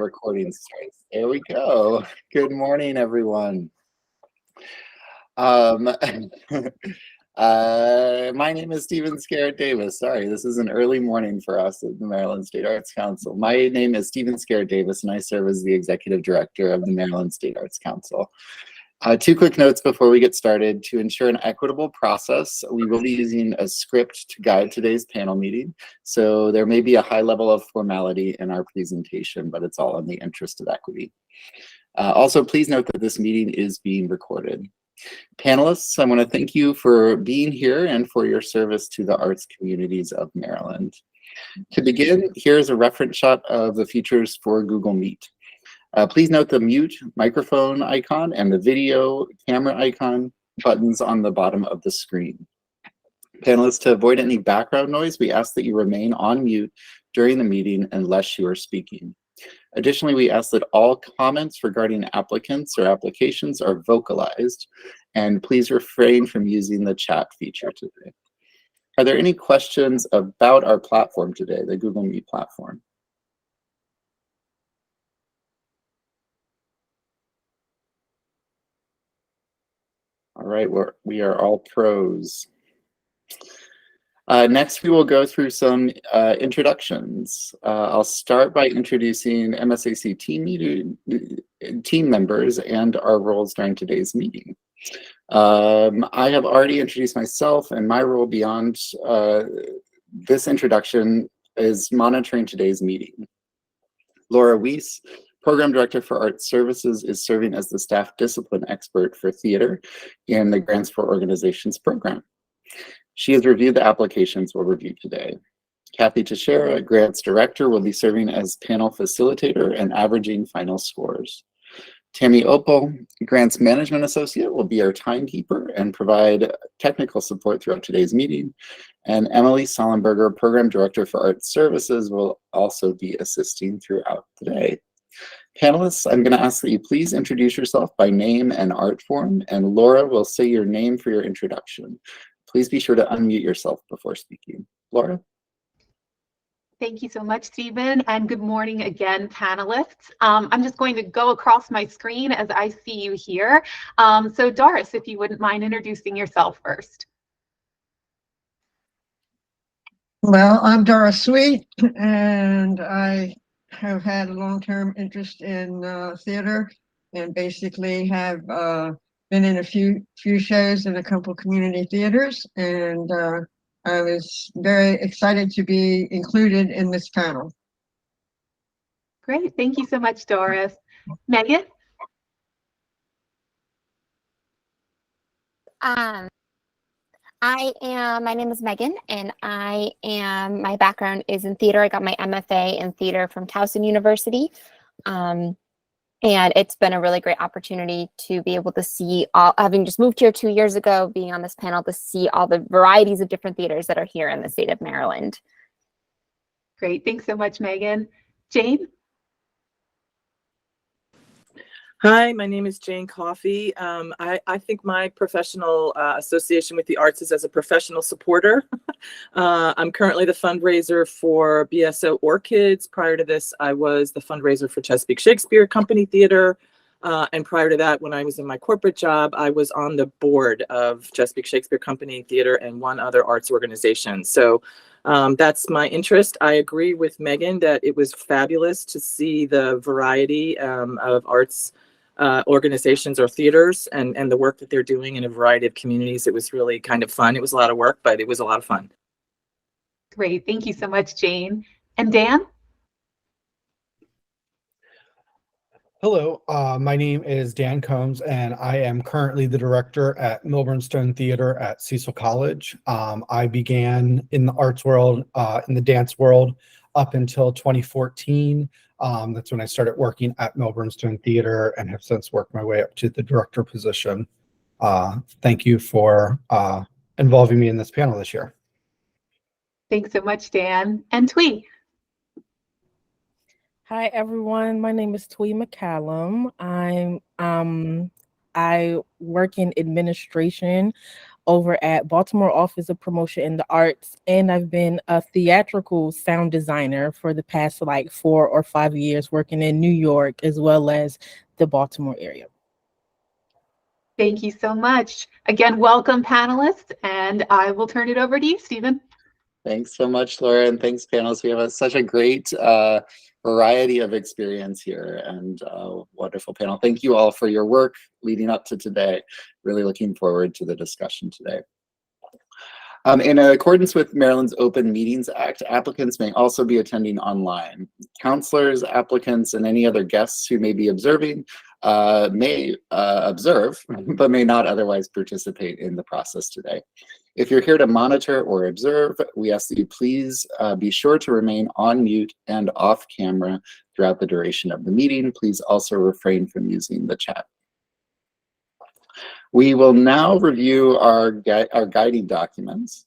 recording starts. There we go. Good morning, everyone. My name is Stephen Scarrett Davis. Sorry, this is an early morning for us at the Maryland State Arts Council. My name is Stephen Scarrett Davis, and I serve as the Executive Director of the Maryland State Arts Council. Two quick notes before we get started. To ensure an equitable process, we will be using a script to guide today's panel meeting. So there may be a high level of formality in our presentation, but it's all in the interest of equity. Also, please note that this meeting is being recorded. Panelists, I want to thank you for being here and for your service to the arts communities of Maryland. To begin, here's a reference shot of the features for Google Meet. Please note the mute microphone icon and the video camera icon buttons on the bottom of the screen. Panelists, to avoid any background noise, we ask that you remain on mute during the meeting unless you are speaking. Additionally, we ask that all comments regarding applicants or applications are vocalized, and please refrain from using the chat feature today. Are there any questions about our platform today, the Google Meet platform? All right, we are all pros. Next, we will go through some introductions. I'll start by introducing MSAC team members and our roles during today's meeting. I have already introduced myself, and my role beyond this introduction is monitoring today's meeting. Laura Weiss, Program Director for Art Services, is serving as the staff discipline expert for theater in the Grants for Organizations program. She has reviewed the applications we'll review today. Kathy Teixeira, Grants Director, will be serving as panel facilitator and averaging final scores. Tammy Opal, Grants Management Associate, will be our timekeeper and provide technical support throughout today's meeting. And Emily Sollenberger, Program Director for Art Services, will also be assisting throughout the day. Panelists, I'm going to ask that you please introduce yourself by name and art form, and Laura will say your name for your introduction. Please be sure to unmute yourself before speaking. Laura? Thank you so much, Stephen, and good morning again, panelists. I'm just going to go across my screen as I see you here. So Doris, if you wouldn't mind introducing yourself first. Well, I'm Doris Sweet, and I have had a long-term interest in theater, and basically have been in a few shows in a couple community theaters, and I was very excited to be included in this panel. Great, thank you so much, Doris. Megan? My name is Megan, and my background is in theater. I got my MFA in theater from Towson University. And it's been a really great opportunity to be able to see having just moved here 2 years ago, being on this panel to see all the varieties of different theaters that are here in the state of Maryland. Great, thanks so much, Megan. Jane? Hi, my name is Jane Coffey. I think my professional association with the arts is as a professional supporter. I'm currently the fundraiser for BSO Orchids. Prior to this, I was the fundraiser for Chesapeake Shakespeare Company Theater. And prior to that, when I was in my corporate job, I was on the board of Chesapeake Shakespeare Company Theater and one other arts organization. So that's my interest. I agree with Megan that it was fabulous to see the variety of arts organizations or theaters and the work that they're doing in a variety of communities. It was really kind of fun. It was a lot of work, but it was a lot of fun. Great, thank you so much, Jane. And Dan? Hello, my name is Dan Combs, and I am currently the director at Milburn Stone Theater at Cecil College. I began in the arts world, in the dance world, up until 2014. That's when I started working at Milburn Stone Theater and have since worked my way up to the director position. Thank you for involving me in this panel this year. Thanks so much, Dan. And Twee? Hi, everyone. My name is Twee McCallum. I work in administration over at Baltimore Office of Promotion in the Arts, and I've been a theatrical sound designer for the past like 4 or 5 years, working in New York as well as the Baltimore area. Thank you so much. Again, welcome panelists, and I will turn it over to you, Stephen. Thanks so much, Laura, and thanks, panelists. We have such a great variety of experience here, and wonderful panel. Thank you all for your work leading up to today. Really looking forward to the discussion today. In accordance with Maryland's Open Meetings Act, applicants may also be attending online. Counselors, applicants, and any other guests who may be observing may observe, but may not otherwise participate in the process today. If you're here to monitor or observe, we ask that you please be sure to remain on mute and off camera throughout the duration of the meeting. Please also refrain from using the chat. We will now review our guiding documents.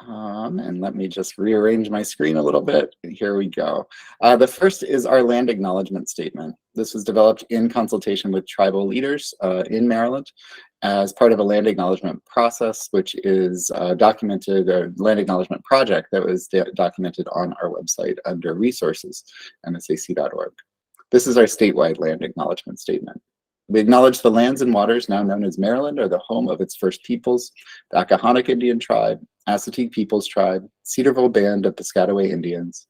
And let me just rearrange my screen a little bit. Here we go. The first is our land acknowledgement statement. This was developed in consultation with tribal leaders in Maryland as part of a land acknowledgement process, which is documented, a land acknowledgement project that was documented on our website under resources, msac.org. This is our statewide land acknowledgement statement. We acknowledge the lands and waters now known as Maryland are the home of its first peoples, the Accahonac Indian Tribe, Assateague Peoples Tribe, Cedarville Band of Piscataway Indians,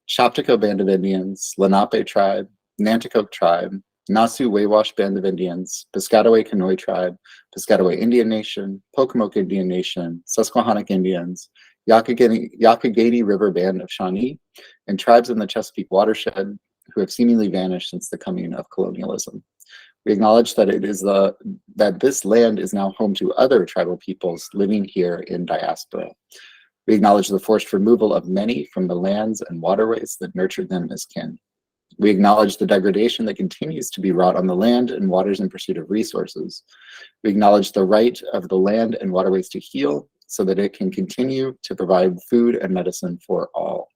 Chopticot Band of Indians, Lenape Tribe, Nanticoke Tribe, Nasu Wawash Band of Indians, Piscataway Conoy Tribe, Piscataway Indian Nation, Pocomoke Indian Nation, Susquehannock Indians, Youghiogheny River Band of Shawnee, and tribes in the Chesapeake watershed who have seemingly vanished since the coming of colonialism. We acknowledge that that this land is now home to other tribal peoples living here in diaspora. We acknowledge the forced removal of many from the lands and waterways that nurtured them as kin. We acknowledge the degradation that continues to be wrought on the land and waters in pursuit of resources. We acknowledge the right of the land and waterways to heal so that it can continue to provide food and medicine for all.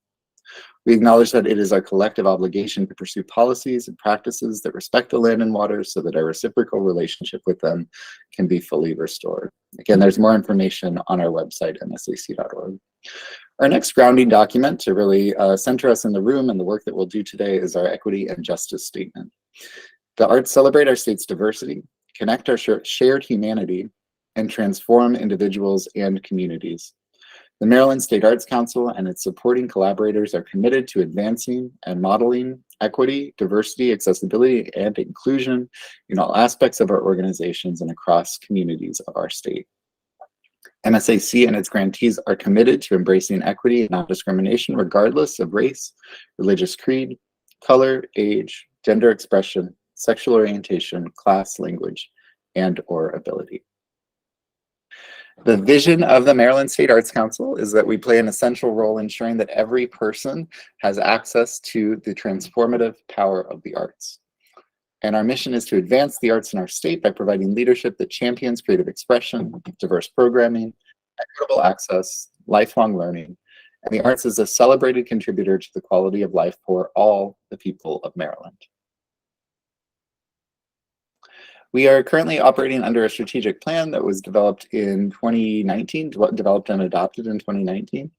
We acknowledge that it is our collective obligation to pursue policies and practices that respect the land and waters so that our reciprocal relationship with them can be fully restored. Again, there's more information on our website, msac.org. Our next grounding document to really center us in the room and the work that we'll do today is our equity and justice statement. The arts celebrate our state's diversity, connect our shared humanity, and transform individuals and communities. The Maryland State Arts Council and its supporting collaborators are committed to advancing and modeling equity, diversity, accessibility, and inclusion in all aspects of our organizations and across communities of our state. MSAC and its grantees are committed to embracing equity and non-discrimination regardless of race, religious creed, color, age, gender expression, sexual orientation, class, language, and/or ability. The vision of the Maryland State Arts Council is that we play an essential role ensuring that every person has access to the transformative power of the arts. And our mission is to advance the arts in our state by providing leadership that champions creative expression, diverse programming, equitable access, lifelong learning, and the arts is a celebrated contributor to the quality of life for all the people of Maryland. We are currently operating under a strategic plan that was developed in 2019, developed and adopted in 2019.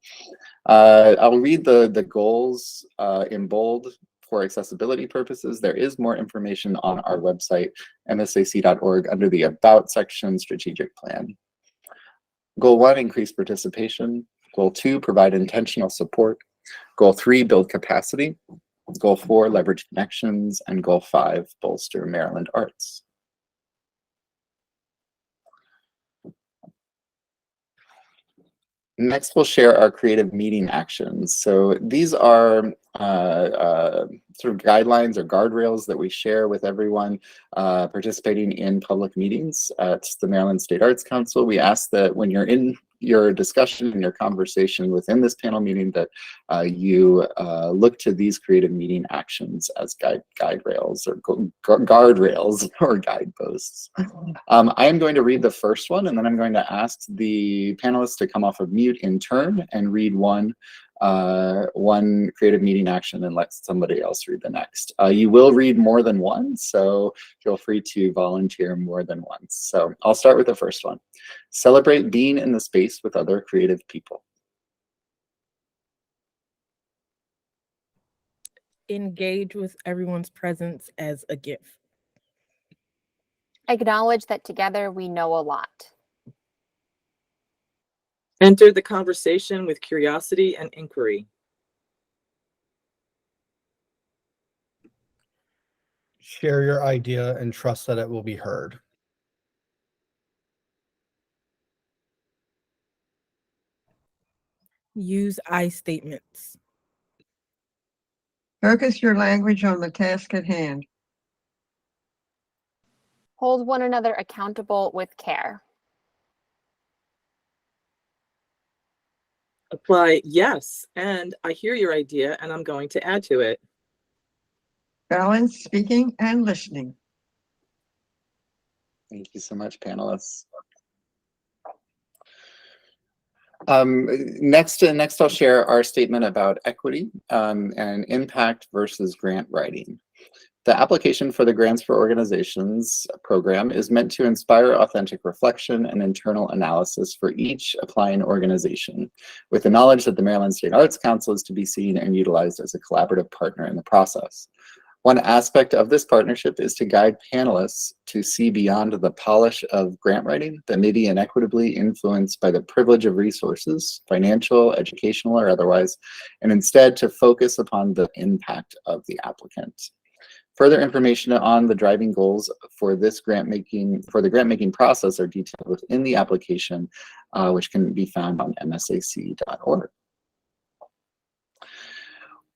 I'll read the goals in bold for accessibility purposes. There is more information on our website, msac.org, under the About section, Strategic Plan. Goal 1, increase participation. Goal 2, provide intentional support. Goal 3, build capacity. Goal 4, leverage connections. And Goal 5, bolster Maryland arts. Next, we'll share our creative meeting actions. So these are sort of guidelines or guardrails that we share with everyone participating in public meetings at the Maryland State Arts Council. We ask that when you're in your discussion and your conversation within this panel meeting that you look to these creative meeting actions as guide rails or guardrails or guideposts. I am going to read the first one, and then I'm going to ask the panelists to come off of mute in turn and read one one creative meeting action and let somebody else read the next. You will read more than one, so feel free to volunteer more than once. So I'll start with the first one. Celebrate being in the space with other creative people. Engage with everyone's presence as a gift. Acknowledge that together we know a lot. Enter the conversation with curiosity and inquiry. Share your idea and trust that it will be heard. Use I statements. Focus your language on the task at hand. Hold one another accountable with care. Apply yes, and I hear your idea and I'm going to add to it. Balance speaking and listening. Thank you so much, panelists. Next I'll share our statement about equity and impact versus grant writing. The application for the Grants for Organizations program is meant to inspire authentic reflection and internal analysis for each applying organization, with the knowledge that the Maryland State Arts Council is to be seen and utilized as a collaborative partner in the process. One aspect of this partnership is to guide panelists to see beyond the polish of grant writing that may be inequitably influenced by the privilege of resources, financial, educational, or otherwise, and instead to focus upon the impact of the applicant. Further information on the driving goals for this grant making process are detailed within the application, which can be found on msac.org.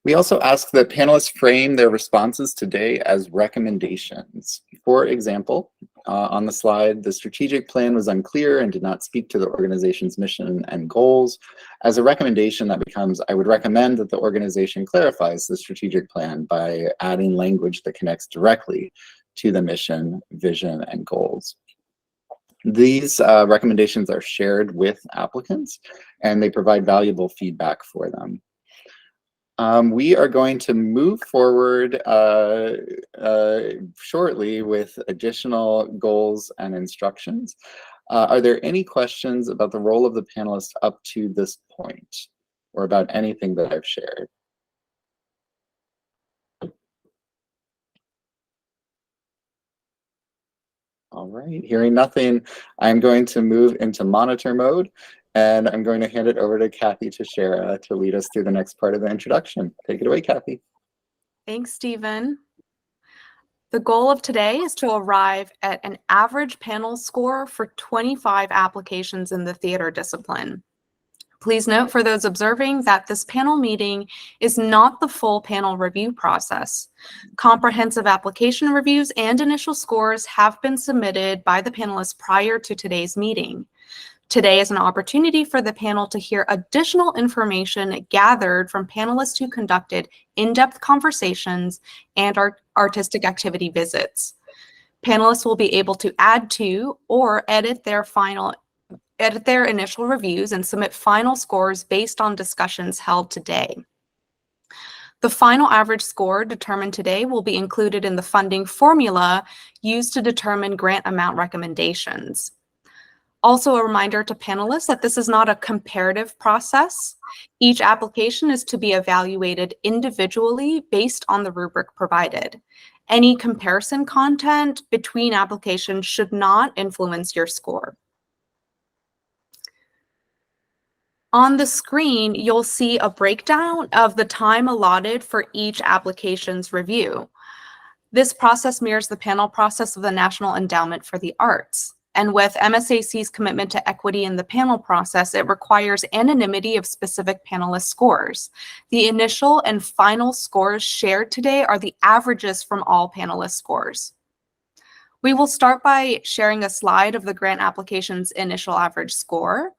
We also ask that panelists frame their responses today as recommendations. For example, on the slide, the strategic plan was unclear and did not speak to the organization's mission and goals. As a recommendation, that becomes, I would recommend that the organization clarifies the strategic plan by adding language that connects directly to the mission, vision, and goals. These recommendations are shared with applicants, and they provide valuable feedback for them. We are going to move forward shortly with additional goals and instructions. Are there any questions about the role of the panelists up to this point, or about anything that I've shared? All right, hearing nothing, I'm going to move into monitor mode. And I'm going to hand it over to Kathy Teixeira to lead us through the next part of the introduction. Take it away, Kathy. Thanks, Stephen. The goal of today is to arrive at an average panel score for 25 applications in the theater discipline. Please note for those observing that this panel meeting is not the full panel review process. Comprehensive application reviews and initial scores have been submitted by the panelists prior to today's meeting. Today is an opportunity for the panel to hear additional information gathered from panelists who conducted in-depth conversations and artistic activity visits. Panelists will be able to add to or edit their initial reviews and submit final scores based on discussions held today. The final average score determined today will be included in the funding formula used to determine grant amount recommendations. Also, a reminder to panelists that this is not a comparative process. Each application is to be evaluated individually based on the rubric provided. Any comparison content between applications should not influence your score. On the screen, you'll see a breakdown of the time allotted for each application's review. This process mirrors the panel process of the National Endowment for the Arts. And with MSAC's commitment to equity in the panel process, it requires anonymity of specific panelist scores. The initial and final scores shared today are the averages from all panelist scores. We will start by sharing a slide of the grant application's initial average score.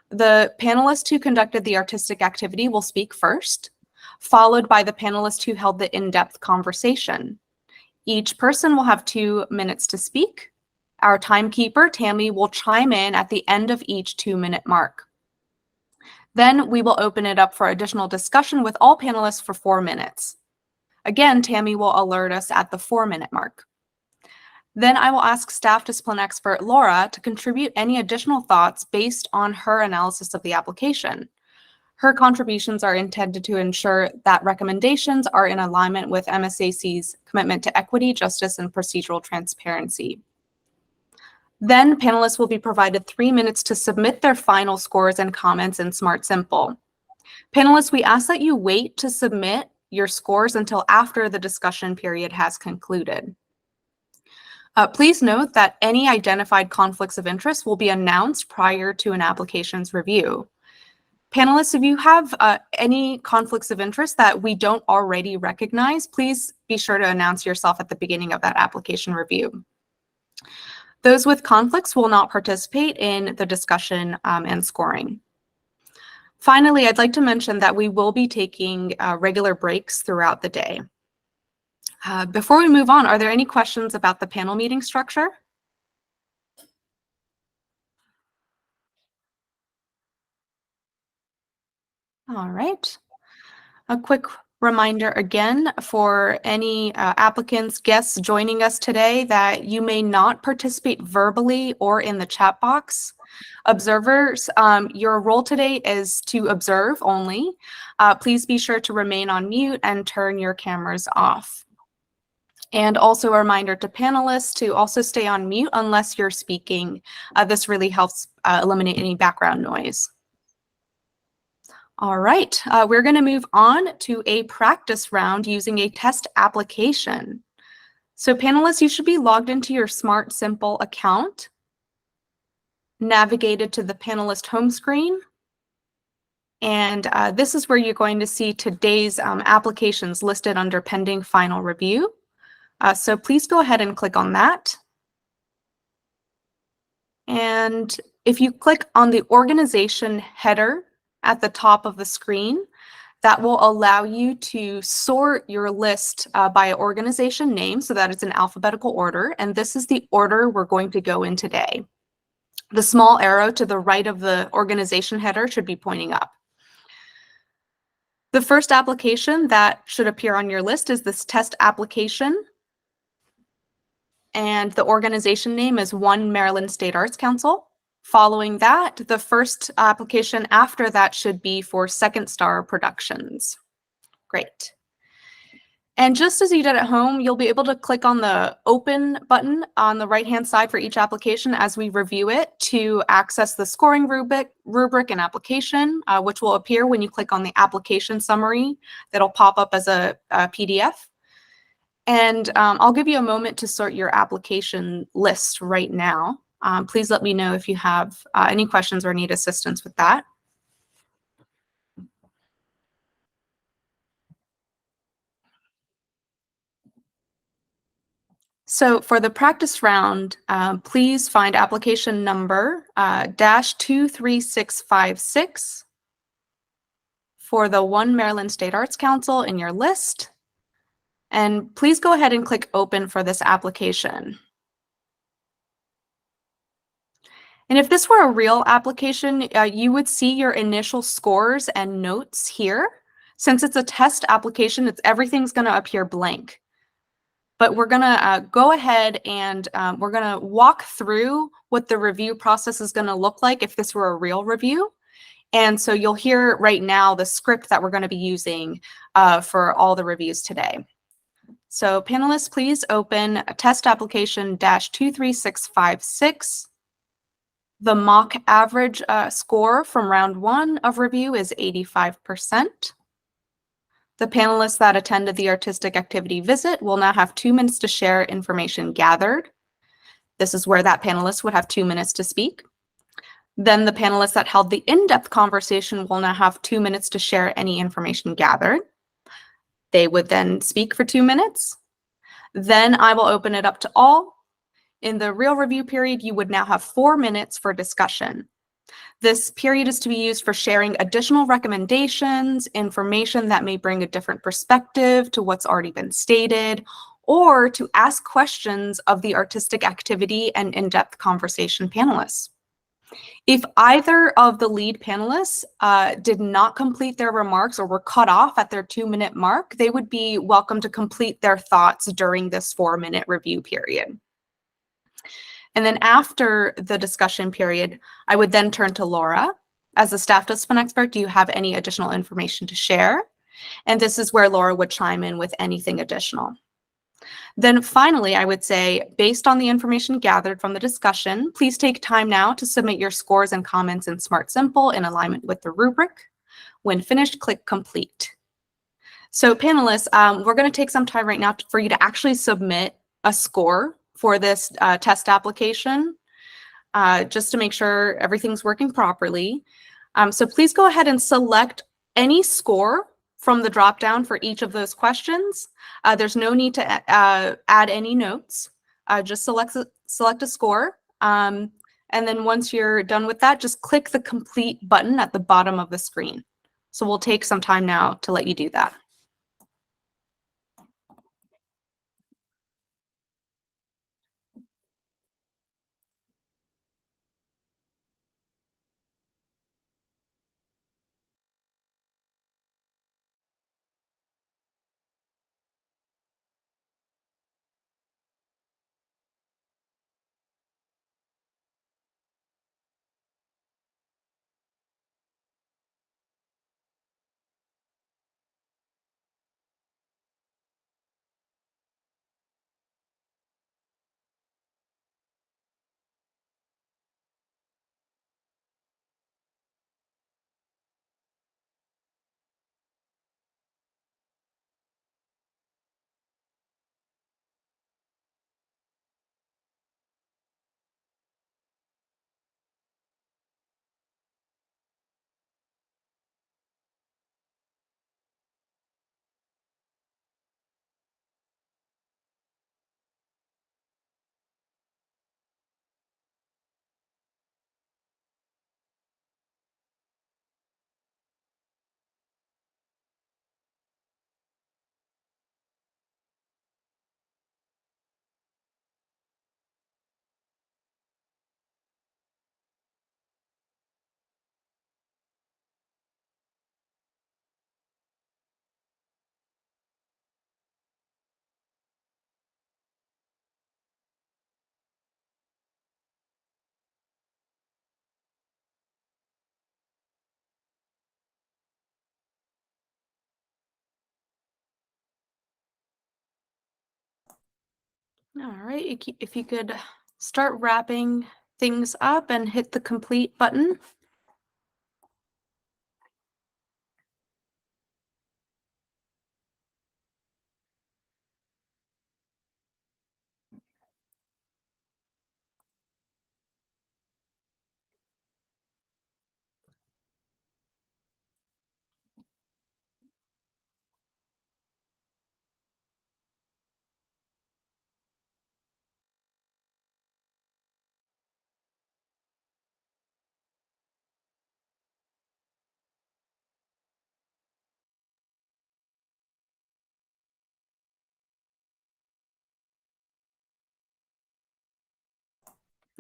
The panelist who conducted the artistic activity will speak first, followed by the panelist who held the in-depth conversation. Each person will have 2 minutes to speak. Our timekeeper, Tammy, will chime in at the end of each 2-minute mark. Then we will open it up for additional discussion with all panelists for 4 minutes. Again, Tammy will alert us at the 4-minute mark. Then I will ask staff discipline expert Laura to contribute any additional thoughts based on her analysis of the application. Her contributions are intended to ensure that recommendations are in alignment with MSAC's commitment to equity, justice, and procedural transparency. Then panelists will be provided 3 minutes to submit their final scores and comments in Smart Simple. Panelists, we ask that you wait to submit your scores until after the discussion period has concluded. Please note that any identified conflicts of interest will be announced prior to an application's review. Panelists, if you have any conflicts of interest that we don't already recognize, please be sure to announce yourself at the beginning of that application review. Those with conflicts will not participate in the discussion and scoring. Finally, I'd like to mention that we will be taking regular breaks throughout the day. Before we move on, are there any questions about the panel meeting structure? All right. A quick reminder again for any applicants, guests joining us today that you may not participate verbally or in the chat box. Observers, your role today is to observe only. Please be sure to remain on mute and turn your cameras off. And also a reminder to panelists to also stay on mute unless you're speaking. This really helps eliminate any background noise. All right, we're going to move on to a practice round using a test application. So panelists, you should be logged into your Smart Simple account, navigated to the panelist home screen, and this is where you're going to see today's applications listed under pending final review. So please go ahead and click on that. And if you click on the organization header at the top of the screen, that will allow you to sort your list by organization name so that it's in alphabetical order. And this is the order we're going to go in today. The small arrow to the right of the organization header should be pointing up. The first application that should appear on your list is this test application. And the organization name is One Maryland State Arts Council. Following that, the first application after that should be for Second Star Productions. Great. And just as you did at home, you'll be able to click on the Open button on the right-hand side for each application as we review it to access the scoring rubric and application, which will appear when you click on the application summary that'll pop up as a PDF. And I'll give you a moment to sort your application list right now. Please let me know if you have any questions or need assistance with that. So for the practice round, please find application number -23656 for the One Maryland State Arts Council in your list. And please go ahead and click open for this application. And if this were a real application, you would see your initial scores and notes here. Since it's a test application, everything's going to appear blank. But we're going to go ahead and we're going to walk through what the review process is going to look like if this were a real review. And so you'll hear right now the script that we're going to be using for all the reviews today. So panelists, please open a test application -23656. The mock average score from round 1 of review is 85%. The panelists that attended the artistic activity visit will now have 2 minutes to share information gathered. This is where that panelist would have 2 minutes to speak. Then the panelists that held the in-depth conversation will now have 2 minutes to share any information gathered. They would then speak for 2 minutes. Then I will open it up to all. In the real review period, you would now have 4 minutes for discussion. This period is to be used for sharing additional recommendations, information that may bring a different perspective to what's already been stated, or to ask questions of the artistic activity and in-depth conversation panelists. If either of the lead panelists did not complete their remarks or were cut off at their 2-minute mark, they would be welcome to complete their thoughts during this 4-minute review period. And then after the discussion period, I would then turn to Laura. As a staff discipline expert, do you have any additional information to share? And this is where Laura would chime in with anything additional. Then finally, I would say, based on the information gathered from the discussion, please take time now to submit your scores and comments in Smart Simple in alignment with the rubric. When finished, click Complete. So panelists, we're going to take some time right now for you to actually submit a score for this test application, just to make sure everything's working properly. So please go ahead and select any score from the drop-down for each of those questions. There's no need to add any notes. Just select a score. And then once you're done with that, just click the Complete button at the bottom of the screen. So we'll take some time now to let you do that. All right, if you could start wrapping things up and hit the Complete button.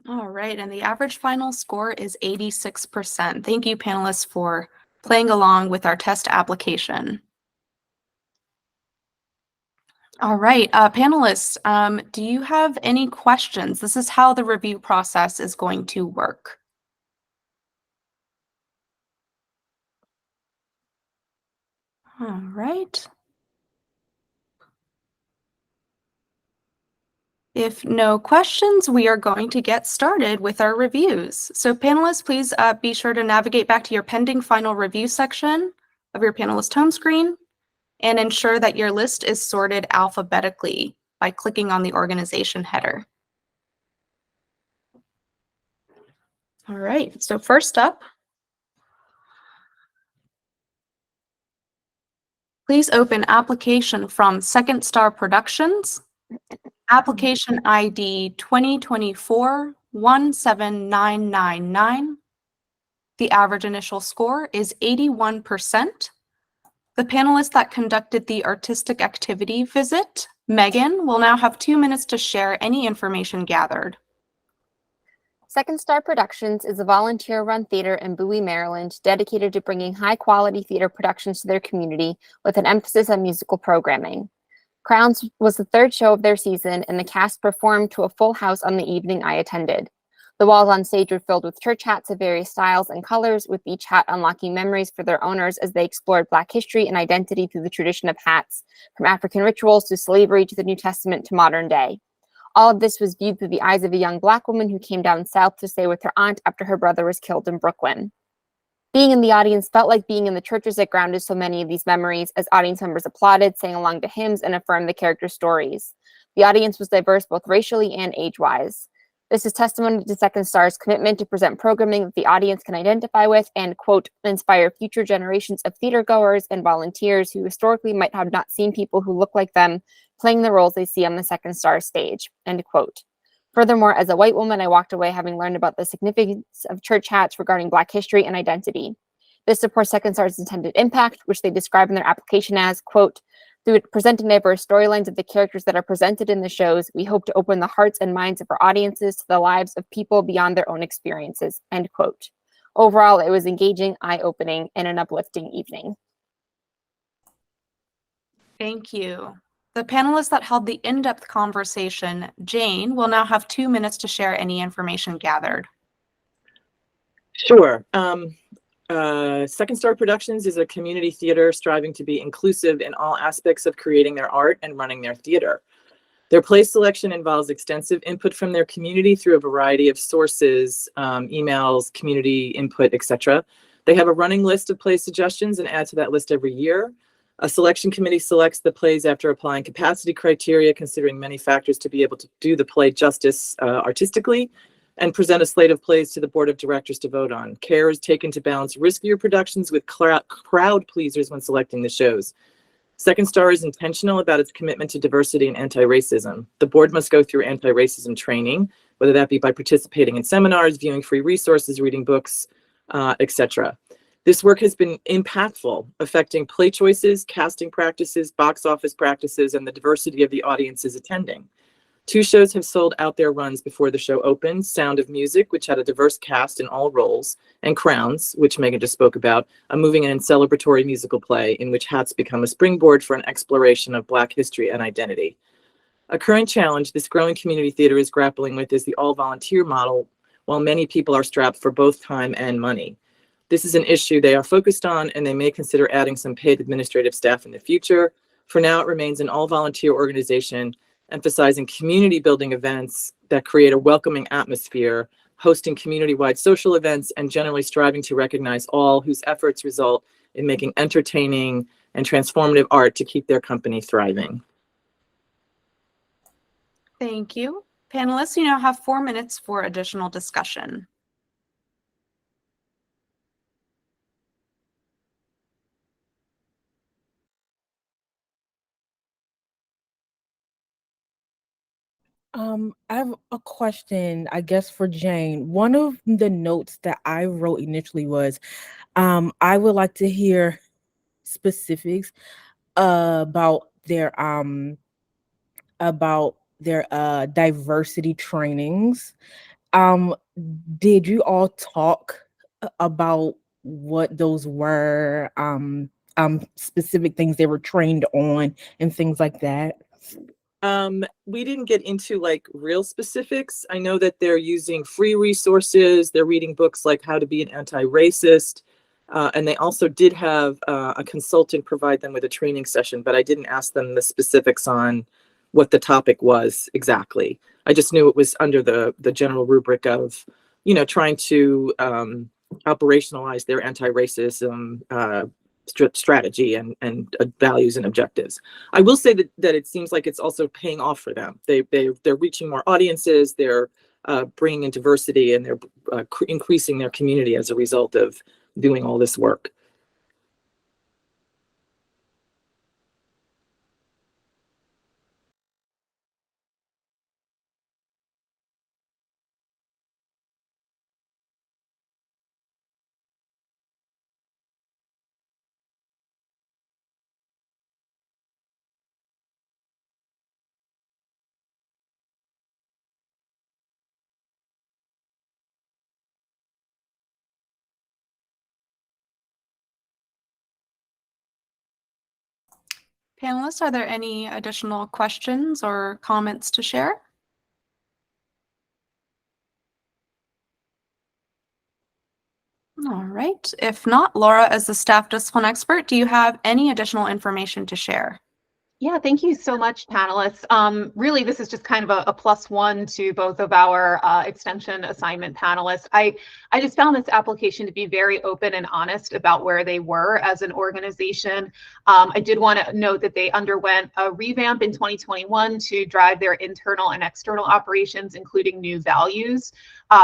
All right, and the average final score is 86%. Thank you, panelists, for playing along with our test application. All right, panelists, do you have any questions? This is how the review process is going to work. All right. If no questions, we are going to get started with our reviews. So panelists, please be sure to navigate back to your pending final review section of your panelist home screen and ensure that your list is sorted alphabetically by clicking on the organization header. All right, so first up, please open application from Second Star Productions, application ID 2024-17999. The average initial score is 81%. The panelist that conducted the artistic activity visit, Megan, will now have 2 minutes to share any information gathered. Second Star Productions is a volunteer-run theater in Bowie, Maryland, dedicated to bringing high-quality theater productions to their community with an emphasis on musical programming. Crowns was the third show of their season, and the cast performed to a full house on the evening I attended. The walls on stage were filled with church hats of various styles and colors, with each hat unlocking memories for their owners as they explored Black history and identity through the tradition of hats, from African rituals to slavery to the New Testament to modern day. All of this was viewed through the eyes of a young Black woman who came down south to stay with her aunt after her brother was killed in Brooklyn. Being in the audience felt like being in the churches that grounded so many of these memories, as audience members applauded, sang along to hymns, and affirmed the characters' stories. The audience was diverse both racially and age-wise. This is testimony to Second Star's commitment to present programming that the audience can identify with and, quote, inspire future generations of theatergoers and volunteers who historically might have not seen people who look like them playing the roles they see on the Second Star stage, end quote. Furthermore, as a white woman, I walked away having learned about the significance of church hats regarding Black history and identity. This supports Second Star's intended impact, which they describe in their application as, quote, through presenting diverse storylines of the characters that are presented in the shows, we hope to open the hearts and minds of our audiences to the lives of people beyond their own experiences, end quote. Overall, it was engaging, eye-opening, and an uplifting evening. Thank you. The panelists that held the in-depth conversation, Jane, will now have 2 minutes to share any information gathered. Sure. Second Star Productions is a community theater striving to be inclusive in all aspects of creating their art and running their theater. Their play selection involves extensive input from their community through a variety of sources, emails, community input, etc. They have a running list of play suggestions and add to that list every year. A selection committee selects the plays after applying capacity criteria, considering many factors to be able to do the play justice artistically, and present a slate of plays to the board of directors to vote on. Care is taken to balance riskier productions with crowd pleasers when selecting the shows. Second Star is intentional about its commitment to diversity and anti-racism. The board must go through anti-racism training, whether that be by participating in seminars, viewing free resources, reading books, etc. This work has been impactful, affecting play choices, casting practices, box office practices, and the diversity of the audiences attending. 2 shows have sold out their runs before the show opened: Sound of Music, which had a diverse cast in all roles, and Crowns, which Megan just spoke about, a moving and celebratory musical play in which hats become a springboard for an exploration of Black history and identity. A current challenge this growing community theater is grappling with is the all-volunteer model, while many people are strapped for both time and money. This is an issue they are focused on, and they may consider adding some paid administrative staff in the future. For now, it remains an all-volunteer organization, emphasizing community building events that create a welcoming atmosphere, hosting community-wide social events, and generally striving to recognize all whose efforts result in making entertaining and transformative art to keep their company thriving. Thank you. Panelists, you now have 4 minutes for additional discussion. I have a question, I guess, for Jane. One of the notes that I wrote initially was, I would like to hear specifics about their diversity trainings. Um, did you all talk about what those were, specific things they were trained on and things like that? We didn't get into like real specifics. I know that they're using free resources. They're reading books like How to Be an Anti-Racist. And they also did have a consultant provide them with a training session, but I didn't ask them the specifics on what the topic was exactly. I just knew it was under the general rubric of, you know, trying to operationalize their anti-racism strategy and values and objectives. I will say that it seems like it's also paying off for them. They're reaching more audiences. They're bringing in diversity, and they're increasing their community as a result of doing all this work. Panelists, are there any additional questions or comments to share? All right. If not, Laura, as the staff discipline expert, do you have any additional information to share? Yeah, thank you so much, panelists. Really, this is just kind of a +1 to both of our extension assignment panelists. I just found this application to be very open and honest about where they were as an organization. I did want to note that they underwent a revamp in 2021 to drive their internal and external operations, including new values,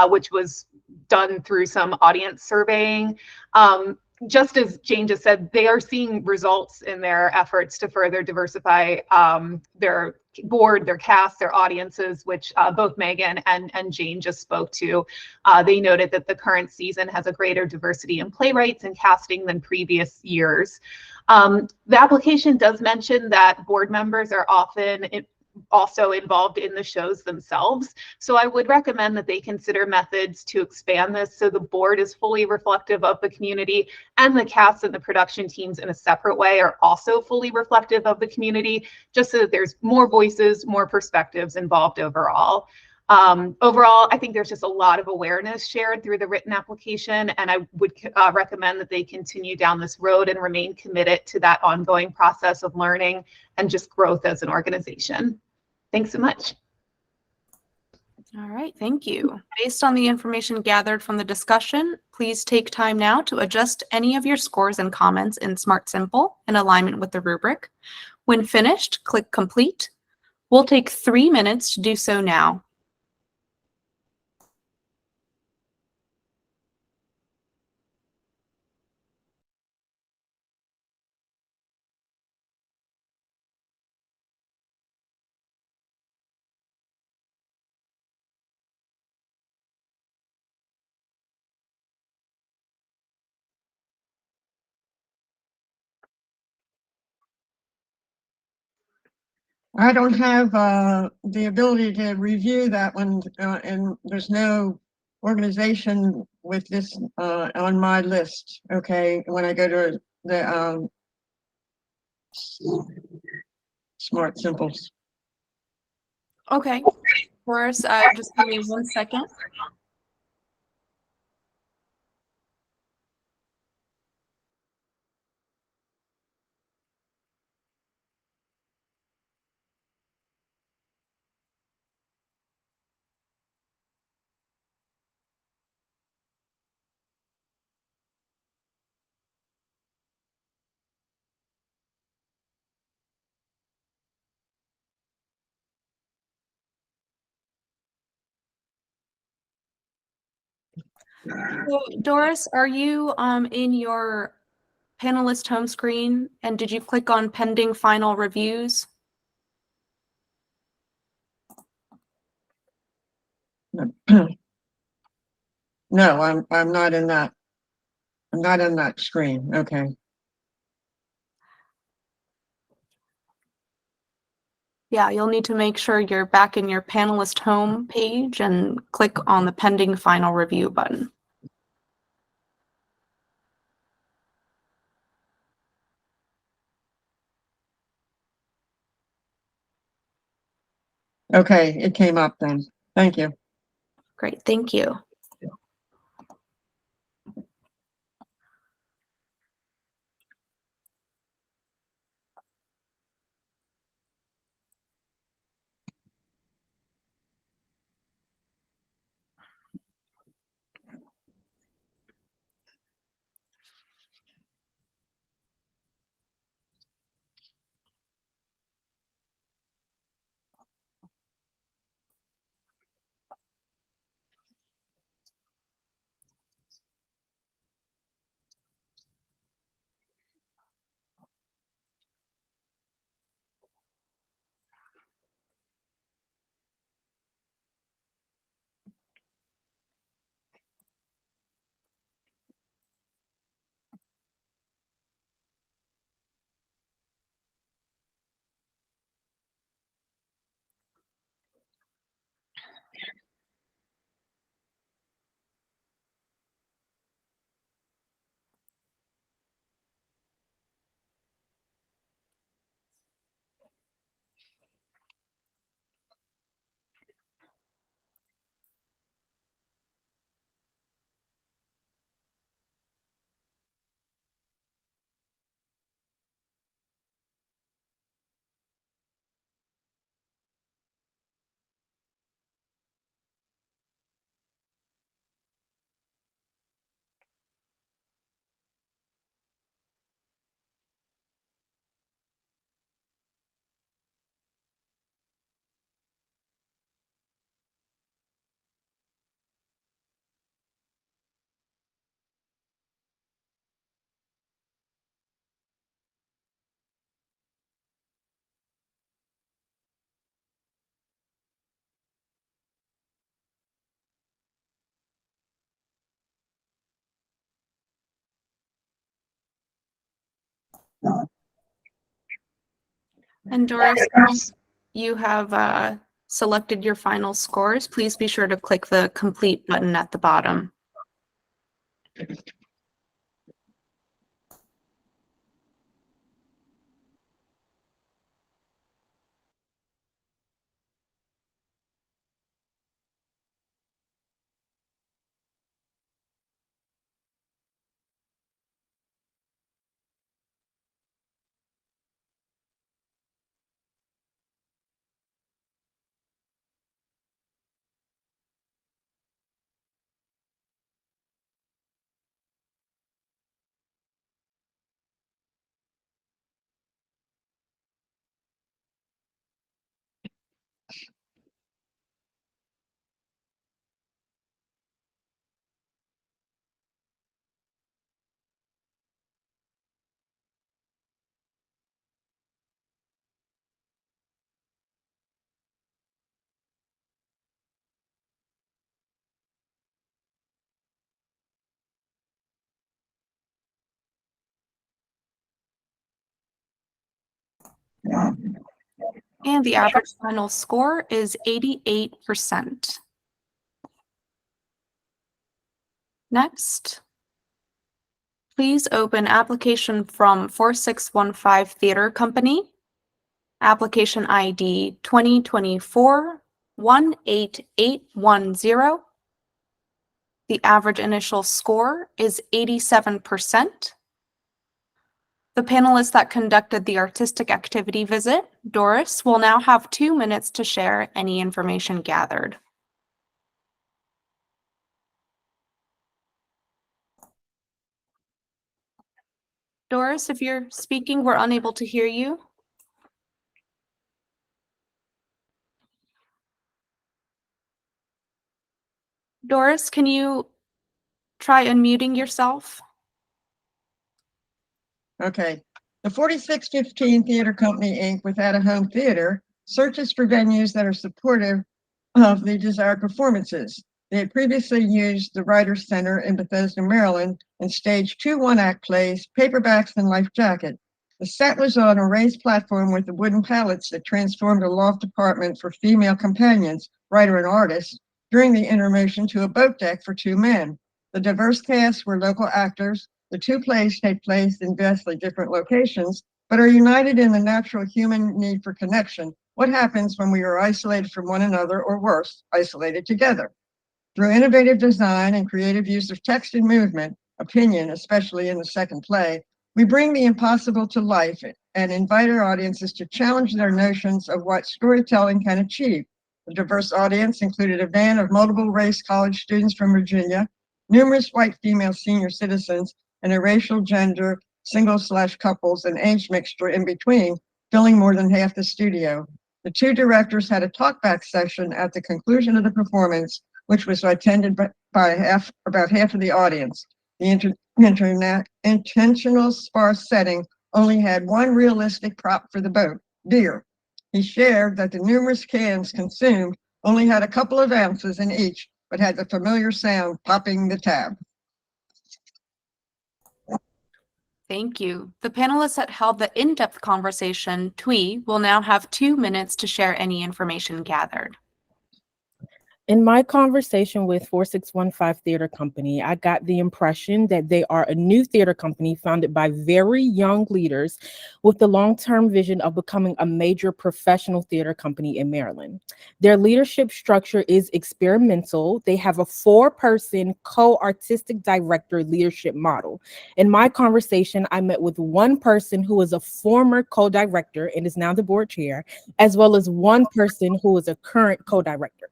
which was done through some audience surveying. Just as Jane just said, they are seeing results in their efforts to further diversify their board, their cast, their audiences, which both Megan and Jane just spoke to. They noted that the current season has a greater diversity in playwrights and casting than previous years. The application does mention that board members are often also involved in the shows themselves. So I would recommend that they consider methods to expand this so the board is fully reflective of the community, and the cast and the production teams in a separate way are also fully reflective of the community, just so that there's more voices, more perspectives involved overall. Overall, I think there's just a lot of awareness shared through the written application, and I would recommend that they continue down this road and remain committed to that ongoing process of learning and just growth as an organization. Thanks so much. All right, thank you. Based on the information gathered from the discussion, please take time now to adjust any of your scores and comments in Smart Simple in alignment with the rubric. When finished, click Complete. We'll take 3 minutes to do so now. I don't have the ability to review that one, and there's no organization with this on my list. Okay, when I go to the Smart Simples. Okay, Doris, just give me 1 second. So, Doris, are you in your panelist home screen, and did you click on pending final reviews? No, I'm not in that. I'm not in that screen. Okay. Yeah, you'll need to make sure you're back in your panelist home page and click on the pending final review button. Okay, it came up then. Thank you. Great, thank you. And Doris, once you have selected your final scores, please be sure to click the complete button at the bottom. And the average final score is 88%. Next, please open application from 4615 Theater Company, application ID 2024-18810. The average initial score is 87%. The panelists that conducted the artistic activity visit, Doris, will now have 2 minutes to share any information gathered. Doris, if you're speaking, we're unable to hear you. Doris, can you try unmuting yourself? Okay. The 4615 Theater Company, Inc., without a home theater, searches for venues that are supportive of the desired performances. They had previously used the Writers Center in Bethesda, Maryland, and staged 2 one-act plays, Paperbacks and Life Jacket. The set was on a raised platform with the wooden pallets that transformed a loft apartment for female companions, writer and artist, during the intermission to a boat deck for 2 men. The diverse cast were local actors. The 2 plays take place in vastly different locations, but are united in the natural human need for connection. What happens when we are isolated from one another, or worse, isolated together? Through innovative design and creative use of text and movement, opinion, especially in the second play, we bring the impossible to life and invite our audiences to challenge their notions of what storytelling can achieve. The diverse audience included a band of multiple race college students from Virginia, numerous white female senior citizens, and a racial, gender, single/couples, and age mixture in between, filling more than half the studio. The 2 directors had a talkback session at the conclusion of the performance, which was attended by about half of the audience. The intentional sparse setting only had one realistic prop for the boat, beer. He shared that the numerous cans consumed only had a couple of ounces in each, but had the familiar sound popping the tab. Thank you. The panelists that held the in-depth conversation, TWE, will now have 2 minutes to share any information gathered. In my conversation with 4615 Theater Company, I got the impression that they are a new theater company founded by very young leaders with the long-term vision of becoming a major professional theater company in Maryland. Their leadership structure is experimental. They have a 4-person co-artistic director leadership model. In my conversation, I met with one person who is a former co-director and is now the board chair, as well as one person who is a current co-director.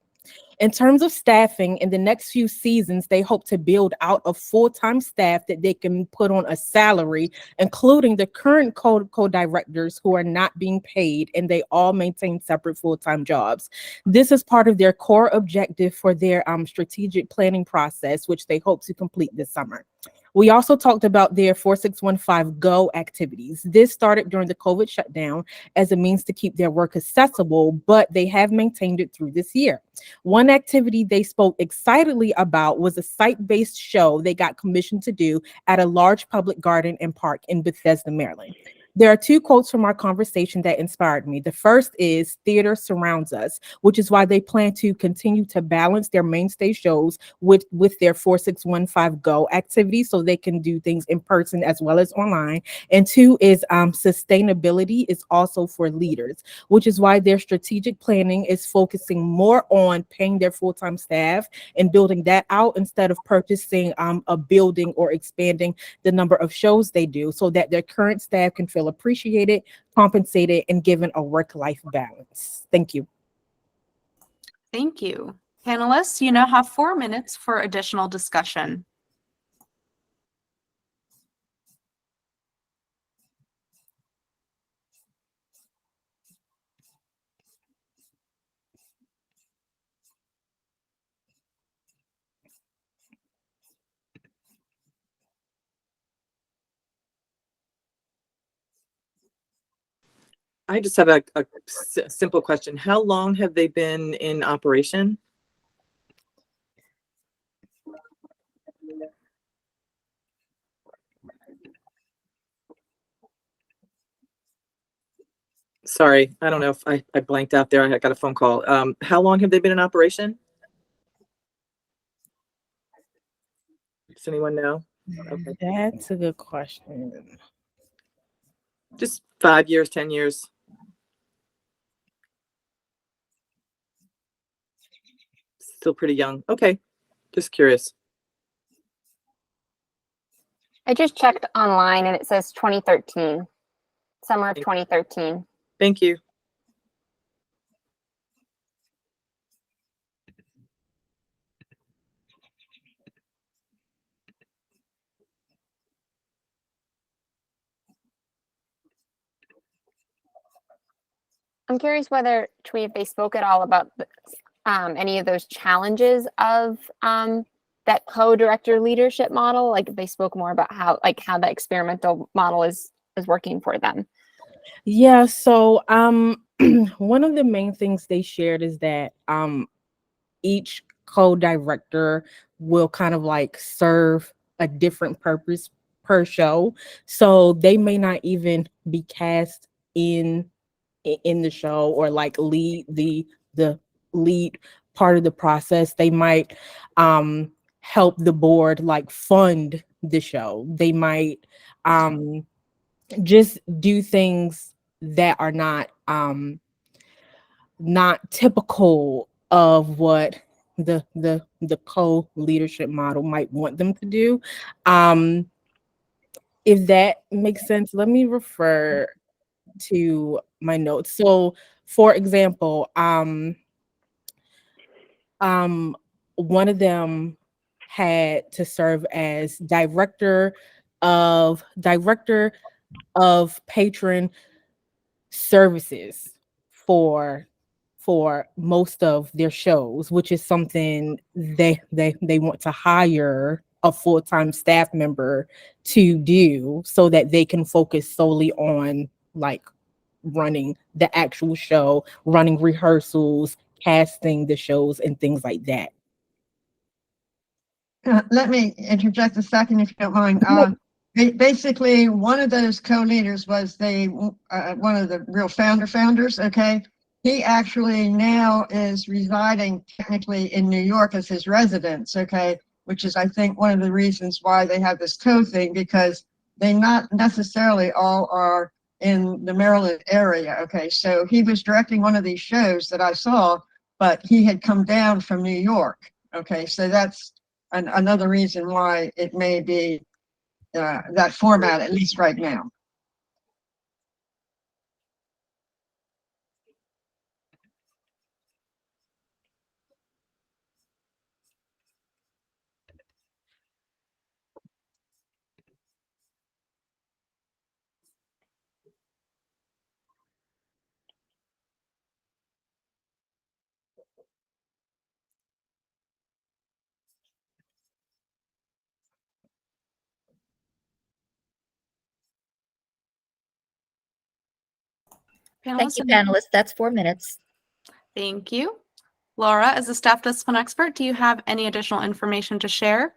In terms of staffing, in the next few seasons, they hope to build out a full-time staff that they can put on a salary, including the current co-directors who are not being paid, and they all maintain separate full-time jobs. This is part of their core objective for their strategic planning process, which they hope to complete this summer. We also talked about their 4615 Go activities. This started during the COVID shutdown as a means to keep their work accessible, but they have maintained it through this year. One activity they spoke excitedly about was a site-based show they got commissioned to do at a large public garden and park in Bethesda, Maryland. There are two quotes from our conversation that inspired me. The first is "Theater surrounds us," which is why they plan to continue to balance their mainstay shows with their 4615 Go activities, so they can do things in person as well as online. And two is "Sustainability is also for leaders," which is why their strategic planning is focusing more on paying their full-time staff and building that out instead of purchasing a building or expanding the number of shows they do, so that their current staff can feel appreciated, compensated, and given a work-life balance. Thank you. Thank you. Panelists, you now have 4 minutes for additional discussion. I just have a simple question. How long have they been in operation? Sorry, I don't know if I blanked out there. I got a phone call. How long have they been in operation? Does anyone know? Okay. That's a good question. Just 5 years, 10 years. Still pretty young. Okay, just curious. I just checked online and it says 2013, summer of 2013. Thank you. I'm curious whether, Twee, if they spoke at all about any of those challenges of that co-director leadership model, like if they spoke more about how that experimental model is working for them. Yeah, so one of the main things they shared is that each co-director will kind of like serve a different purpose per show. So they may not even be cast in the show or like lead the lead part of the process. They might help the board like fund the show. They might just do things that are not typical of what the co-leadership model might want them to do. If that makes sense, let me refer to my notes. So for example, one of them had to serve as director of patron services for most of their shows, which is something they want to hire a full-time staff member to do so that they can focus solely on like running the actual show, running rehearsals, casting the shows, and things like that. Let me interject a second, if you don't mind. Basically, one of those co-leaders was one of the real founders. Okay, he actually now is residing technically in New York as his residence. Okay, which is, I think, one of the reasons why they have this co-thing, because they not necessarily all are in the Maryland area. Okay, so he was directing one of these shows that I saw, but he had come down from New York. Okay, so that's another reason why it may be that format, at least right now. Thank you, panelists. That's 4 minutes. Thank you. Laura, as a staff discipline expert, do you have any additional information to share?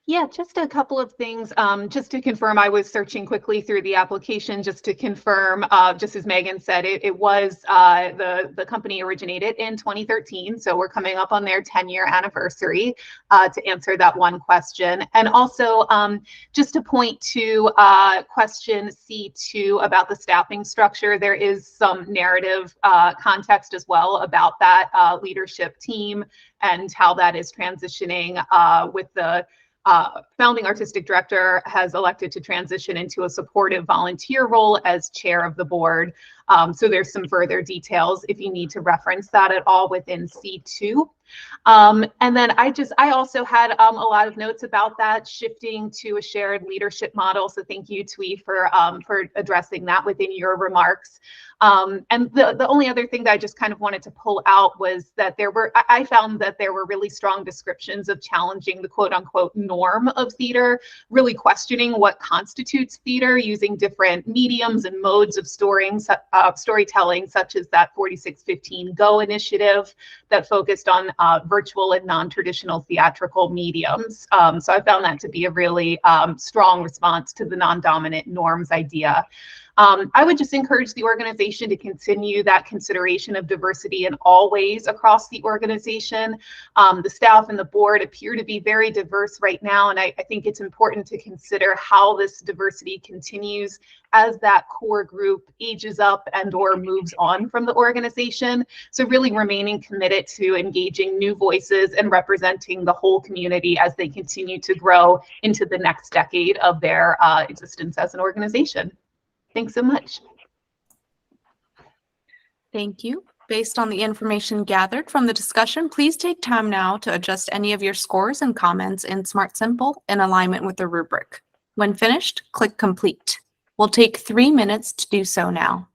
Yeah, just a couple of things. Just to confirm, I was searching quickly through the application just to confirm, just as Megan said, it was the company originated in 2013. So we're coming up on their 10-year anniversary to answer that one question. And also just to point to question C2 about the staffing structure, there is some narrative context as well about that leadership team and how that is transitioning with the founding artistic director has elected to transition into a supportive volunteer role as chair of the board. So there's some further details if you need to reference that at all within C2. And then I also had a lot of notes about that shifting to a shared leadership model. So thank you, Twee, for addressing that within your remarks. And the only other thing that I just kind of wanted to pull out was that I found that there were really strong descriptions of challenging the quote unquote norm of theater, really questioning what constitutes theater using different mediums and modes of storytelling, such as that 4615 Go initiative that focused on virtual and non-traditional theatrical mediums. So I found that to be a really strong response to the non-dominant norms idea. I would just encourage the organization to continue that consideration of diversity in all ways across the organization. The staff and the board appear to be very diverse right now, and I think it's important to consider how this diversity continues as that core group ages up and or moves on from the organization. So really remaining committed to engaging new voices and representing the whole community as they continue to grow into the next decade of their existence as an organization. Thanks so much. Thank you. Based on the information gathered from the discussion, please take time now to adjust any of your scores and comments in Smart Simple in alignment with the rubric. When finished, click Complete. We'll take 3 minutes to do so now.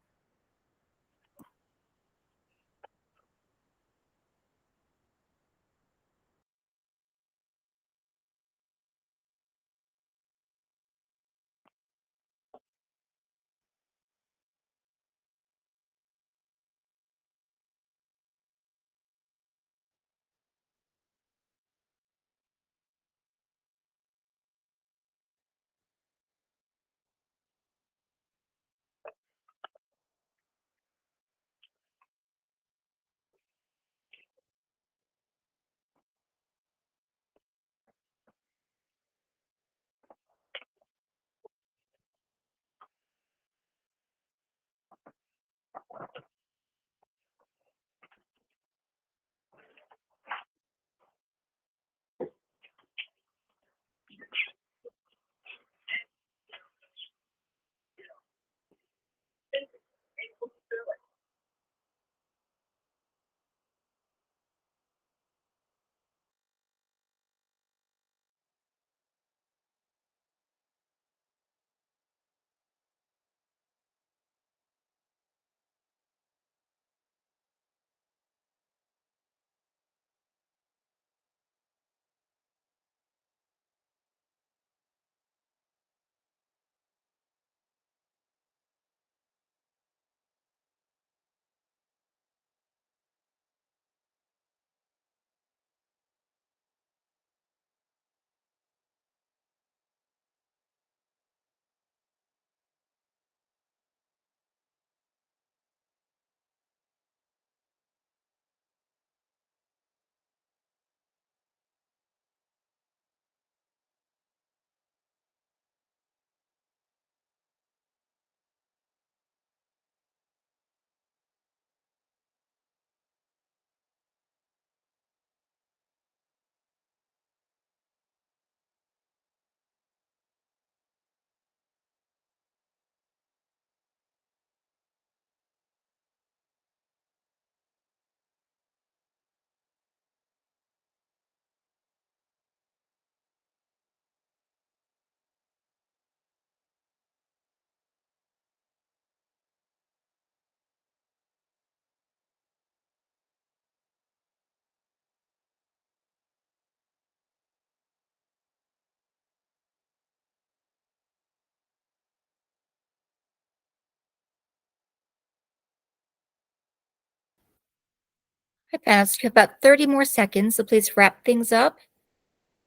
I passed. You have about 30 more seconds, so please wrap things up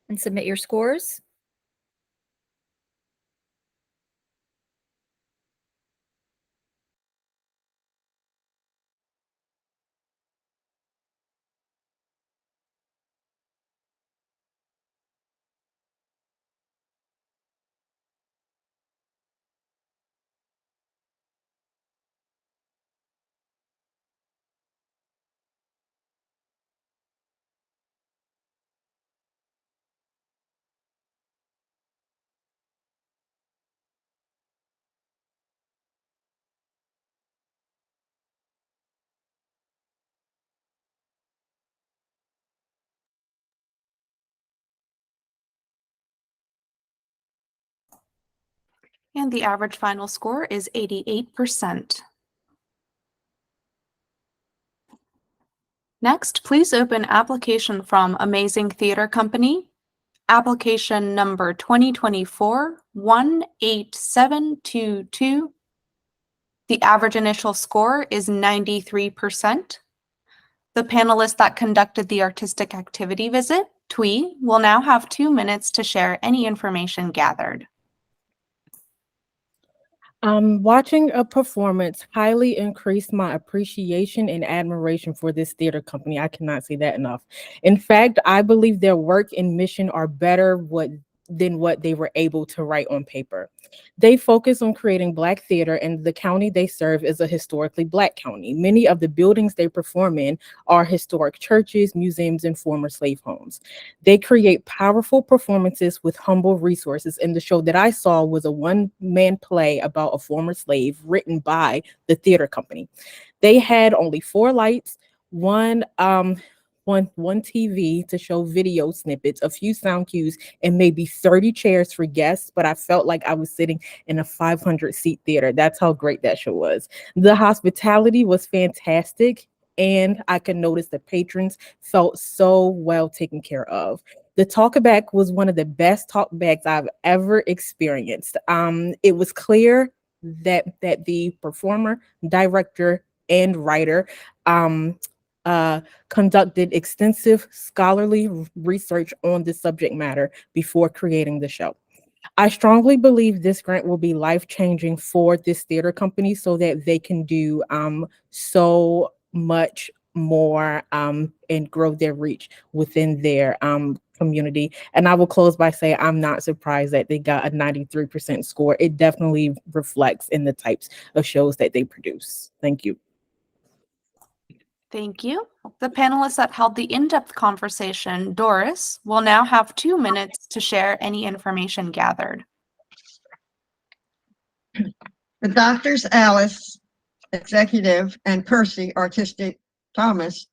and submit your scores. And the average final score is 88%. Next, please open application from Amazing Theater Company, application number 2024-18722. The average initial score is 93%. The panelists that conducted the artistic activity visit, TWE, will now have 2 minutes to share any information gathered. Watching a performance highly increased my appreciation and admiration for this theater company. I cannot say that enough. In fact, I believe their work and mission are better than what they were able to write on paper. They focus on creating Black theater, and the county they serve is a historically Black county. Many of the buildings they perform in are historic churches, museums, and former slave homes. They create powerful performances with humble resources, and the show that I saw was a one-man play about a former slave written by the theater company. They had only 4 lights, one TV to show video snippets, a few sound cues, and maybe 30 chairs for guests, but I felt like I was sitting in a 500-seat theater. That's how great that show was. The hospitality was fantastic, and I could notice the patrons felt so well taken care of. The talkback was one of the best talkbacks I've ever experienced. It was clear that the performer, director, and writer conducted extensive scholarly research on the subject matter before creating the show. I strongly believe this grant will be life-changing for this theater company so that they can do so much more and grow their reach within their community. And I will close by saying I'm not surprised that they got a 93% score. It definitely reflects in the types of shows that they produce. Thank you. Thank you. The panelists that held the in-depth conversation, Doris, will now have 2 minutes to share any information gathered. The doctors Alice, executive, and Percy, artistic Thomas,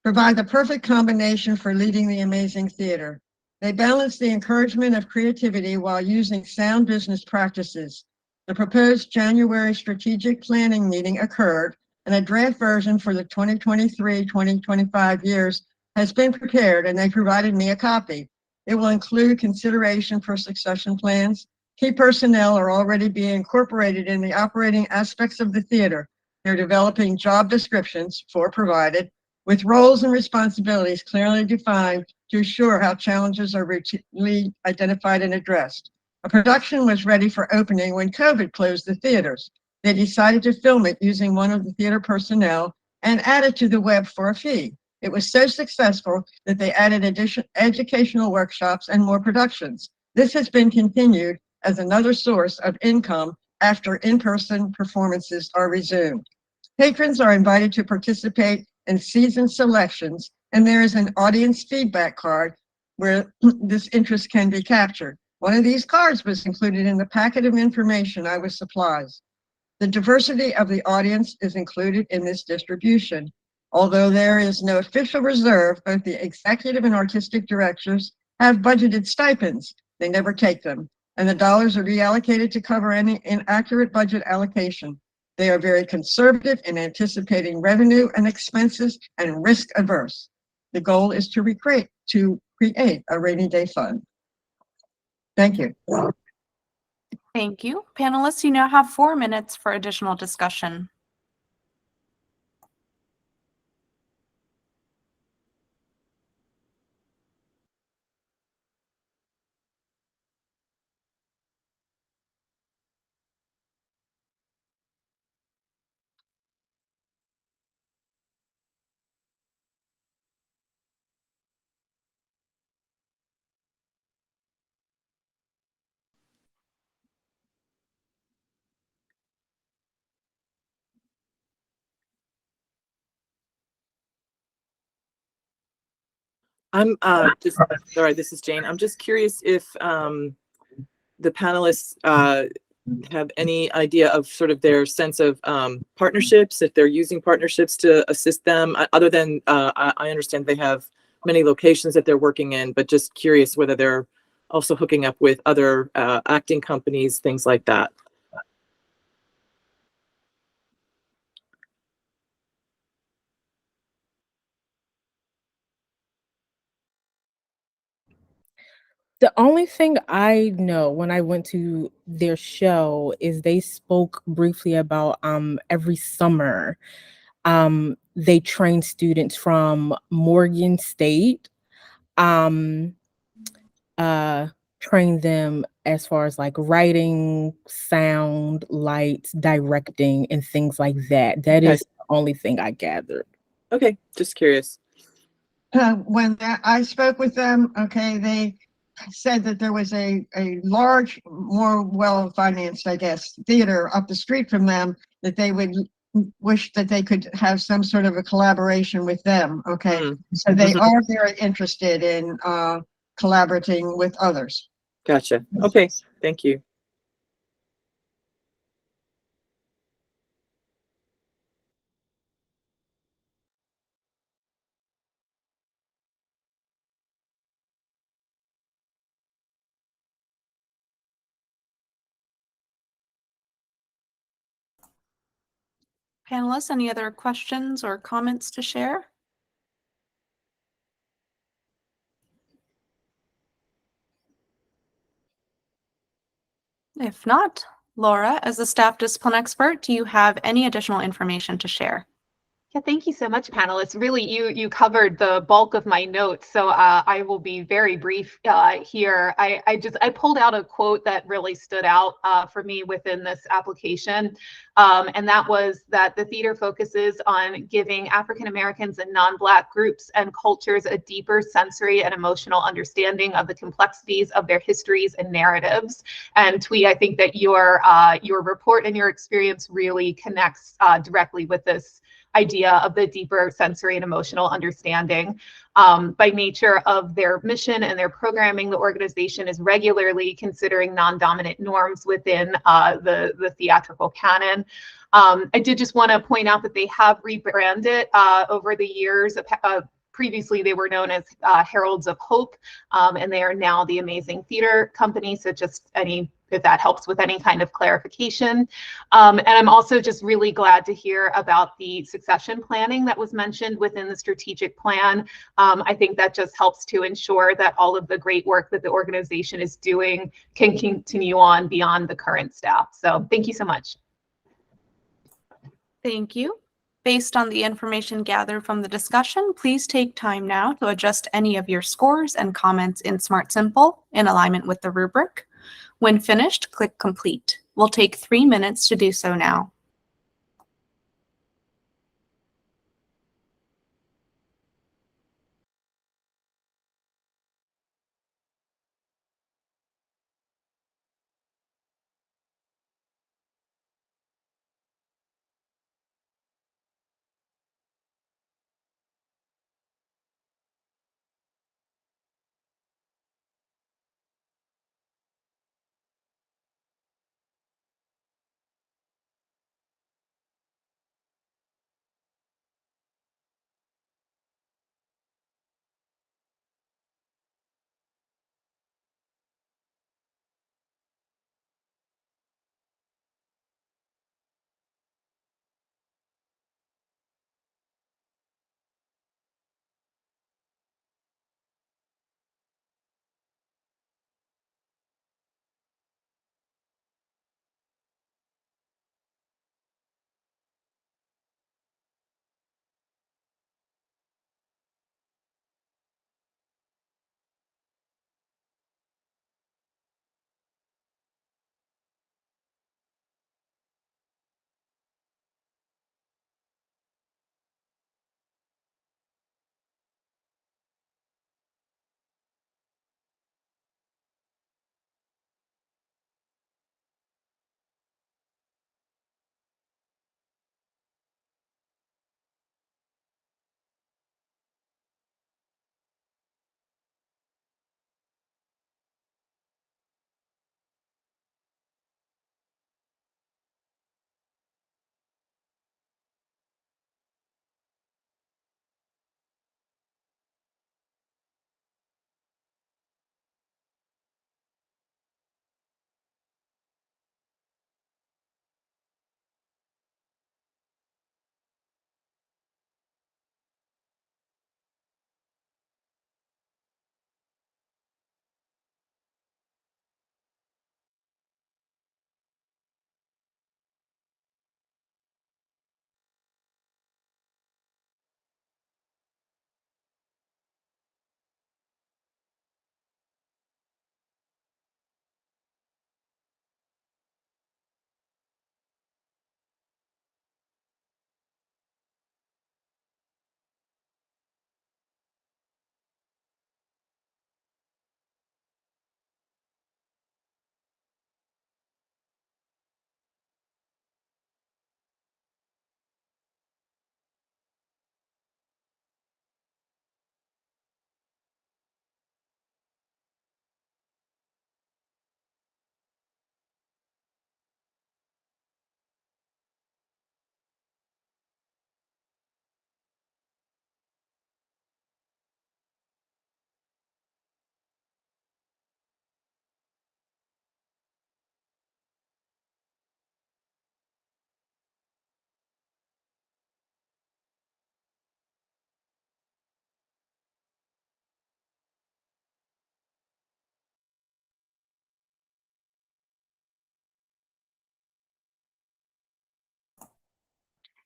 provide the perfect combination for leading the amazing theater. They balance the encouragement of creativity while using sound business practices. The proposed January strategic planning meeting occurred, and a draft version for the 2023-2025 years has been prepared, and they provided me a copy. It will include consideration for succession plans. Key personnel are already being incorporated in the operating aspects of the theater. They're developing job descriptions for provided, with roles and responsibilities clearly defined to assure how challenges are routinely identified and addressed. A production was ready for opening when COVID closed the theaters. They decided to film it using one of the theater personnel and add it to the web for a fee. It was so successful that they added additional educational workshops and more productions. This has been continued as another source of income after in-person performances are resumed. Patrons are invited to participate in season selections, and there is an audience feedback card where this interest can be captured. One of these cards was included in the packet of information I was supplied. The diversity of the audience is included in this distribution. Although there is no official reserve, both the executive and artistic directors have budgeted stipends. They never take them, and the dollars are reallocated to cover any inaccurate budget allocation. They are very conservative in anticipating revenue and expenses and risk averse. The goal is to create a rainy day fund. Thank you. Thank you. Panelists, you now have 4 minutes for additional discussion. I'm just sorry, this is Jane. I'm just curious if the panelists have any idea of sort of their sense of partnerships, if they're using partnerships to assist them, other than I understand they have many locations that they're working in, but just curious whether they're also hooking up with other acting companies, things like that. The only thing I know when I went to their show is they spoke briefly about every summer they train students from Morgan State, um uh train them as far as like writing, sound, lights, directing, and things like that. That Okay. is the only thing I gathered. Okay, just curious. When I spoke with them, okay, they said that there was a large, more well-financed, I guess, theater up the street from them that they would wish that they could have some sort of a collaboration with them, okay? So they Mhm. are very interested in collaborating with others. Gotcha. Okay, thank you. Panelists, any other questions or comments to share? If not, Laura, as a staff discipline expert, do you have any additional information to share? Yeah, thank you so much, panelists. Really, you covered the bulk of my notes, so I will be very brief here. I pulled out a quote that really stood out for me within this application, and that was that the theater focuses on giving African Americans and non-Black groups and cultures a deeper sensory and emotional understanding of the complexities of their histories and narratives. And Twee, I think that your report and your experience really connects directly with this idea of the deeper sensory and emotional understanding. By nature of their mission and their programming, the organization is regularly considering non-dominant norms within the theatrical canon. I did just want to point out that they have rebranded over the years. Previously, they were known as Heralds of Hope, and they are now the Amazing Theater Company. So just if that helps with any kind of clarification. And I'm also just really glad to hear about the succession planning that was mentioned within the strategic plan. I think that just helps to ensure that all of the great work that the organization is doing can continue on beyond the current staff. So thank you so much. Thank you. Based on the information gathered from the discussion, please take time now to adjust any of your scores and comments in Smart Simple in alignment with the rubric. When finished, click Complete. We'll take 3 minutes to do so now.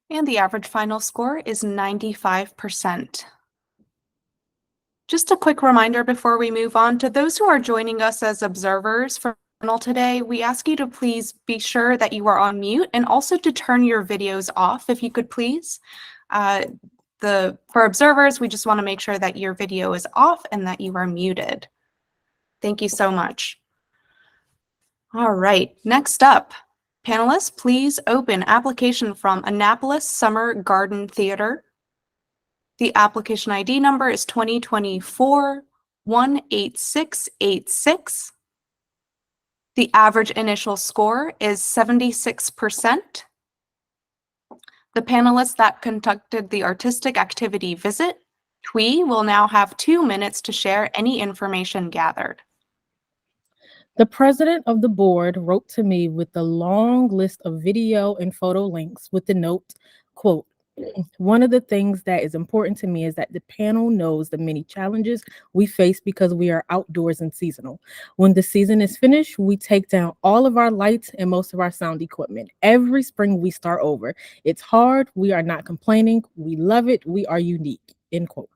And the average final score is 95%. Just a quick reminder before we move on, to those who are joining us as observers for the panel today, we ask you to please be sure that you are on mute and also to turn your videos off if you could please. For observers, we just want to make sure that your video is off and that you are muted. Thank you so much. All right, next up, panelists, please open application from Annapolis Summer Garden Theater. The application ID number is 2024-18686. The average initial score is 76%. The panelists that conducted the artistic activity visit, TWE, will now have 2 minutes to share any information gathered. The president of the board wrote to me with a long list of video and photo links with the note, quote, "One of the things that is important to me is that the panel knows the many challenges we face because we are outdoors and seasonal. When the season is finished, we take down all of our lights and most of our sound equipment. Every spring we start over. It's hard. We are not complaining. We love it. We are unique," end quote.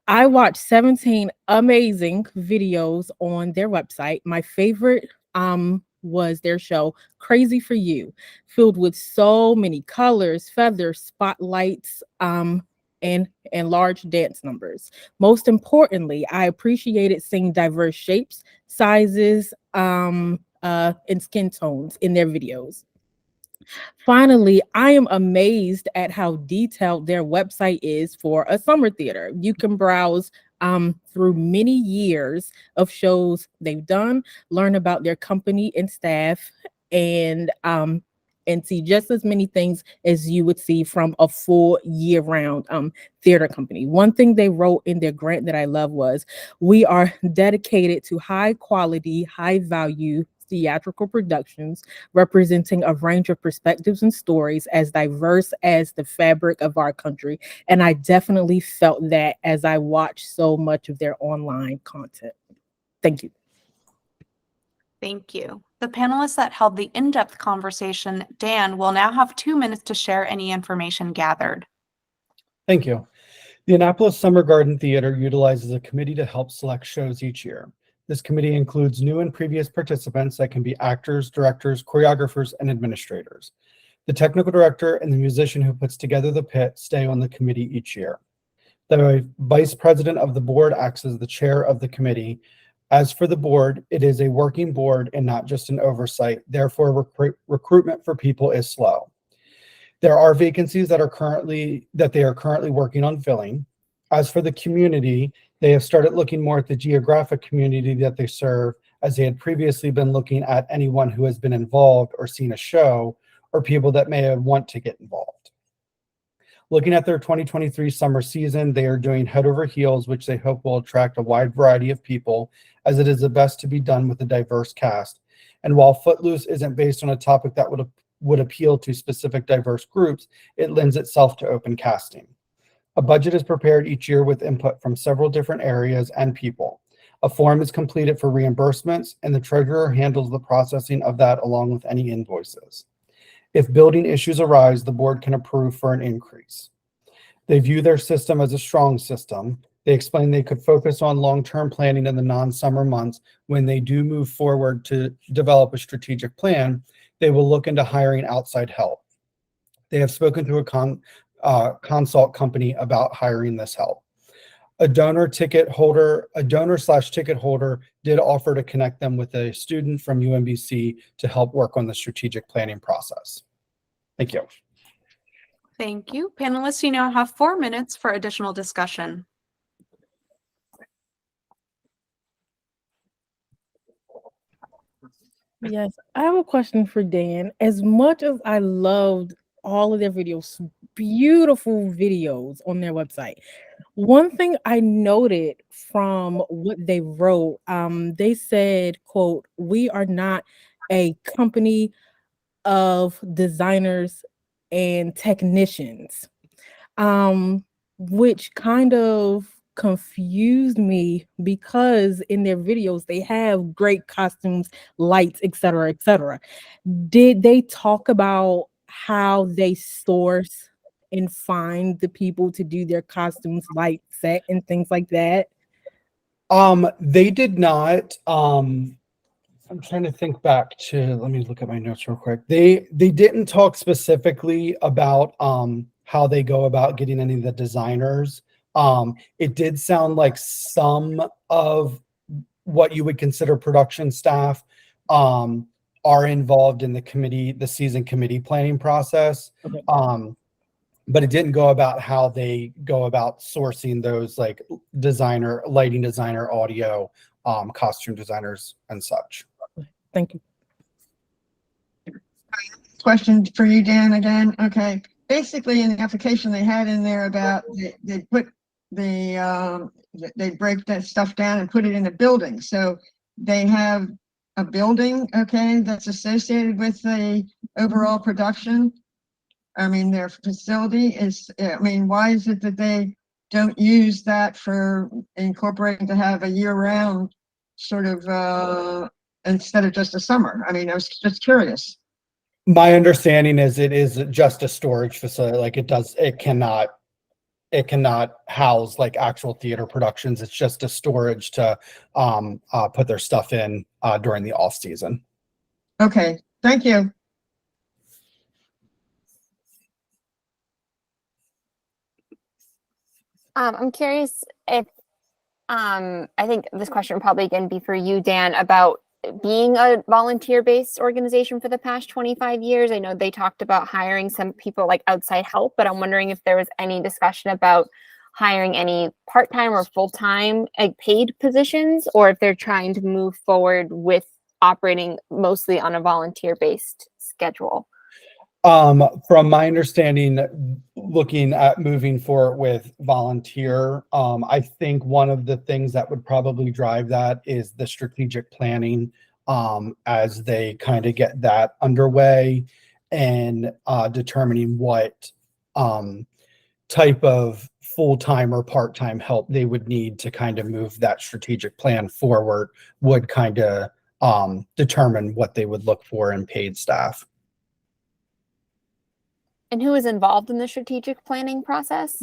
I watched 17 amazing videos on their website. My favorite was their show, Crazy for You, filled with so many colors, feathers, spotlights, and large dance numbers. Most importantly, I appreciated seeing diverse shapes, sizes, and skin tones in their videos. Finally, I am amazed at how detailed their website is for a summer theater. You can browse through many years of shows they've done, learn about their company and staff, and see just as many things as you would see from a full year-round theater company. One thing they wrote in their grant that I love was, "We are dedicated to high-quality, high-value theatrical productions representing a range of perspectives and stories as diverse as the fabric of our country." And I definitely felt that as I watched so much of their online content. Thank you. Thank you. The panelists that held the in-depth conversation, Dan, will now have 2 minutes to share any information gathered. Thank you. The Annapolis Summer Garden Theater utilizes a committee to help select shows each year. This committee includes new and previous participants that can be actors, directors, choreographers, and administrators. The technical director and the musician who puts together the pit stay on the committee each year. The vice president of the board acts as the chair of the committee. As for the board, it is a working board and not just an oversight. Therefore, recruitment for people is slow. There are vacancies that they are currently working on filling. As for the community, they have started looking more at the geographic community that they serve, as they had previously been looking at anyone who has been involved or seen a show, or people that may want to get involved. Looking at their 2023 summer season, they are doing head over heels, which they hope will attract a wide variety of people, as it is the best to be done with a diverse cast. And while Footloose isn't based on a topic that would appeal to specific diverse groups, it lends itself to open casting. A budget is prepared each year with input from several different areas and people. A form is completed for reimbursements, and the treasurer handles the processing of that along with any invoices. If building issues arise, the board can approve for an increase. They view their system as a strong system. They explain they could focus on long-term planning in the non-summer months. When they do move forward to develop a strategic plan, they will look into hiring outside help. They have spoken to a consult company about hiring this help. A donor/ticket holder did offer to connect them with a student from UMBC to help work on the strategic planning process. Thank you. Thank you. Panelists, you now have 4 minutes for additional discussion. Yes, I have a question for Dan. As much as I loved all of their videos, beautiful videos on their website, one thing I noted from what they wrote, they said, quote, "We are not a company of designers and technicians," which kind of confused me because in their videos they have great costumes, lights, etc., etc. Did they talk about how they source and find the people to do their costumes, light, set, and things like that? They did not. I'm trying to think back to, let me look at my notes real quick. They didn't talk specifically about how they go about getting any of the designers. It did sound like some of what you would consider production staff are involved in the season committee planning process. Okay. But it didn't go about how they go about sourcing those like lighting designer, audio, costume designers and such. Thank you. Question for you, Dan, again. Okay. Basically, in the application, they had in there about they put they break that stuff down and put it in a building. So they have a building, okay, that's associated with the overall production. I mean, their facility is, I mean, why is it that they don't use that for incorporating to have a year-round sort of instead of just a summer? I mean, I was just curious. My understanding is it is just a storage facility. Like it cannot house like actual theater productions. It's just a storage to put their stuff in during the off season. Okay, thank you. I'm curious if I think this question would probably again be for you, Dan, about being a volunteer-based organization for the past 25 years. I know they talked about hiring some people like outside help, but I'm wondering if there was any discussion about hiring any part-time or full-time like paid positions, or if they're trying to move forward with operating mostly on a volunteer-based schedule. From my understanding, looking at moving forward with volunteer, I think one of the things that would probably drive that is the strategic planning as they kind of get that underway and determining what type of full-time or part-time help they would need to kind of move that strategic plan forward would kind of determine what they would look for in paid staff. And who is involved in the strategic planning process?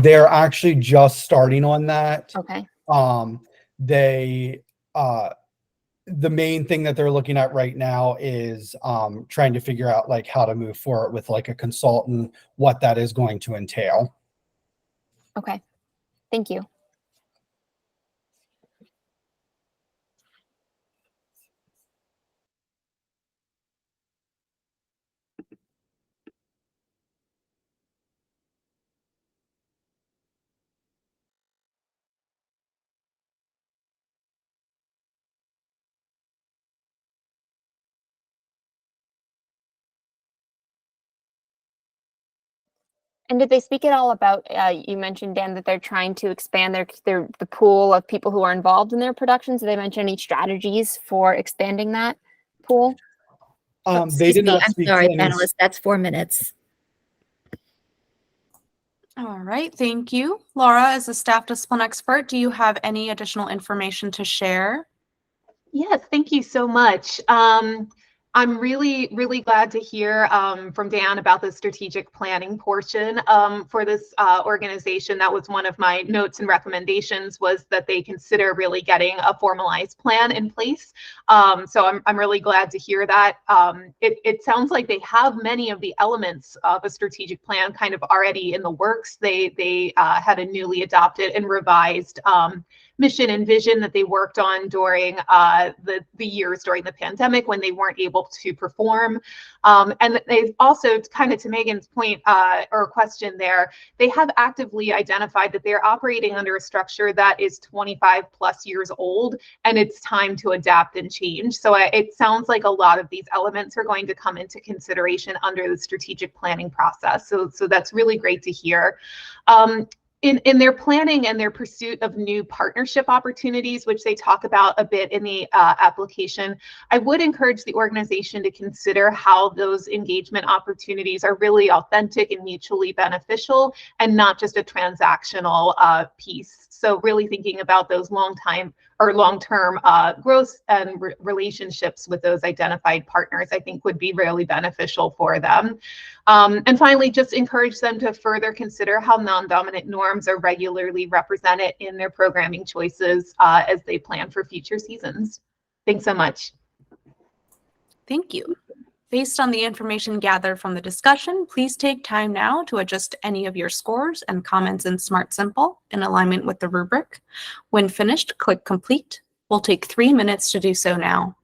They're actually just starting on that. Okay. The main thing that they're looking at right now is trying to figure out like how to move forward with like a consultant, what that is going to entail. Okay. Thank you. And did they speak at all about, you mentioned, Dan, that they're trying to expand the pool of people who are involved in their productions. Did they mention any strategies for expanding that pool? They did not I'm speak sorry, to any. panelists, that's 4 minutes. All right, thank you. Laura, as a staff discipline expert, do you have any additional information to share? Yes, thank you so much. I'm really, really glad to hear from Dan about the strategic planning portion for this organization. That was one of my notes and recommendations, was that they consider really getting a formalized plan in place. So I'm really glad to hear that. It sounds like they have many of the elements of a strategic plan kind of already in the works. They had a newly adopted and revised mission and vision that they worked on during the years during the pandemic when they weren't able to perform. And they've also, kind of to Megan's point or question there, they have actively identified that they're operating under a structure that is 25 plus years old, and it's time to adapt and change. So it sounds like a lot of these elements are going to come into consideration under the strategic planning process. So that's really great to hear. In their planning and their pursuit of new partnership opportunities, which they talk about a bit in the application, I would encourage the organization to consider how those engagement opportunities are really authentic and mutually beneficial and not just a transactional piece. So really thinking about those long-term growth and relationships with those identified partners, I think would be really beneficial for them. And finally, just encourage them to further consider how non-dominant norms are regularly represented in their programming choices as they plan for future seasons. Thanks so much. Thank you. Based on the information gathered from the discussion, please take time now to adjust any of your scores and comments in Smart Simple in alignment with the rubric. When finished, click Complete. We'll take 3 minutes to do so now.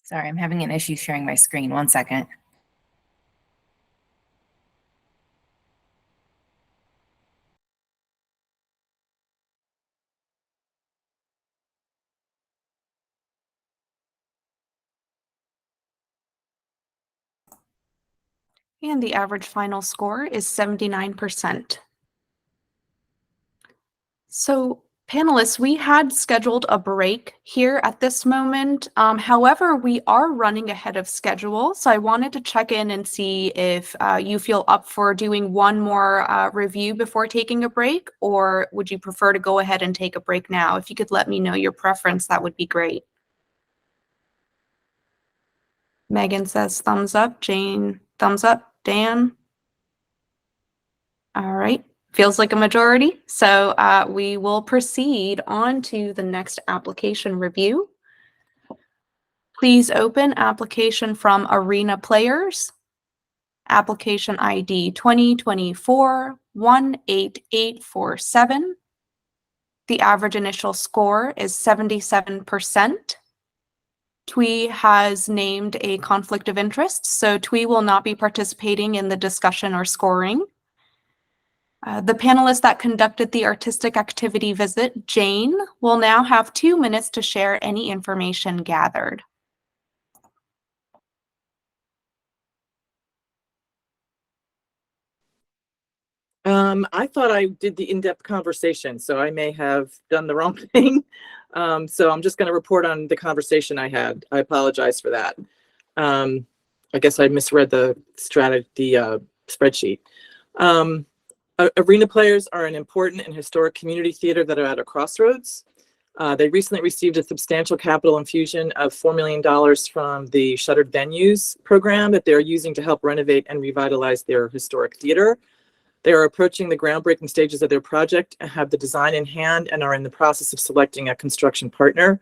Sorry, I'm having an issue sharing my screen. 1 second. And the average final score is 79%. So Panelists, we had scheduled a break here at this moment. However, we are running ahead of schedule. So I wanted to check in and see if you feel up for doing one more review before taking a break, or would you prefer to go ahead and take a break now? If you could let me know your preference, that would be great. Megan says thumbs up. Jane, thumbs up. Dan? All right. Feels like a majority. So we will proceed on to the next application review. Please open application from Arena Players. Application ID 2024-18847. The average initial score is 77%. TWE has named a conflict of interest, so TWE will not be participating in the discussion or scoring. The panelist that conducted the artistic activity visit, Jane, will now have 2 minutes to share any information gathered. I thought I did the in-depth conversation, so I may have done the wrong thing. So I'm just going to report on the conversation I had. I apologize for that. I guess I misread the spreadsheet. Arena Players are an important and historic community theater that are at a crossroads. They recently received a substantial capital infusion of $4 million from the Shuttered Venues program that they're using to help renovate and revitalize their historic theater. They are approaching the groundbreaking stages of their project and have the design in hand and are in the process of selecting a construction partner.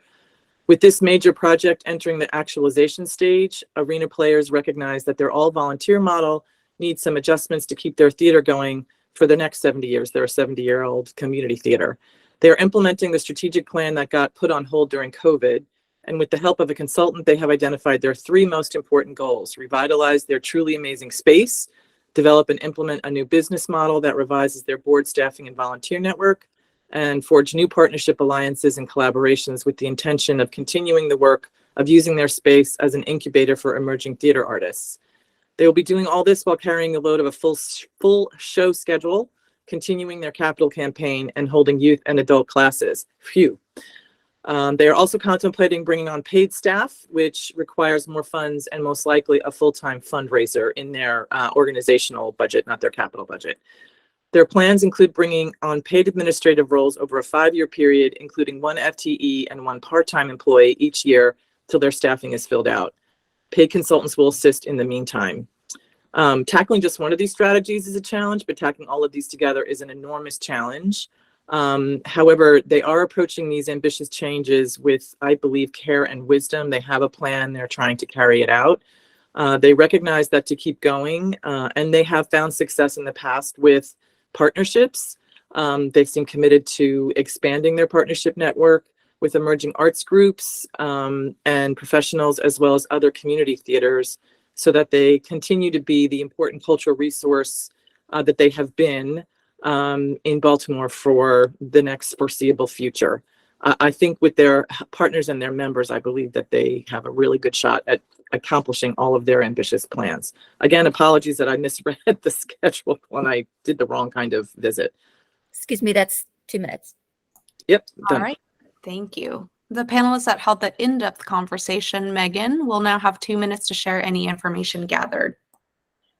With this major project entering the actualization stage, Arena Players recognize that their all-volunteer model needs some adjustments to keep their theater going for the next 70 years. They're a 70-year-old community theater. They are implementing the strategic plan that got put on hold during COVID. And with the help of a consultant, they have identified their 3 most important goals: revitalize their truly amazing space, develop and implement a new business model that revises their board staffing and volunteer network, and forge new partnership alliances and collaborations with the intention of continuing the work of using their space as an incubator for emerging theater artists. They will be doing all this while carrying the load of a full show schedule, continuing their capital campaign, and holding youth and adult classes. Phew. They are also contemplating bringing on paid staff, which requires more funds and most likely a full-time fundraiser in their organizational budget, not their capital budget. Their plans include bringing on paid administrative roles over a 5-year period, including 1 FTE and 1 part-time employee each year till their staffing is filled out. Paid consultants will assist in the meantime. Tackling just one of these strategies is a challenge, but tackling all of these together is an enormous challenge. However, they are approaching these ambitious changes with, I believe, care and wisdom. They have a plan. They're trying to carry it out. They recognize that to keep going, and they have found success in the past with partnerships. They seem committed to expanding their partnership network with emerging arts groups and professionals, as well as other community theaters, so that they continue to be the important cultural resource that they have been in Baltimore for the next foreseeable future. I think with their partners and their members, I believe that they have a really good shot at accomplishing all of their ambitious plans. Again, apologies that I misread the schedule when I did the wrong kind of visit. Excuse me, that's 2 minutes. Yep, done. All right. Thank you. The panelists that held the in-depth conversation, Megan, will now have 2 minutes to share any information gathered.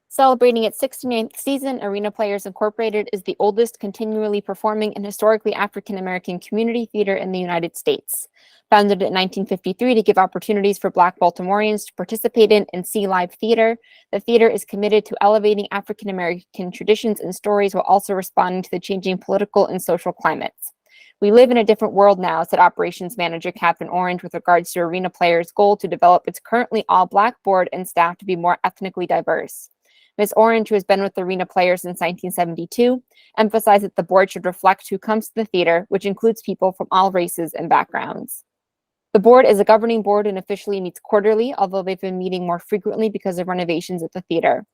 Celebrating its 69th season, Arena Players Incorporated is the oldest continually performing and historically African-American community theater in the United States. Founded in 1953 to give opportunities for Black Baltimoreans to participate in and see live theater, the theater is committed to elevating African-American traditions and stories while also responding to the changing political and social climates. We live in a different world now, said Operations Manager Catherine Orange with regards to Arena Players' goal to develop its currently all-Black board and staff to be more ethnically diverse. Ms. Orange, who has been with Arena Players since 1972, emphasized that the board should reflect who comes to the theater, which includes people from all races and backgrounds. The board is a governing board and officially meets quarterly, although they've been meeting more frequently because of renovations at the theater.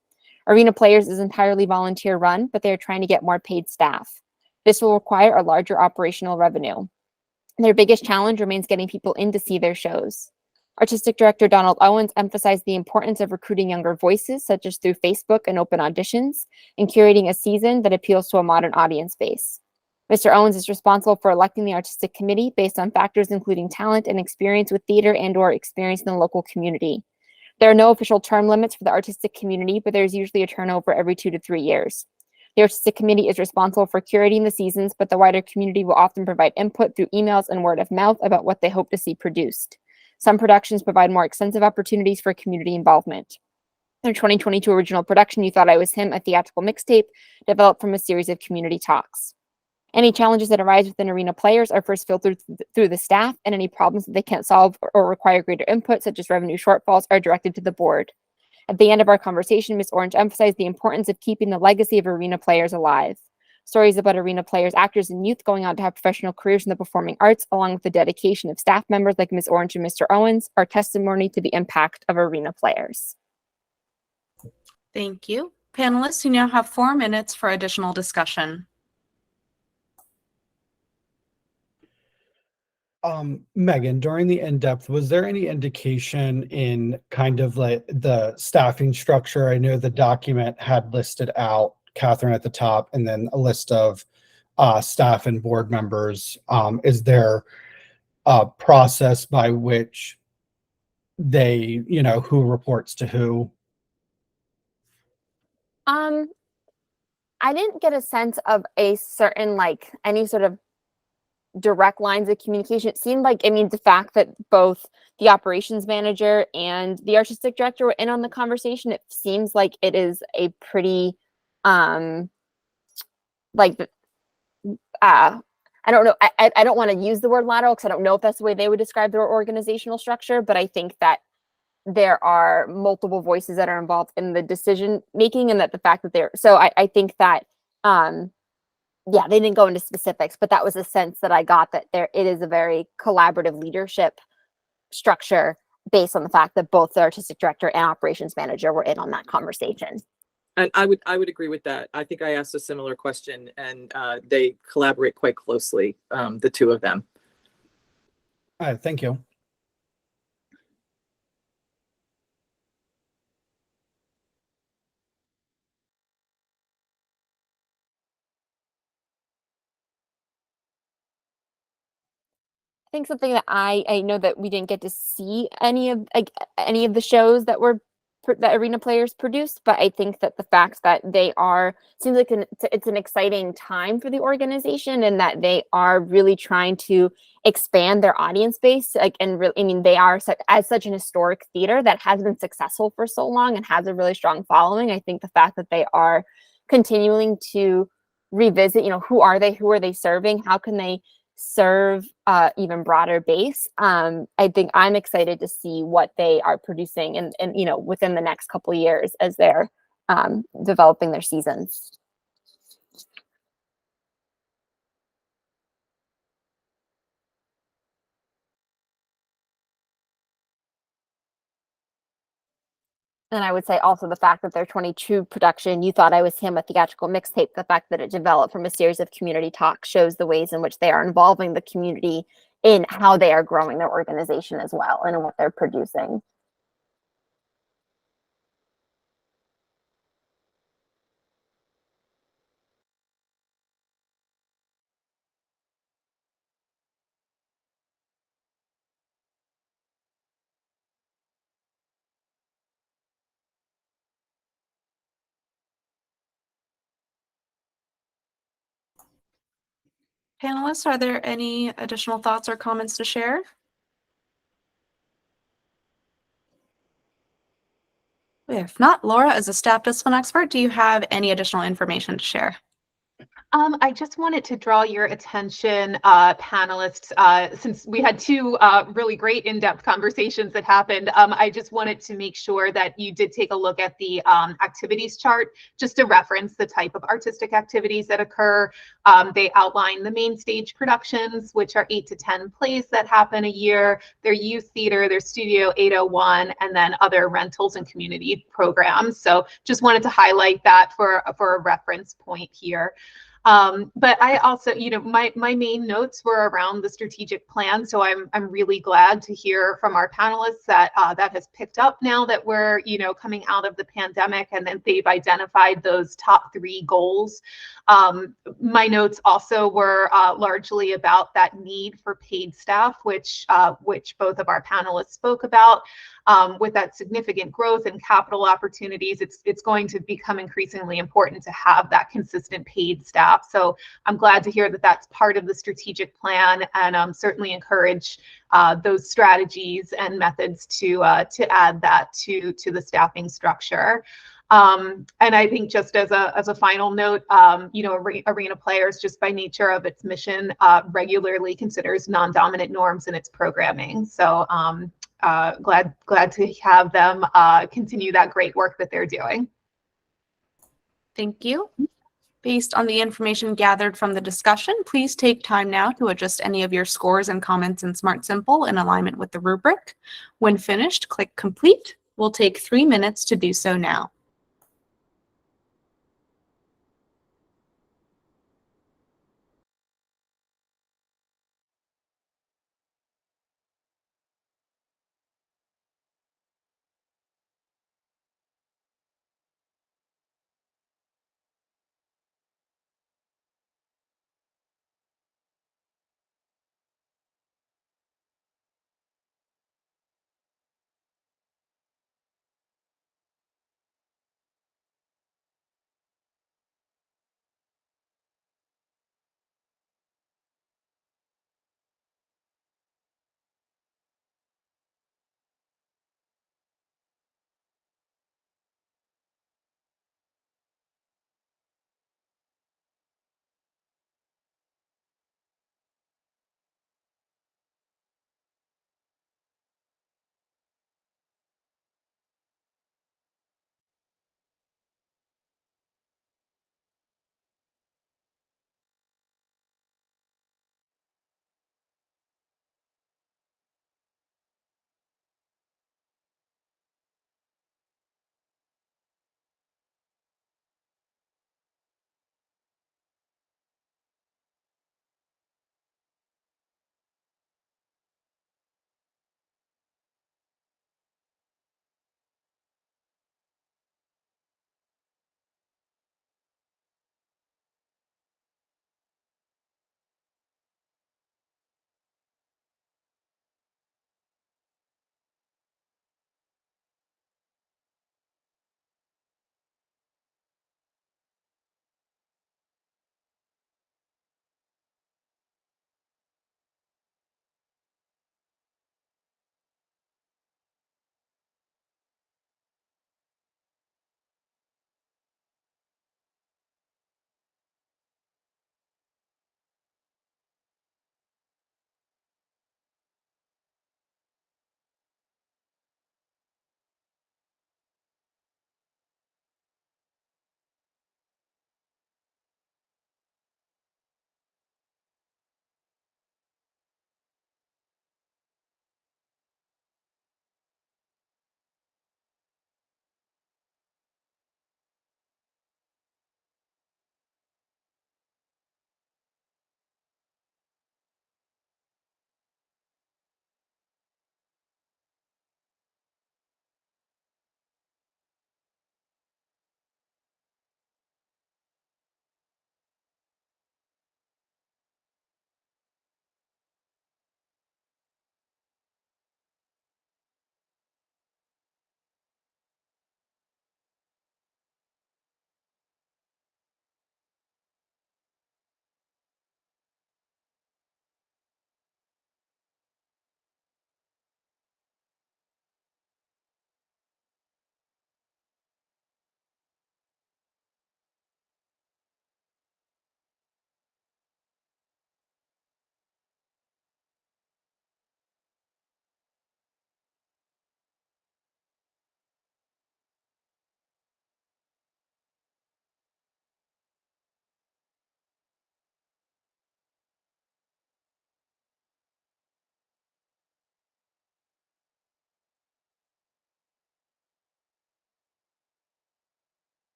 Arena Players is entirely volunteer run, but they are trying to get more paid staff. This will require a larger operational revenue. Their biggest challenge remains getting people in to see their shows. Artistic Director Donald Owens emphasized the importance of recruiting younger voices, such as through Facebook and open auditions, and curating a season that appeals to a modern audience base. Mr. Owens is responsible for electing the artistic committee based on factors including talent and experience with theater and/or experience in the local community. There are no official term limits for the artistic community, but there's usually a turnover every 2 to 3 years. The artistic committee is responsible for curating the seasons, but the wider community will often provide input through emails and word of mouth about what they hope to see produced. Some productions provide more extensive opportunities for community involvement. Their 2022 original production, You Thought I Was Him, a theatrical mixtape, developed from a series of community talks. Any challenges that arise within arena players are first filtered through the staff, and any problems that they can't solve or require greater input, such as revenue shortfalls, are directed to the board. At the end of our conversation, Ms. Orange emphasized the importance of keeping the legacy of arena players alive. Stories about arena players, actors, and youth going on to have professional careers in the performing arts, along with the dedication of staff members like Ms. Orange and Mr. Owens, are testimony to the impact of arena players. Thank you. Panelists, you now have 4 minutes for additional discussion. Megan, during the in-depth, was there any indication in kind of like the staffing structure? I know the document had listed out Catherine at the top and then a list of staff and board members. Is there a process by which they, who reports to who? I didn't get a sense of a certain, any sort of direct lines of communication. It seemed like, the fact that both the operations manager and the artistic director were in on the conversation, it seems like it is a pretty, I don't know, I don't want to use the word lateral because I don't know if that's the way they would describe their organizational structure, but I think that there are multiple voices that are involved in the decision making, and that the fact that I think that, yeah, they didn't go into specifics, but that was a sense that I got, that it is a very collaborative leadership structure based on the fact that both the artistic director and operations manager were in on that conversation. And I would agree with that. I think I asked a similar question, and they collaborate quite closely, the two of them. All right, thank you. I think something that I know that we didn't get to see any of the shows that that arena players produced, but I think that the fact that they seems like it's an exciting time for the organization, and that they are really trying to expand their audience base. They are as such an historic theater that has been successful for so long and has a really strong following. I think the fact that they are continuing to revisit, who are they serving? How can they serve even broader base? I think I'm excited to see what they are producing and within the next couple of years as they're developing their seasons. And I would say also the fact that their 22 production, You Thought I Was Him, a theatrical mixtape, the fact that it developed from a series of community talks shows the ways in which they are involving the community in how they are growing their organization as well and in what they're producing. Panelists, are there any additional thoughts or comments to share? If not, Laura, as a staff discipline expert, do you have any additional information to share? I just wanted to draw your attention, panelists, since we had two really great in-depth conversations that happened. I just wanted to make sure that you did take a look at the activities chart, just to reference the type of artistic activities that occur. They outline the main stage productions, which are 8 to 10 plays that happen a year, their youth theater, their Studio 801, and then other rentals and community programs. So just wanted to highlight that for a reference point here. But I also, my main notes were around the strategic plan. So I'm really glad to hear from our panelists that that has picked up now that we're, coming out of the pandemic, and then they've identified those top 3 goals. My notes also were largely about that need for paid staff, which both of our panelists spoke about. With that significant growth and capital opportunities, it's going to become increasingly important to have that consistent paid staff. So I'm glad to hear that that's part of the strategic plan, and certainly encourage those strategies and methods to add that to the staffing structure. And I think just as a final note, Arena Players, just by nature of its mission, regularly considers non-dominant norms in its programming. So glad to have them continue that great work that they're doing. Thank you. Based on the information gathered from the discussion, please take time now to adjust any of your scores and comments in Smart Simple in alignment with the rubric. When finished, click Complete. We'll take 3 minutes to do so now.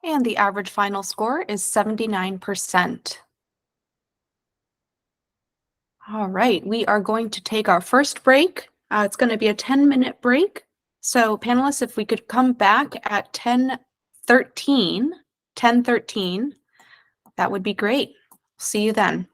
And the average final score is 79%. All right, we are going to take our first break. It's going to be a 10-minute break. So panelists, if we could come back at 10:13, that would be great. See you then.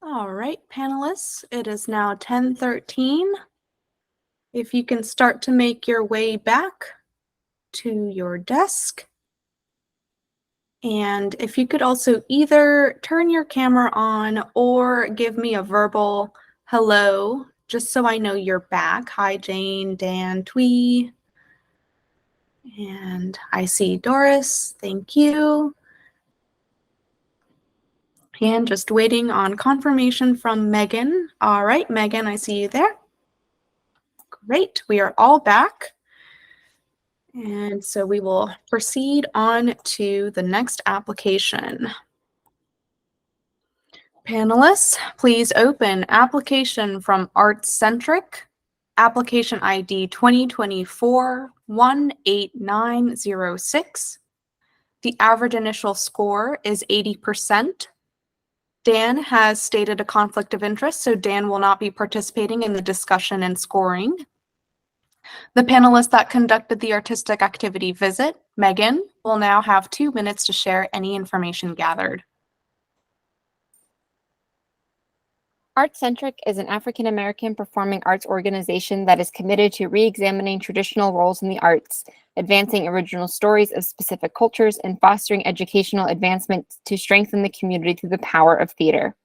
All right, panelists, it is now 10:13. If you can start to make your way back to your desk. And if you could also either turn your camera on or give me a verbal hello, just so I know you're back. Hi, Jane, Dan, Twee. And I see Doris, thank you. And just waiting on confirmation from Megan. All right, Megan, I see you there. Great, we are all back. And so we will proceed on to the next application. Panelists, please open application from ArtsCentric, application ID 2024-18906. The average initial score is 80%. Dan has stated a conflict of interest, so Dan will not be participating in the discussion and scoring. The panelist that conducted the artistic activity visit, Megan, will now have 2 minutes to share any information gathered. ArtsCentric is an African-American performing arts organization that is committed to re-examining traditional roles in the arts, advancing original stories of specific cultures, and fostering educational advancement to strengthen the community through the power of theater.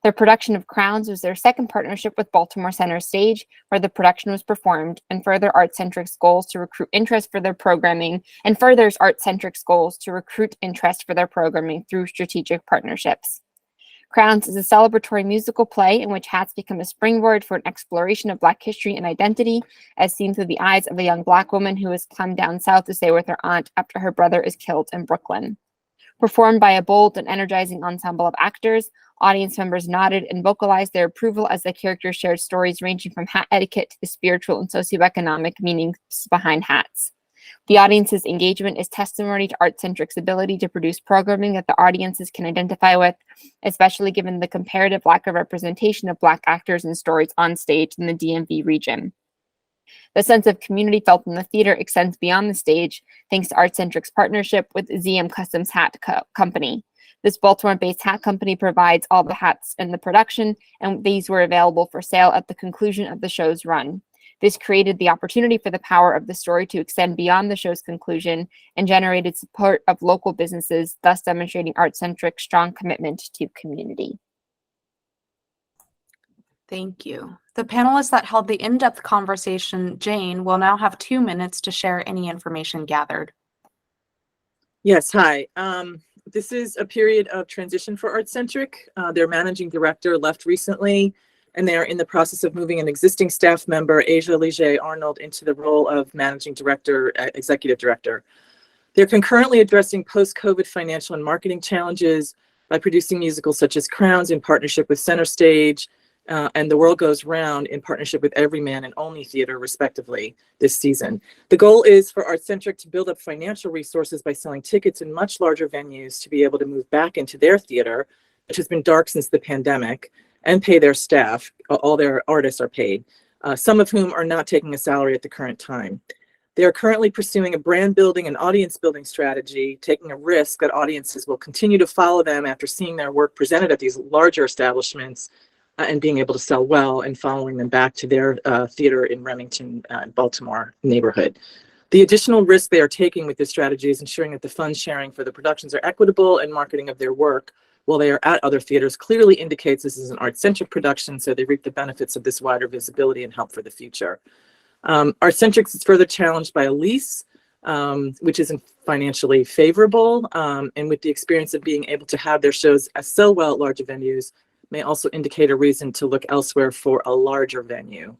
Their production of Crowns was their second partnership with Baltimore Center Stage, where the production was performed, and further ArtsCentric's goals to recruit interest for their programming, and furthers ArtsCentric's goals to recruit interest for their programming through strategic partnerships. Crowns is a celebratory musical play in which hats become a springboard for an exploration of Black history and identity, as seen through the eyes of a young Black woman who has come down south to stay with her aunt after her brother is killed in Brooklyn. Performed by a bold and energizing ensemble of actors, audience members nodded and vocalized their approval as the characters shared stories ranging from hat etiquette to the spiritual and socioeconomic meanings behind hats. The audience's engagement is testimony to ArtsCentric's ability to produce programming that the audiences can identify with, especially given the comparative lack of representation of Black actors and stories on stage in the DMV region. The sense of community felt in the theater extends beyond the stage, thanks to ArtsCentric's partnership with ZM Customs Hat Company. This Baltimore-based hat company provides all the hats in the production, and these were available for sale at the conclusion of the show's run. This created the opportunity for the power of the story to extend beyond the show's conclusion and generated support of local businesses, thus demonstrating ArtsCentric's strong commitment to community. Thank you. The panelist that held the in-depth conversation, Jane, will now have 2 minutes to share any information gathered. Yes, hi. This is a period of transition for ArtsCentric. Their managing director left recently, and they are in the process of moving an existing staff member, Asia Leger-Arnold, into the role of managing director, executive director. They're concurrently addressing post-COVID financial and marketing challenges by producing musicals such as Crowns in partnership with Center Stage, and The World Goes Round in partnership with Everyman and Only Theater, respectively, this season. The goal is for ArtsCentric to build up financial resources by selling tickets in much larger venues to be able to move back into their theater, which has been dark since the pandemic, and pay their staff. All their artists are paid, some of whom are not taking a salary at the current time. They are currently pursuing a brand building and audience building strategy, taking a risk that audiences will continue to follow them after seeing their work presented at these larger establishments and being able to sell well and following them back to their theater in Remington, Baltimore neighborhood. The additional risk they are taking with this strategy is ensuring that the funds sharing for the productions are equitable and marketing of their work while they are at other theaters clearly indicates this is an ArtsCentric production, so they reap the benefits of this wider visibility and help for the future. ArtsCentric is further challenged by a lease, which isn't financially favorable, and with the experience of being able to have their shows sell well at larger venues may also indicate a reason to look elsewhere for a larger venue.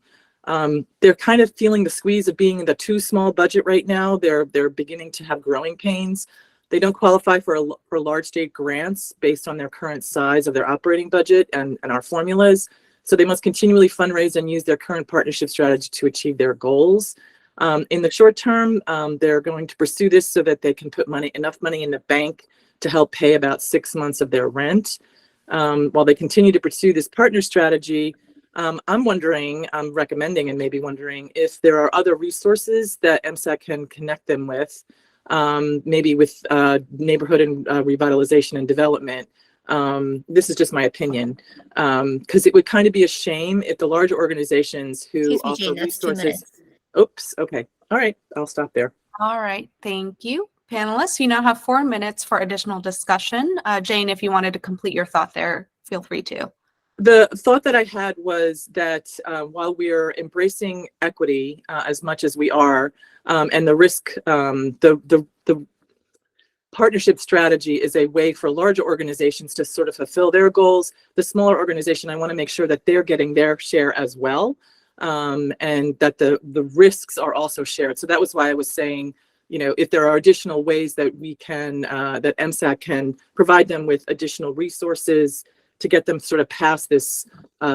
They're kind of feeling the squeeze of being in the too small budget right now. They're beginning to have growing pains. They don't qualify for large state grants based on their current size of their operating budget and our formulas. So they must continually fundraise and use their current partnership strategy to achieve their goals. In the short term, they're going to pursue this so that they can put enough money in the bank to help pay about 6 months of their rent. While they continue to pursue this partner strategy, I'm recommending and maybe wondering if there are other resources that MSAC can connect them with, maybe with neighborhood and revitalization and development, This is just my opinion, because it would kind of be a shame if the larger organizations who Excuse me, offer Jane, that's 2 resources. minutes. Oops, okay. All right, I'll stop there. All right, thank you. Panelists, you now have 4 minutes for additional discussion. Jane, if you wanted to complete your thought there, feel free to. The thought that I had was that while we are embracing equity as much as we are, and the risk, the partnership strategy is a way for larger organizations to sort of fulfill their goals. The smaller organization, I want to make sure that they're getting their share as well, and that the risks are also shared. So that was why I was saying, you know, if there are additional ways that we can, that MSAC can provide them with additional resources to get them sort of past this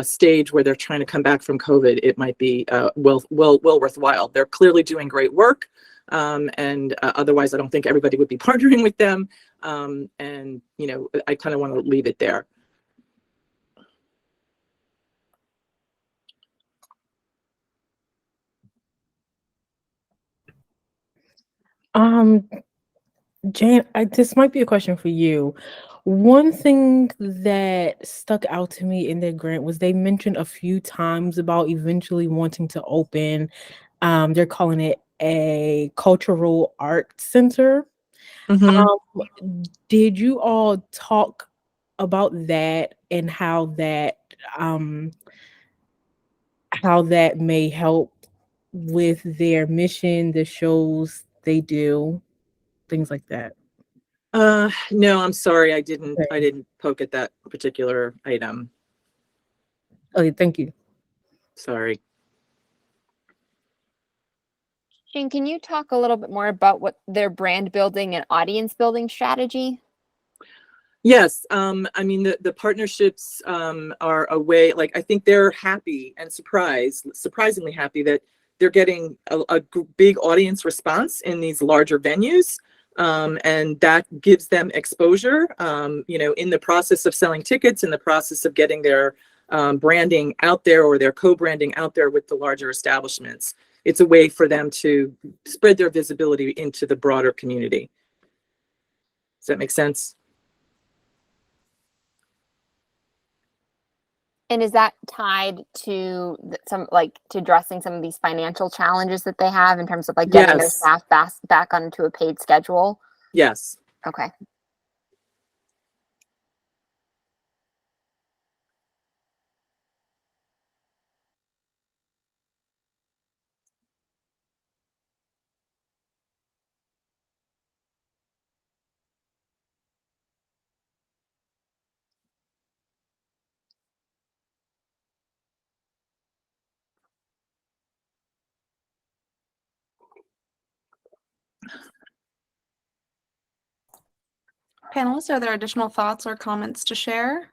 stage where they're trying to come back from COVID, it might be well worthwhile. They're clearly doing great work. And otherwise, I don't think everybody would be partnering with them. And, you know, I kind of want to leave it there. Jane, this might be a question for you. One thing that stuck out to me in their grant was they mentioned a few times about eventually wanting to open, they're calling it a cultural art center. Did you all talk about that and how that may help with their mission, the shows they do, things like that? No, I'm sorry. I didn't Okay. poke at that particular item. Okay, thank you. Sorry. Jane, can you talk a little bit more about what their brand building and audience building strategy? Yes, I mean, the partnerships are a way, like, I think they're happy and surprisingly happy that they're getting a big audience response in these larger venues. And that gives them exposure, you know, in the process of selling tickets, in the process of getting their branding out there or their co-branding out there with the larger establishments. It's a way for them to spread their visibility into the broader community. Does that make sense? And is that tied to to addressing some of these financial challenges that they have in terms of like getting their Yes. staff back onto a paid schedule? Yes. Okay. Panelists, are there additional thoughts or comments to share?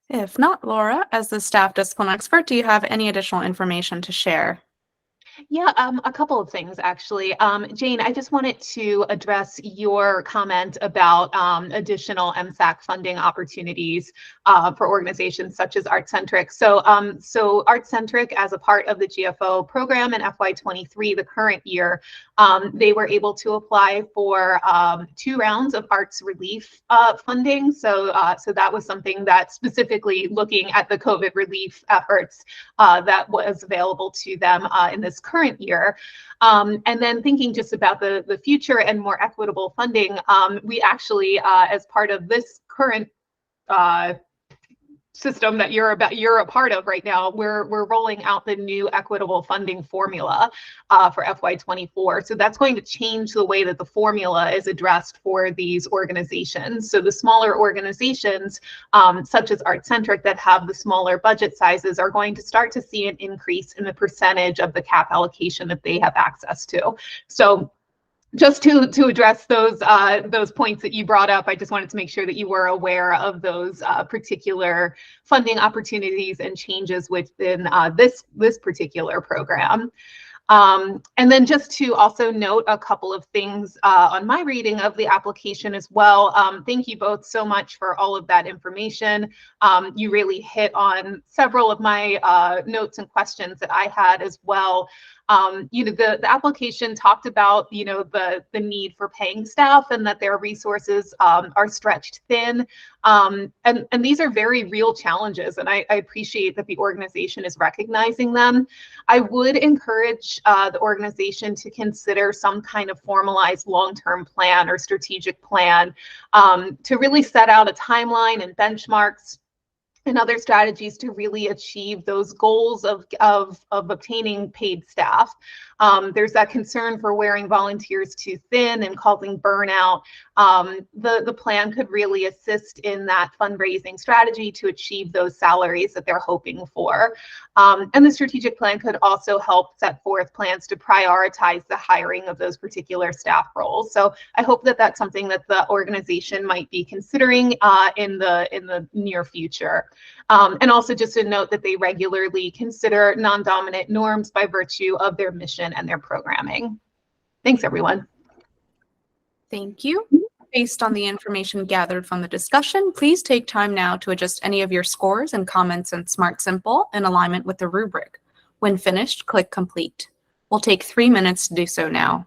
If not, Laura, as the staff discipline expert, do you have any additional information to share? Yeah, a couple of things actually. Jane, I just wanted to address your comment about additional MSAC funding opportunities for organizations such as ArtCentric. So ArtCentric, as a part of the GFO program in FY23, the current year, they were able to apply for 2 rounds of arts relief funding. So that was something that, specifically looking at the COVID relief efforts, that was available to them in this current year. And then thinking just about the future and more equitable funding, we actually, as part of this current system that you're a part of right now, we're rolling out the new equitable funding formula for FY24. So that's going to change the way that the formula is addressed for these organizations. So the smaller organizations, such as ArtCentric, that have the smaller budget sizes, are going to start to see an increase in the percentage of the cap allocation that they have access to. So just to address those points that you brought up, I just wanted to make sure that you were aware of those particular funding opportunities and changes within this particular program. And then just to also note a couple of things on my reading of the application as well. Thank you both so much for all of that information. You really hit on several of my notes and questions that I had as well. The application talked about, the need for paying staff and that their resources are stretched thin. And these are very real challenges, and I appreciate that the organization is recognizing them. I would encourage the organization to consider some kind of formalized long-term plan or strategic plan to really set out a timeline and benchmarks and other strategies to really achieve those goals of obtaining paid staff. There's that concern for wearing volunteers too thin and causing burnout. The plan could really assist in that fundraising strategy to achieve those salaries that they're hoping for. And the strategic plan could also help set forth plans to prioritize the hiring of those particular staff roles. So I hope that that's something that the organization might be considering in the near future. And also just a note that they regularly consider non-dominant norms by virtue of their mission and their programming. Thanks, everyone. Thank you. Based on the information gathered from the discussion, please take time now to adjust any of your scores and comments in Smart Simple in alignment with the rubric. When finished, click Complete. We'll take 3 minutes to do so now.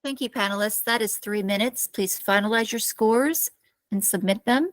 Thank you, panelists. That is 3 minutes. Please finalize your scores and submit them.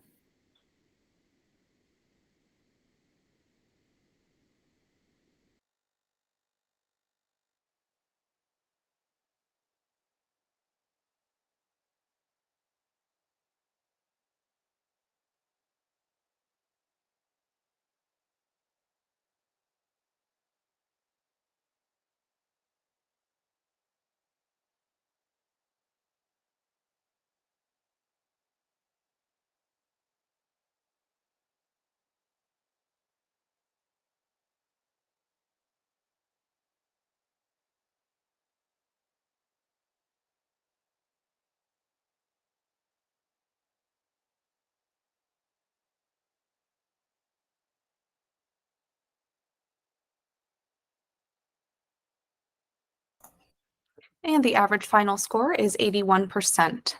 And the average final score is 81%.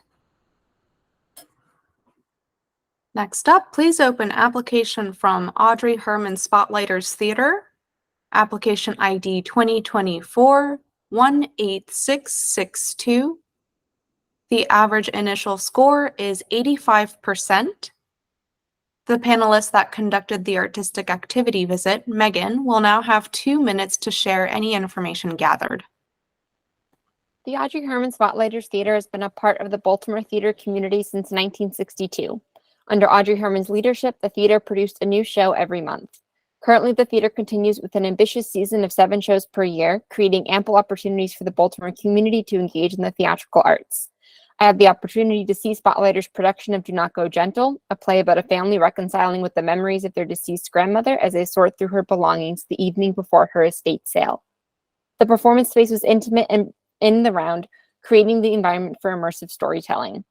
Next up, please open application from Audrey Herman Spotlighters Theater, application ID 2024-18662. The average initial score is 85%. The panelist that conducted the artistic activity visit, Megan, will now have 2 minutes to share any information gathered. The Audrey Herman Spotlighters Theater has been a part of the Baltimore theater community since 1962. Under Audrey Herman's leadership, the theater produced a new show every month. Currently, the theater continues with an ambitious season of 7 shows per year, creating ample opportunities for the Baltimore community to engage in the theatrical arts. I had the opportunity to see Spotlighters' production of Do Not Go Gentle, a play about a family reconciling with the memories of their deceased grandmother as they sort through her belongings the evening before her estate sale. The performance space was intimate and in the round, creating the environment for immersive storytelling.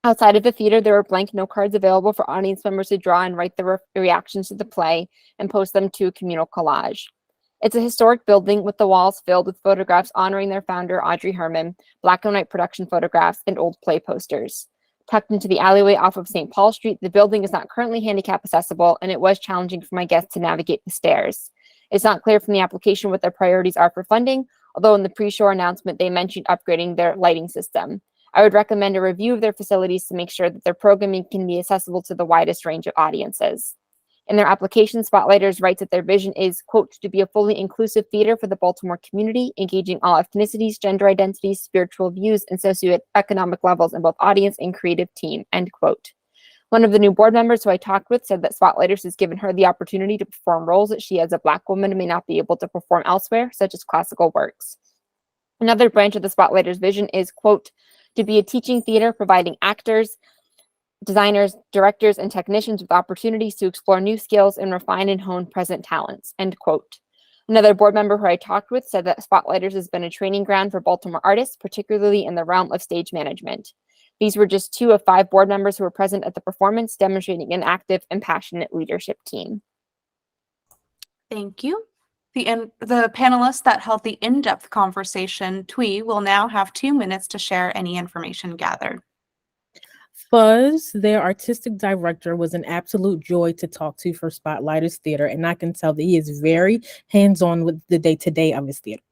Outside of the theater, there were blank note cards available for audience members to draw and write their reactions to the play and post them to a communal collage. It's a historic building with the walls filled with photographs honoring their founder, Audrey Herman, black and white production photographs, and old play posters. Tucked into the alleyway off of St. Paul Street, the building is not currently handicap accessible, and it was challenging for my guests to navigate the stairs. It's not clear from the application what their priorities are for funding, although in the pre-show announcement, they mentioned upgrading their lighting system. I would recommend a review of their facilities to make sure that their programming can be accessible to the widest range of audiences. In their application, Spotlighters writes that their vision is, quote, to be a fully inclusive theater for the Baltimore community, engaging all ethnicities, gender identities, spiritual views, and socioeconomic levels in both audience and creative team, end quote. One of the new board members who I talked with said that Spotlighters has given her the opportunity to perform roles that she as a Black woman may not be able to perform elsewhere, such as classical works. Another branch of the Spotlighters vision is, quote, to be a teaching theater providing actors, designers, directors, and technicians with opportunities to explore new skills and refine and hone present talents, end quote. Another board member who I talked with said that Spotlighters has been a training ground for Baltimore artists, particularly in the realm of stage management. These were just 2 of 5 board members who were present at the performance, demonstrating an active and passionate leadership team. Thank you. The panelists that held the in-depth conversation, Twee, will now have 2 minutes to share any information gathered. Fuzz, their artistic director, was an absolute joy to talk to for Spotlighters Theater, and I can tell that he is very hands-on with the day-to-day of his theater.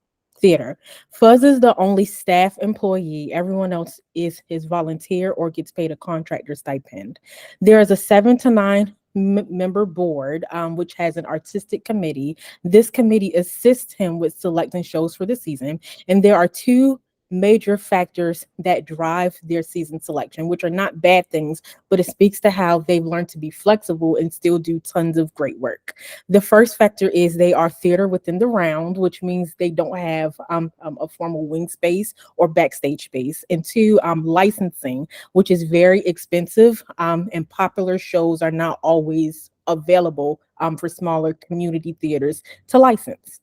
Fuzz is the only staff employee. Everyone else is his volunteer or gets paid a contractor stipend. There is a 7 to 9 member board, which has an artistic committee. This committee assists him with selecting shows for the season, and there are 2 major factors that drive their season selection, which are not bad things, but it speaks to how they've learned to be flexible and still do tons of great work. The first factor is they are theater within the round, which means they don't have a formal wing space or backstage space. And 2, licensing, which is very expensive, and popular shows are not always available for smaller community theaters to license.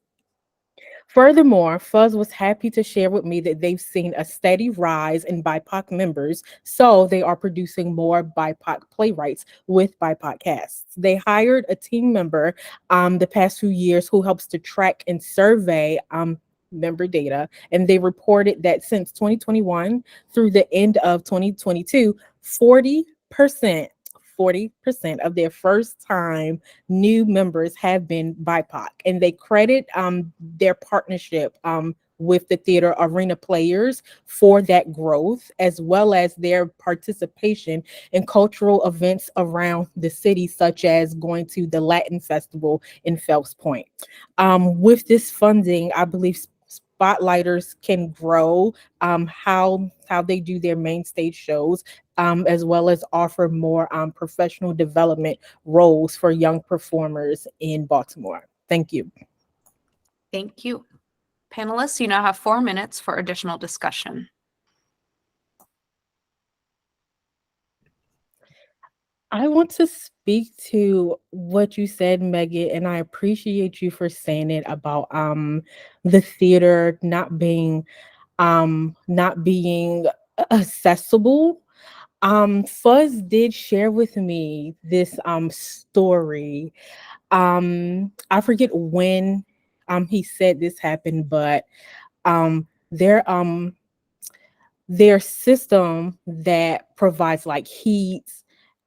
Furthermore, Fuzz was happy to share with me that they've seen a steady rise in BIPOC members, so they are producing more BIPOC playwrights with BIPOC casts. They hired a team member the past few years who helps to track and survey member data, and they reported that since 2021 through the end of 2022, 40% of their first time new members have been BIPOC, and they credit their partnership with the theater arena players for that growth, as well as their participation in cultural events around the city, such as going to the Latin Festival in Phelps Point. With this funding, I believe Spotlighters can grow how they do their main stage shows, as well as offer more professional development roles for young performers in Baltimore. Thank you. Thank you. Panelists, you now have 4 minutes for additional discussion. I want to speak to what you said, Megan, and I appreciate you for saying it about the theater not being accessible. Fuzz did share with me this story. I forget when he said this happened, but their system that provides like heat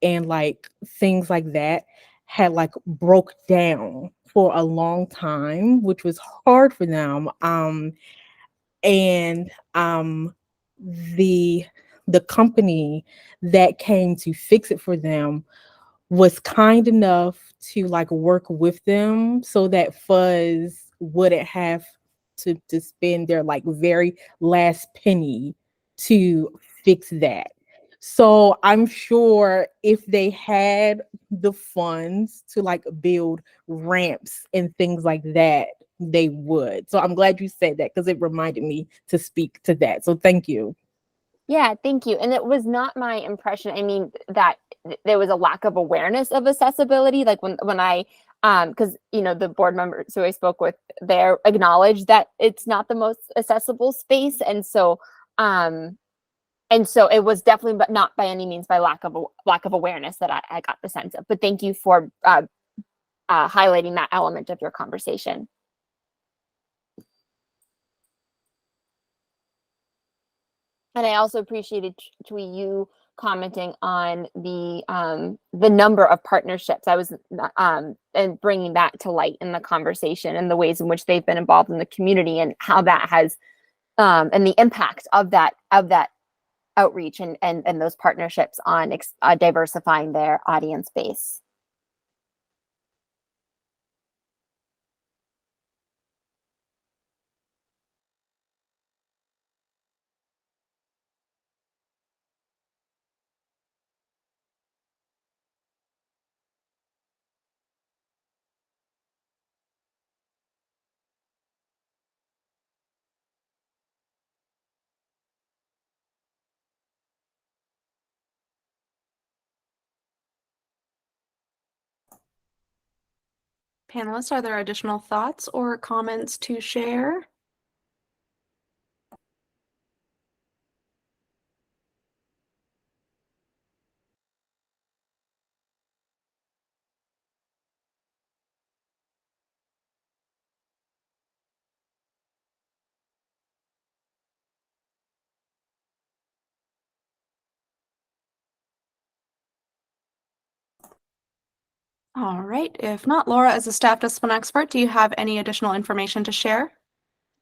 and like things like that had like broke down for a long time, which was hard for them. And the company that came to fix it for them was kind enough to like work with them so that Fuzz wouldn't have to spend their like very last penny to fix that. So I'm sure if they had the funds to like build ramps and things like that, they would. So I'm glad you said that because it reminded me to speak to that. So thank you. Yeah, thank you. And it was not my impression. I mean, that there was a lack of awareness of accessibility. Like when I, because the board members who I spoke with there acknowledged that it's not the most accessible space, and so it was definitely, but not by any means by lack of awareness that I got the sense of. But thank you for highlighting that element of your conversation. And I also appreciated, Twee, you commenting on the number of partnerships. I was and bringing that to light in the conversation and the ways in which they've been involved in the community and how that has and the impact of that outreach and those partnerships on diversifying their audience base. Panelists, are there additional thoughts or comments to share? All right. If not, Laura, as a staff discipline expert, do you have any additional information to share?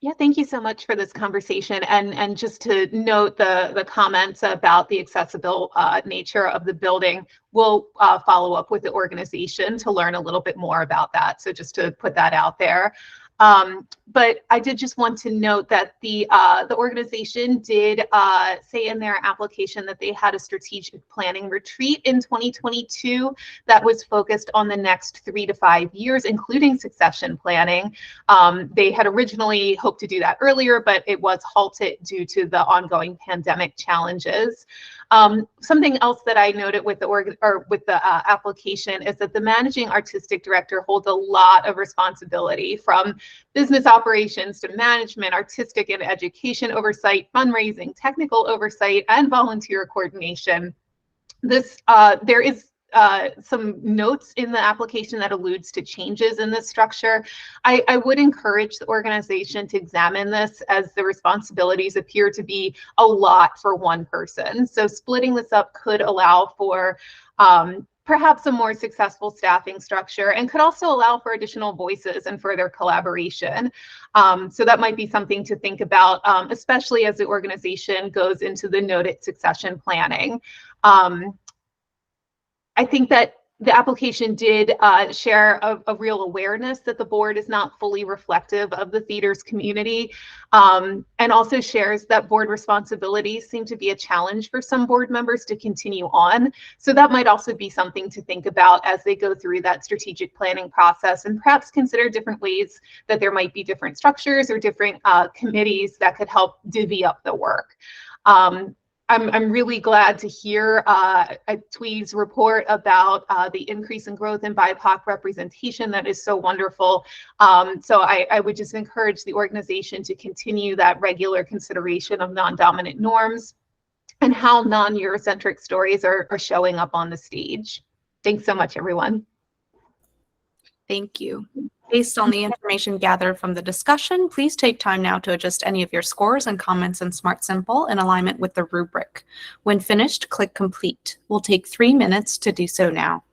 Yeah, thank you so much for this conversation. And just to note the comments about the accessible nature of the building, we'll follow up with the organization to learn a little bit more about that. So just to put that out there. But I did just want to note that the organization did say in their application that they had a strategic planning retreat in 2022 that was focused on the next 3 to 5 years, including succession planning. They had originally hoped to do that earlier, but it was halted due to the ongoing pandemic challenges. Something else that I noted with the application is that the managing artistic director holds a lot of responsibility, from business operations to management, artistic and education oversight, fundraising, technical oversight, and volunteer coordination. There is some notes in the application that alludes to changes in this structure. I would encourage the organization to examine this, as the responsibilities appear to be a lot for one person. So splitting this up could allow for perhaps a more successful staffing structure, and could also allow for additional voices and further collaboration. So that might be something to think about, especially as the organization goes into the noted succession planning. I think that the application did share a real awareness that the board is not fully reflective of the theater's community, and also shares that board responsibilities seem to be a challenge for some board members to continue on. So that might also be something to think about as they go through that strategic planning process, and perhaps consider different ways that there might be different structures or different committees that could help divvy up the work. I'm really glad to hear Tweed's report about the increase in growth in BIPOC representation. That is so wonderful. So I would just encourage the organization to continue that regular consideration of non-dominant norms and how non-Eurocentric stories are showing up on the stage. Thanks so much, everyone. Thank you. Based on the information gathered from the discussion, please take time now to adjust any of your scores and comments in Smart Simple in alignment with the rubric. When finished, click Complete. We'll take 3 minutes to do so now.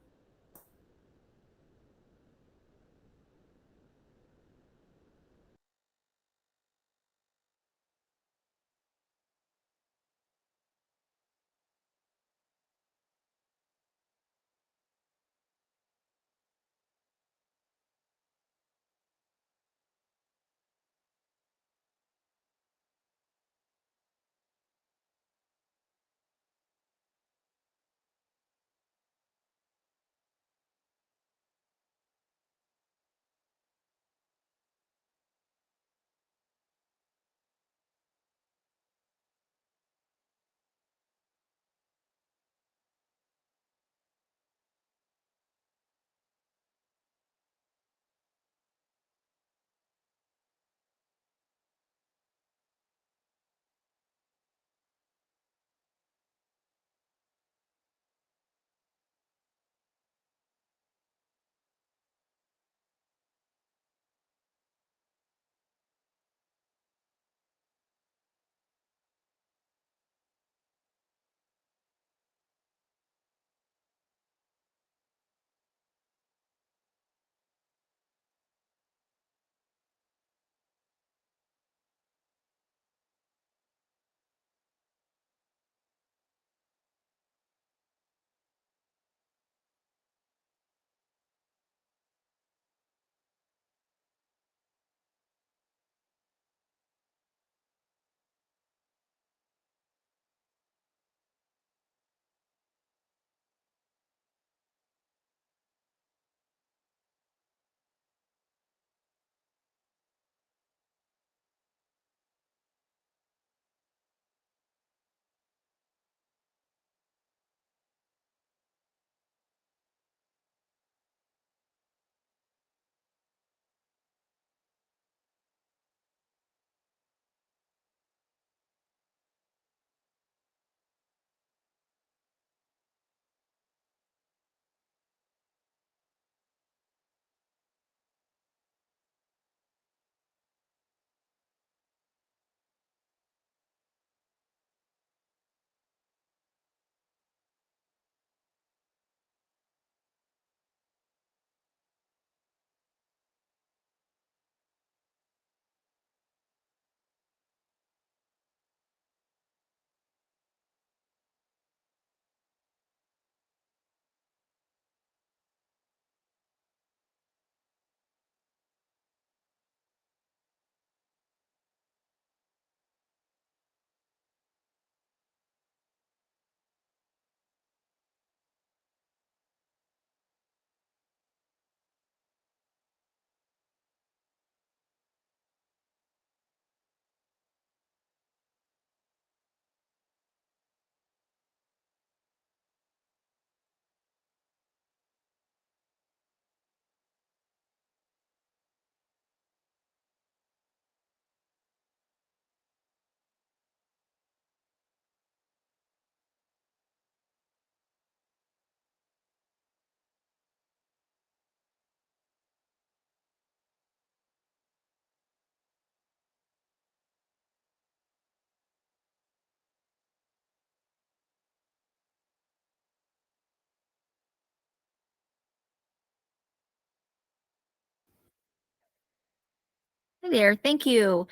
Hi there, thank you.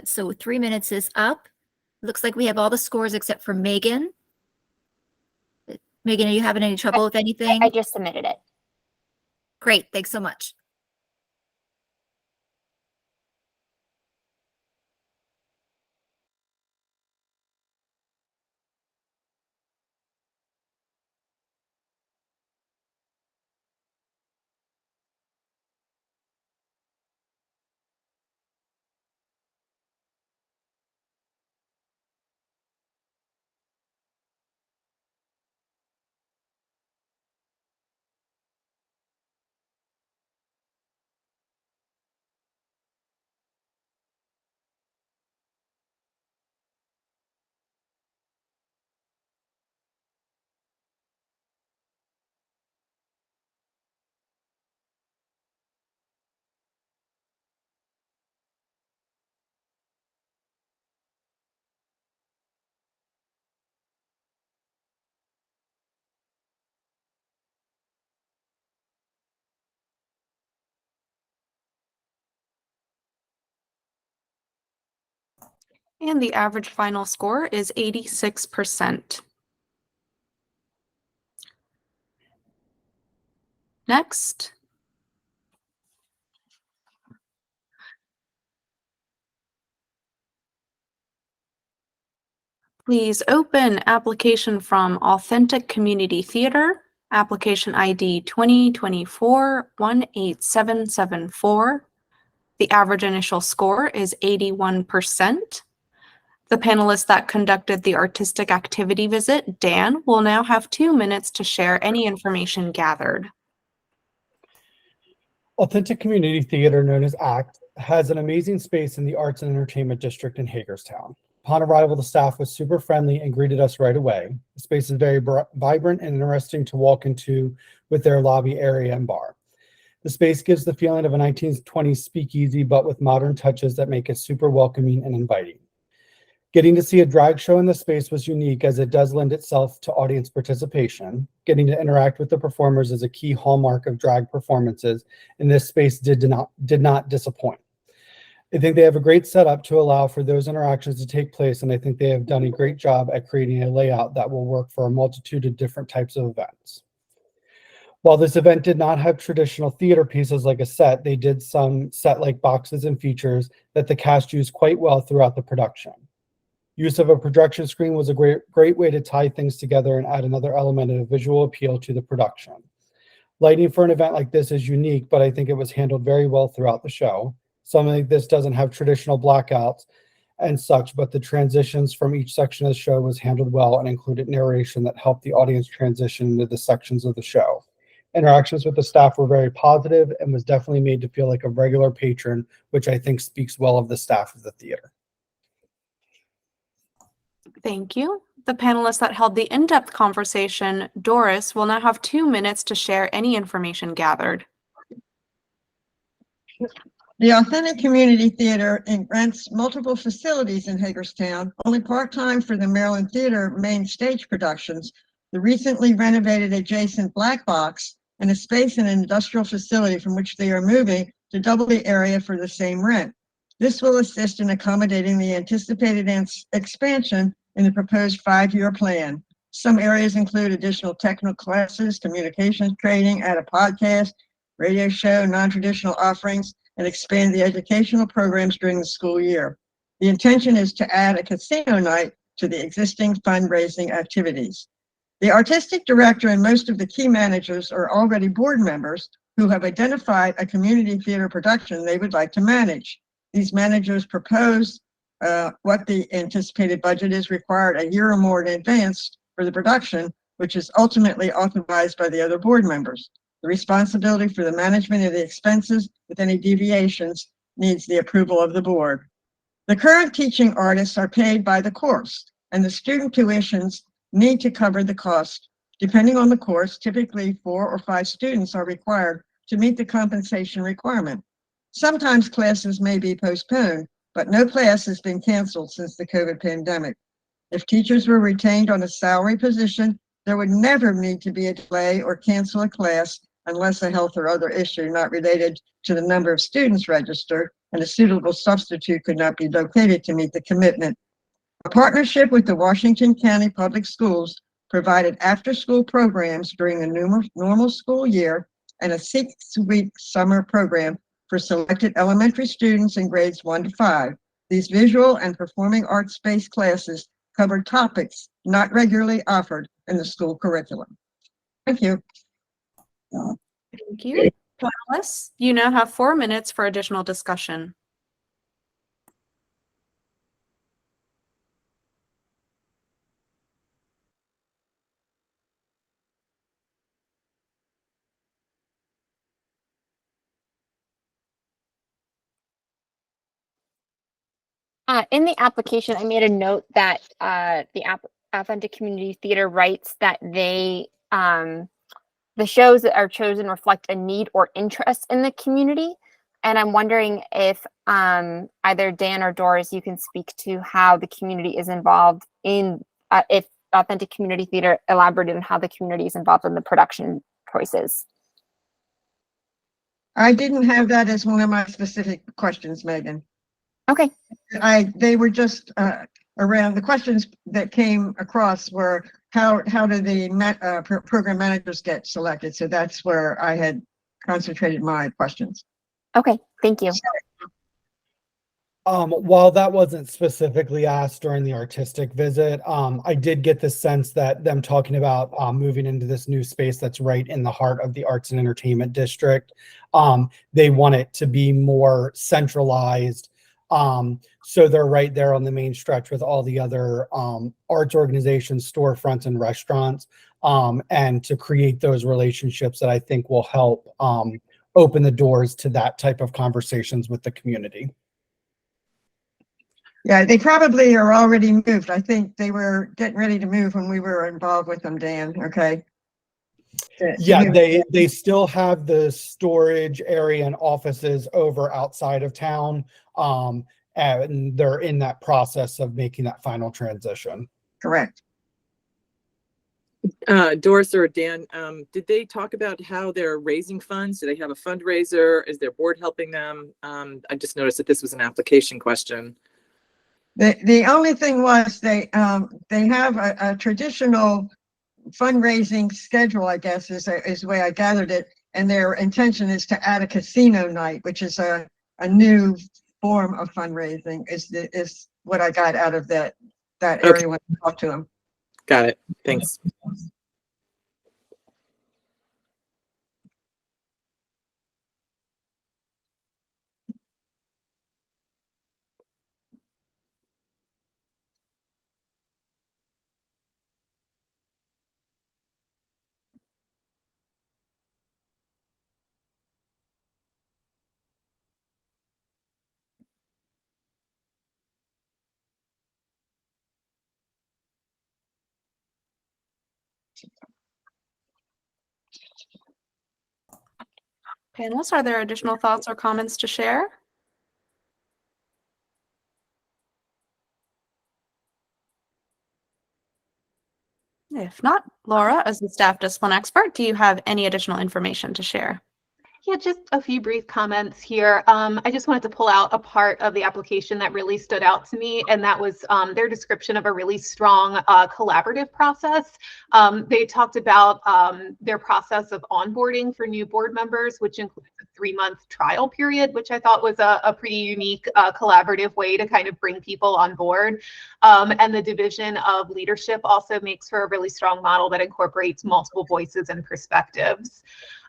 So 3 minutes is up. Looks like we have all the scores except for Megan. Megan, are you having any trouble with anything? I just submitted it. Great, thanks so much. And the average final score is 86%. Next. Please open application from Authentic Community Theater, application ID 2024-18774. The average initial score is 81%. The panelists that conducted the artistic activity visit, Dan, will now have 2 minutes to share any information gathered. Authentic Community Theater, known as ACT, has an amazing space in the Arts and Entertainment District in Hagerstown. Upon arrival, the staff was super friendly and greeted us right away. The space is very vibrant and interesting to walk into with their lobby area and bar. The space gives the feeling of a 1920s speakeasy, but with modern touches that make it super welcoming and inviting. Getting to see a drag show in the space was unique, as it does lend itself to audience participation. Getting to interact with the performers is a key hallmark of drag performances, and this space did not disappoint. I think they have a great setup to allow for those interactions to take place, and I think they have done a great job at creating a layout that will work for a multitude of different types of events. While this event did not have traditional theater pieces like a set, they did some set-like boxes and features that the cast used quite well throughout the production. Use of a projection screen was a great way to tie things together and add another element of visual appeal to the production. Lighting for an event like this is unique, but I think it was handled very well throughout the show. Something like this doesn't have traditional blackouts and such, but the transitions from each section of the show was handled well and included narration that helped the audience transition into the sections of the show. Interactions with the staff were very positive and was definitely made to feel like a regular patron, which I think speaks well of the staff of the theater. Thank you. The panelists that held the in-depth conversation, Doris, will now have 2 minutes to share any information gathered. The Authentic Community Theater rents multiple facilities in Hagerstown, only part-time for the Maryland Theater main stage productions, the recently renovated adjacent Black Box, and a space in an industrial facility from which they are moving to double the area for the same rent. This will assist in accommodating the anticipated expansion in the proposed 5-year plan. Some areas include additional technical classes, communications training, add a podcast, radio show, non-traditional offerings, and expand the educational programs during the school year. The intention is to add a casino night to the existing fundraising activities. The artistic director and most of the key managers are already board members who have identified a community theater production they would like to manage. These managers propose what the anticipated budget is required a year or more in advance for the production, which is ultimately authorized by the other board members. The responsibility for the management of the expenses with any deviations needs the approval of the board. The current teaching artists are paid by the course, and the student tuitions need to cover the cost. Depending on the course, typically 4 or 5 students are required to meet the compensation requirement. Sometimes classes may be postponed, but no class has been canceled since the COVID pandemic. If teachers were retained on a salary position, there would never need to be a delay or cancel a class unless a health or other issue not related to the number of students registered and a suitable substitute could not be located to meet the commitment. A partnership with the Washington County Public Schools provided after-school programs during the normal school year and a 6-week summer program for selected elementary students in grades 1 to 5. These visual and performing arts-based classes covered topics not regularly offered in the school curriculum. Thank you. Thank you. Panelists, you now have 4 minutes for additional discussion. In the application, I made a note that the Authentic Community Theater writes that they the shows that are chosen reflect a need or interest in the community. And I'm wondering if either Dan or Doris, you can speak to how the community is involved in, if Authentic Community Theater elaborated on how the community is involved in the production choices. I didn't have that as one of my specific questions, Megan. Okay. They were just around the questions that came across were how do the program managers get selected? So that's where I had concentrated my questions. Okay. Thank you. While that wasn't specifically asked during the artistic visit, I did get the sense that them talking about moving into this new space that's right in the heart of the arts and entertainment district. They want it to be more centralized. So they're right there on the main stretch with all the other arts organizations, storefronts, and restaurants, and to create those relationships that I think will help open the doors to that type of conversations with the community. Yeah, they probably are already moved. I think they were getting ready to move when we were involved with them, Dan. Okay. Yeah, they still have the storage area and offices over outside of town. And they're in that process of making that final transition. Correct. Doris or Dan, did they talk about how they're raising funds? Do they have a fundraiser? Is their board helping them? I just noticed that this was an application question. The only thing was they have a traditional fundraising schedule, I guess is the way I gathered it, and their intention is to add a casino night, which is a new form of fundraising. Is what I got out of that area Okay. when I talked to them. Got it. Thanks. Panelists, are there additional thoughts or comments to share? If not, Laura, as the staff discipline expert, do you have any additional information to share? Yeah, just a few brief comments here. I just wanted to pull out a part of the application that really stood out to me, and that was their description of a really strong collaborative process. They talked about their process of onboarding for new board members, which includes a 3-month trial period, which I thought was a pretty unique collaborative way to kind of bring people on board. And the division of leadership also makes for a really strong model that incorporates multiple voices and perspectives.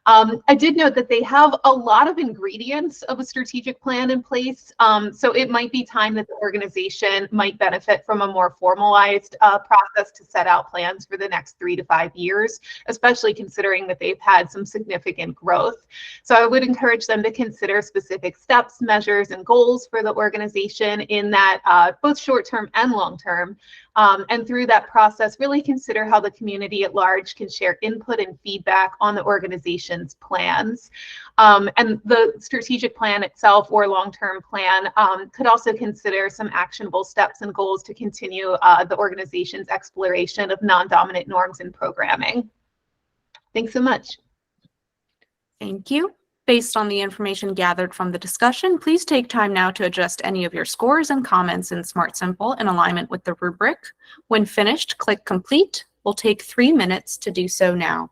I did note that they have a lot of ingredients of a strategic plan in place. So it might be time that the organization might benefit from a more formalized process to set out plans for the next 3 to 5 years, especially considering that they've had some significant growth. So I would encourage them to consider specific steps, measures, and goals for the organization in that both short-term and long-term. And through that process, really consider how the community at large can share input and feedback on the organization's plans. And the strategic plan itself or long-term plan could also consider some actionable steps and goals to continue the organization's exploration of non-dominant norms in programming. Thanks so much. Thank you. Based on the information gathered from the discussion, please take time now to adjust any of your scores and comments in Smart Simple in alignment with the rubric. When finished, click Complete. We'll take 3 minutes to do so now.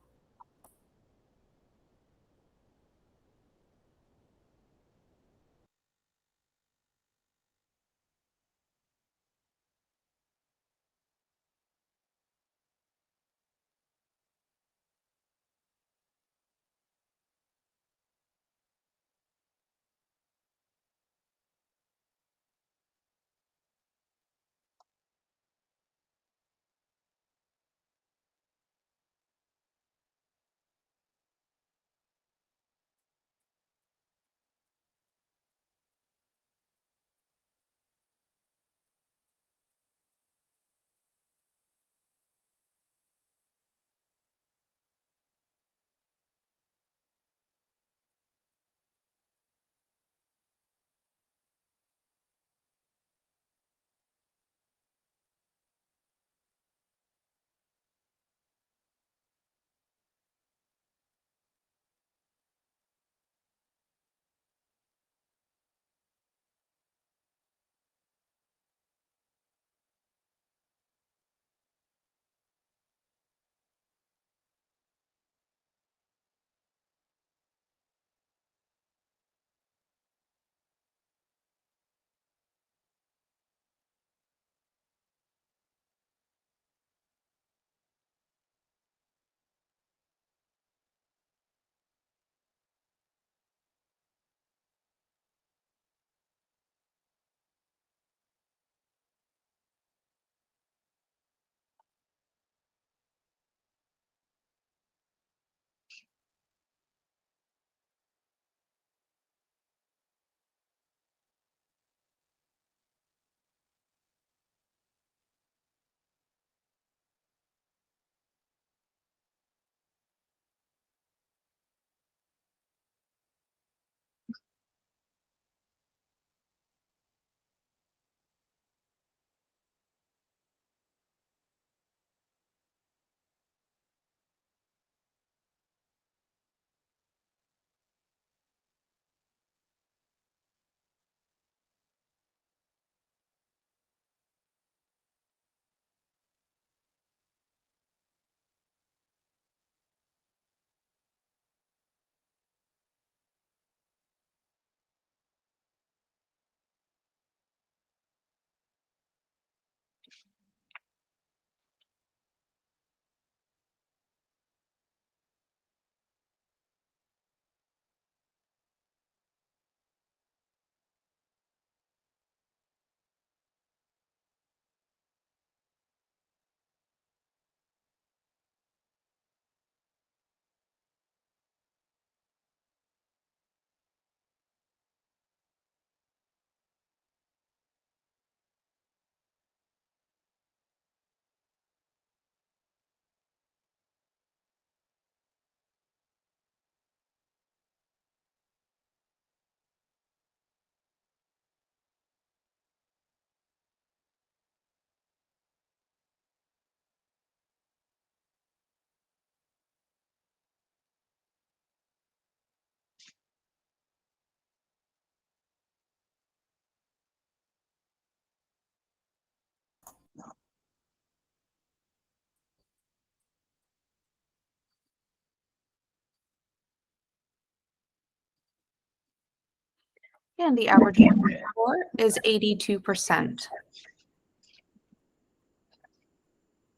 And the average score is 82%.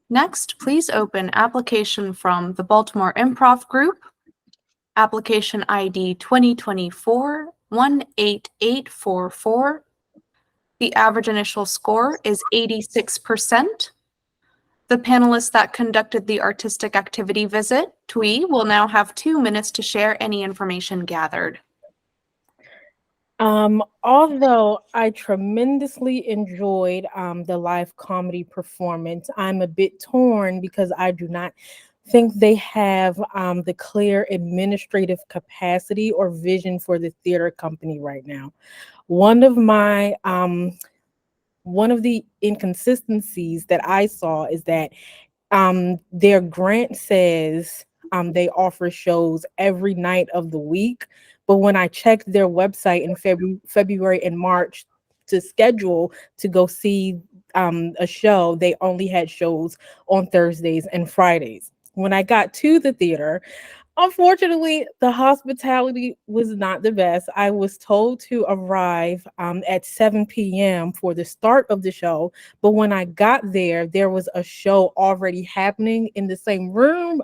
Next, please open application from the Baltimore Improv Group, application ID 2024-18844. The average initial score is 86%. The panelists that conducted the artistic activity visit, TWE, will now have 2 minutes to share any information gathered. Although I tremendously enjoyed the live comedy performance, I'm a bit torn because I do not think they have the clear administrative capacity or vision for the theater company right now. One of the inconsistencies that I saw is that their grant says they offer shows every night of the week. But when I checked their website in February and March to schedule to go see a show, they only had shows on Thursdays and Fridays. When I got to the theater, unfortunately, the hospitality was not the best. I was told to arrive at 7 p.m. for the start of the show, but when I got there, there was a show already happening in the same room,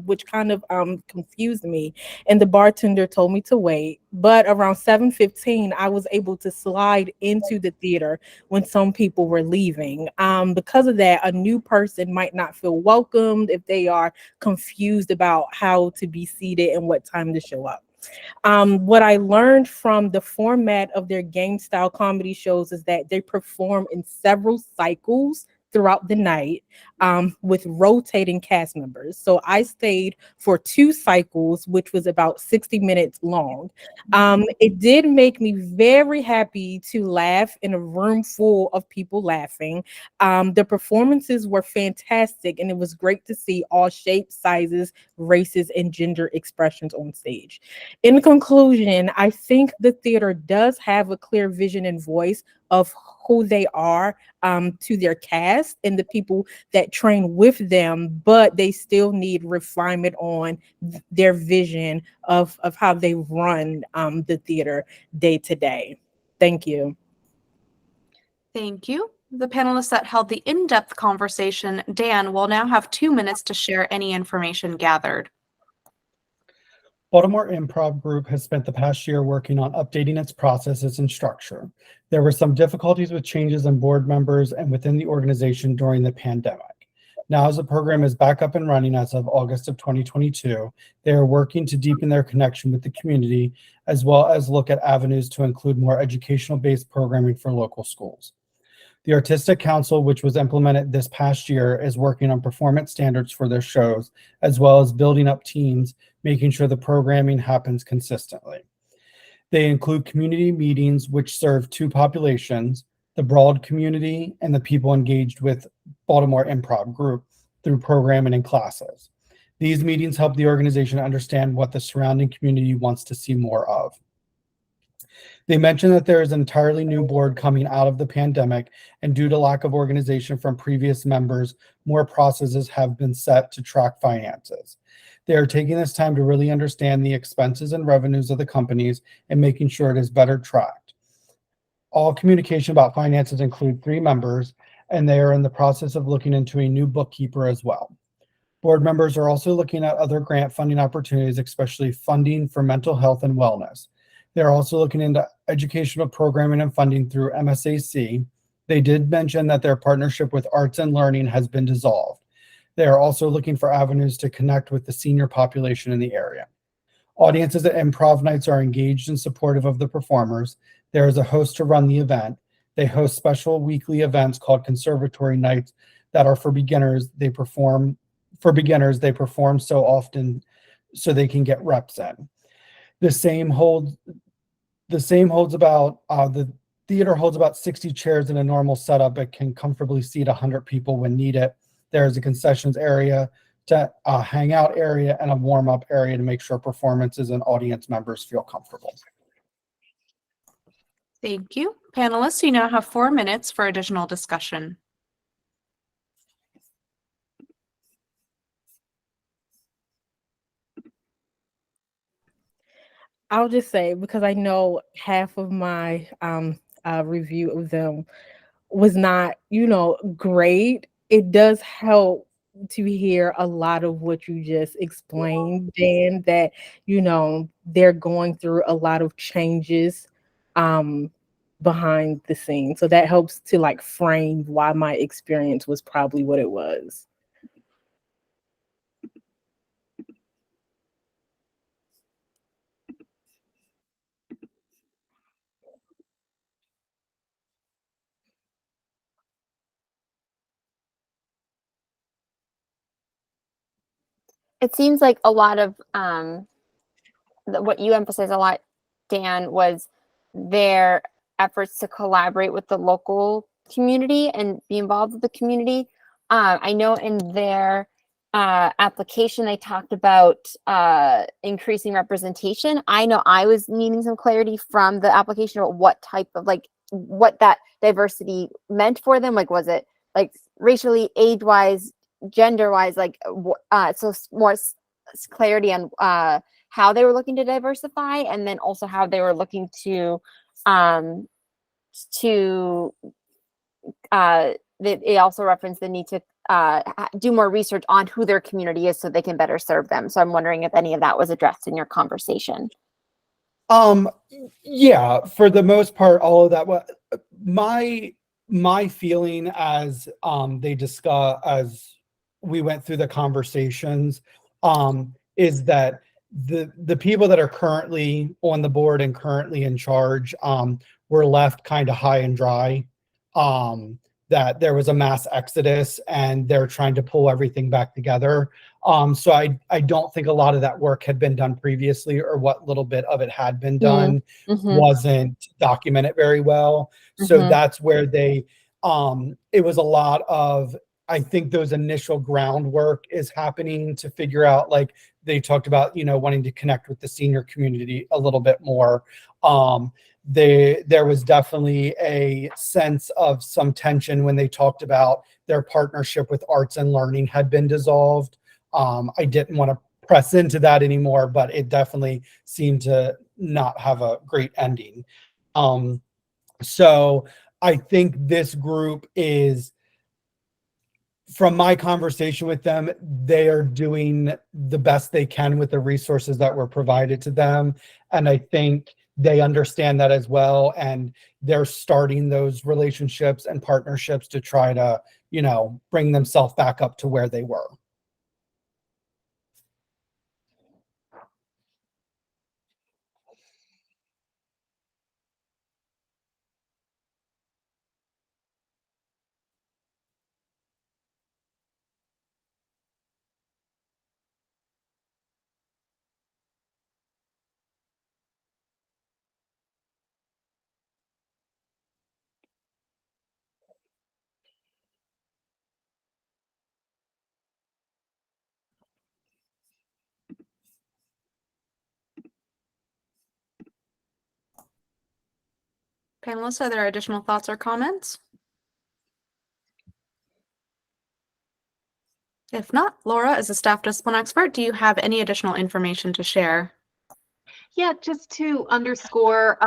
which kind of confused me. And the bartender told me to wait. But around 7:15, I was able to slide into the theater when some people were leaving. Because of that, a new person might not feel welcomed if they are confused about how to be seated and what time to show up. What I learned from the format of their game style comedy shows is that they perform in several cycles throughout the night with rotating cast members. So I stayed for 2 cycles, which was about 60 minutes long. It did make me very happy to laugh in a room full of people laughing. The performances were fantastic, and it was great to see all shapes, sizes, races, and gender expressions on stage. In conclusion, I think the theater does have a clear vision and voice of who they are to their cast and the people that train with them, but they still need refinement on their vision of how they run the theater day to day. Thank you. Thank you. The panelists that held the in-depth conversation, Dan, will now have 2 minutes to share any information gathered. Baltimore Improv Group has spent the past year working on updating its processes and structure. There were some difficulties with changes in board members and within the organization during the pandemic. Now, as the program is back up and running as of August of 2022, they are working to deepen their connection with the community, as well as look at avenues to include more educational-based programming for local schools. The Artistic Council, which was implemented this past year, is working on performance standards for their shows, as well as building up teams, making sure the programming happens consistently. They include community meetings, which serve 2 populations, the broad community and the people engaged with Baltimore Improv Group through programming and classes. These meetings help the organization understand what the surrounding community wants to see more of. They mentioned that there is an entirely new board coming out of the pandemic, and due to lack of organization from previous members, more processes have been set to track finances. They are taking this time to really understand the expenses and revenues of the companies and making sure it is better tracked. All communication about finances include 3 members, and they are in the process of looking into a new bookkeeper as well. Board members are also looking at other grant funding opportunities, especially funding for mental health and wellness. They're also looking into educational programming and funding through MSAC. They did mention that their partnership with Arts and Learning has been dissolved. They are also looking for avenues to connect with the senior population in the area. Audiences at improv nights are engaged and supportive of the performers. There is a host to run the event. They host special weekly events called conservatory nights that are for beginners. They perform so often so they can get reps in. The same holds about the theater holds about 60 chairs in a normal setup. It can comfortably seat 100 people when needed. There's a concessions area, a hangout area, and a warm-up area to make sure performances and audience members feel comfortable. Thank you. Panelists, you now have 4 minutes for additional discussion. I'll just say, because I know half of my review of them was not, great. It does help to hear a lot of what you just explained, Dan, that, they're going through a lot of changes behind the scenes. So that helps to like frame why my experience was probably what it was. It seems like a lot of what you emphasize a lot, Dan, was their efforts to collaborate with the local community and be involved with the community. I know in their application they talked about increasing representation. I know I was needing some clarity from the application about what type of, like, what that diversity meant for them. Like, was it like racially, age-wise, gender-wise, like so more clarity on how they were looking to diversify, and then also how they were looking to they also referenced the need to do more research on who their community is so they can better serve them. So I'm wondering if any of that was addressed in your conversation. Yeah, for the most part, all of that. My feeling as they discuss, as we went through the conversations, is that the people that are currently on the board and currently in charge were left kind of high and dry. That there was a mass exodus and they're trying to pull everything back together. So I don't think a lot of that work had been done previously, or what little bit of it had been done wasn't documented very well. So that's where it was a lot of, I think those initial groundwork is happening to figure out, like they talked about, wanting to connect with the senior community a little bit more. There was definitely a sense of some tension when they talked about their partnership with Arts and Learning had been dissolved. I didn't want to press into that anymore, but it definitely seemed to not have a great ending. So I think this group is, from my conversation with them, they are doing the best they can with the resources that were provided to them. And I think they understand that as well. And they're starting those relationships and partnerships to try to, bring themselves back up to where they were. Panelists, are there additional thoughts or comments? If not, Laura, as a staff discipline expert, do you have any additional information to share? Yeah, just to underscore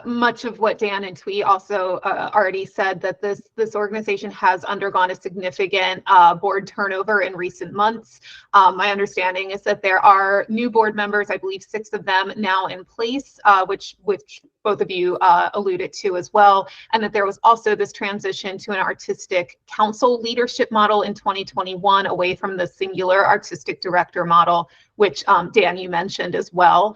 much of what Dan and Twee also already said, that this organization has undergone a significant board turnover in recent months. My understanding is that there are new board members, I believe 6 of them now in place, which both of you alluded to as well, and that there was also this transition to an artistic council leadership model in 2021, away from the singular artistic director model, which Dan, you mentioned as well.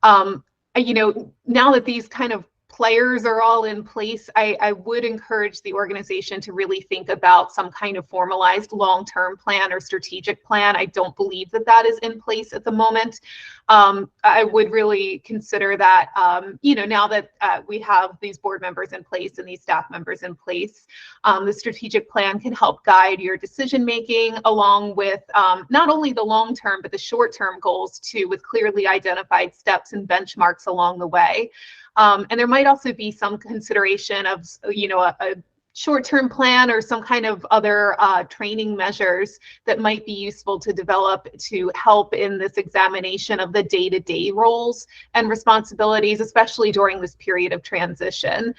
Now that these kind of players are all in place, I would encourage the organization to really think about some kind of formalized long-term plan or strategic plan. I don't believe that is in place at the moment. I would really consider that, now that we have these board members in place and these staff members in place, the strategic plan can help guide your decision-making, along with not only the long-term, but the short-term goals too, with clearly identified steps and benchmarks along the way. And there might also be some consideration of, a short-term plan or some kind of other training measures that might be useful to develop to help in this examination of the day-to-day roles and responsibilities, especially during this period of transition,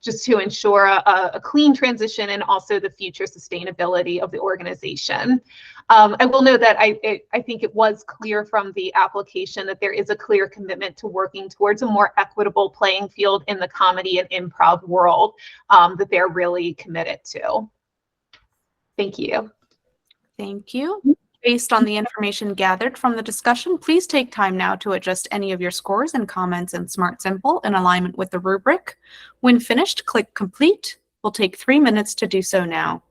just to ensure a clean transition and also the future sustainability of the organization. I will note that I think it was clear from the application that there is a clear commitment to working towards a more equitable playing field in the comedy and improv world that they're really committed to. Thank you. Thank you. Based on the information gathered from the discussion, please take time now to adjust any of your scores and comments in Smart Simple in alignment with the rubric. When finished, click Complete. We'll take 3 minutes to do so now.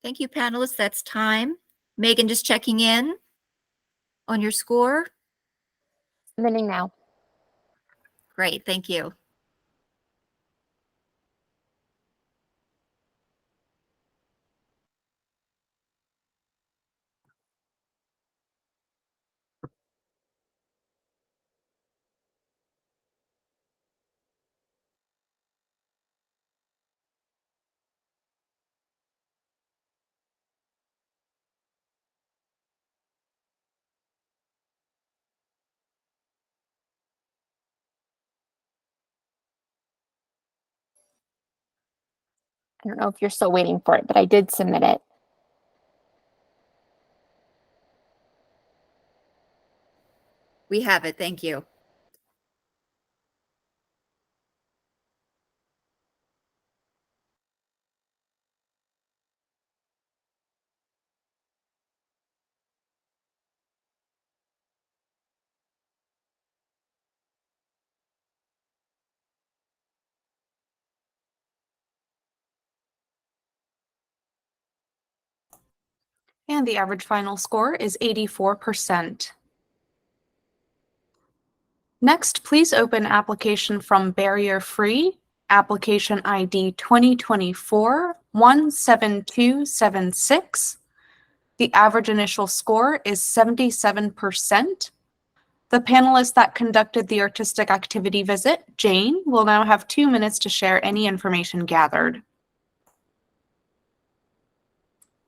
Thank you, panelists. That's time. Megan, just checking in on your score. Submitting now. Great, thank you. I don't know if you're still waiting for it, but I did submit it. We have it. Thank you. And the average final score is 84%. Next, please open application from Barrier Free, application ID 2024-17276. The average initial score is 77%. The panelist that conducted the artistic activity visit, Jane, will now have 2 minutes to share any information gathered.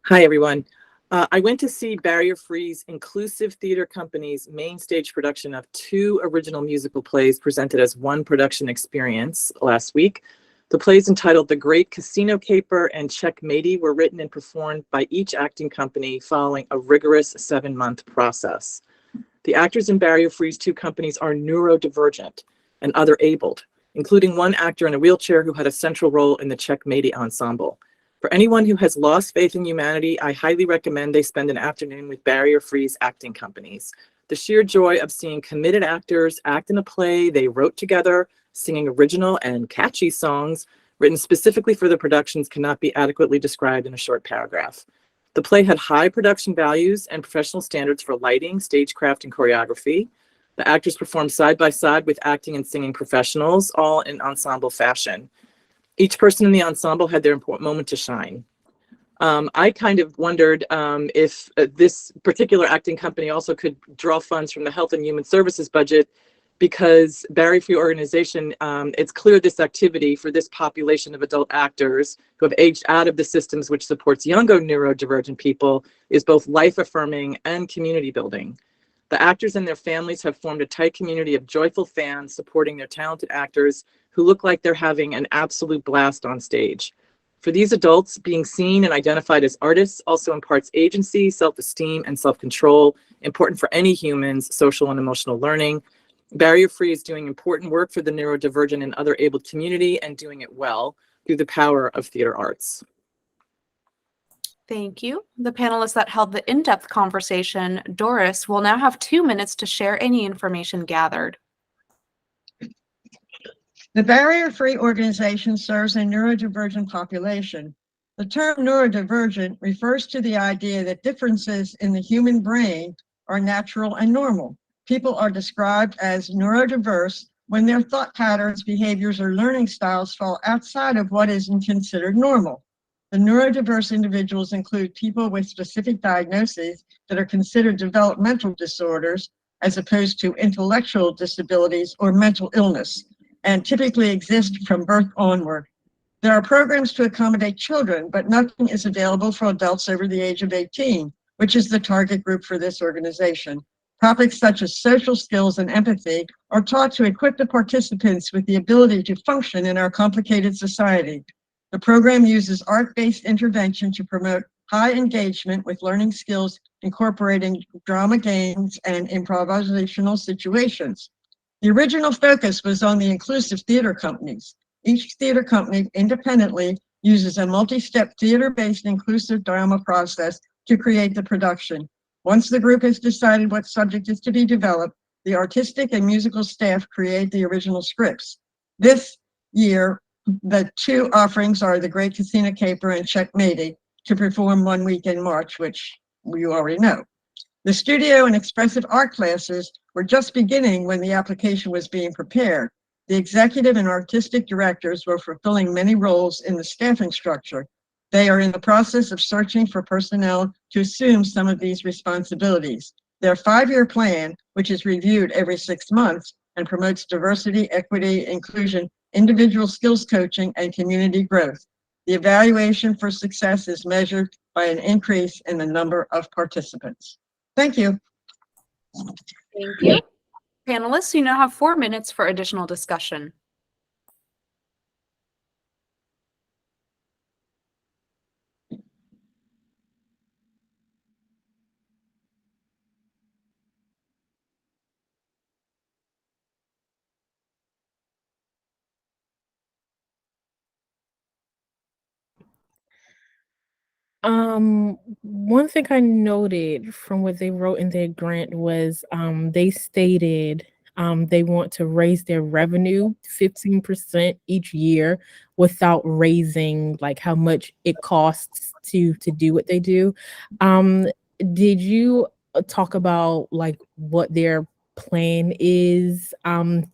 Hi, everyone. I went to see Barrier Free's Inclusive Theater Company's main stage production of 2 original musical plays presented as one production experience last week. The plays entitled The Great Casino Caper and Checkmatey were written and performed by each acting company following a rigorous 7-month process. The actors in Barrier Free's 2 companies are neurodivergent and other abled, including one actor in a wheelchair who had a central role in the Checkmatey ensemble. For anyone who has lost faith in humanity, I highly recommend they spend an afternoon with Barrier Free's acting companies. The sheer joy of seeing committed actors act in a play they wrote together, singing original and catchy songs written specifically for the productions cannot be adequately described in a short paragraph. The play had high production values and professional standards for lighting, stagecraft, and choreography. The actors performed side by side with acting and singing professionals, all in ensemble fashion. Each person in the ensemble had their important moment to shine. I kind of wondered if this particular acting company also could draw funds from the Health and Human Services budget, because Barrier Free organization, it's clear this activity for this population of adult actors who have aged out of the systems which supports younger neurodivergent people is both life-affirming and community building. The actors and their families have formed a tight community of joyful fans supporting their talented actors who look like they're having an absolute blast on stage. For these adults, being seen and identified as artists also imparts agency, self-esteem, and self-control, important for any human's social and emotional learning. Barrier Free is doing important work for the neurodivergent and other abled community and doing it well through the power of theater arts. Thank you. The panelists that held the in-depth conversation, Doris, will now have 2 minutes to share any information gathered. The Barrier Free organization serves a neurodivergent population. The term neurodivergent refers to the idea that differences in the human brain are natural and normal. People are described as neurodiverse when their thought patterns, behaviors, or learning styles fall outside of what is considered normal. The neurodiverse individuals include people with specific diagnoses that are considered developmental disorders as opposed to intellectual disabilities or mental illness, and typically exist from birth onward. There are programs to accommodate children, but nothing is available for adults over the age of 18, which is the target group for this organization. Topics such as social skills and empathy are taught to equip the participants with the ability to function in our complicated society. The program uses art-based intervention to promote high engagement with learning skills, incorporating drama games and improvisational situations. The original focus was on the inclusive theater companies. Each theater company independently uses a multi-step theater-based inclusive drama process to create the production. Once the group has decided what subject is to be developed, the artistic and musical staff create the original scripts. This year, the 2 offerings are The Great Casino Caper and Checkmatey, to perform 1 week in March, which you already know. The studio and expressive art classes were just beginning when the application was being prepared. The executive and artistic directors were fulfilling many roles in the staffing structure. They are in the process of searching for personnel to assume some of these responsibilities. Their 5-year plan, which is reviewed every 6 months and promotes diversity, equity, inclusion, individual skills coaching, and community growth. The evaluation for success is measured by an increase in the number of participants. Thank you. Thank you. Panelists, you now have 4 minutes for additional discussion. One thing I noted from what they wrote in their grant was they stated they want to raise their revenue 15% each year without raising like how much it costs to do what they do. Did you talk about like what their plan is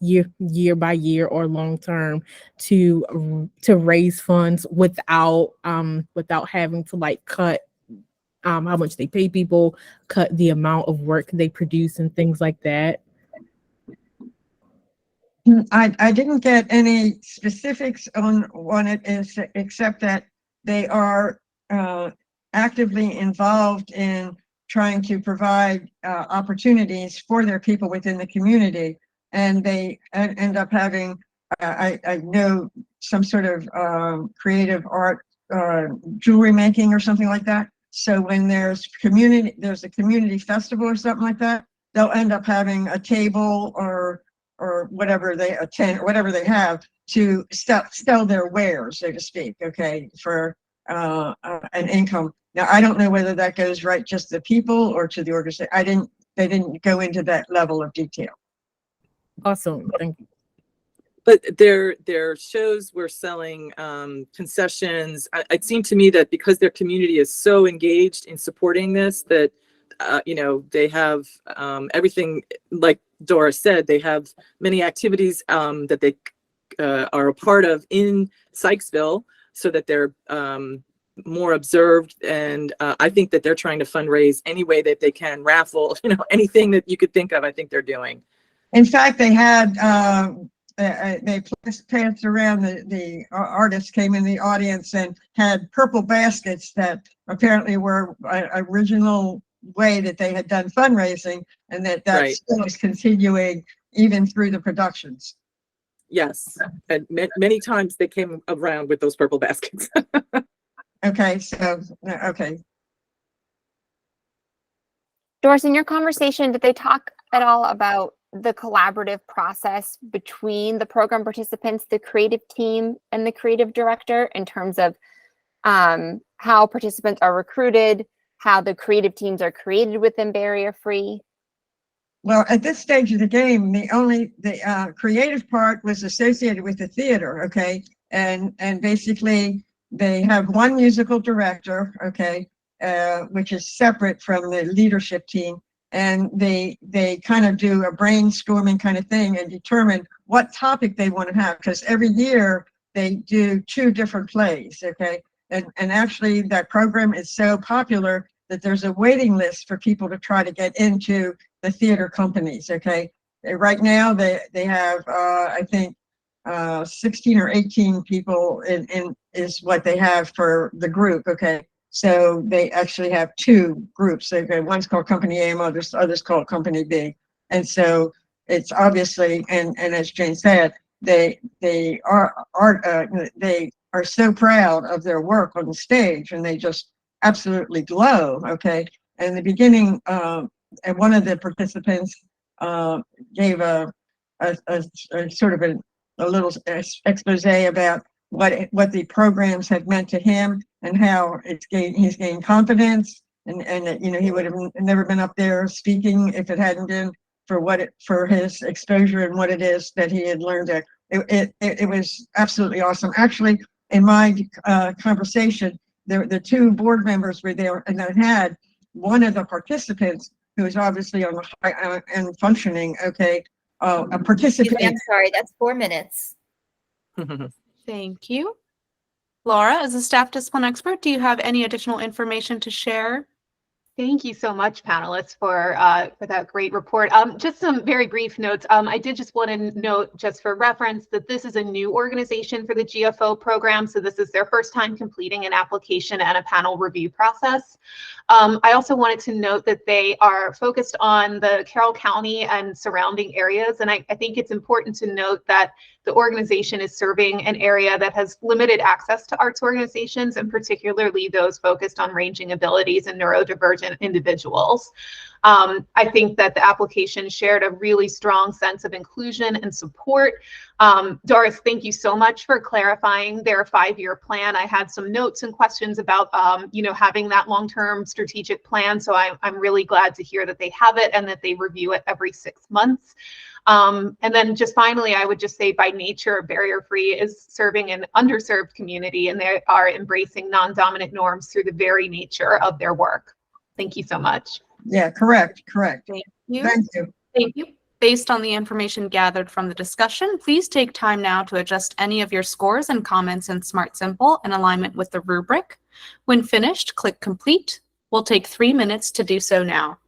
year by year or long term to raise funds without having to like cut how much they pay people, cut the amount of work they produce and things like that? I didn't get any specifics on it, except that they are actively involved in trying to provide opportunities for their people within the community, and they end up having I know some sort of creative art jewelry making or something like that. So when there's a community festival or something like that, they'll end up having a table or whatever they attend, whatever they have to sell their wares, so to speak, okay, for an income. Now, I don't know whether that goes right just to the people or to the organization. They didn't go into that level of detail. Awesome, thank you. But their shows were selling concessions. It seemed to me that because their community is so engaged in supporting this, that they have everything, like Doris said, they have many activities that they are a part of in Sykesville, so that they're more observed. And I think that they're trying to fundraise any way that they can, raffle, anything that you could think of, I think they're doing. In fact, they had they passed around, the artists came in the audience and had purple baskets that apparently were an original way that they had done fundraising, and that Right. still is continuing even through the productions. Yes, and many times they came around with those purple baskets. Okay, so, okay. Doris, in your conversation, did they talk at all about the collaborative process between the program participants, the creative team, and the creative director in terms of how participants are recruited, how the creative teams are created within Barrier Free? Well, at this stage of the game, the creative part was associated with the theater, okay? And basically they have one musical director, okay, which is separate from the leadership team. And they kind of do a brainstorming kind of thing and determine what topic they want to have, because every year they do 2 different plays, okay? And actually that program is so popular that there's a waiting list for people to try to get into the theater companies, okay? Right now they have I think 16 or 18 people in is what they have for the group, okay? So they actually have 2 groups. Okay, one's called Company A, others called Company B. And so it's obviously, and as Jane said, they are so proud of their work on the stage, and they just absolutely glow, okay? In the beginning, and one of the participants gave a sort of a little expose about what the programs had meant to him, and how he's gained confidence, and that, he would have never been up there speaking if it hadn't been for his exposure and what it is that he had learned there. It was absolutely awesome. Actually, in my conversation, the 2 board members were there, and I had one of the participants who is obviously on the high and functioning, okay, a participant. I'm sorry, that's 4 minutes. Thank you. Laura, as a staff discipline expert, do you have any additional information to share? Thank you so much, panelists, for that great report. Just some very brief notes. I did just want to note, just for reference, that this is a new organization for the GFO program. So this is their first time completing an application and a panel review process. I also wanted to note that they are focused on the Carroll County and surrounding areas. And I think it's important to note that the organization is serving an area that has limited access to arts organizations, and particularly those focused on ranging abilities and neurodivergent individuals. I think that the application shared a really strong sense of inclusion and support. Doris, thank you so much for clarifying their 5-year plan. I had some notes and questions about, having that long-term strategic plan. So I'm really glad to hear that they have it and that they review it every 6 months. And then just finally, I would just say by nature, Barrier Free is serving an underserved community, and they are embracing non-dominant norms through the very nature of their work. Thank you so much. Yeah, correct. Thank you. Thank you. Thank you. Based on the information gathered from the discussion, please take time now to adjust any of your scores and comments in Smart Simple in alignment with the rubric. When finished, click Complete. We'll take 3 minutes to do so now.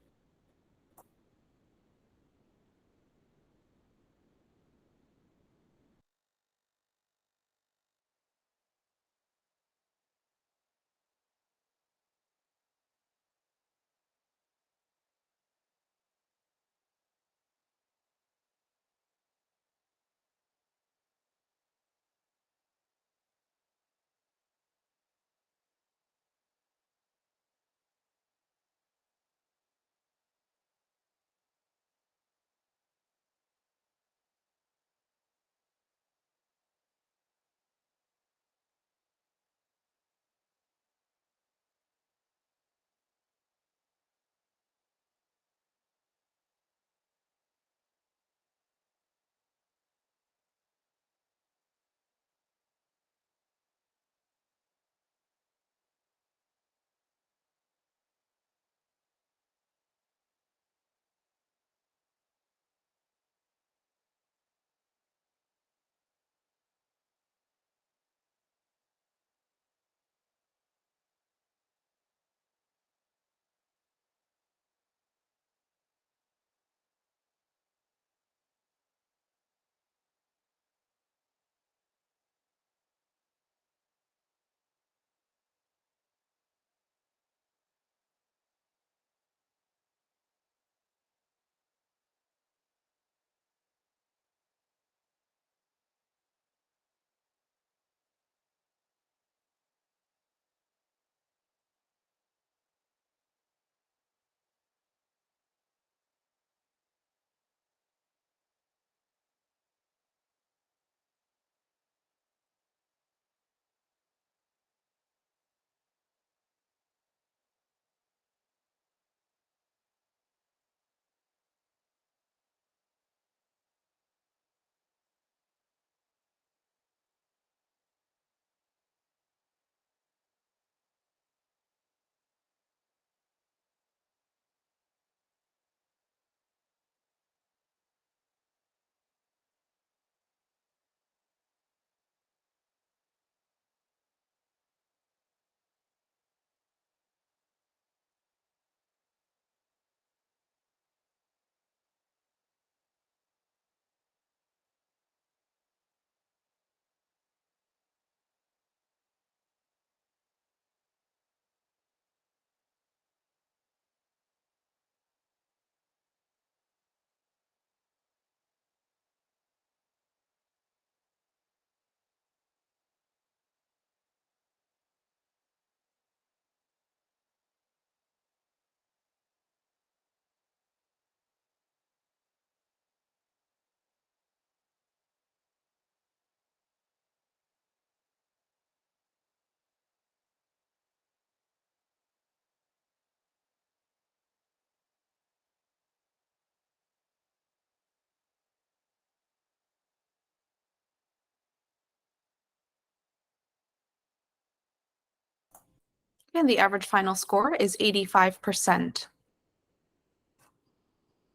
And the average final score is 85%.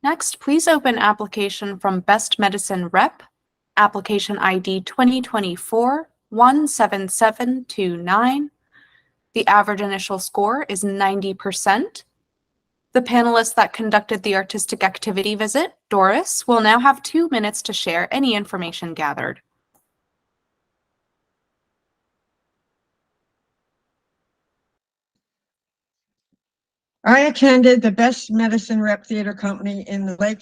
Next, please open application from Best Medicine Rep, application ID 2024-17729. The average initial score is 90%. The panelist that conducted the artistic activity visit, Doris, will now have 2 minutes to share any information gathered. I attended the Best Medicine Rep Theater Company in the Lake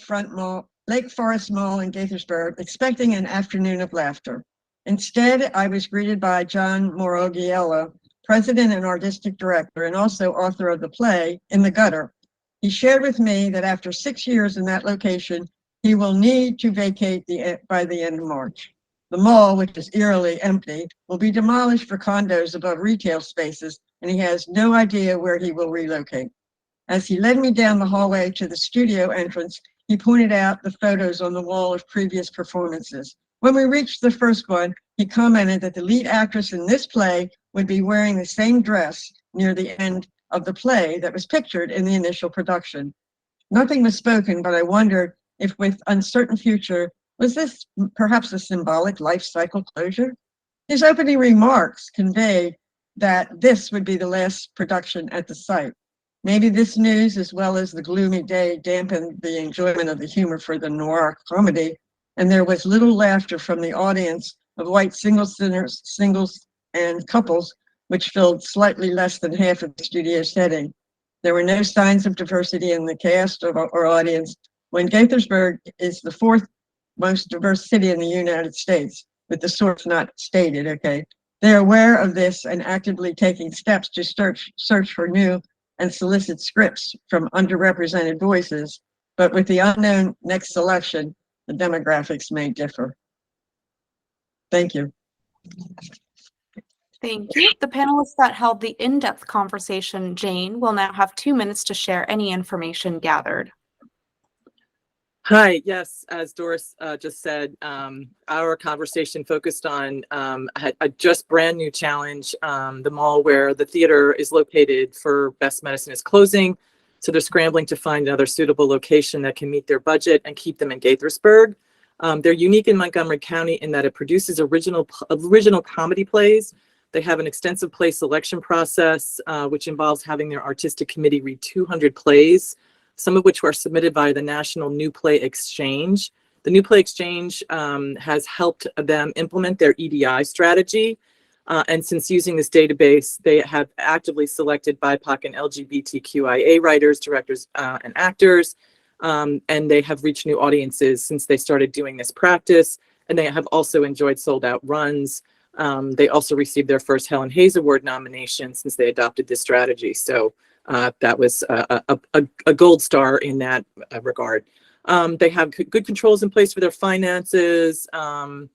Forest Mall in Gaithersburg, expecting an afternoon of laughter. Instead, I was greeted by John Morogiello, president and artistic director, and also author of the play In the Gutter. He shared with me that after 6 years in that location, he will need to vacate by the end of March. The mall, which is eerily empty, will be demolished for condos above retail spaces, and he has no idea where he will relocate. As he led me down the hallway to the studio entrance, he pointed out the photos on the wall of previous performances. When we reached the first one, he commented that the lead actress in this play would be wearing the same dress near the end of the play that was pictured in the initial production. Nothing was spoken, but I wondered if with uncertain future, was this perhaps a symbolic life cycle closure? His opening remarks conveyed that this would be the last production at the site. Maybe this news, as well as the gloomy day, dampened the enjoyment of the humor for the noir comedy, and there was little laughter from the audience of white singles and couples, which filled slightly less than half of the studio setting. There were no signs of diversity in the cast or audience, when Gaithersburg is the fourth most diverse city in the United States, with the source not stated, okay? They're aware of this and actively taking steps to search for new and solicit scripts from underrepresented voices, but with the unknown next election, the demographics may differ. Thank you. Thank you. The panelists that held the in-depth conversation, Jane, will now have 2 minutes to share any information gathered. Hi, yes, as Doris just said, our conversation focused on a just brand new challenge. The mall where the theater is located for Best Medicine is closing. So they're scrambling to find another suitable location that can meet their budget and keep them in Gaithersburg. They're unique in Montgomery County in that it produces original comedy plays. They have an extensive play selection process, which involves having their artistic committee read 200 plays, some of which were submitted by the National New Play Exchange. The New Play Exchange has helped them implement their EDI strategy. And since using this database, they have actively selected BIPOC and LGBTQIA writers, directors, and actors. And they have reached new audiences since they started doing this practice. And they have also enjoyed sold out runs. They also received their first Helen Hayes Award nomination since they adopted this strategy. So that was a gold star in that regard. They have good controls in place for their finances, but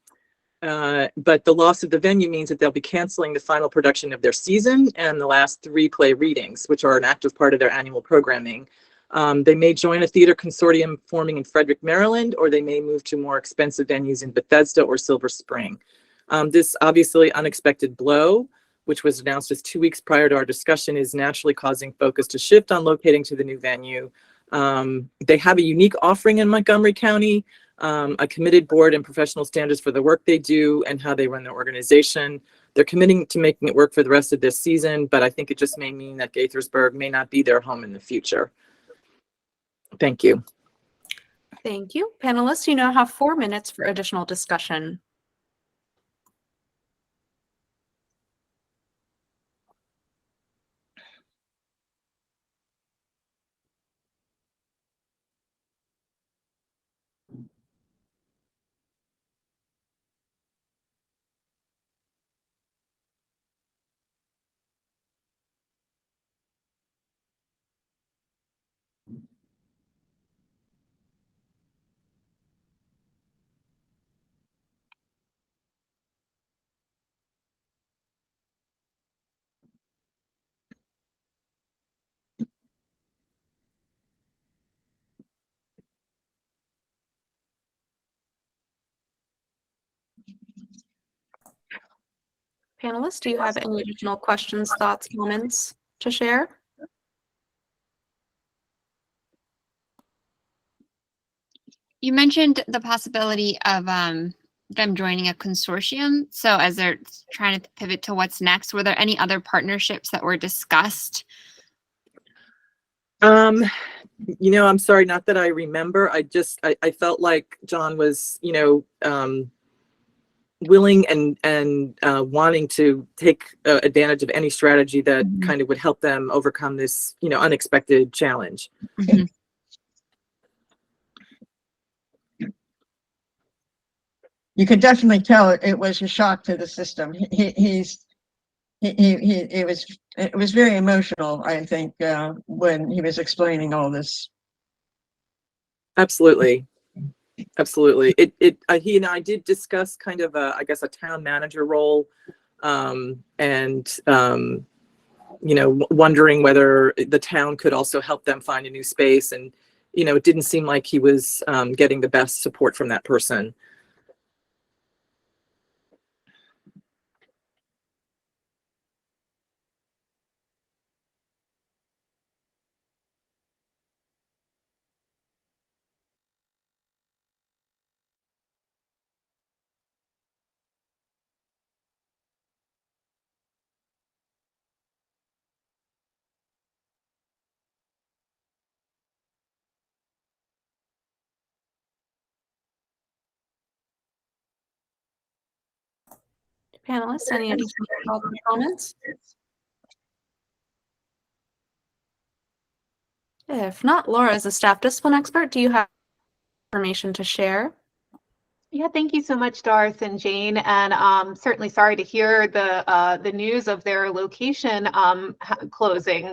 the loss of the venue means that they'll be canceling the final production of their season and the last 3 play readings, which are an active part of their annual programming. They may join a theater consortium forming in Frederick, Maryland, or they may move to more expensive venues in Bethesda or Silver Spring. This obviously unexpected blow, which was announced just 2 weeks prior to our discussion, is naturally causing focus to shift on locating to the new venue. They have a unique offering in Montgomery County, a committed board and professional standards for the work they do and how they run their organization. They're committing to making it work for the rest of this season, but I think it just may mean that Gaithersburg may not be their home in the future. Thank you. Thank you. Panelists, you now have 4 minutes for additional discussion. Panelists, do you have any additional questions, thoughts, comments to share? You mentioned the possibility of them joining a consortium. So as they're trying to pivot to what's next, were there any other partnerships that were discussed? You know, I'm sorry, not that I remember. I felt like John was, willing and wanting to take advantage of any strategy that kind of would help them overcome this, unexpected challenge. You could definitely tell it was a shock to the system. It was very emotional, I think, when he was explaining all this. Absolutely. Absolutely. He and I did discuss kind of I guess a town manager role, wondering whether the town could also help them find a new space. And, it didn't seem like he was getting the best support from that person. Panelists, any additional comments? If not, Laura, as a staff discipline expert, do you have information to share? Yeah, thank you so much, Darth and Jane, and certainly sorry to hear the news of their location closing.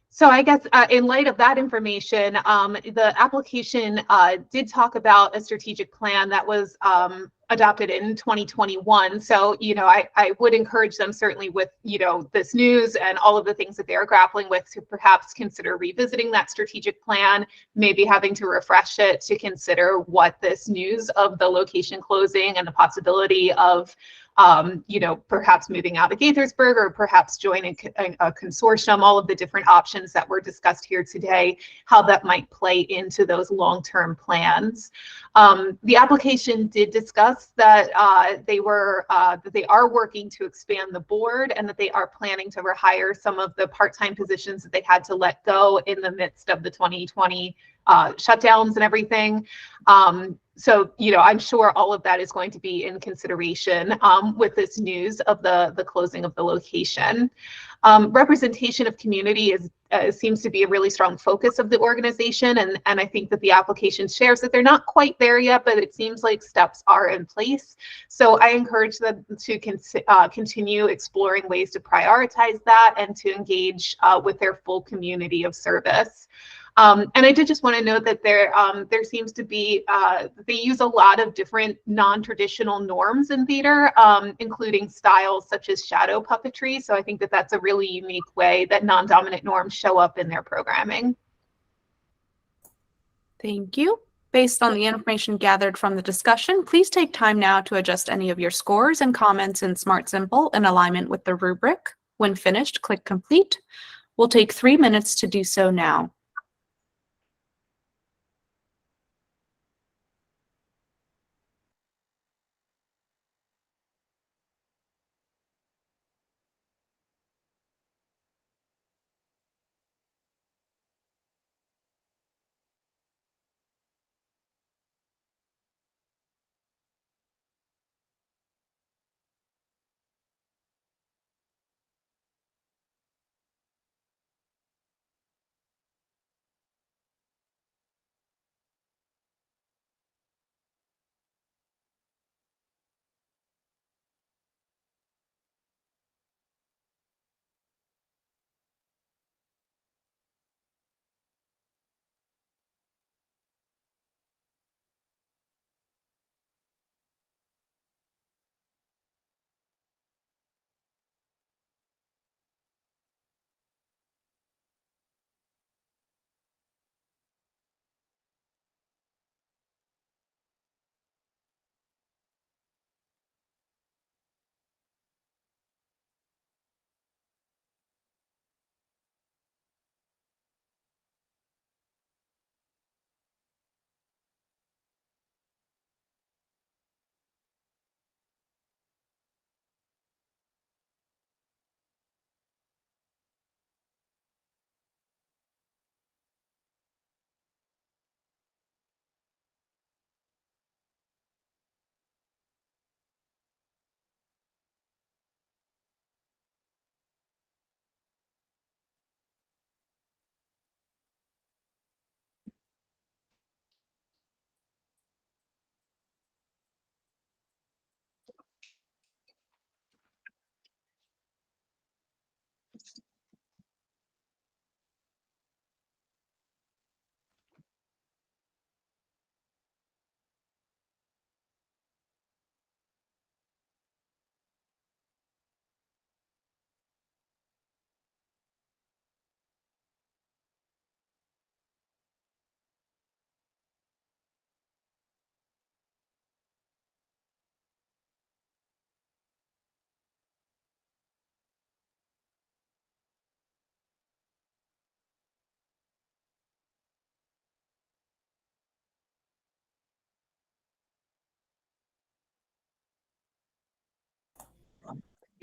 So I guess in light of that information, the application did talk about a strategic plan that was adopted in 2021. So, I would encourage them certainly with, this news and all of the things that they're grappling with to perhaps consider revisiting that strategic plan, maybe having to refresh it to consider what this news of the location closing and the possibility of perhaps moving out of Gaithersburg or perhaps joining a consortium, all of the different options that were discussed here today, how that might play into those long-term plans. The application did discuss that they are working to expand the board and that they are planning to rehire some of the part-time positions that they had to let go in the midst of the 2020 shutdowns and everything. So, I'm sure all of that is going to be in consideration with this news of the closing of the location. Representation of community seems to be a really strong focus of the organization, and I think that the application shares that they're not quite there yet, but it seems like steps are in place. So I encourage them to continue exploring ways to prioritize that and to engage with their full community of service. And I did just want to note that there seems to be, they use a lot of different non-traditional norms in theater, including styles such as shadow puppetry. So I think that that's a really unique way that non-dominant norms show up in their programming. Thank you. Based on the information gathered from the discussion, please take time now to adjust any of your scores and comments in Smart Simple in alignment with the rubric. When finished, click Complete. We'll take 3 minutes to do so now.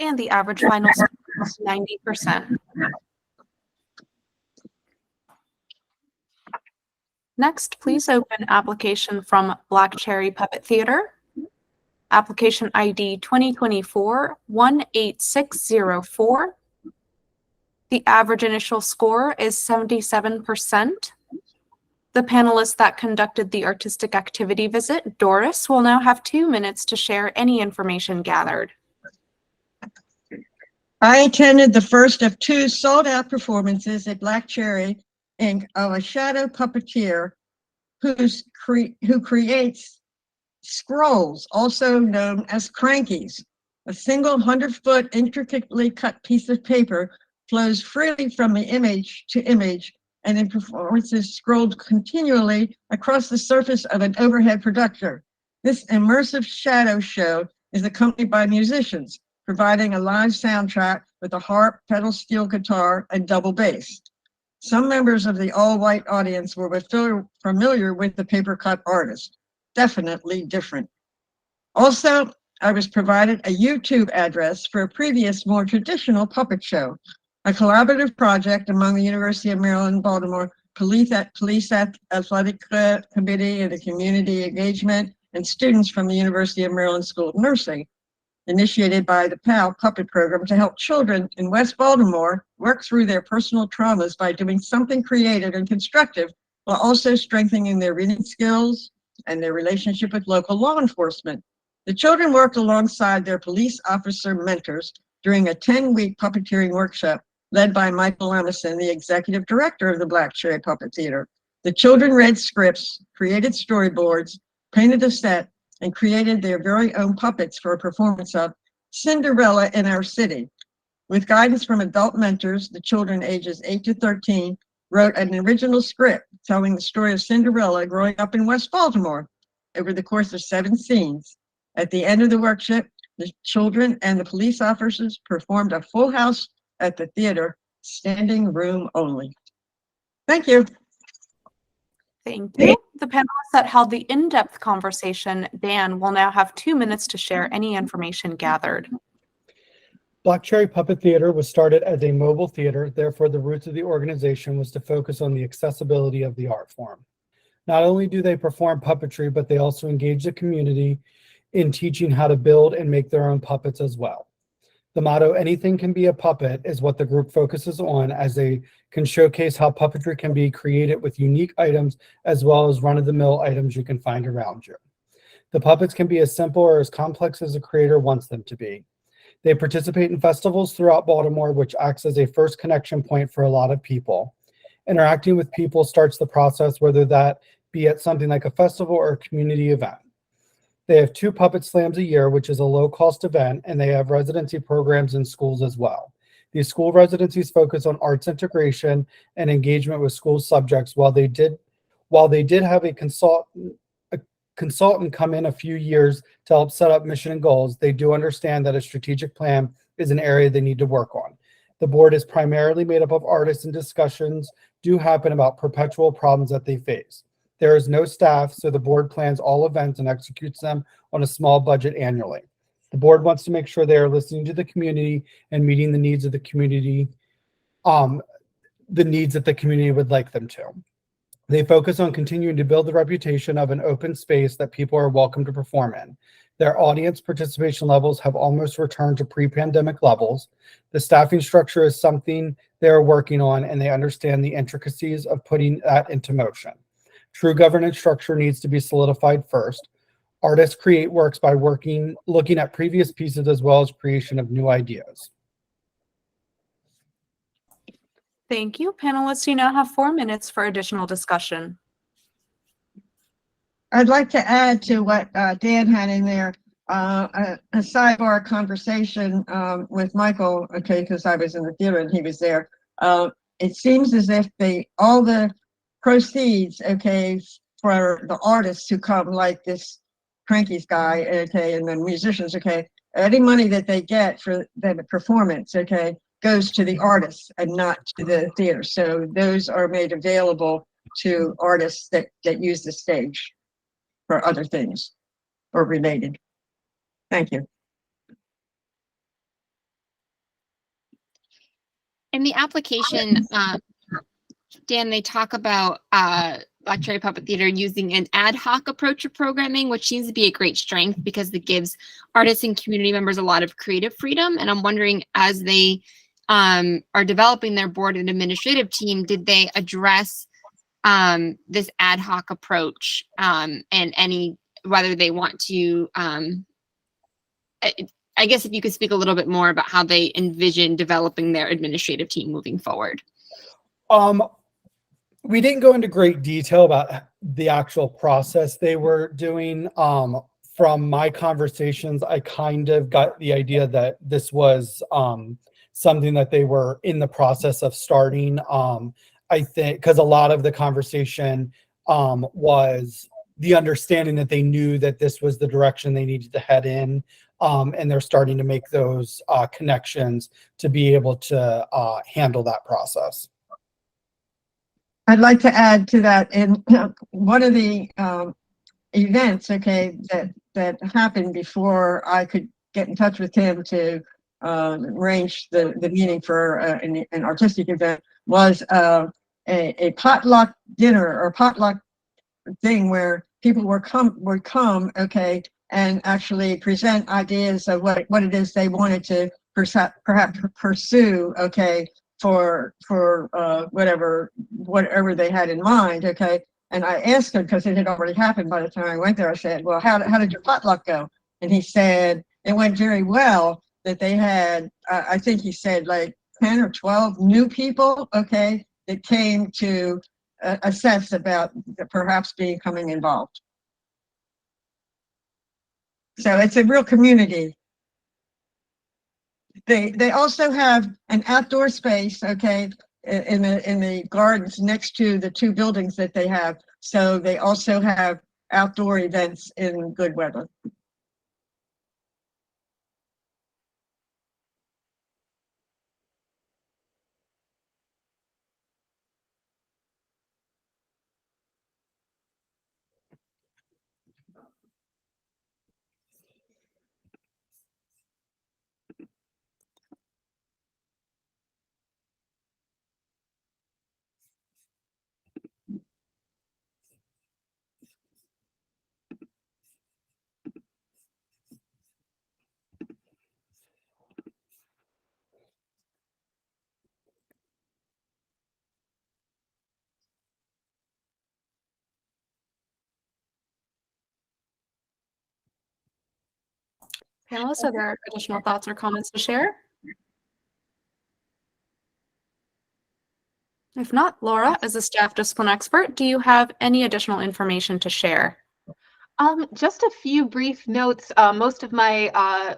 and the average final score is 90%. Next, please open application from Black Cherry Puppet Theater. Application ID 2024-18604. The average initial score is 77%. The panelist that conducted the artistic activity visit, Doris, will now have 2 minutes to share any information gathered. I attended the first of 2 sold-out performances at Black Cherry Inc. of a shadow puppeteer who creates scrolls, also known as crankies. A single 100-foot intricately cut piece of paper flows freely from the image to image, and in performances scrolled continually across the surface of an overhead projector. This immersive shadow show is accompanied by musicians, providing a live soundtrack with a harp, pedal steel guitar, and double bass. Some members of the all-white audience were familiar with the paper cut artist. Definitely different. Also, I was provided a YouTube address for a previous, more traditional puppet show, a collaborative project among the University of Maryland, Baltimore Police Athletic Committee and the Community Engagement, and students from the University of Maryland School of Nursing, initiated by the PAL Puppet Program to help children in West Baltimore work through their personal traumas by doing something creative and constructive, while also strengthening their reading skills and their relationship with local law enforcement. The children worked alongside their police officer mentors during a 10-week puppeteering workshop led by Michael Emerson, the executive director of the Black Cherry Puppet Theater. The children read scripts, created storyboards, painted a set, and created their very own puppets for a performance of Cinderella in Our City. With guidance from adult mentors, the children ages 8 to 13 wrote an original script telling the story of Cinderella growing up in West Baltimore over the course of 7 scenes. At the end of the workshop, the children and the police officers performed a full house at the theater, standing room only. Thank you. Thank you. The panelists that held the in-depth conversation, Dan, will now have 2 minutes to share any information gathered. Black Cherry Puppet Theater was started as a mobile theater, therefore the roots of the organization was to focus on the accessibility of the art form. Not only do they perform puppetry, but they also engage the community in teaching how to build and make their own puppets as well. The motto, "Anything can be a puppet," is what the group focuses on, as they can showcase how puppetry can be created with unique items as well as run-of-the-mill items you can find around you. The puppets can be as simple or as complex as the creator wants them to be. They participate in festivals throughout Baltimore, which acts as a first connection point for a lot of people. Interacting with people starts the process, whether that be at something like a festival or a community event. They have 2 puppet slams a year, which is a low-cost event, and they have residency programs in schools as well. These school residencies focus on arts integration and engagement with school subjects. While they did have a consultant come in a few years to help set up mission and goals, they do understand that a strategic plan is an area they need to work on. The board is primarily made up of artists, and discussions do happen about perpetual problems that they face. There is no staff, so the board plans all events and executes them on a small budget annually. The board wants to make sure they are listening to the community and meeting the needs of the community, the needs that the community would like them to. They focus on continuing to build the reputation of an open space that people are welcome to perform in. Their audience participation levels have almost returned to pre-pandemic levels. The staffing structure is something they are working on, and they understand the intricacies of putting that into motion. True governance structure needs to be solidified first. Artists create works by looking at previous pieces as well as creation of new ideas. Thank you. Panelists, you now have 4 minutes for additional discussion. I'd like to add to what Dan had in there, a sidebar conversation with Michael, okay, because I was in the theater and he was there. It seems as if all the proceeds, okay, for the artists who come, like this Crankies guy, okay, and the musicians, okay, any money that they get for the performance, okay, goes to the artists and not to the theater. So those are made available to artists that use the stage for other things or related. Thank you. In the application, Dan, they talk about Black Cherry Puppet Theater using an ad hoc approach to programming, which seems to be a great strength because it gives artists and community members a lot of creative freedom. And I'm wondering, as they are developing their board and administrative team, did they address this ad hoc approach and whether they want to, I guess if you could speak a little bit more about how they envision developing their administrative team moving forward. We didn't go into great detail about the actual process they were doing. From my conversations, I kind of got the idea that this was something that they were in the process of starting. I think because a lot of the conversation was the understanding that they knew that this was the direction they needed to head in. And they're starting to make those connections to be able to handle that process. I'd like to add to that, in one of the events, okay, that happened before I could get in touch with him to arrange the meeting for an artistic event, was a potluck dinner or potluck thing where people would come, okay, and actually present ideas of what it is they wanted to perhaps pursue, okay, for whatever they had in mind, okay. And I asked him, because it had already happened by the time I went there, I said, well, how did your potluck go? And he said it went very well, that they had, I think he said like 10 or 12 new people, okay, that came to assess about perhaps becoming involved. So it's a real community. They also have an outdoor space, okay, in the gardens next to the two buildings that they have. So they also have outdoor events in good weather. Panelists, are there additional thoughts or comments to share? If not, Laura, as a staff discipline expert, do you have any additional information to share? Just a few brief notes. Most of my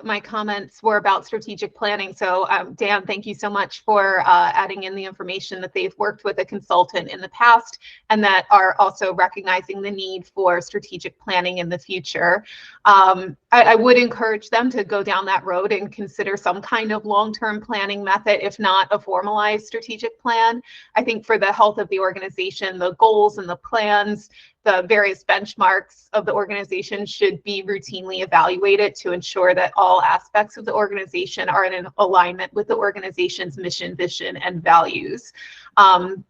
my comments were about strategic planning. So Dan, thank you so much for adding in the information that they've worked with a consultant in the past and that are also recognizing the need for strategic planning in the future. I would encourage them to go down that road and consider some kind of long-term planning method, if not a formalized strategic plan. I think for the health of the organization, the goals and the plans, the various benchmarks of the organization should be routinely evaluated to ensure that all aspects of the organization are in alignment with the organization's mission, vision, and values.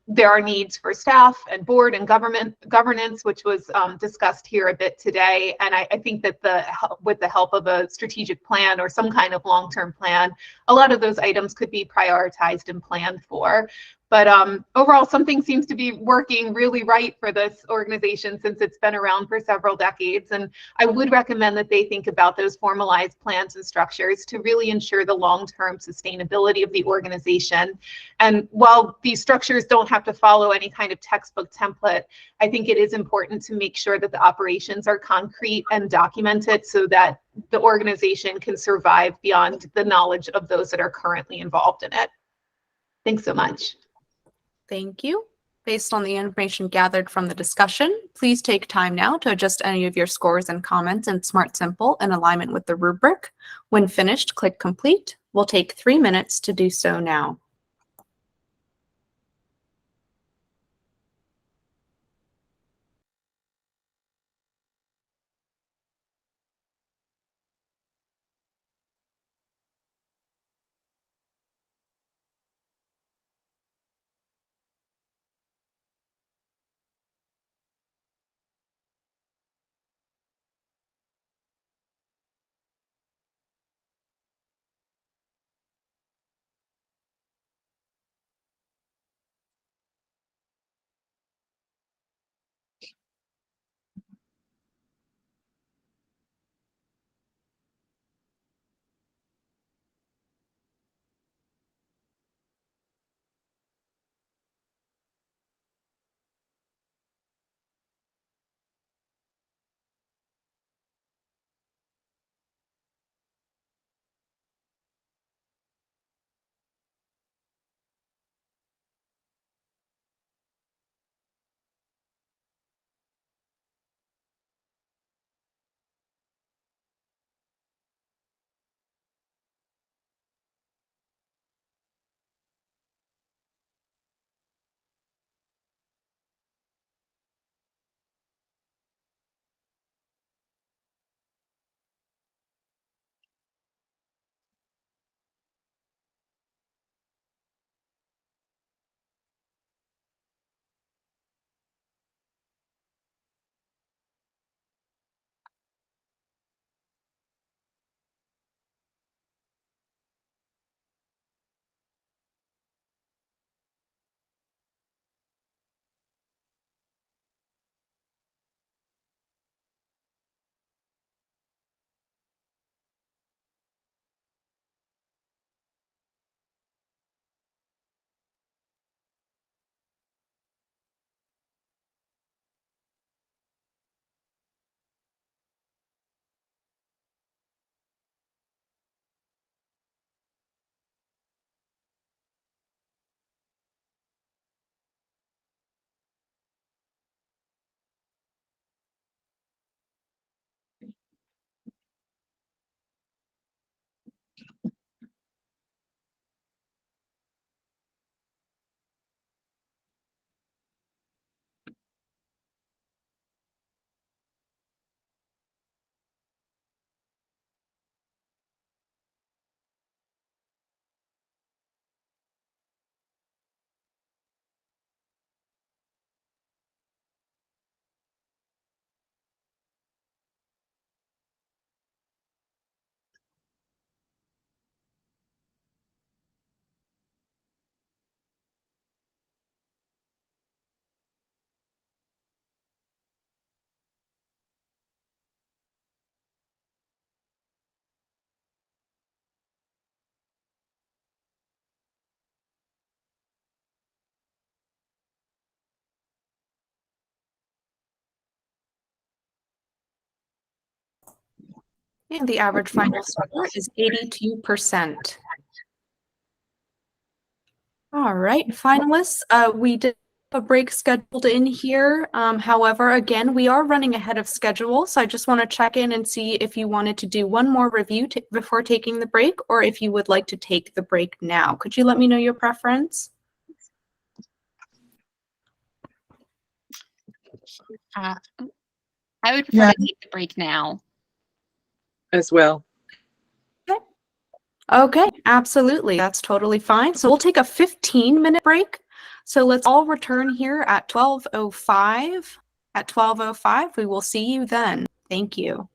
There are needs for staff and board and governance, which was discussed here a bit today. And I think that with the help of a strategic plan or some kind of long-term plan, a lot of those items could be prioritized and planned for. But overall, something seems to be working really right for this organization since it's been around for several decades. And I would recommend that they think about those formalized plans and structures to really ensure the long-term sustainability of the organization. And while these structures don't have to follow any kind of textbook template, I think it is important to make sure that the operations are concrete and documented so that the organization can survive beyond the knowledge of those that are currently involved in it. Thanks so much. Thank you. Based on the information gathered from the discussion, please take time now to adjust any of your scores and comments in Smart Simple in alignment with the rubric. When finished, click Complete. We'll take 3 minutes to do so now. And the average final score is 82%. All right, finalists, we did have a break scheduled in here. However, again, we are running ahead of schedule, so I just want to check in and see if you wanted to do one more review before taking the break, or if you would like to take the break now. Could you let me know your preference? I would prefer to take the break now. As well. Okay, absolutely. That's totally fine. So we'll take a 15-minute break. So let's all return here at 12:05. At 12:05, we will see you then. Thank you.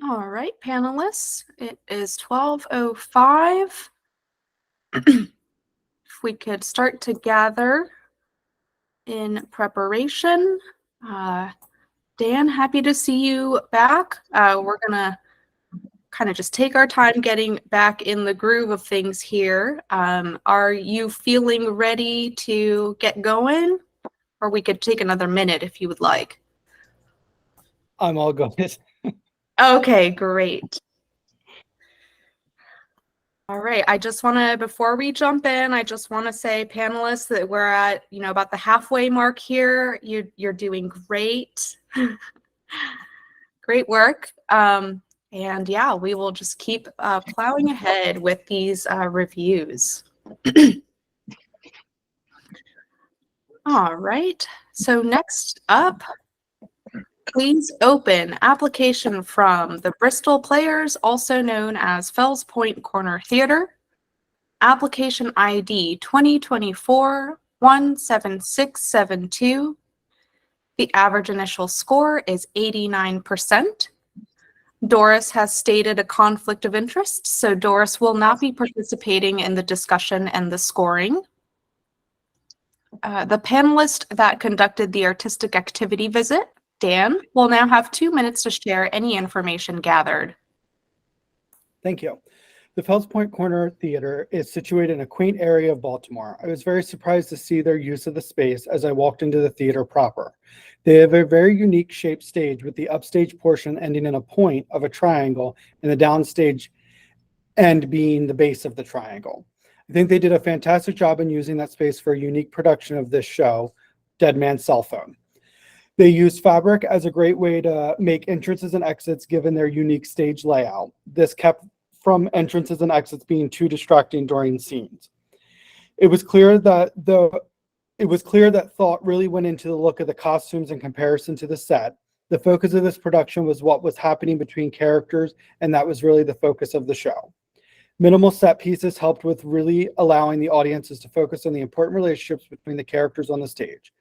All right, panelists, it is 12:05. If we could start to gather in preparation. Dan, happy to see you back. We're gonna kind of just take our time getting back in the groove of things here. Are you feeling ready to get going? Or we could take another minute if you would like. I'm all good. Okay, great. All right, I just want to, before we jump in, I just want to say, panelists, that we're at, about the halfway mark here. You're doing great. Great work. And yeah, we will just keep plowing ahead with these reviews. All right, so next up, please open application from the Bristol Players, also known as Fells Point Corner Theater. Application ID 2024-17672. The average initial score is 89%. Doris has stated a conflict of interest, so Doris will not be participating in the discussion and the scoring. The panelist that conducted the artistic activity visit, Dan, will now have 2 minutes to share any information gathered. Thank you. The Fells Point Corner Theater is situated in a quaint area of Baltimore. I was very surprised to see their use of the space as I walked into the theater proper. They have a very unique shaped stage, with the upstage portion ending in a point of a triangle and the downstage end being the base of the triangle. I think they did a fantastic job in using that space for a unique production of this show, Dead Man's Cell Phone. They used fabric as a great way to make entrances and exits given their unique stage layout. This kept from entrances and exits being too distracting during scenes. It was clear that thought really went into the look of the costumes in comparison to the set. The focus of this production was what was happening between characters, and that was really the focus of the show. Minimal set pieces helped with really allowing the audiences to focus on the important relationships between the characters on the stage.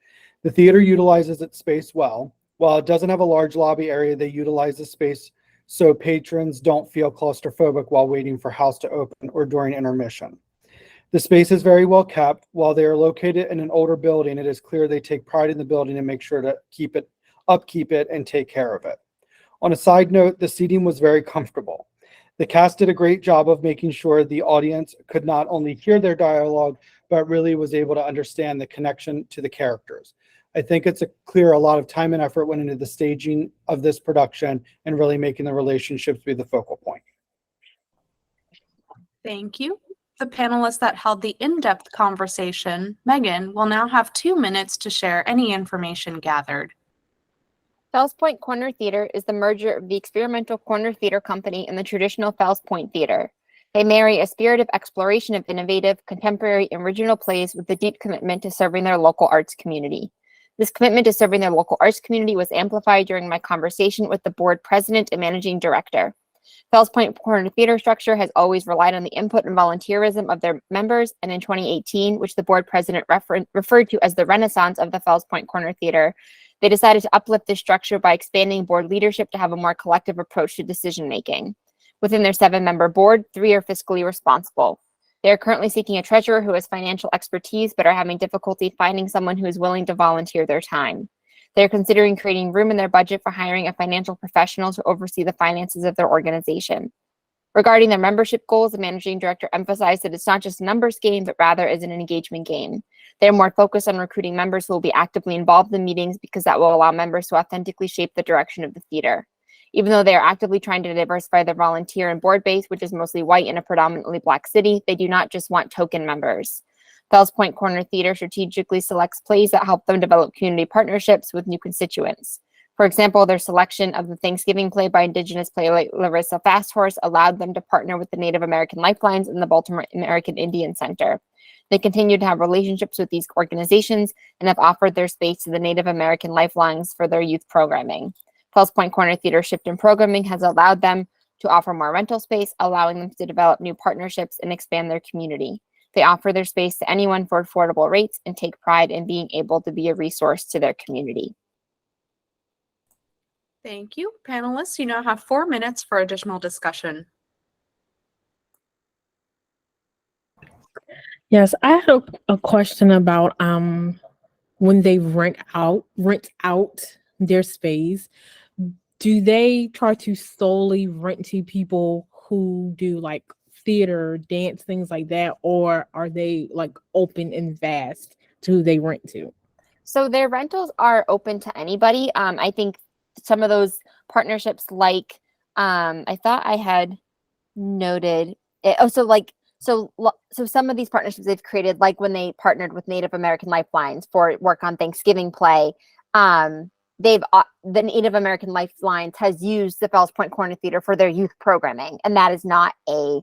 The theater utilizes its space well. While it doesn't have a large lobby area, they utilize the space so patrons don't feel claustrophobic while waiting for house to open or during intermission. The space is very well kept. While they are located in an older building, it is clear they take pride in the building and make sure to upkeep it and take care of it. On a side note, the seating was very comfortable. The cast did a great job of making sure the audience could not only hear their dialogue, but really was able to understand the connection to the characters. I think it's clear a lot of time and effort went into the staging of this production and really making the relationships be the focal point. Thank you. The panelist that held the in-depth conversation, Megan, will now have 2 minutes to share any information gathered. Fells Point Corner Theater is the merger of the experimental corner theater company and the traditional Fells Point Theater. They marry a spirit of exploration of innovative, contemporary, and original plays with a deep commitment to serving their local arts community. This commitment to serving their local arts community was amplified during my conversation with the board president and managing director. Fells Point Corner Theater structure has always relied on the input and volunteerism of their members, and in 2018, which the board president referred to as the renaissance of the Fells Point Corner Theater, they decided to uplift this structure by expanding board leadership to have a more collective approach to decision-making. Within their 7-member board, 3 are fiscally responsible. They are currently seeking a treasurer who has financial expertise, but are having difficulty finding someone who is willing to volunteer their time. They are considering creating room in their budget for hiring a financial professional to oversee the finances of their organization. Regarding their membership goals, the managing director emphasized that it's not just a numbers game, but rather is an engagement game. They're more focused on recruiting members who will be actively involved in meetings because that will allow members to authentically shape the direction of the theater. Even though they are actively trying to diversify their volunteer and board base, which is mostly white in a predominantly Black city, they do not just want token members. Fells Point Corner Theater strategically selects plays that help them develop community partnerships with new constituents. For example, their selection of the Thanksgiving play by Indigenous playwright Larissa Fasthorse allowed them to partner with the Native American Lifelines and the Baltimore American Indian Center. They continue to have relationships with these organizations and have offered their space to the Native American Lifelines for their youth programming. Fells Point Corner Theater shift in programming has allowed them to offer more rental space, allowing them to develop new partnerships and expand their community. They offer their space to anyone for affordable rates and take pride in being able to be a resource to their community. Thank you. Panelists, you now have 4 minutes for additional discussion. Yes, I had a question about when they rent out their space, do they try to solely rent to people who do like theater, dance, things like that, or are they like open and vast to who they rent to? So their rentals are open to anybody. I think some of those partnerships, like I thought I had noted it. Oh, so some of these partnerships they've created, like when they partnered with Native American Lifelines for work on Thanksgiving play, the Native American Lifelines has used the Fells Point Corner Theater for their youth programming, and that is not a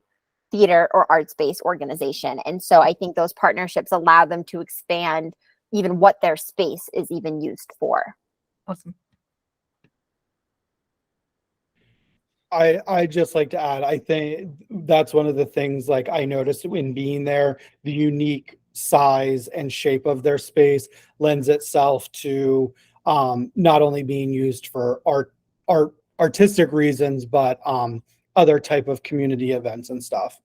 theater or arts-based organization. And so I think those partnerships allow them to expand even what their space is even used for. Awesome. I just like to add, I think that's one of the things like I noticed when being there, the unique size and shape of their space lends itself to not only being used for artistic reasons, but other type of community events and stuff.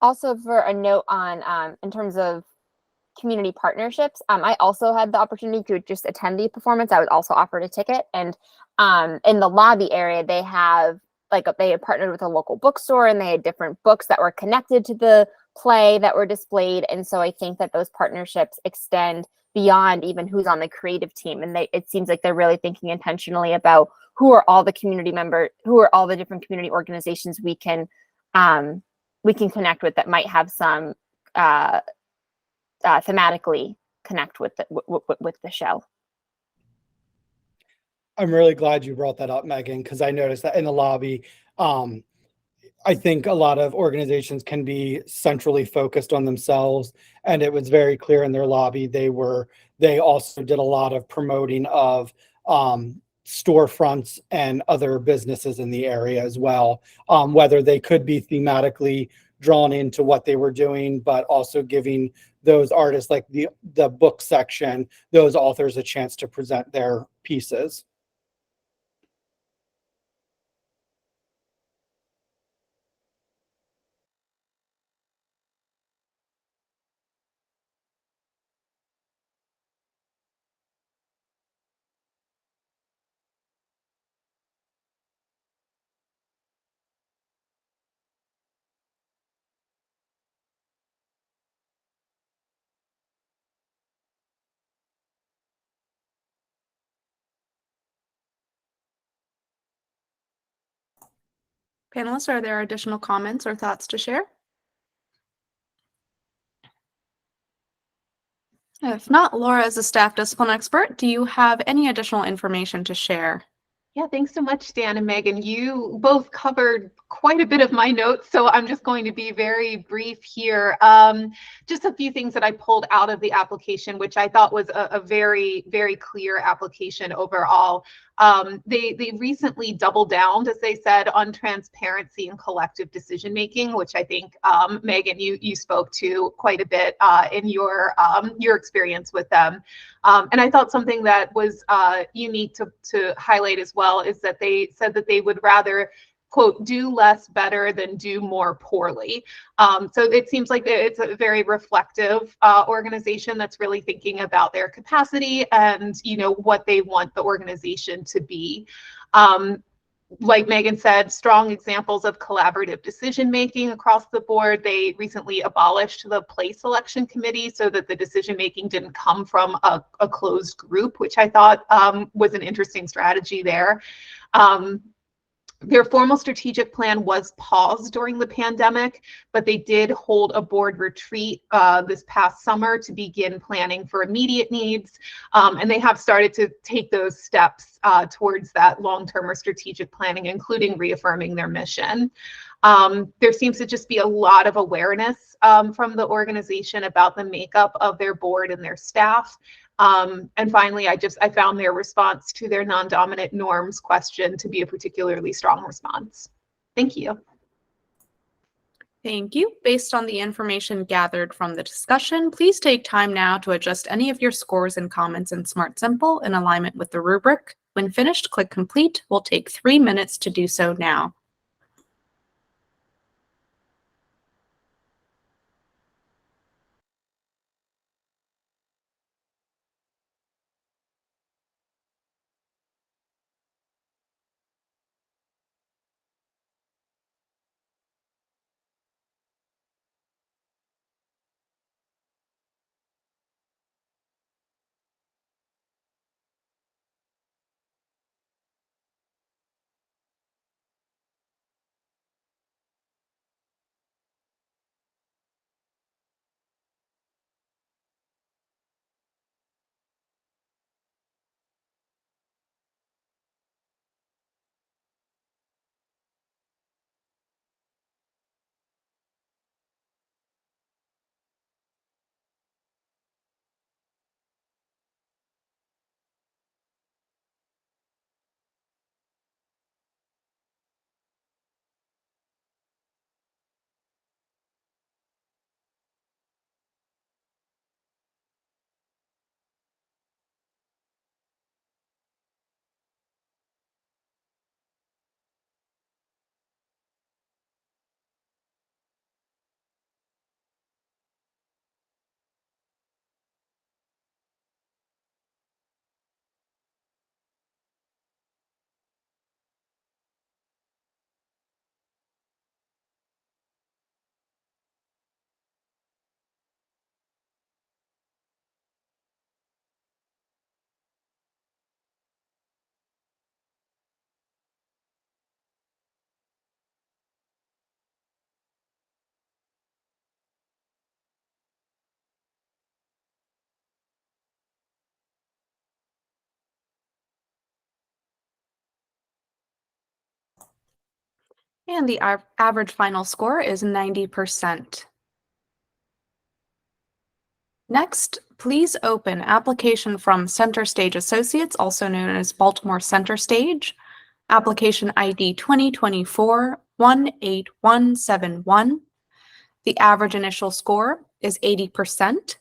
Also, for a note on in terms of community partnerships, I also had the opportunity to just attend the performance. I was also offered a ticket, and in the lobby area, they had partnered with a local bookstore, and they had different books that were connected to the play that were displayed. And so I think that those partnerships extend beyond even who's on the creative team, and it seems like they're really thinking intentionally about who are all the community members, who are all the different community organizations we can connect with that might have some thematically connect with the show. I'm really glad you brought that up, Megan, because I noticed that in the lobby, I think a lot of organizations can be centrally focused on themselves, and it was very clear in their lobby they also did a lot of promoting of storefronts and other businesses in the area as well, whether they could be thematically drawn into what they were doing, but also giving those artists, like the book section, those authors a chance to present their pieces. Panelists, are there additional comments or thoughts to share? If not, Laura, as a staff discipline expert, do you have any additional information to share? Yeah, thanks so much, Dan and Megan. You both covered quite a bit of my notes, so I'm just going to be very brief here. Just a few things that I pulled out of the application, which I thought was a very, very clear application overall. They recently doubled down, as they said, on transparency and collective decision making, which I think Megan, you spoke to quite a bit in your experience with them. And I thought something that was unique to highlight as well is that they said that they would rather, quote, do less better than do more poorly. So it seems like it's a very reflective organization that's really thinking about their capacity and, what they want the organization to be. Like Megan said, strong examples of collaborative decision-making across the board. They recently abolished the play selection committee so that the decision-making didn't come from a closed group, which I thought was an interesting strategy there. Their formal strategic plan was paused during the pandemic, but they did hold a board retreat this past summer to begin planning for immediate needs. And they have started to take those steps towards that long-term or strategic planning, including reaffirming their mission. There seems to just be a lot of awareness from the organization about the makeup of their board and their staff. And finally, I found their response to their non-dominant norms question to be a particularly strong response. Thank you. Thank you. Based on the information gathered from the discussion, please take time now to adjust any of your scores and comments in Smart Simple in alignment with the rubric. When finished, click Complete. We'll take 3 minutes to do so now. And the average final score is 90%. Next, please open application from Center Stage Associates, also known as Baltimore Center Stage, application ID 2024-18171. The average initial score is 80%.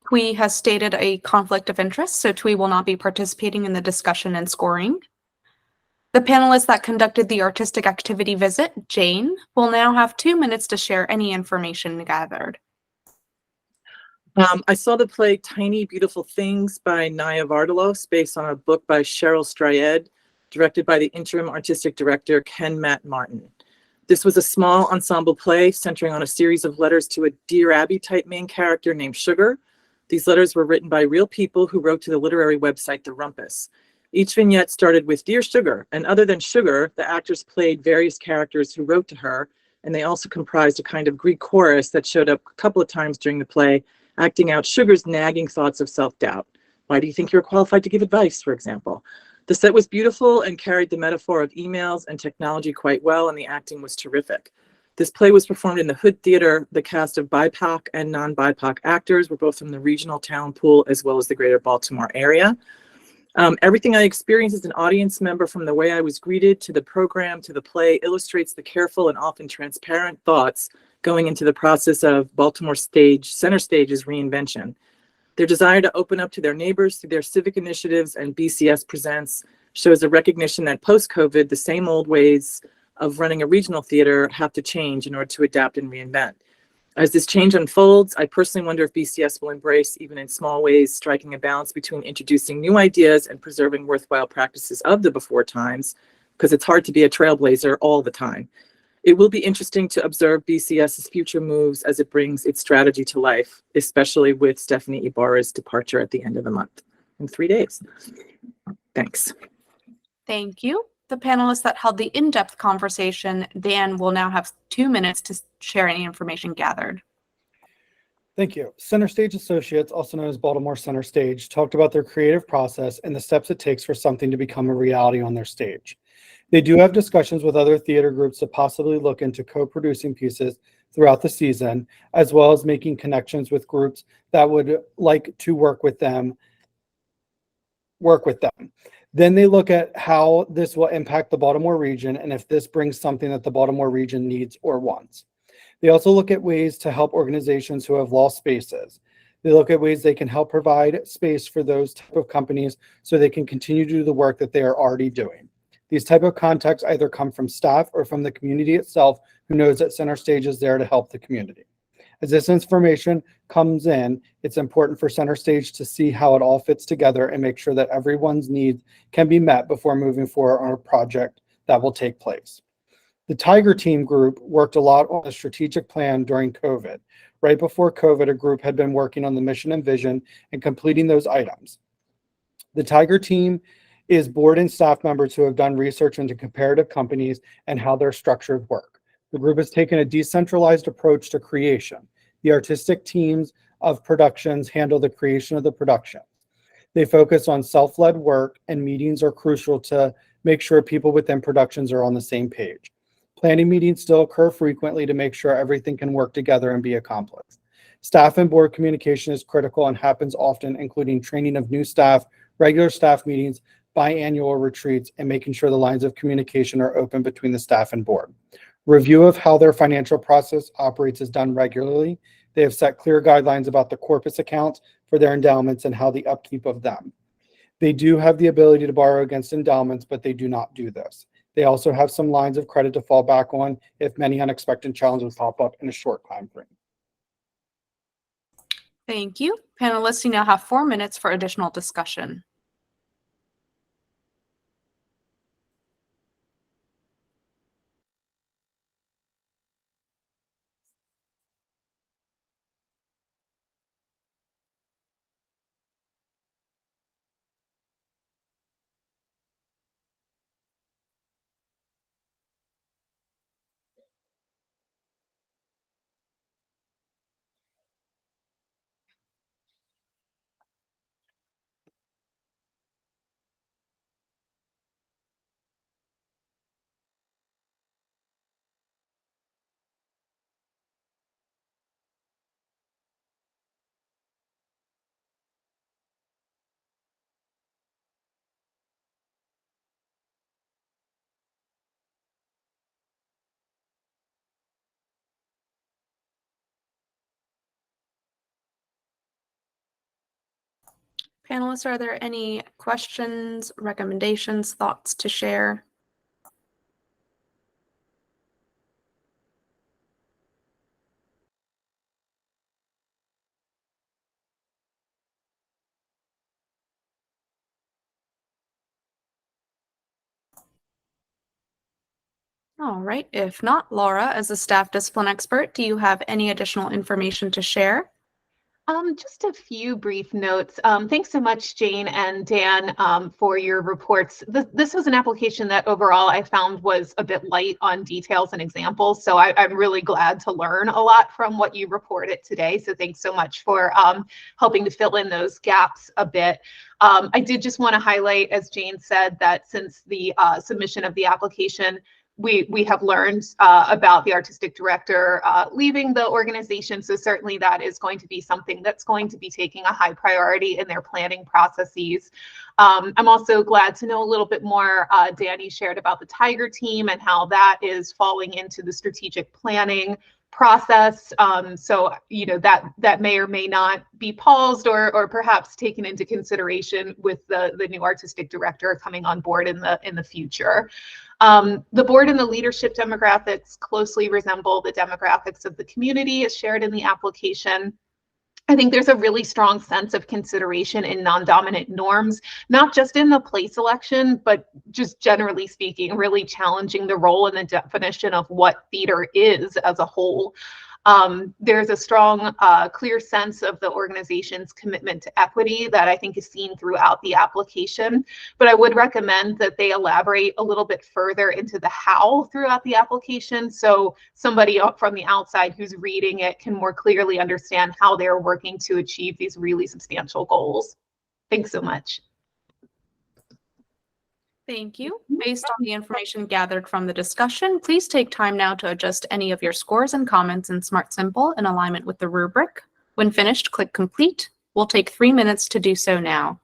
TWE has stated a conflict of interest, so TWE will not be participating in the discussion and scoring. The panelist that conducted the artistic activity visit, Jane, will now have 2 minutes to share any information gathered. I saw the play Tiny Beautiful Things by Naya Vardalos, based on a book by Cheryl Strayed, directed by the interim artistic director, Ken Matt Martin. This was a small ensemble play centering on a series of letters to a Dear Abby type main character named Sugar. These letters were written by real people who wrote to the literary website The Rumpus. Each vignette started with Dear Sugar, and other than Sugar, the actors played various characters who wrote to her, and they also comprised a kind of Greek chorus that showed up a couple of times during the play, acting out Sugar's nagging thoughts of self-doubt. Why do you think you're qualified to give advice, for example? The set was beautiful and carried the metaphor of emails and technology quite well, and the acting was terrific. This play was performed in the Hood Theater. The cast of BIPOC and non-BIPOC actors were both from the regional talent pool as well as the greater Baltimore area. Everything I experienced as an audience member, from the way I was greeted to the program to the play, illustrates the careful and often transparent thoughts going into the process of Baltimore Center Stage's reinvention. Their desire to open up to their neighbors through their civic initiatives and BCS Presents shows a recognition that post-COVID, the same old ways of running a regional theater have to change in order to adapt and reinvent. As this change unfolds, I personally wonder if BCS will embrace, even in small ways, striking a balance between introducing new ideas and preserving worthwhile practices of the before times, because it's hard to be a trailblazer all the time. It will be interesting to observe BCS's future moves as it brings its strategy to life, especially with Stephanie Ibarra's departure at the end of the month, in 3 days. Thanks. Thank you. the panelists that held the in-depth conversation, Dan will now have 2 minutes to share any information gathered. Thank you. Center Stage Associates, also known as Baltimore Center Stage, talked about their creative process and the steps it takes for something to become a reality on their stage. They do have discussions with other theater groups to possibly look into co-producing pieces throughout the season, as well as making connections with groups that would like to work with them. Then they look at how this will impact the Baltimore region and if this brings something that the Baltimore region needs or wants. They also look at ways to help organizations who have lost spaces. They look at ways they can help provide space for those type of companies so they can continue to do the work that they are already doing. These type of contacts either come from staff or from the community itself, who knows that Center Stage is there to help the community. As this information comes in, it's important for Center Stage to see how it all fits together and make sure that everyone's needs can be met before moving forward on a project that will take place. The Tiger Team group worked a lot on a strategic plan during COVID. Right before COVID, a group had been working on the mission and vision and completing those items. The Tiger Team is board and staff members who have done research into comparative companies and how their structures work. The group has taken a decentralized approach to creation. The artistic teams of productions handle the creation of the production. They focus on self-led work, and meetings are crucial to make sure people within productions are on the same page. Planning meetings still occur frequently to make sure everything can work together and be accomplished. Staff and board communication is critical and happens often, including training of new staff, regular staff meetings, biannual retreats, and making sure the lines of communication are open between the staff and board. Review of how their financial process operates is done regularly. They have set clear guidelines about the corpus accounts for their endowments and how the upkeep of them. They do have the ability to borrow against endowments, but they do not do this. They also have some lines of credit to fall back on if many unexpected challenges pop up in a short time frame. Thank you. Panelists, you now have 4 minutes for additional discussion. Panelists, are there any questions, recommendations, thoughts to share? All right. If not, Laura, as a staff discipline expert, do you have any additional information to share? Just a few brief notes. Thanks so much, Jane and Dan, for your reports. This was an application that overall I found was a bit light on details and examples. So I'm really glad to learn a lot from what you reported today. So thanks so much for helping to fill in those gaps a bit. I did just want to highlight, as Jane said, that since the submission of the application, we have learned about the artistic director leaving the organization. So certainly that is going to be something that's going to be taking a high priority in their planning processes. I'm also glad to know a little bit more, Danny shared about the Tiger Team and how that is falling into the strategic planning process. So, you know, that may or may not be paused or perhaps taken into consideration with the new artistic director coming on board in the future. The board and the leadership demographics closely resemble the demographics of the community as shared in the application. I think there's a really strong sense of consideration in non-dominant norms, not just in the play selection, but just generally speaking, really challenging the role and the definition of what theater is as a whole. There's a strong, clear sense of the organization's commitment to equity that I think is seen throughout the application. But I would recommend that they elaborate a little bit further into the how throughout the application, so somebody from the outside who's reading it can more clearly understand how they're working to achieve these really substantial goals. Thanks so much. Thank you. Based on the information gathered from the discussion, please take time now to adjust any of your scores and comments in Smart Simple in alignment with the rubric. When finished, click Complete. We'll take 3 minutes to do so now.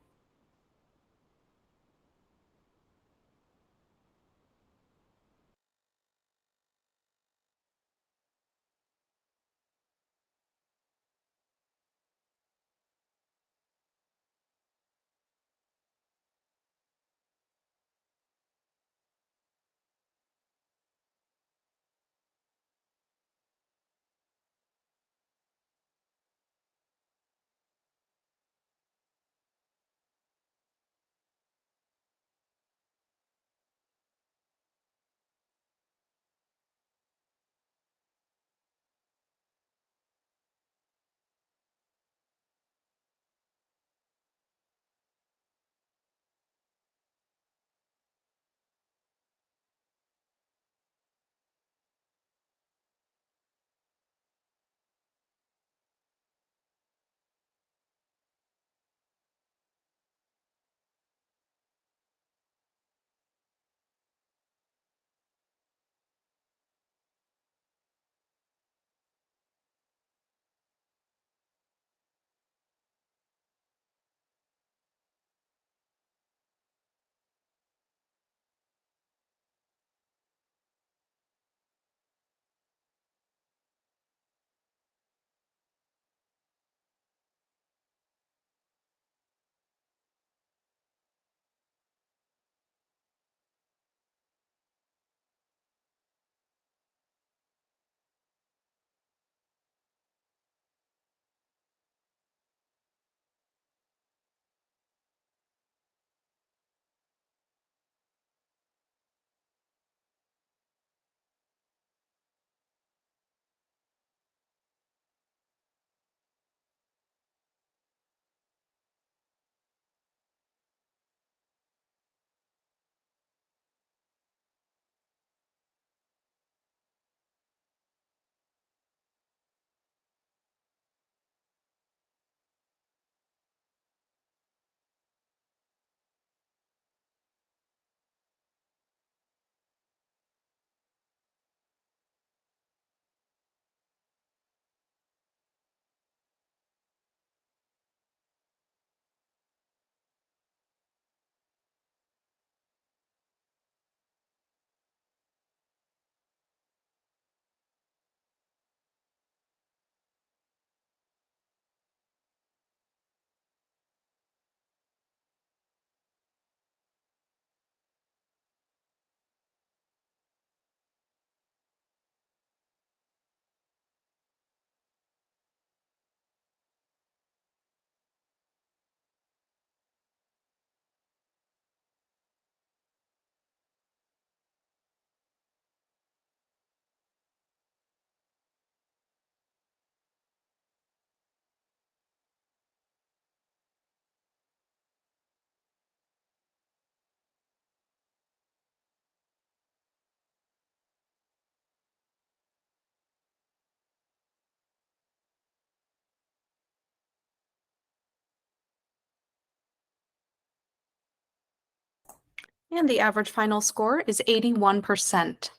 And the average final score is 81%.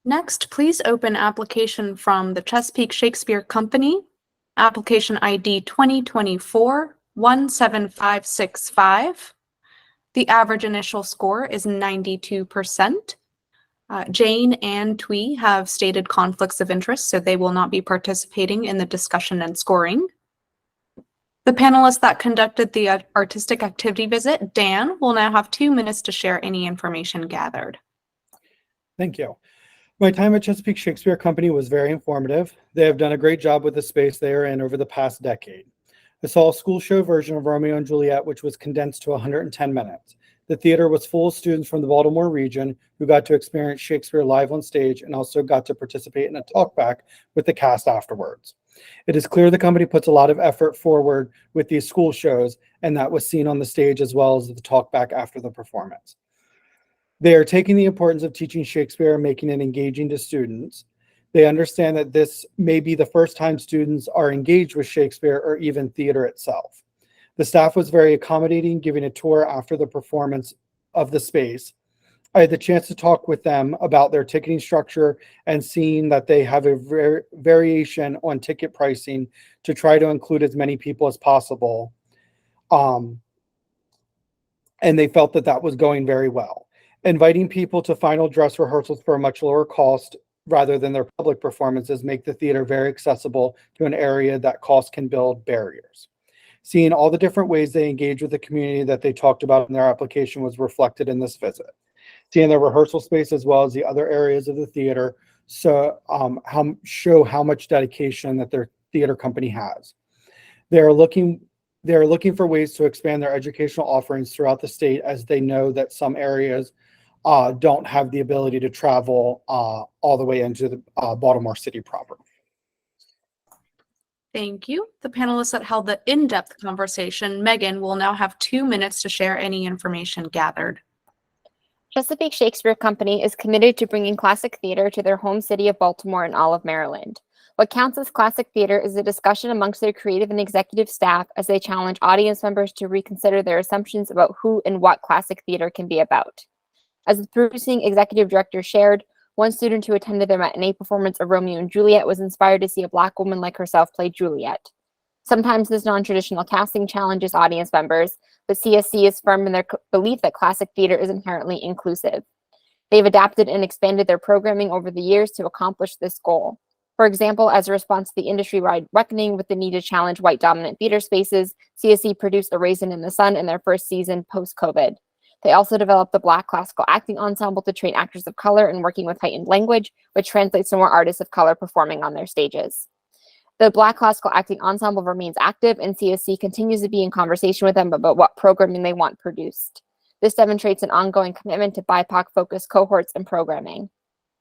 Next, please open application from the Chesapeake Shakespeare Company, application ID 2024-17565. The average initial score is 92%. Jane and Twee have stated conflicts of interest, so they will not be participating in the discussion and scoring. The panelist that conducted the artistic activity visit, Dan, will now have 2 minutes to share any information gathered. Thank you. My time at Chesapeake Shakespeare Company was very informative. They have done a great job with the space they are in over the past decade. I saw a school show version of Romeo and Juliet, which was condensed to 110 minutes. The theater was full of students from the Baltimore region who got to experience Shakespeare live on stage and also got to participate in a talkback with the cast afterwards. It is clear the company puts a lot of effort forward with these school shows, and that was seen on the stage as well as the talkback after the performance. They are taking the importance of teaching Shakespeare and making it engaging to students. They understand that this may be the first time students are engaged with Shakespeare or even theater itself. The staff was very accommodating, giving a tour after the performance of the space. I had the chance to talk with them about their ticketing structure and seeing that they have a variation on ticket pricing to try to include as many people as possible. And they felt that that was going very well. Inviting people to final dress rehearsals for a much lower cost rather than their public performances make the theater very accessible to an area that cost can build barriers. Seeing all the different ways they engage with the community that they talked about in their application was reflected in this visit. Seeing their rehearsal space as well as the other areas of the theater show how much dedication that their theater company has. They are looking for ways to expand their educational offerings throughout the state, as they know that some areas don't have the ability to travel all the way into the Baltimore City proper. Thank you. The panelists that held the in-depth conversation, Megan, will now have 2 minutes to share any information gathered. Chesapeake Shakespeare Company is committed to bringing classic theater to their home city of Baltimore and all of Maryland. What counts as classic theater is a discussion amongst their creative and executive staff as they challenge audience members to reconsider their assumptions about who and what classic theater can be about. As the producing executive director shared, one student who attended their matinee performance of Romeo and Juliet was inspired to see a Black woman like herself play Juliet. Sometimes this non-traditional casting challenges audience members, but CSC is firm in their belief that classic theater is inherently inclusive. They've adapted and expanded their programming over the years to accomplish this goal. For example, as a response to the industry-wide reckoning with the need to challenge white-dominant theater spaces, CSC produced A Raisin in the Sun in their first season post-COVID. They also developed the Black Classical Acting Ensemble to train actors of color in working with heightened language, which translates to more artists of color performing on their stages. The Black Classical Acting Ensemble remains active, and CSC continues to be in conversation with them about what programming they want produced. This demonstrates an ongoing commitment to BIPOC-focused cohorts and programming.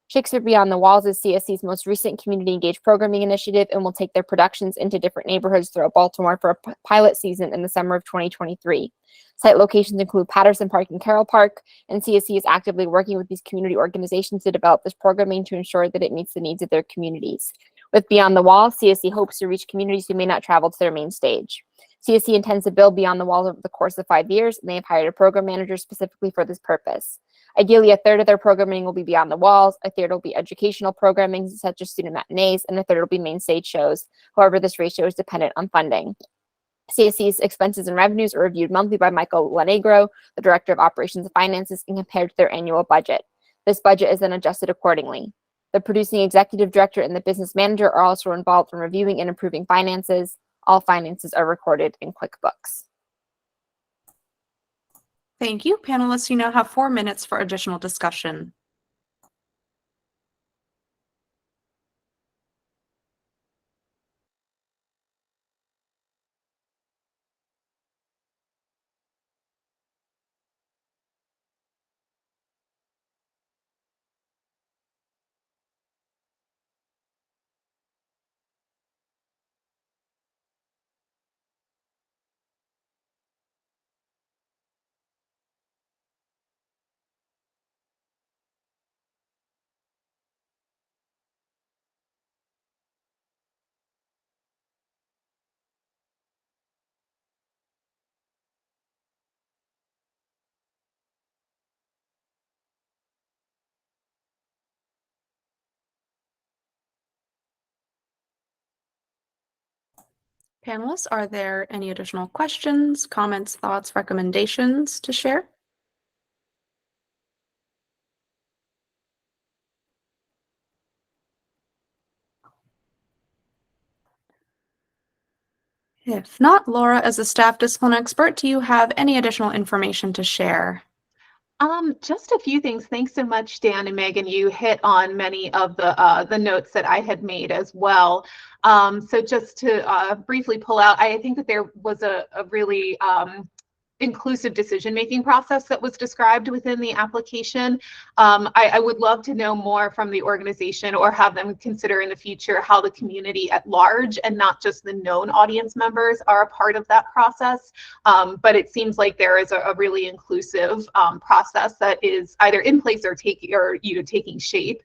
Shakespeare Beyond the Walls is CSC's most recent community-engaged programming initiative and will take their productions into different neighborhoods throughout Baltimore for a pilot season in the summer of 2023. Site locations include Patterson Park and Carroll Park, and CSC is actively working with these community organizations to develop this programming to ensure that it meets the needs of their communities. With Beyond the Wall, CSC hopes to reach communities who may not travel to their main stage. CSC intends to build Beyond the Walls over the course of 5 years, and they have hired a program manager specifically for this purpose. Ideally, a third of their programming will be Beyond the Walls, a third will be educational programming such as student matinees, and a third will be main stage shows. However, this ratio is dependent on funding. CSC's expenses and revenues are reviewed monthly by Michael Lanegro, the Director of Operations and Finances, and compared to their annual budget. This budget is then adjusted accordingly. The producing executive director and the business manager are also involved in reviewing and improving finances. All finances are recorded in QuickBooks. Thank you. Panelists, you now have 4 minutes for additional discussion. Panelists, are there any additional questions, comments, thoughts, recommendations to share? If not, Laura, as a staff discipline expert, do you have any additional information to share? Just a few things. Thanks so much, Dan and Megan. You hit on many of the notes that I had made as well. So just to briefly pull out, I think that there was a really inclusive decision-making process that was described within the application. I would love to know more from the organization or have them consider in the future how the community at large and not just the known audience members are a part of that process. But it seems like there is a really inclusive process that is either in place or taking shape.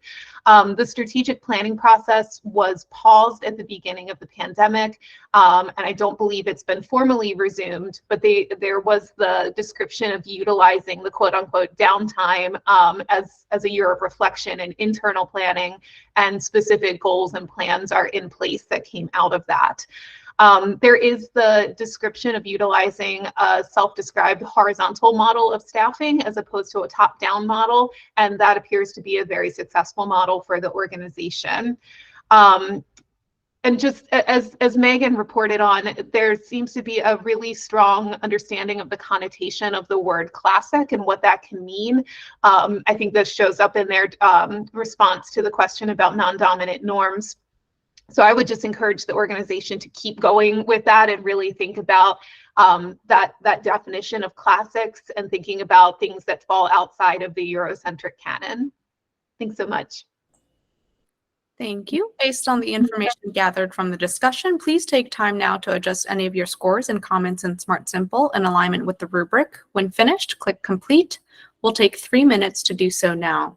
The strategic planning process was paused at the beginning of the pandemic, and I don't believe it's been formally resumed, but there was the description of utilizing the quote unquote downtime as a year of reflection and internal planning, and specific goals and plans are in place that came out of that. There is the description of utilizing a self-described horizontal model of staffing as opposed to a top-down model, and that appears to be a very successful model for the organization. And just as Megan reported on, there seems to be a really strong understanding of the connotation of the word classic and what that can mean. I think this shows up in their response to the question about non-dominant norms. So I would just encourage the organization to keep going with that and really think about that definition of classics and thinking about things that fall outside of the Eurocentric canon. Thanks so much. Thank you. Based on the information gathered from the discussion, please take time now to adjust any of your scores and comments in Smart Simple in alignment with the rubric. When finished, click Complete. We'll take 3 minutes to do so now.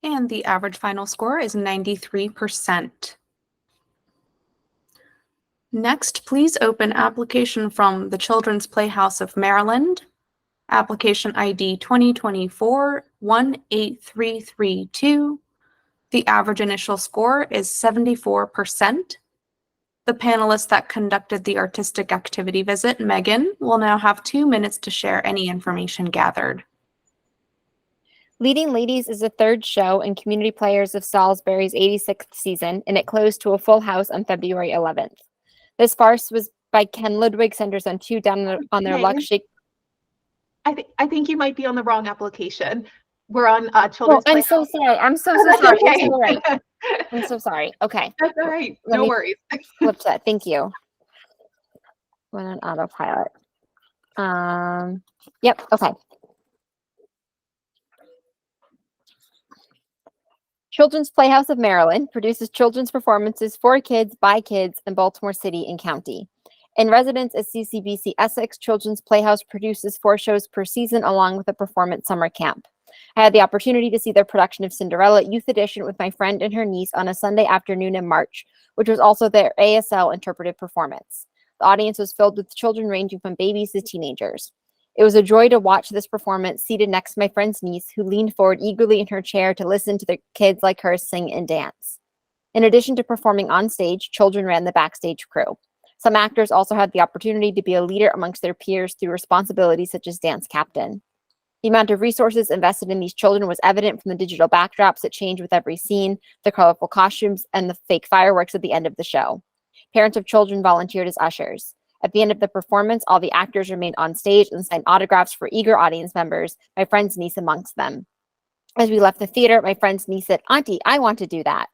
And the average final score is 93%. Next, please open application from the Children's Playhouse of Maryland, application ID 2024-18332. The average initial score is 74%. The panelist that conducted the artistic activity visit, Megan, will now have 2 minutes to share any information gathered. Leading Ladies is the third show in Community Players of Salisbury's 86th season, and it closed to a full house on February 11th. This farce was by Ken Ludwig, centers on two down on their luck Megan? shake. I think you might be on the wrong application. We're on Children's I'm so sorry. I'm so sorry. I'm Okay. so sorry. I'm so sorry. Okay. That's all right. Let No me worries. flip to that. Thank you. Went on autopilot. Yep. Okay. Children's Playhouse of Maryland produces children's performances for kids by kids in Baltimore City and County. In residence at CCBC Essex, Children's Playhouse produces 4 shows per season along with a performance summer camp. I had the opportunity to see their production of Cinderella Youth Edition with my friend and her niece on a Sunday afternoon in March, which was also their ASL interpretive performance. The audience was filled with children ranging from babies to teenagers. It was a joy to watch this performance seated next to my friend's niece, who leaned forward eagerly in her chair to listen to the kids like her sing and dance. In addition to performing on stage, children ran the backstage crew. Some actors also had the opportunity to be a leader amongst their peers through responsibilities such as dance captain. The amount of resources invested in these children was evident from the digital backdrops that change with every scene, the colorful costumes, and the fake fireworks at the end of the show. Parents of children volunteered as ushers. At the end of the performance, all the actors remained on stage and signed autographs for eager audience members, my friend's niece amongst them. As we left the theater, my friend's niece said, "Auntie, I want to do that."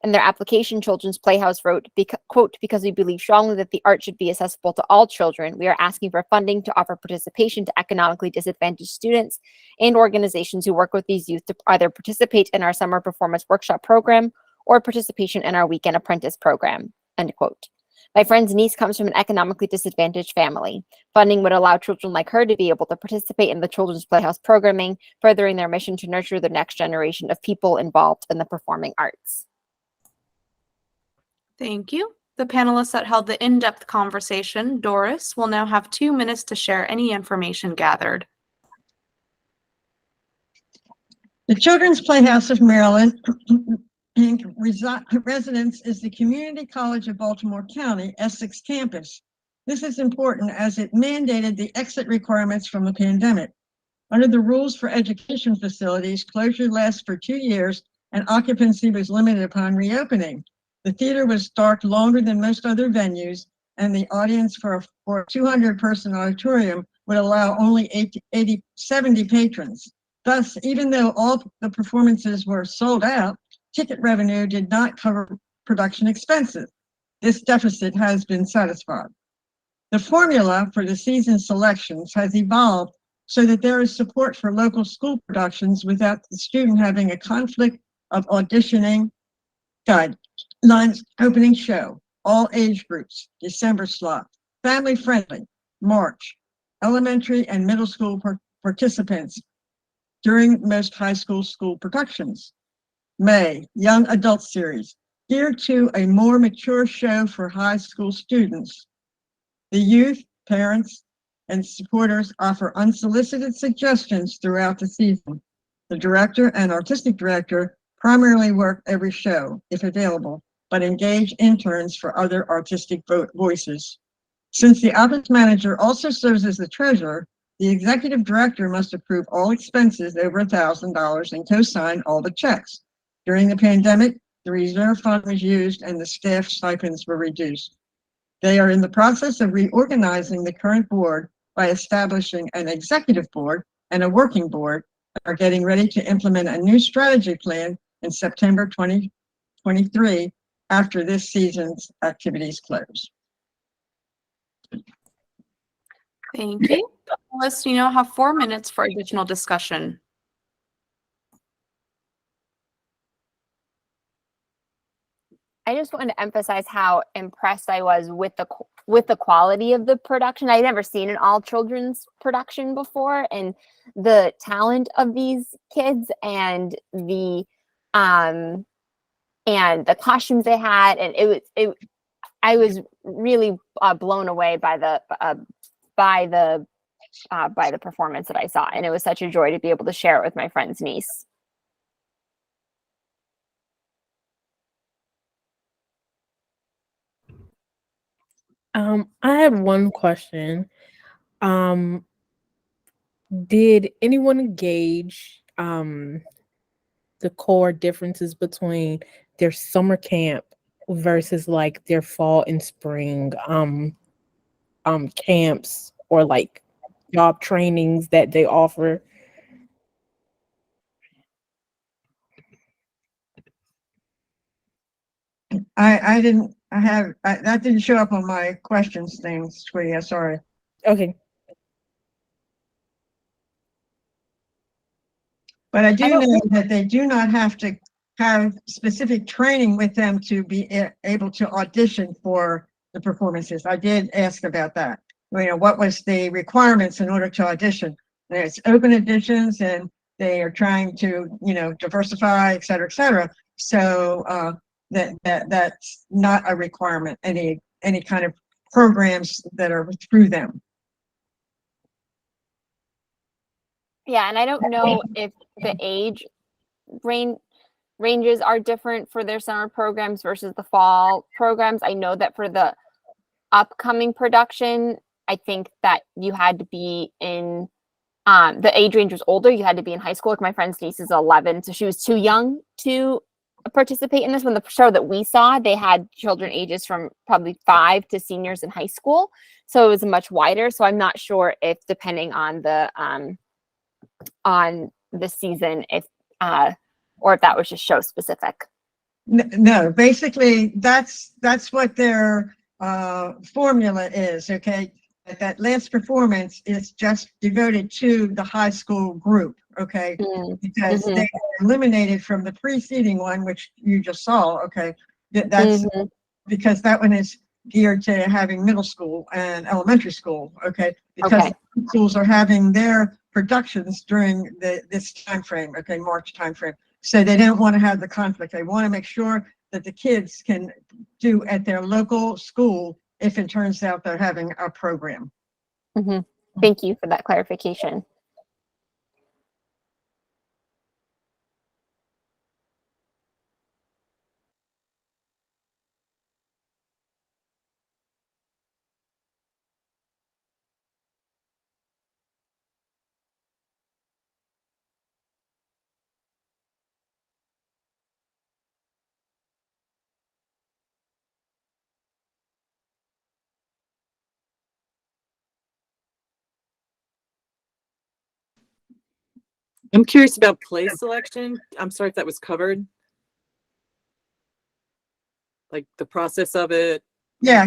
In their application, Children's Playhouse wrote, quote, "Because we believe strongly that the art should be accessible to all children, we are asking for funding to offer participation to economically disadvantaged students and organizations who work with these youth to either participate in our summer performance workshop program or participation in our weekend apprentice program," end quote. My friend's niece comes from an economically disadvantaged family. Funding would allow children like her to be able to participate in the Children's Playhouse programming, furthering their mission to nurture the next generation of people involved in the performing arts. Thank you. The panelists that held the in-depth conversation, Doris, will now have 2 minutes to share any information gathered. The Children's Playhouse of Maryland Inc. residence is the Community College of Baltimore County, Essex campus. This is important as it mandated the exit requirements from the pandemic. Under the rules for education facilities, closure lasts for 2 years and occupancy was limited upon reopening. The theater was dark longer than most other venues, and the audience for a 200-person auditorium would allow only 70 patrons. Thus, even though all the performances were sold out, ticket revenue did not cover production expenses. This deficit has been satisfied. The formula for the season selections has evolved so that there is support for local school productions without the student having a conflict of auditioning. Guidelines: opening show, all age groups, December slot, family friendly, March, elementary and middle school participants during most high school productions. May, young adult series, geared to a more mature show for high school students. The youth, parents, and supporters offer unsolicited suggestions throughout the season. The director and artistic director primarily work every show, if available, but engage interns for other artistic voices. Since the office manager also serves as the treasurer, the executive director must approve all expenses over $1,000 and co-sign all the checks. During the pandemic, the reserve fund was used and the staff stipends were reduced. They are in the process of reorganizing the current board by establishing an executive board and a working board, and are getting ready to implement a new strategy plan in September 2023 after this season's activities close. Thank you. Panelists, you now have 4 minutes for additional discussion. I just wanted to emphasize how impressed I was with the quality of the production. I'd never seen an all children's production before, and the talent of these kids and the costumes they had, and I was really blown away by the performance that I saw, and it was such a joy to be able to share it with my friend's niece. I had one question. Did anyone gauge the core differences between their summer camp versus like their fall and spring camps or like job trainings that they offer? I didn't, that didn't show up on my questions thing, sweetie, I'm sorry. Okay. But I do know that they do not have to have specific training with them to be able to audition for the performances. I did ask about that. You know, what was the requirements in order to audition? There's open auditions, and they are trying to, you know, diversify, et cetera, et cetera. So that's not a requirement, any kind of programs that are through them. Yeah, and I don't know if the age ranges are different for their summer programs versus the fall programs. I know that for the upcoming production, I think that you had to be in the age range was older. You had to be in high school. Like my friend's niece is 11, so she was too young to participate in this. When the show that we saw, they had children ages from probably 5 to seniors in high school, so it was much wider. So I'm not sure if, depending on the season, if or if that was just show specific. No, basically that's what their formula is. Okay, that last performance is just devoted to the high school group. Okay, because they were eliminated from the preceding one, which you just saw. Okay, that's because that one is geared to having middle school and elementary school. Okay, because schools are having their productions during this time frame. Okay, March time frame. So they don't want to have the conflict. They want to make sure that the kids can do at their local school if it turns out they're having a program. Thank you for that clarification. I'm curious about play selection. I'm sorry if that was covered. Like the process of it. Yeah.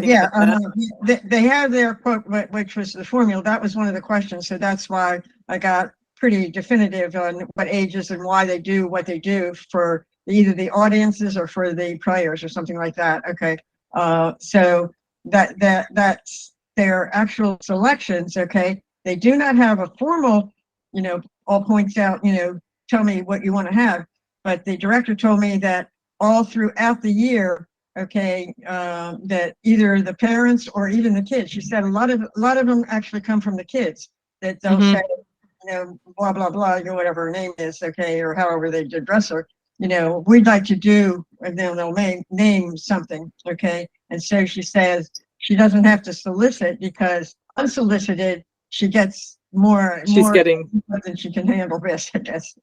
They have their quote, which was the formula. That was one of the questions. So that's why I got pretty definitive on what ages and why they do what they do for either the audiences or for the players or something like that. Okay. So that's their actual selections. Okay. They do not have a formal, you know, all points out, you know, tell me what you want to have. But the director told me that all throughout the year, okay, that either the parents or even the kids, she said a lot of them actually come from the kids, that they'll say, you know, blah, blah, blah, you know, whatever her name is, okay, or however they address her, you know, we'd like to do, and then they'll name something, okay? And so she says she doesn't have to solicit, because unsolicited, she gets more getting than she can handle this, I guess.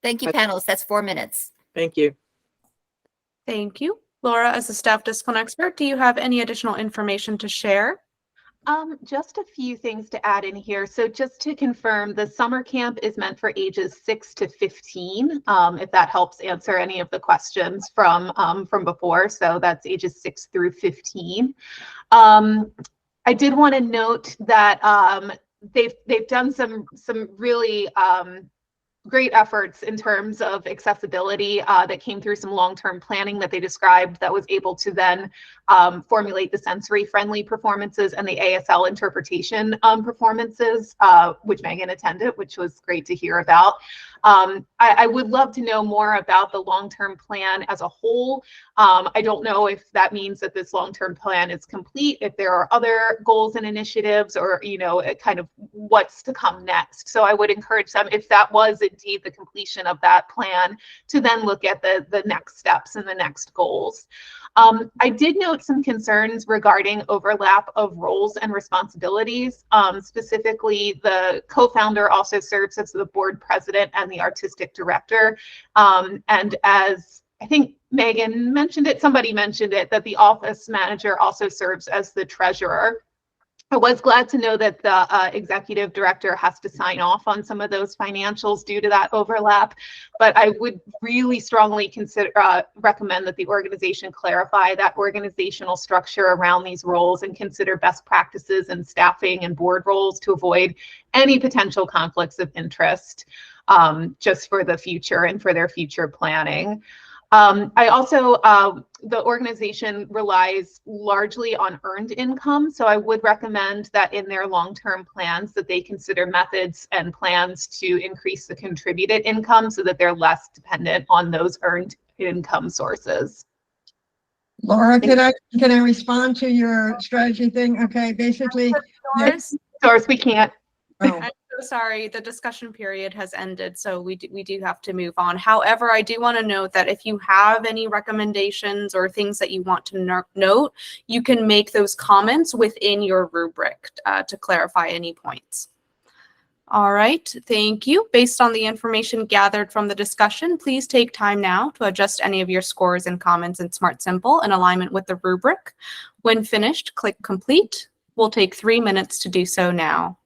Thank you, panelists. That's 4 minutes. Thank you. Thank you. Laura, as a staff discipline expert, do you have any additional information to share? Just a few things to add in here. So just to confirm, the summer camp is meant for ages 6 to 15, if that helps answer any of the questions from before. So that's ages 6 through 15. I did want to note that they've done some really great efforts in terms of accessibility that came through some long-term planning that they described that was able to then formulate the sensory-friendly performances and the ASL interpretation performances, which Megan attended, which was great to hear about. I would love to know more about the long-term plan as a whole. I don't know if that means that this long-term plan is complete, if there are other goals and initiatives, or, you know, kind of what's to come next. So I would encourage them, if that was indeed the completion of that plan, to then look at the next steps and the next goals. I did note some concerns regarding overlap of roles and responsibilities. Specifically, the co-founder also serves as the board president and the artistic director. And as I think Megan mentioned it, somebody mentioned it, that the office manager also serves as the treasurer. I was glad to know that the executive director has to sign off on some of those financials due to that overlap, but I would really strongly recommend that the organization clarify that organizational structure around these roles and consider best practices in staffing and board roles to avoid any potential conflicts of interest, just for the future and for their future planning. I also, the organization relies largely on earned income, so I would recommend that in their long-term plans that they consider methods and plans to increase the contributed income so that they're less dependent on those earned income sources. Laura, can I respond to your strategy thing? Okay, basically. Doris, we can't. Oh. I'm so sorry. The discussion period has ended, so we do have to move on. However, I do want to note that if you have any recommendations or things that you want to note, you can make those comments within your rubric to clarify any points. All right, thank you. Based on the information gathered from the discussion, please take time now to adjust any of your scores and comments in Smart Simple in alignment with the rubric. When finished, click Complete. We'll take 3 minutes to do so now.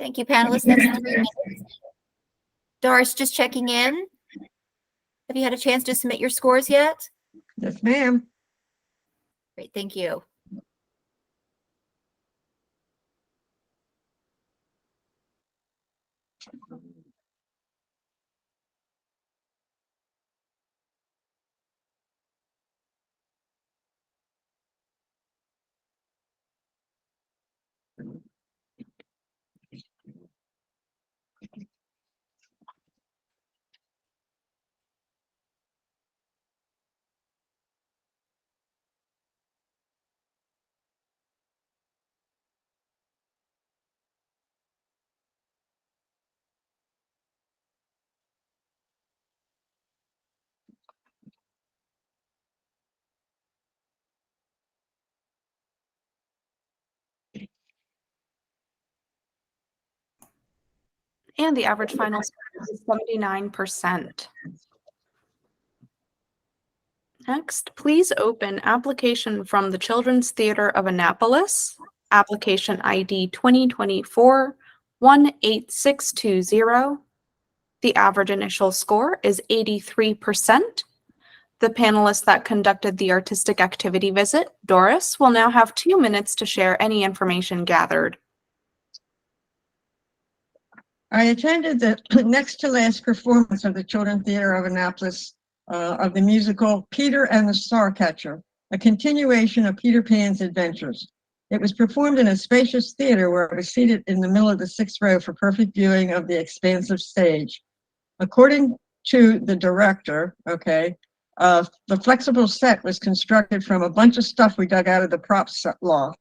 Thank you, panelists. That's 3 minutes. Doris, just checking in. Have you had a chance to submit your scores yet? Yes, ma'am. Great, thank you. And the average final score is 79%. Next, please open application from the Children's Theater of Annapolis, application ID 2024-18620. The average initial score is 83%. The panelists that conducted the artistic activity visit, Doris, will now have 2 minutes to share any information gathered. I attended the next to last performance of the Children's Theater of Annapolis of the musical Peter and the Starcatcher, a continuation of Peter Pan's adventures. It was performed in a spacious theater where I was seated in the middle of the 6th row for perfect viewing of the expansive stage. According to the director, the flexible set was constructed from a bunch of stuff we dug out of the props loft.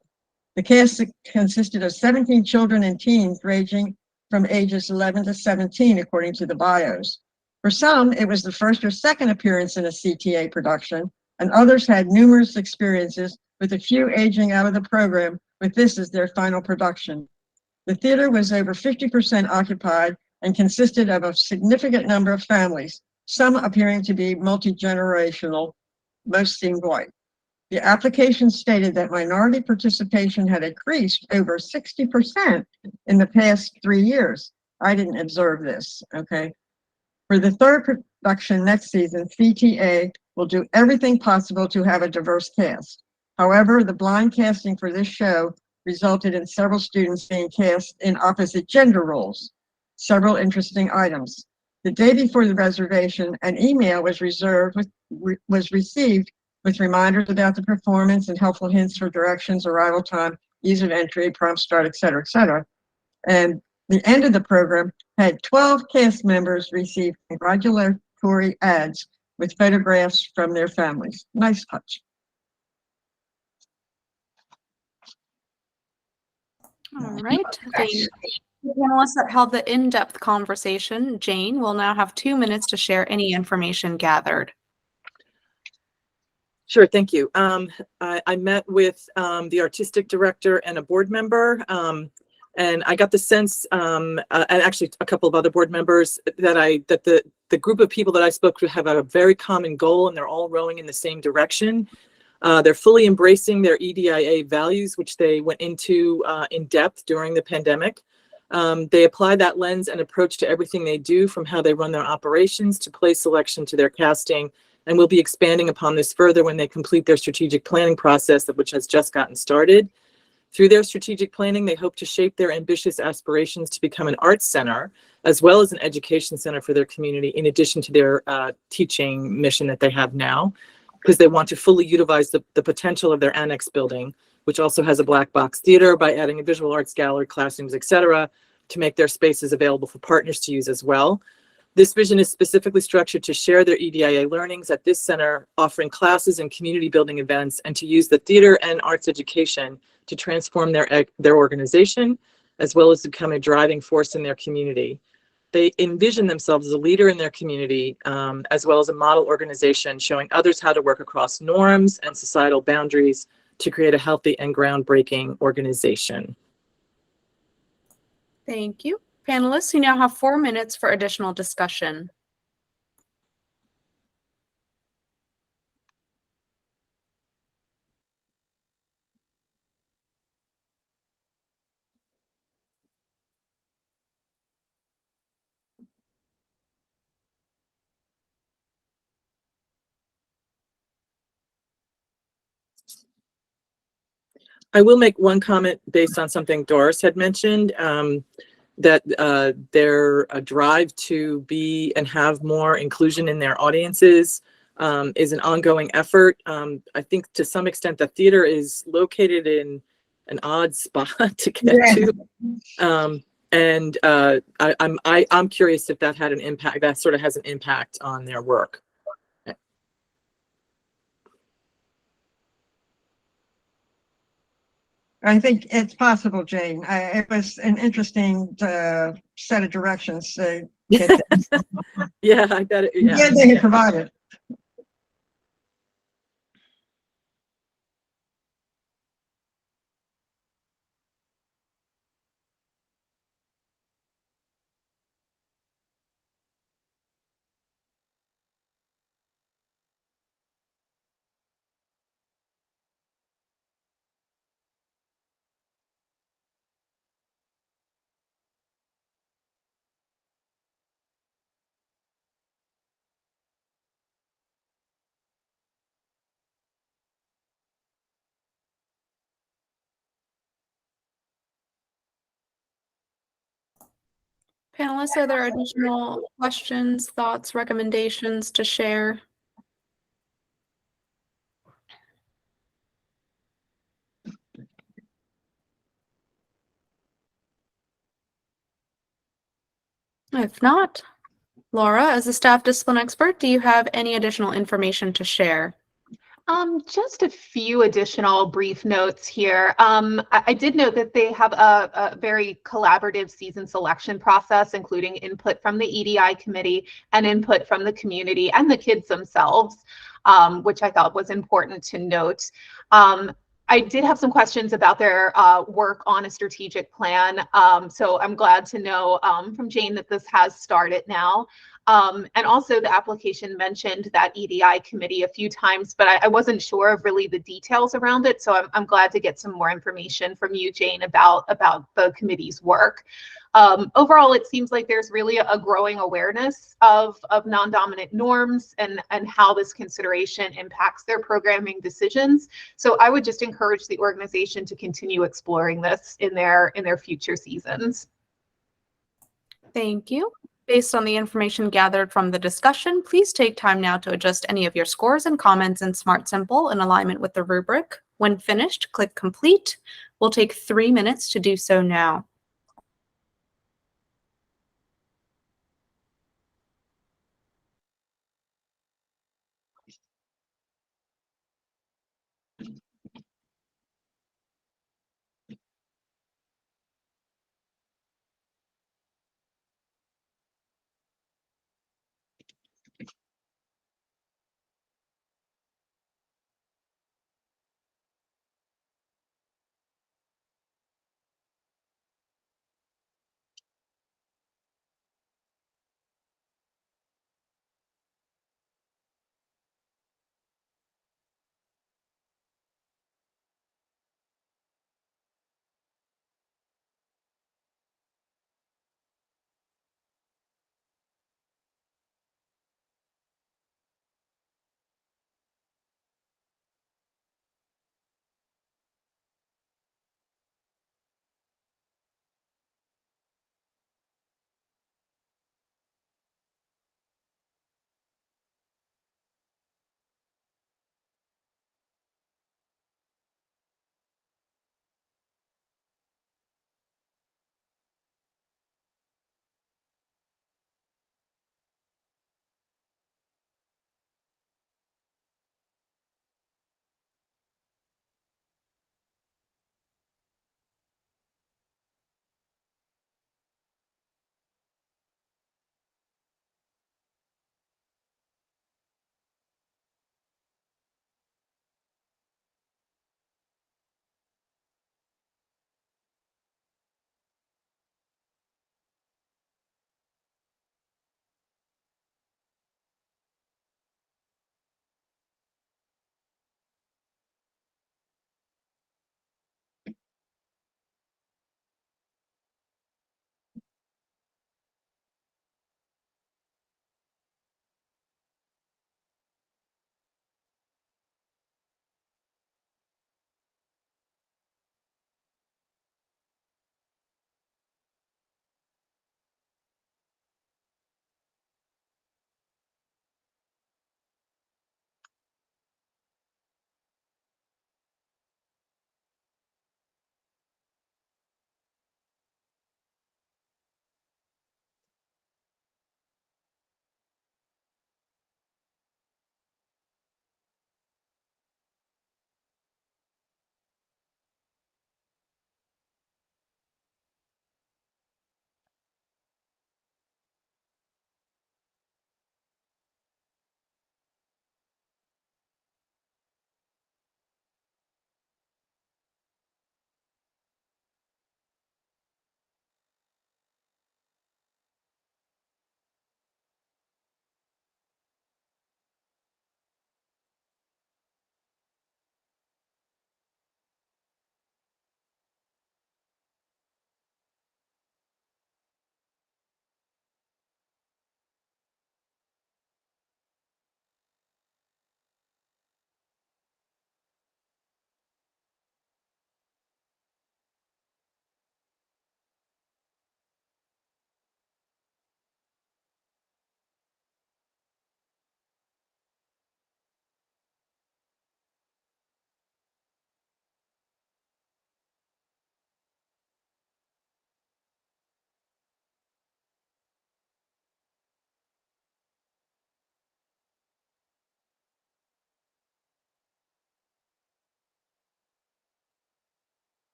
The cast consisted of 17 children and teens ranging from ages 11 to 17, according to the bios. For some, it was the first or second appearance in a CTA production, and others had numerous experiences, with a few aging out of the program, with this as their final production. The theater was over 50% occupied and consisted of a significant number of families, some appearing to be multi-generational, most seemed white. The application stated that minority participation had increased over 60% in the past 3 years. I didn't observe this, okay? For the third production next season, CTA will do everything possible to have a diverse cast. However, the blind casting for this show resulted in several students being cast in opposite gender roles. Several interesting items. The day before the reservation, an email was received with reminders about the performance and helpful hints for directions, arrival time, ease of entry, prompt start, et cetera, and the end of the program had 12 cast members receive congratulatory ads with photographs from their families. Nice touch. All right. The panelists that held the in-depth conversation, Jane, will now have 2 minutes to share any information gathered. Sure, thank you. I met with the artistic director and a board member, and I got the sense, and actually a couple of other board members, that the group of people that I spoke to have a very common goal, and they're all rowing in the same direction. They're fully embracing their EDIA values, which they went into in depth during the pandemic. They apply that lens and approach to everything they do, from how they run their operations to play selection to their casting. And we'll be expanding upon this further when they complete their strategic planning process, which has just gotten started. Through their strategic planning, they hope to shape their ambitious aspirations to become an arts center, as well as an education center for their community, in addition to their teaching mission that they have now, because they want to fully utilize the potential of their annex building, which also has a black box theater, by adding a visual arts gallery, classrooms, et cetera, to make their spaces available for partners to use as well. This vision is specifically structured to share their EDIA learnings at this center, offering classes and community building events, and to use the theater and arts education to transform their organization, as well as become a driving force in their community. They envision themselves as a leader in their community, as well as a model organization showing others how to work across norms and societal boundaries to create a healthy and groundbreaking organization. Thank you. Panelists, you now have 4 minutes for additional discussion. I will make one comment based on something Doris had mentioned, that their drive to be and have more inclusion in their audiences is an ongoing effort. I think to some extent the theater is located in an odd spot to get to. And I'm curious if that had an impact, that sort of has an impact on their work. I think it's possible, Jane. It was an interesting set of directions. Yeah, I got it. Yeah, they had provided. Panelists, are there additional questions, thoughts, recommendations to share? If not, Laura, as a staff discipline expert, do you have any additional information to share? Just a few additional brief notes here. I did note that they have a very collaborative season selection process, including input from the EDI committee and input from the community and the kids themselves, which I thought was important to note. I did have some questions about their work on a strategic plan. So I'm glad to know from Jane that this has started now. And also the application mentioned that EDI committee a few times, but I wasn't sure of really the details around it. So I'm glad to get some more information from you, Jane, about the committee's work. Overall, it seems like there's really a growing awareness of non-dominant norms and how this consideration impacts their programming decisions. So I would just encourage the organization to continue exploring this in their future seasons. Thank you. Based on the information gathered from the discussion, please take time now to adjust any of your scores and comments in Smart Simple in alignment with the rubric. When finished, click Complete. We'll take 3 minutes to do so now.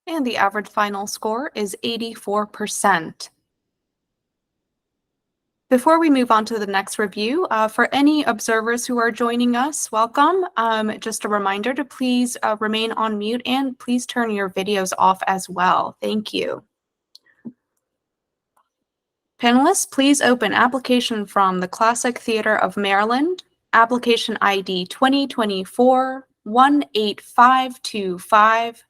And the average final score is 84%. Before we move on to the next review, for any observers who are joining us, welcome. Just a reminder to please remain on mute and please turn your videos off as well. Thank you. Panelists, please open application from the Classic Theater of Maryland, application ID 2024-18525.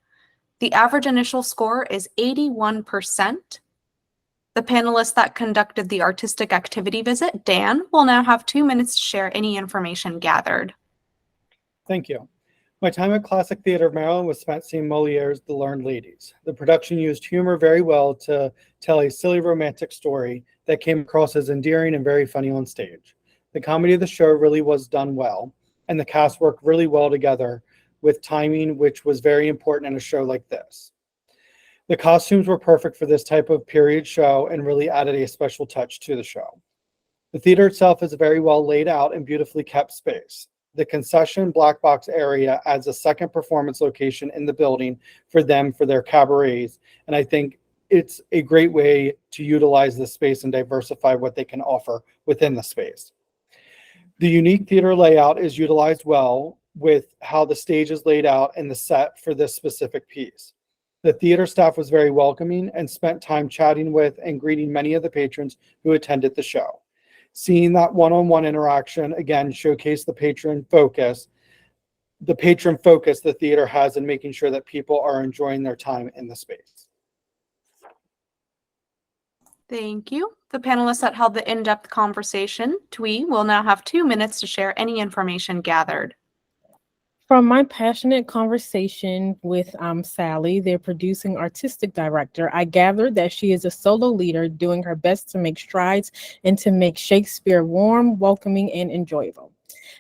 The average initial score is 81%. The panelist that conducted the artistic activity visit, Dan, will now have 2 minutes to share any information gathered. Thank you. My time at Classic Theater of Maryland was spent seeing Moliere's The Learned Ladies. The production used humor very well to tell a silly romantic story that came across as endearing and very funny on stage. The comedy of the show really was done well, and the cast worked really well together with timing, which was very important in a show like this. The costumes were perfect for this type of period show and really added a special touch to the show. The theater itself is a very well laid out and beautifully kept space. The concession black box area adds a second performance location in the building for them for their cabarets, and I think it's a great way to utilize the space and diversify what they can offer within the space. The unique theater layout is utilized well with how the stage is laid out and the set for this specific piece. The theater staff was very welcoming and spent time chatting with and greeting many of the patrons who attended the show. Seeing that one-on-one interaction again showcased the patron focus the theater has in making sure that people are enjoying their time in the space. Thank you. The panelists that held the in-depth conversation, Twee, will now have 2 minutes to share any information gathered. From my passionate conversation with Sally, their producing artistic director, I gathered that she is a solo leader doing her best to make strides and to make Shakespeare warm, welcoming, and enjoyable.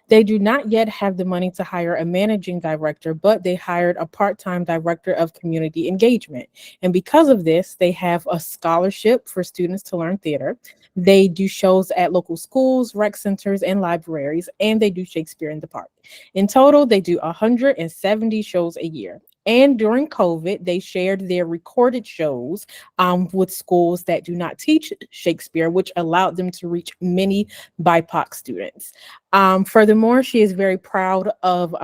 They do not yet have the money to hire a managing director, but they hired a part-time director of community engagement. And because of this, they have a scholarship for students to learn theater. They do shows at local schools, rec centers, and libraries, and they do Shakespeare in the Park. In total, they do 170 shows a year. And during COVID, they shared their recorded shows with schools that do not teach Shakespeare, which allowed them to reach many BIPOC students. Furthermore, she is very proud of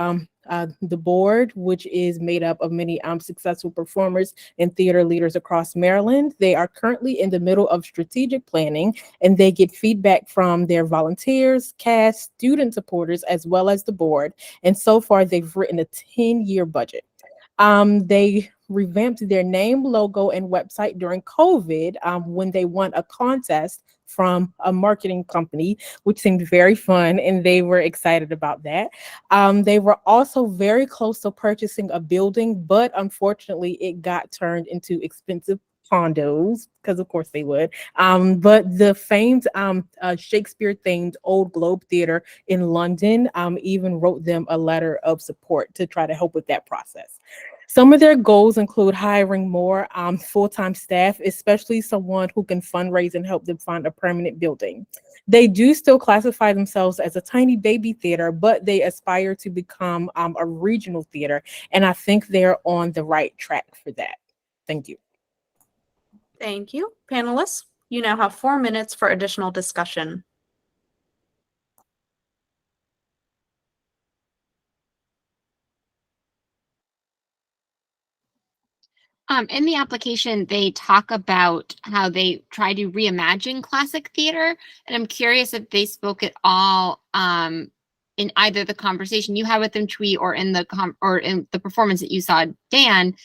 the board, which is made up of many successful performers and theater leaders across Maryland. They are currently in the middle of strategic planning, and they get feedback from their volunteers, cast, student supporters, as well as the board. And so far, they've written a 10-year budget. They revamped their name, logo, and website during COVID when they won a contest from a marketing company, which seemed very fun, and they were excited about that. They were also very close to purchasing a building, but unfortunately, it got turned into expensive condos, because of course they would. But the famed Shakespeare-themed Old Globe Theater in London even wrote them a letter of support to try to help with that process. Some of their goals include hiring more full-time staff, especially someone who can fundraise and help them find a permanent building. They do still classify themselves as a tiny baby theater, but they aspire to become a regional theater, and I think they're on the right track for that. Thank you. Thank you. Panelists, you now have 4 minutes for additional discussion. In the application, they talk about how they try to reimagine classic theater, and I'm curious if they spoke at all in either the conversation you had with them, Twee, or in the performance that you saw, Dan,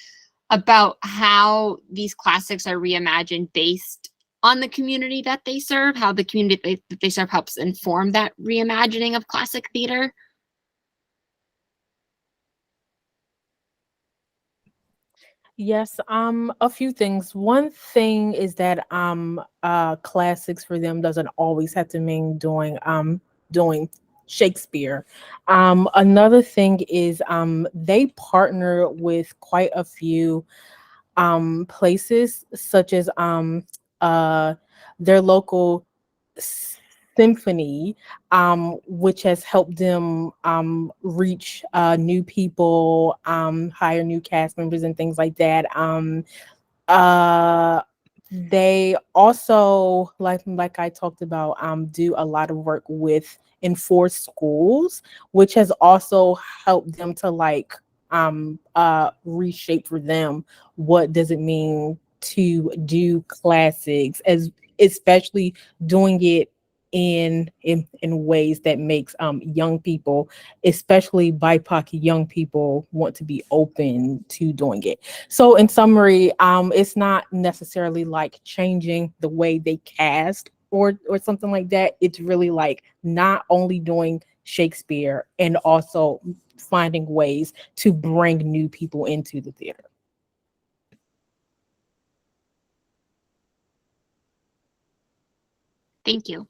about how these classics are reimagined based on the community that they serve, how the community that they serve helps inform that reimagining of classic theater. Yes, a few things. One thing is that classics for them doesn't always have to mean doing Shakespeare. Another thing is they partner with quite a few places, such as their local symphony, which has helped them reach new people, hire new cast members and things like that. Uh, they also, like I talked about, do a lot of work with enforced schools, which has also helped them to reshape for them what does it mean to do classics, as especially doing it in ways that makes young people, especially BIPOC young people, want to be open to doing it. So in summary, it's not necessarily like changing the way they cast or something like that. It's really like not only doing Shakespeare and also finding ways to bring new people into the theater. Thank you.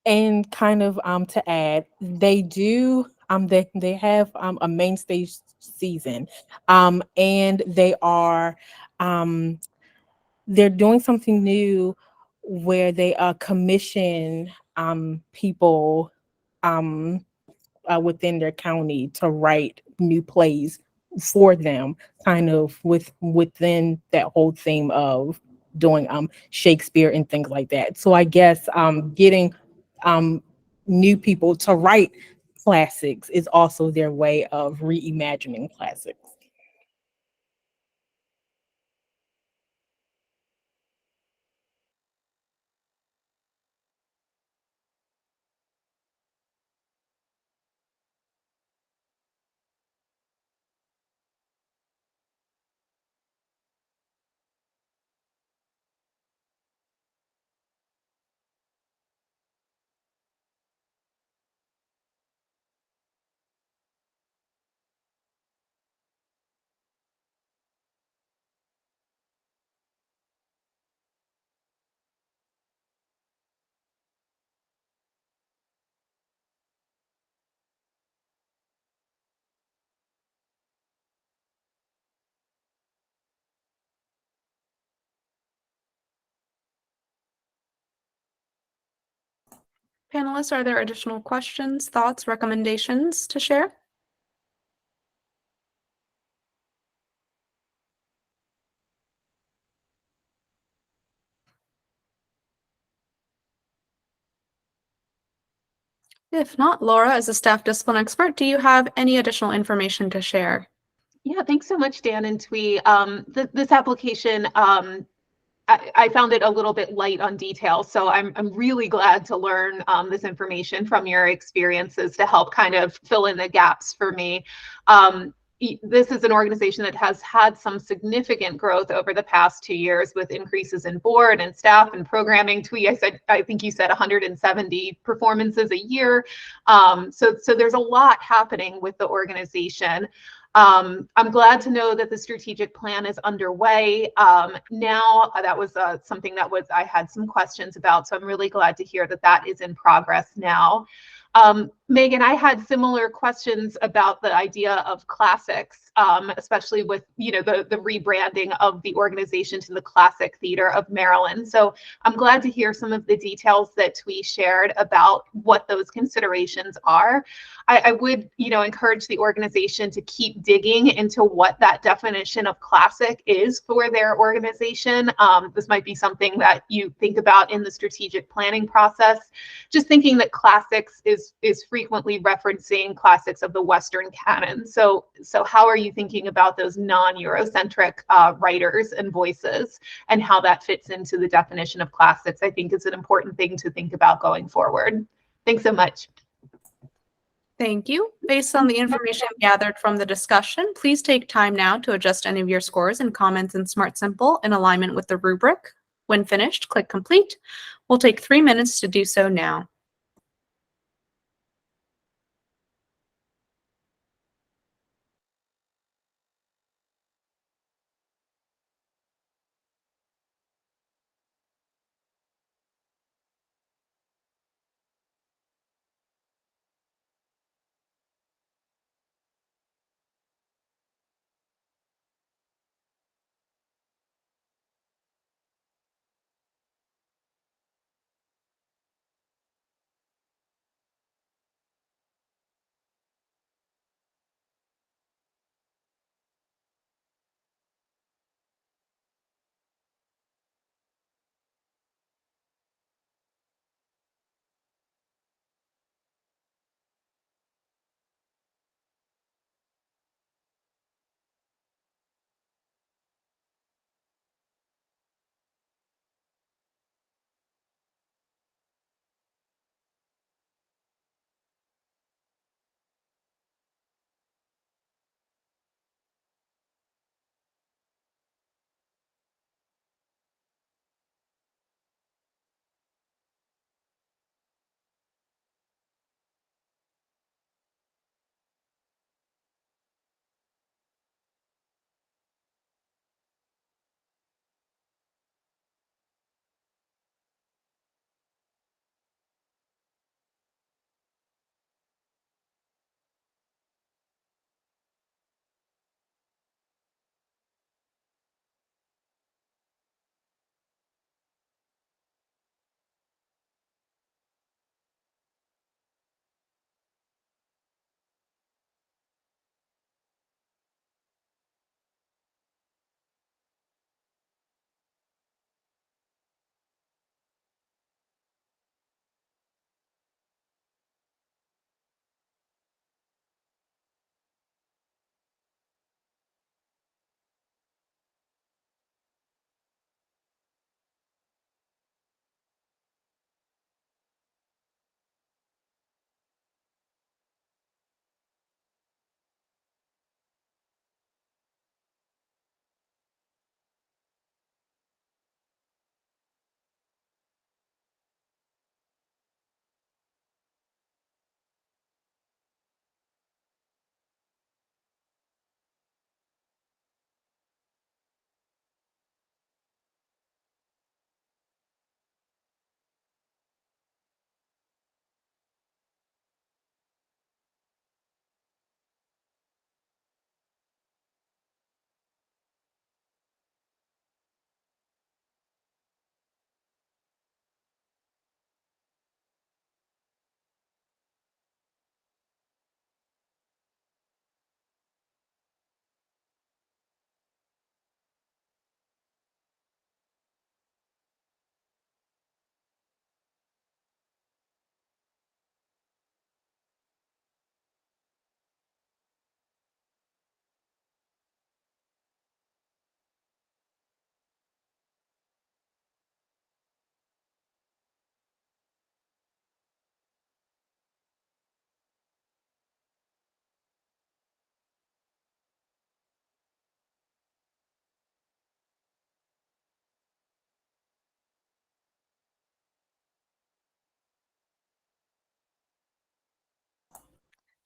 And kind of to add, they do they have a main stage season, and they're doing something new where they commission people within their county to write new plays for them, kind of within that whole theme of doing Shakespeare and things like that. So I guess getting new people to write classics is also their way of reimagining classics. Panelists, are there additional questions, thoughts, recommendations to share? If not, Laura, as a staff discipline expert, do you have any additional information to share? Yeah, thanks so much, Dan and Twee. This application, I found it a little bit light on detail, so I'm really glad to learn this information from your experiences to help kind of fill in the gaps for me. This is an organization that has had some significant growth over the past 2 years with increases in board and staff and programming. Twee, I think you said 170 performances a year. So there's a lot happening with the organization. I'm glad to know that the strategic plan is underway. Now, that was something that I had some questions about, so I'm really glad to hear that that is in progress now. Megan, I had similar questions about the idea of classics, especially with the rebranding of the organization to the Classic Theater of Maryland. So I'm glad to hear some of the details that Twee shared about what those considerations are. I would encourage the organization to keep digging into what that definition of classic is for their organization. This might be something that you think about in the strategic planning process. Just thinking that classics is frequently referencing classics of the Western canon. So how are you thinking about those non-Eurocentric writers and voices and how that fits into the definition of classics? I think is an important thing to think about going forward. Thanks so much. Thank you. Based on the information gathered from the discussion, please take time now to adjust any of your scores and comments in Smart Simple in alignment with the rubric. When finished, click Complete. We'll take 3 minutes to do so now.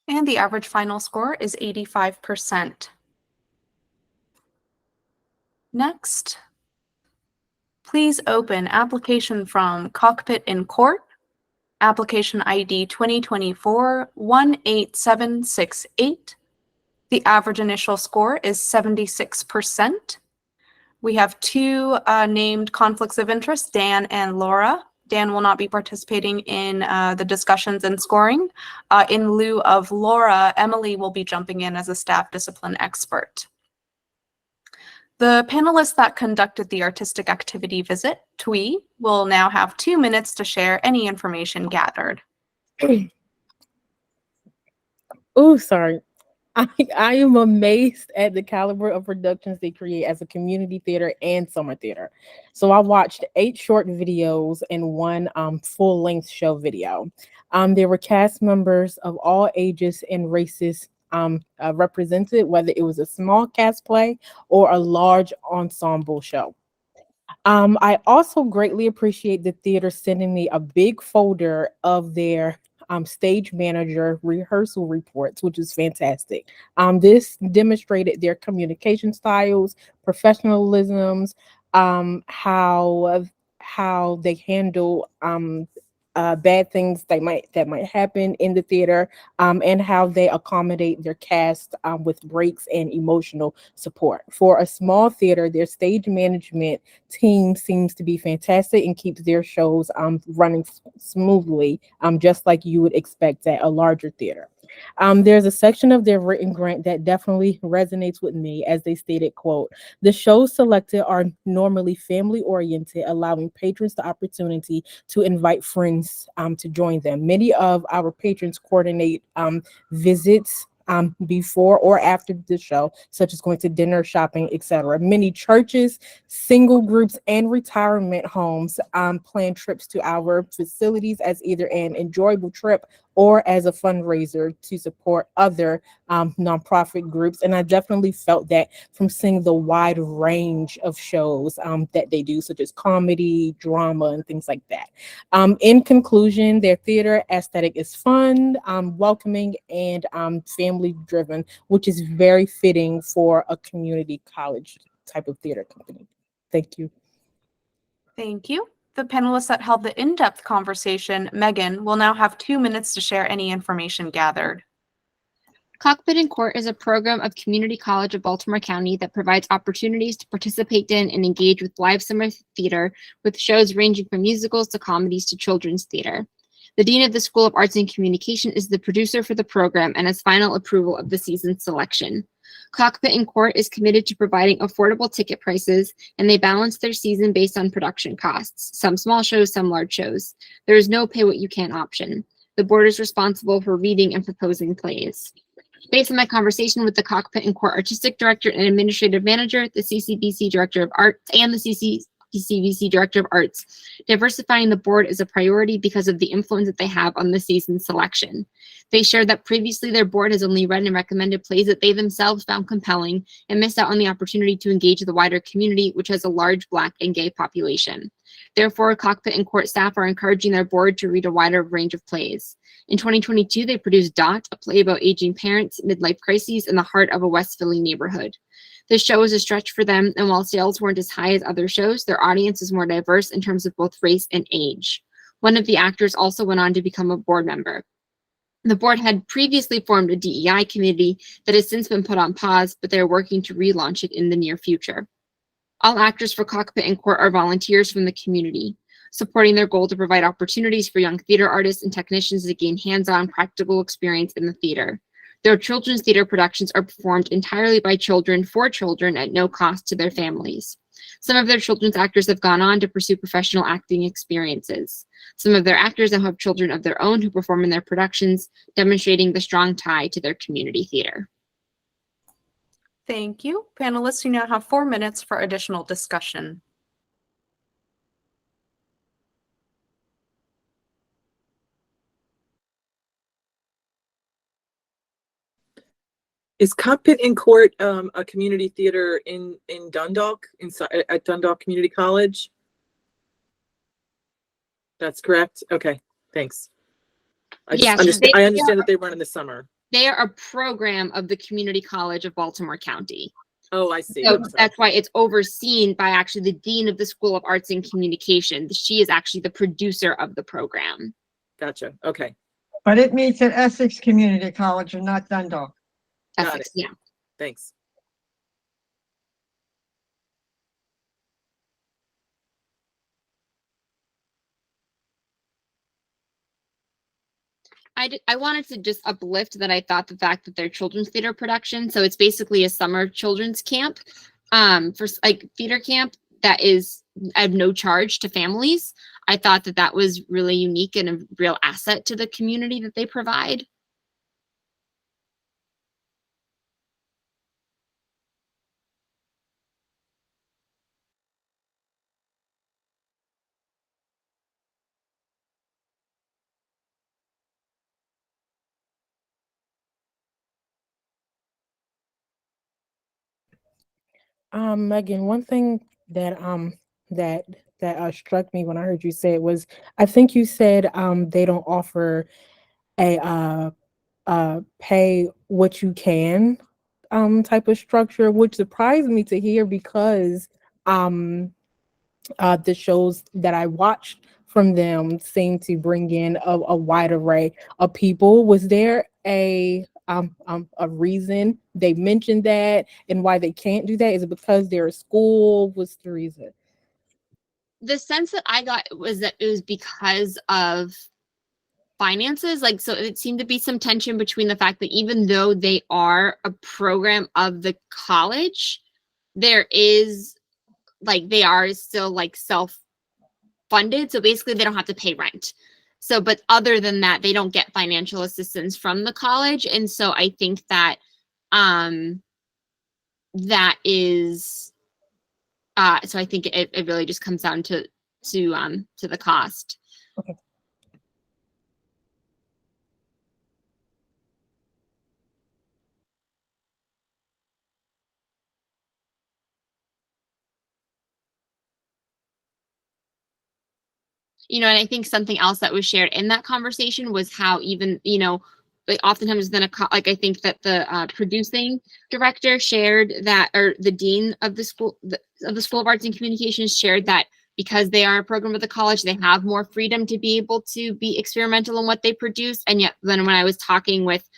And the average final score is 85%. Next, please open application from Cockpit in Court, application ID 2024-18768. The average initial score is 76%. We have two named conflicts of interest, Dan and Laura. Dan will not be participating in the discussions and scoring. In lieu of Laura, Emily will be jumping in as a staff discipline expert. The panelists that conducted the artistic activity visit, TWE, will now have 2 minutes to share any information gathered. Oh, sorry. I am amazed at the caliber of productions they create as a community theater and summer theater. So I watched 8 short videos and 1 full-length show video. There were cast members of all ages and races represented, whether it was a small cast play or a large ensemble show. I also greatly appreciate the theater sending me a big folder of their stage manager rehearsal reports, which is fantastic. This demonstrated their communication styles, professionalisms, how they handle bad things that might happen in the theater, and how they accommodate their cast with breaks and emotional support. For a small theater, their stage management team seems to be fantastic and keeps their shows running smoothly, just like you would expect at a larger theater. There's a section of their written grant that definitely resonates with me, as they stated, quote, "The shows selected are normally family oriented, allowing patrons the opportunity to invite friends to join them. Many of our patrons coordinate visits before or after the show, such as going to dinner, shopping, etc. Many churches, single groups, and retirement homes plan trips to our facilities as either an enjoyable trip or as a fundraiser to support other nonprofit groups. And I definitely felt that from seeing the wide range of shows that they do, such as comedy, drama, and things like that. In conclusion, their theater aesthetic is fun, welcoming, and family-driven, which is very fitting for a community college type of theater company. Thank you. Thank you. The panelists that held the in-depth conversation, Megan, will now have 2 minutes to share any information gathered. Cockpit in Court is a program of Community College of Baltimore County that provides opportunities to participate in and engage with live summer theater with shows ranging from musicals to comedies to children's theater. The Dean of the School of Arts and Communication is the producer for the program and has final approval of the season's selection. Cockpit in Court is committed to providing affordable ticket prices, and they balance their season based on production costs, some small shows, some large shows. There is no pay what you can option. The board is responsible for reading and proposing plays. Based on my conversation with the Cockpit in Court Artistic Director and Administrative Manager, the CCBC Director of Arts, and the CCBC Director of Arts, diversifying the board is a priority because of the influence that they have on the season selection. They shared that previously their board has only read and recommended plays that they themselves found compelling and missed out on the opportunity to engage the wider community, which has a large Black and gay population. Therefore, Cockpit in Court staff are encouraging their board to read a wider range of plays. In 2022, they produced Dot, a play about aging parents, midlife crises, in the heart of a West Philly neighborhood. This show was a stretch for them, and while sales weren't as high as other shows, their audience is more diverse in terms of both race and age. One of the actors also went on to become a board member. The board had previously formed a DEI committee that has since been put on pause, but they're working to relaunch it in the near future. All actors for Cockpit in Court are volunteers from the community, supporting their goal to provide opportunities for young theater artists and technicians to gain hands-on practical experience in the theater. Their children's theater productions are performed entirely by children for children at no cost to their families. Some of their children's actors have gone on to pursue professional acting experiences. Some of their actors now have children of their own who perform in their productions, demonstrating the strong tie to their community theater. Thank you. Panelists, you now have 4 minutes for additional discussion. Is Cockpit in Court a community theater in Dundalk, at Dundalk Community College? That's correct? Okay, thanks. I Yes, understand that they run in the summer. They are a program of the Community College of Baltimore County. Oh, I see. So I'm sorry. that's why it's overseen by actually the Dean of the School of Arts and Communication. She is actually the producer of the program. Gotcha. Okay. But it meets at Essex Community College and not Dundalk. Got Essex, it. yeah. Thanks. I wanted to just uplift that I thought the fact that they're children's theater production, so it's basically a summer children's camp, for like theater camp that is at no charge to families. I thought that that was really unique and a real asset to the community that they provide. Megan, one thing that struck me when I heard you say it was, I think you said they don't offer a pay what you can type of structure, which surprised me to hear because the shows that I watched from them seem to bring in a wide array of people. Was there a reason they mentioned that and why they can't do that? Is it because they're a school? What's the reason? The sense that I got was that it was because of finances. Like, so it seemed to be some tension between the fact that even though they are a program of the college, there is like, they are still like self-funded. So basically they don't have to pay rent. So, but other than that, they don't get financial assistance from the college. And so I think that, that is, so I think it really just comes down to the cost. Okay. You know, and I think something else that was shared in that conversation was how even, you know, like oftentimes then like I think that the producing director shared that, or the dean of the school of Arts and Communications shared that because they are a program of the college, they have more freedom to be able to be experimental in what they produce. And yet then when I was talking with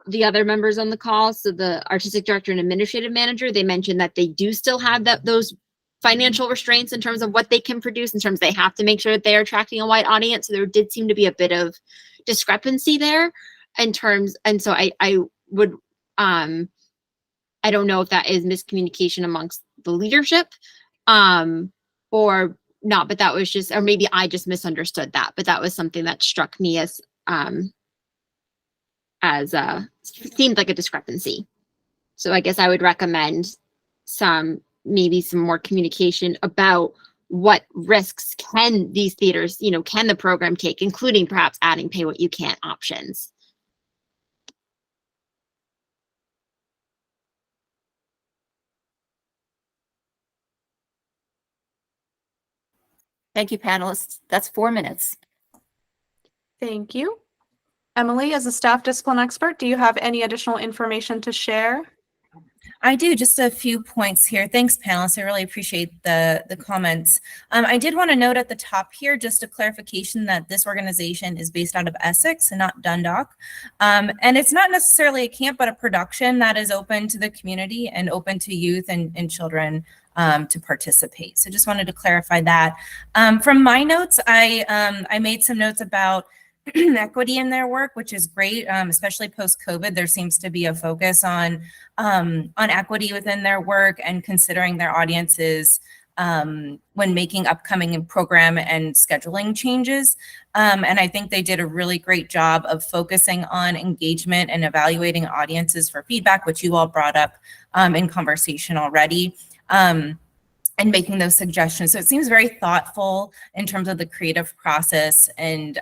the other members on the call, so the artistic director and administrative manager, they mentioned that they do still have those financial restraints in terms of what they can produce, in terms they have to make sure that they are attracting a wide audience. So there did seem to be a bit of discrepancy there in terms, and so I would, I don't know if that is miscommunication amongst the leadership, or not, but that was just, or maybe I just misunderstood that, but that was something that struck me as seemed like a discrepancy. So I guess I would recommend maybe some more communication about what risks can these theaters, you know, can the program take, including perhaps adding pay what you can options. Thank you, panelists. That's 4 minutes. Thank you. Emily, as a staff discipline expert, do you have any additional information to share? I do, just a few points here. Thanks, panelists. I really appreciate the comments. I did want to note at the top here, just a clarification that this organization is based out of Essex and not Dundalk. And it's not necessarily a camp, but a production that is open to the community and open to youth and children to participate. So just wanted to clarify that. From my notes, I made some notes about equity in their work, which is great, especially post-COVID. There seems to be a focus on equity within their work and considering their audiences when making upcoming program and scheduling changes. And I think they did a really great job of focusing on engagement and evaluating audiences for feedback, which you all brought up in conversation already. and making those suggestions. So it seems very thoughtful in terms of the creative process and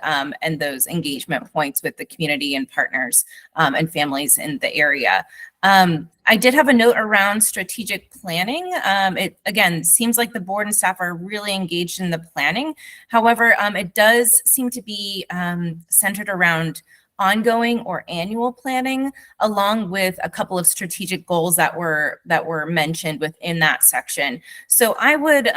those engagement points with the community and partners and families in the area. I did have a note around strategic planning. It again seems like the board and staff are really engaged in the planning. However, it does seem to be centered around ongoing or annual planning, along with a couple of strategic goals that were mentioned within that section. So I would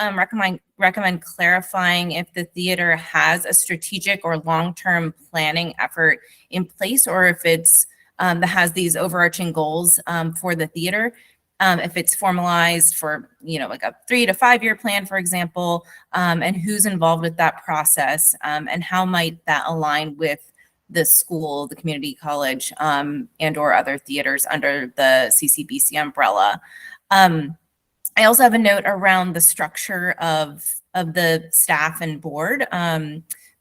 recommend clarifying if the theater has a strategic or long-term planning effort in place, or if it's that has these overarching goals for the theater. If it's formalized for, like a 3 to 5 year plan, for example, and who's involved with that process, and how might that align with the school, the community college, and or other theaters under the CCBC umbrella. I also have a note around the structure of the staff and board.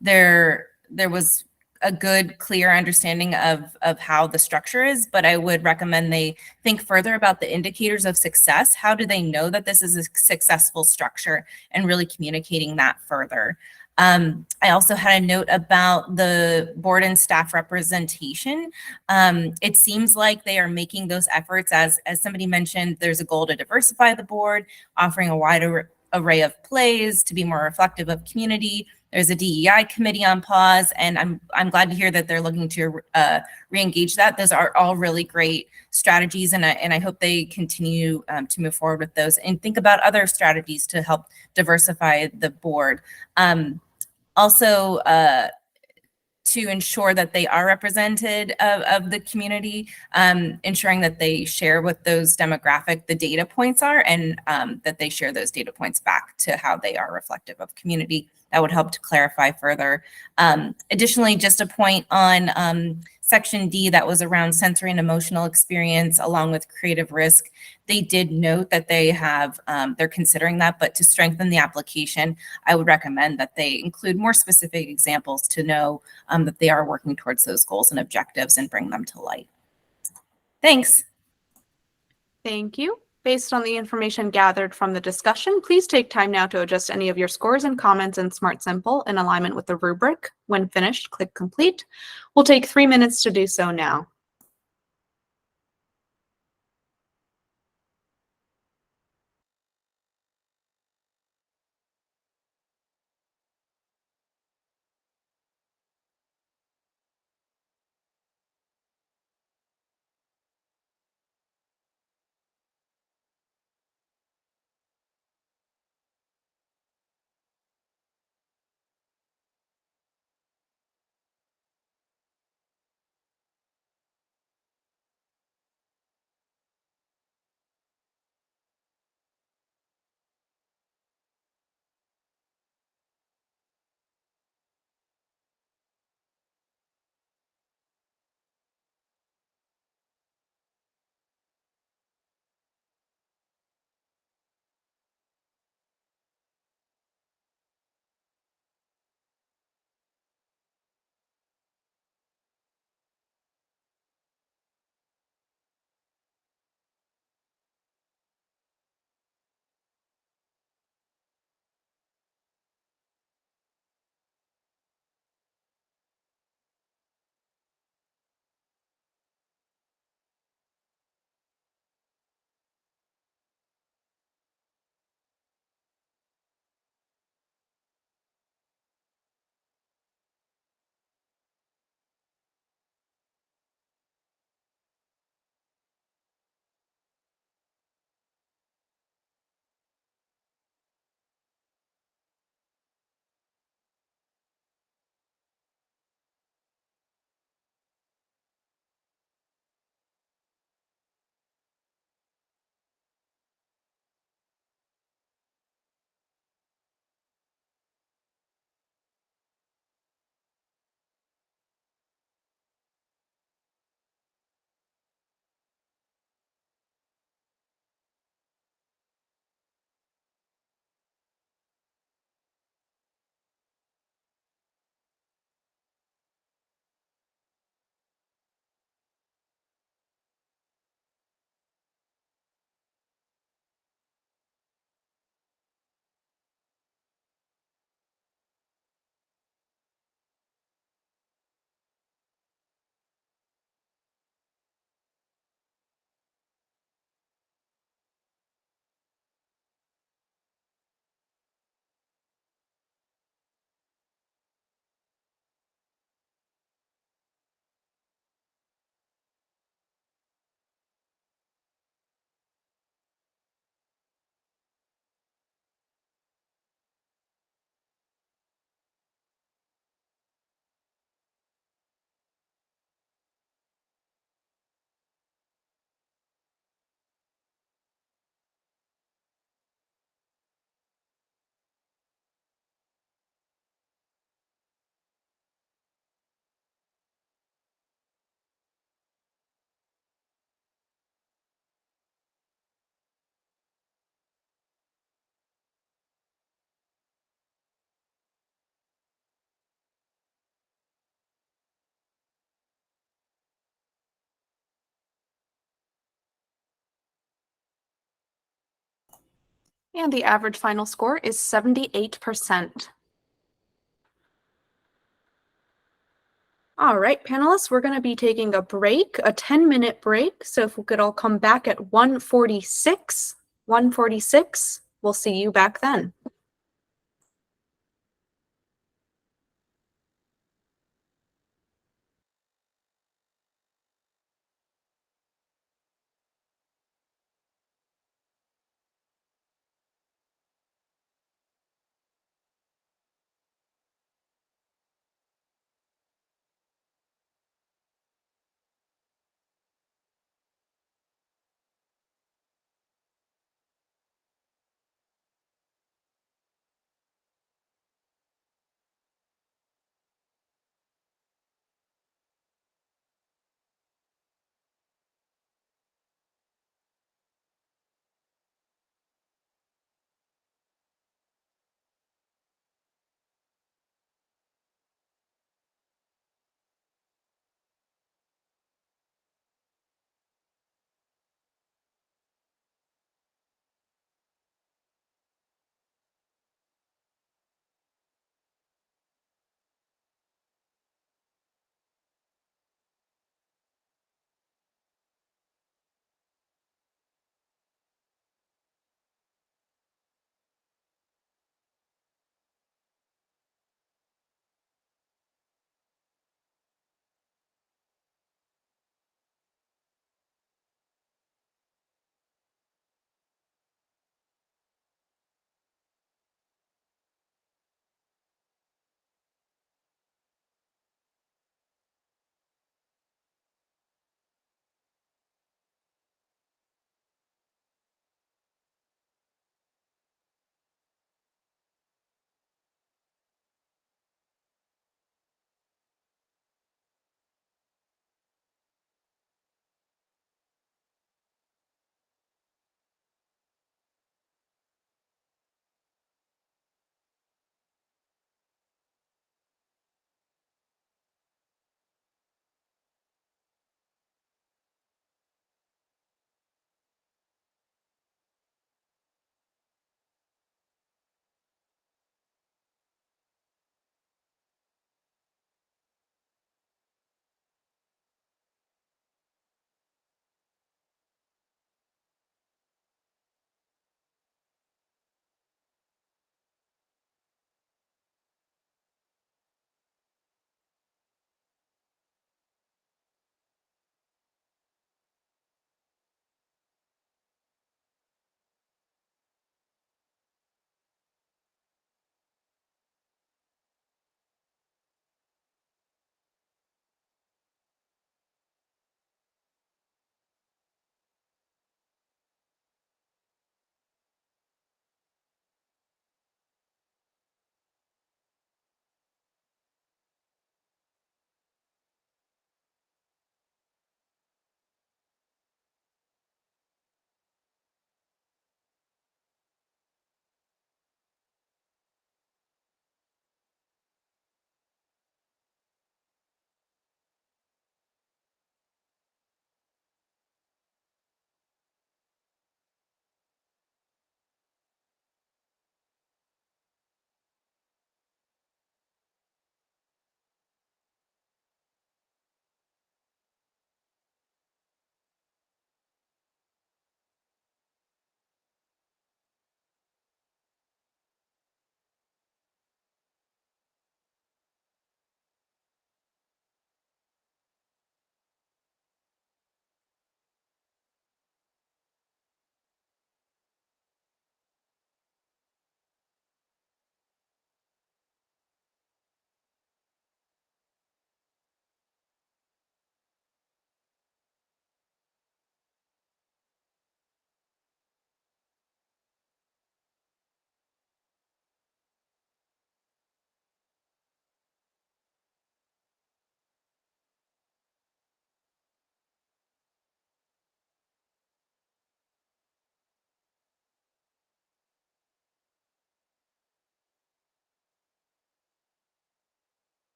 There was a good, clear understanding of how the structure is, but I would recommend they think further about the indicators of success. How do they know that this is a successful structure, and really communicating that further? I also had a note about the board and staff representation. It seems like they are making those efforts. As somebody mentioned, there's a goal to diversify the board, offering a wider array of plays to be more reflective of community. There's a DEI committee on pause, and I'm glad to hear that they're looking to re-engage that. Those are all really great strategies, and I hope they continue to move forward with those and think about other strategies to help diversify the board. Also, to ensure that they are represented of the community, ensuring that they share what those the data points are, and that they share those data points back to how they are reflective of community. That would help to clarify further. Additionally, just a point on Section D that was around sensory and emotional experience along with creative risk. They did note that they have, they're considering that, but to strengthen the application, I would recommend that they include more specific examples to know that they are working towards those goals and objectives and bring them to light. Thanks. Thank you. Based on the information gathered from the discussion, please take time now to adjust any of your scores and comments in Smart Simple in alignment with the rubric. When finished, click Complete. We'll take 3 minutes to do so now. And the average final score is 78%. All right, panelists, we're going to be taking a break, a 10-minute break. So if we could all come back at 1:46, we'll see you back then.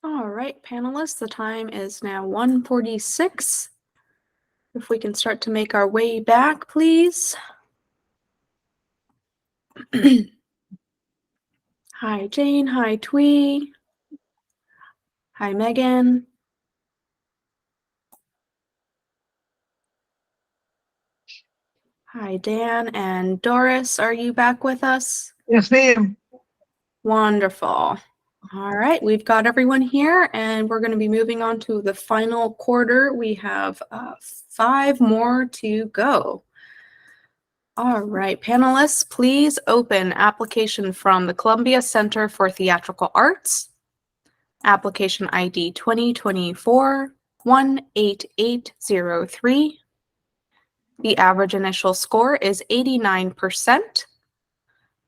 All right, panelists, the time is now 1:46. If we can start to make our way back, please. Hi, Jane. Hi, Twee. Hi, Megan. Hi, Dan and Doris. Are you back with us? Yes, ma'am. Wonderful. All right, we've got everyone here, and we're going to be moving on to the final quarter. We have 5 more to go. All right, panelists, please open application from the Columbia Center for Theatrical Arts. Application ID 2024-18803. The average initial score is 89%.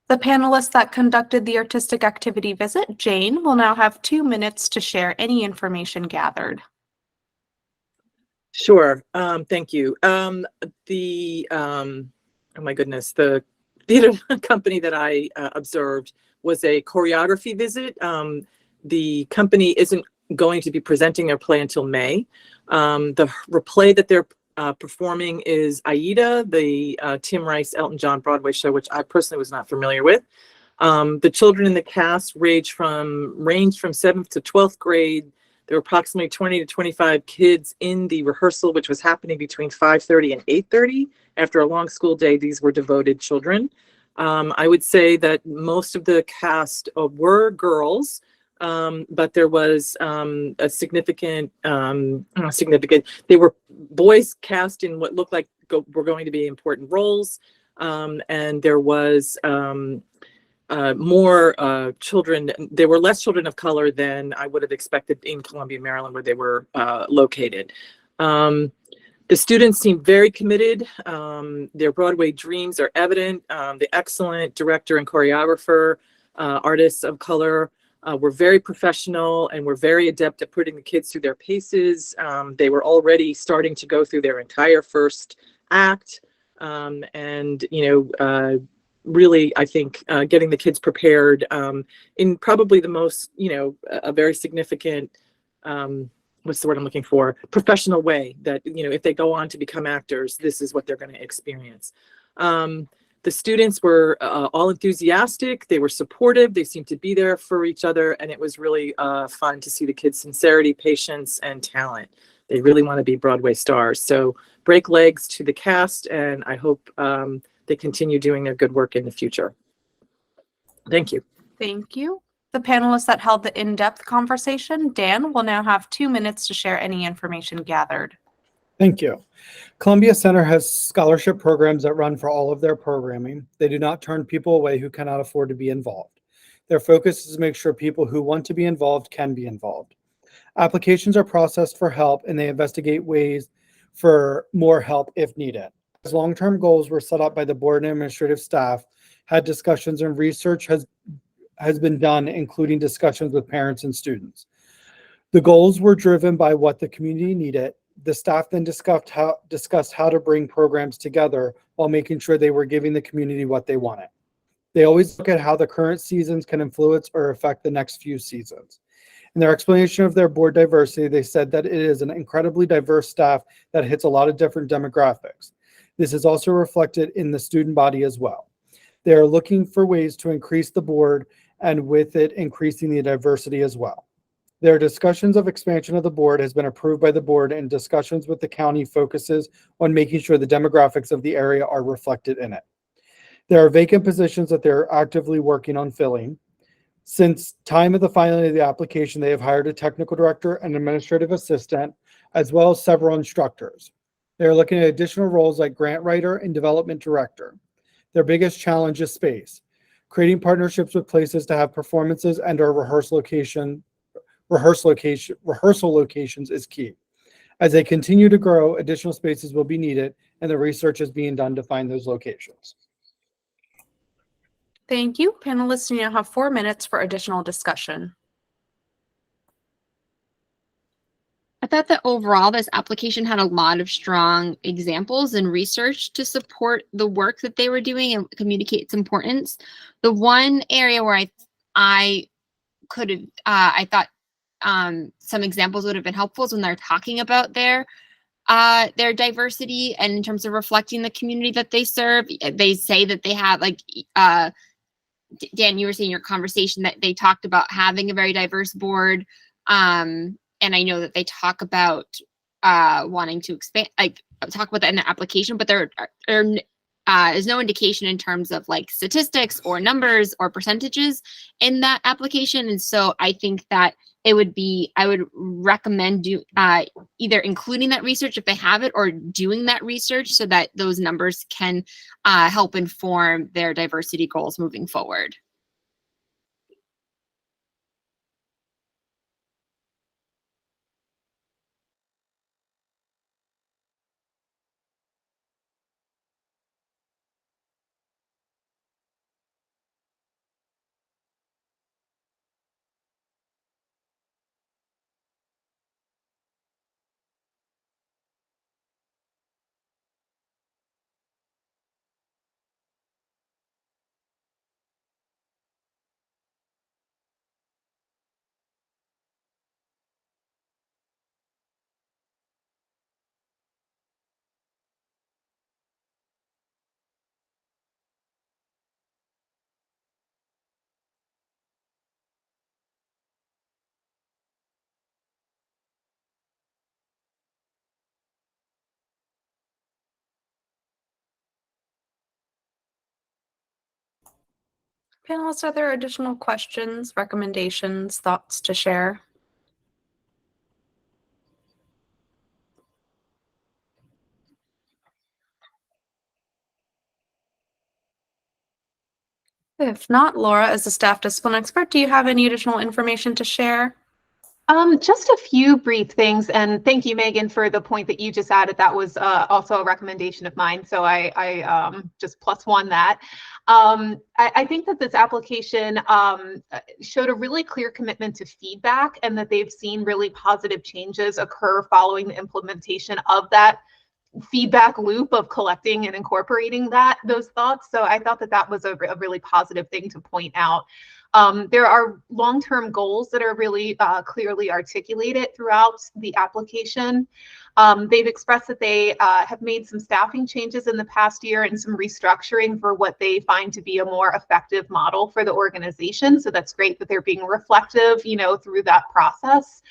The panelists that conducted the artistic activity visit, Jane, will now have 2 minutes to share any information gathered. Sure. Thank you. Oh my goodness, the theater company that I observed was a choreography visit. The company isn't going to be presenting their play until May. The play that they're performing is Aida, the Tim Rice, Elton John Broadway show, which I personally was not familiar with. The children in the cast ranged from 7th to 12th grade. There were approximately 20 to 25 kids in the rehearsal, which was happening between 5:30 and 8:30. After a long school day, these were devoted children. I would say that most of the cast were girls, but there was a significant, they were boys cast in what looked like were going to be important roles. And there was more children. There were less children of color than I would have expected in Columbia, Maryland, where they were located. The students seem very committed. Their Broadway dreams are evident. The excellent director and choreographer, artists of color, were very professional and were very adept at putting the kids through their paces. They were already starting to go through their entire first act. And, really, I think, getting the kids prepared in probably the most, a very significant, what's the word I'm looking for, professional way that, if they go on to become actors, this is what they're going to experience. The students were all enthusiastic. They were supportive. They seemed to be there for each other. And it was really fun to see the kids' sincerity, patience, and talent. They really want to be Broadway stars. So break legs to the cast, and I hope they continue doing their good work in the future. Thank you. Thank you. The panelists that held the in-depth conversation, Dan, will now have 2 minutes to share any information gathered. Thank you. Columbia Center has scholarship programs that run for all of their programming. They do not turn people away who cannot afford to be involved. Their focus is to make sure people who want to be involved can be involved. Applications are processed for help, and they investigate ways for more help if needed. As long-term goals were set up by the board and administrative staff, had discussions and research has been done, including discussions with parents and students. The goals were driven by what the community needed. The staff then discussed how to bring programs together while making sure they were giving the community what they wanted. They always look at how the current seasons can influence or affect the next few seasons. In their explanation of their board diversity, they said that it is an incredibly diverse staff that hits a lot of different demographics. This is also reflected in the student body as well. They are looking for ways to increase the board, and with it, increasing the diversity as well. Their discussions of expansion of the board has been approved by the board, and discussions with the county focuses on making sure the demographics of the area are reflected in it. There are vacant positions that they're actively working on filling. Since time of the filing of the application, they have hired a technical director, an administrative assistant, as well as several instructors. They're looking at additional roles like grant writer and development director. Their biggest challenge is space. Creating partnerships with places to have performances and or rehearsal locations is key. As they continue to grow, additional spaces will be needed, and the research is being done to find those locations. Thank you. Panelists, you now have 4 minutes for additional discussion. I thought that overall this application had a lot of strong examples and research to support the work that they were doing and communicate its importance. The one area where I thought some examples would have been helpful is when they're talking about their diversity and in terms of reflecting the community that they serve. They say that they have, like, Dan, you were saying in your conversation that they talked about having a very diverse board. And I know that they talk about wanting to expand, like talk about that in the application, but there is no indication in terms of like statistics or numbers or percentages in that application. And so I think that I would recommend either including that research if they have it, or doing that research so that those numbers can help inform their diversity goals moving forward. Panelists, are there additional questions, recommendations, thoughts to share? If not, Laura, as a staff discipline expert, do you have any additional information to share? Just a few brief things, and thank you, Megan, for the point that you just added. That was also a recommendation of mine, so I just +1 that. I think that this application showed a really clear commitment to feedback, and that they've seen really positive changes occur following the implementation of that feedback loop of collecting and incorporating those thoughts. So I thought that that was a really positive thing to point out. There are long-term goals that are really clearly articulated throughout the application. They've expressed that they have made some staffing changes in the past year and some restructuring for what they find to be a more effective model for the organization. So that's great that they're being reflective, through that process.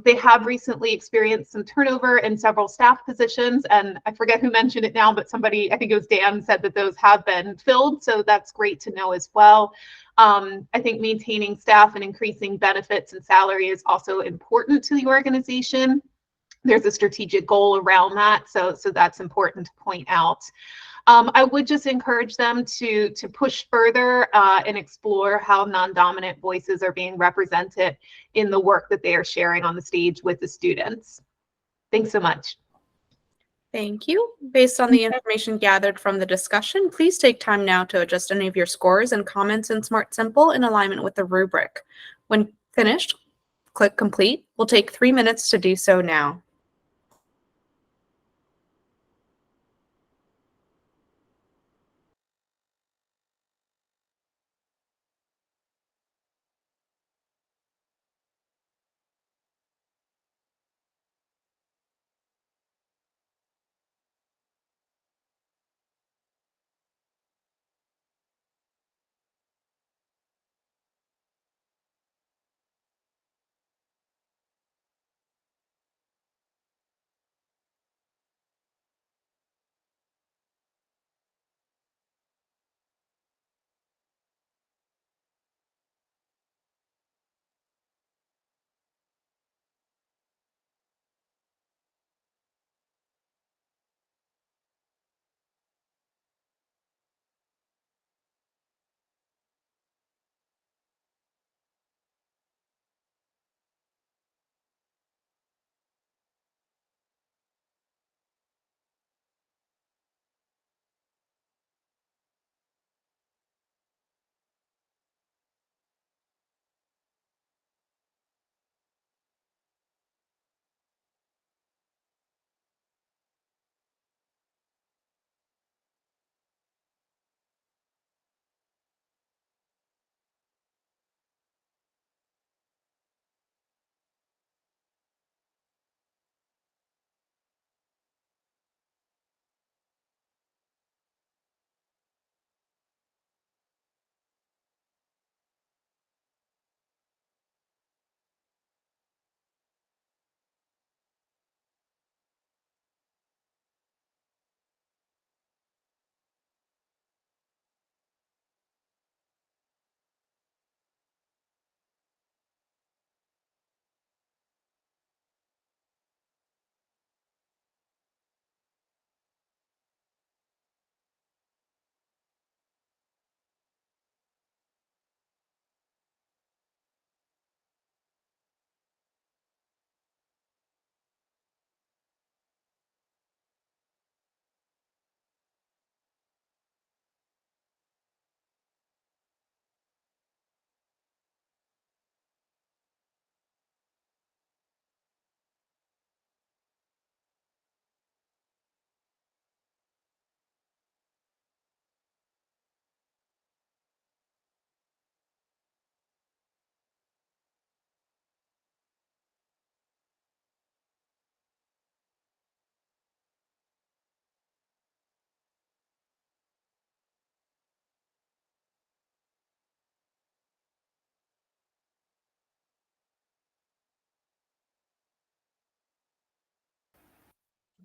They have recently experienced some turnover in several staff positions, and I forget who mentioned it now, but somebody, I think it was Dan, said that those have been filled, so that's great to know as well. I think maintaining staff and increasing benefits and salary is also important to the organization. There's a strategic goal around that, so that's important to point out. I would just encourage them to push further and explore how non-dominant voices are being represented in the work that they are sharing on the stage with the students. Thanks so much. Thank you. Based on the information gathered from the discussion, please take time now to adjust any of your scores and comments in Smart Simple in alignment with the rubric. When finished, click Complete. We'll take 3 minutes to do so now.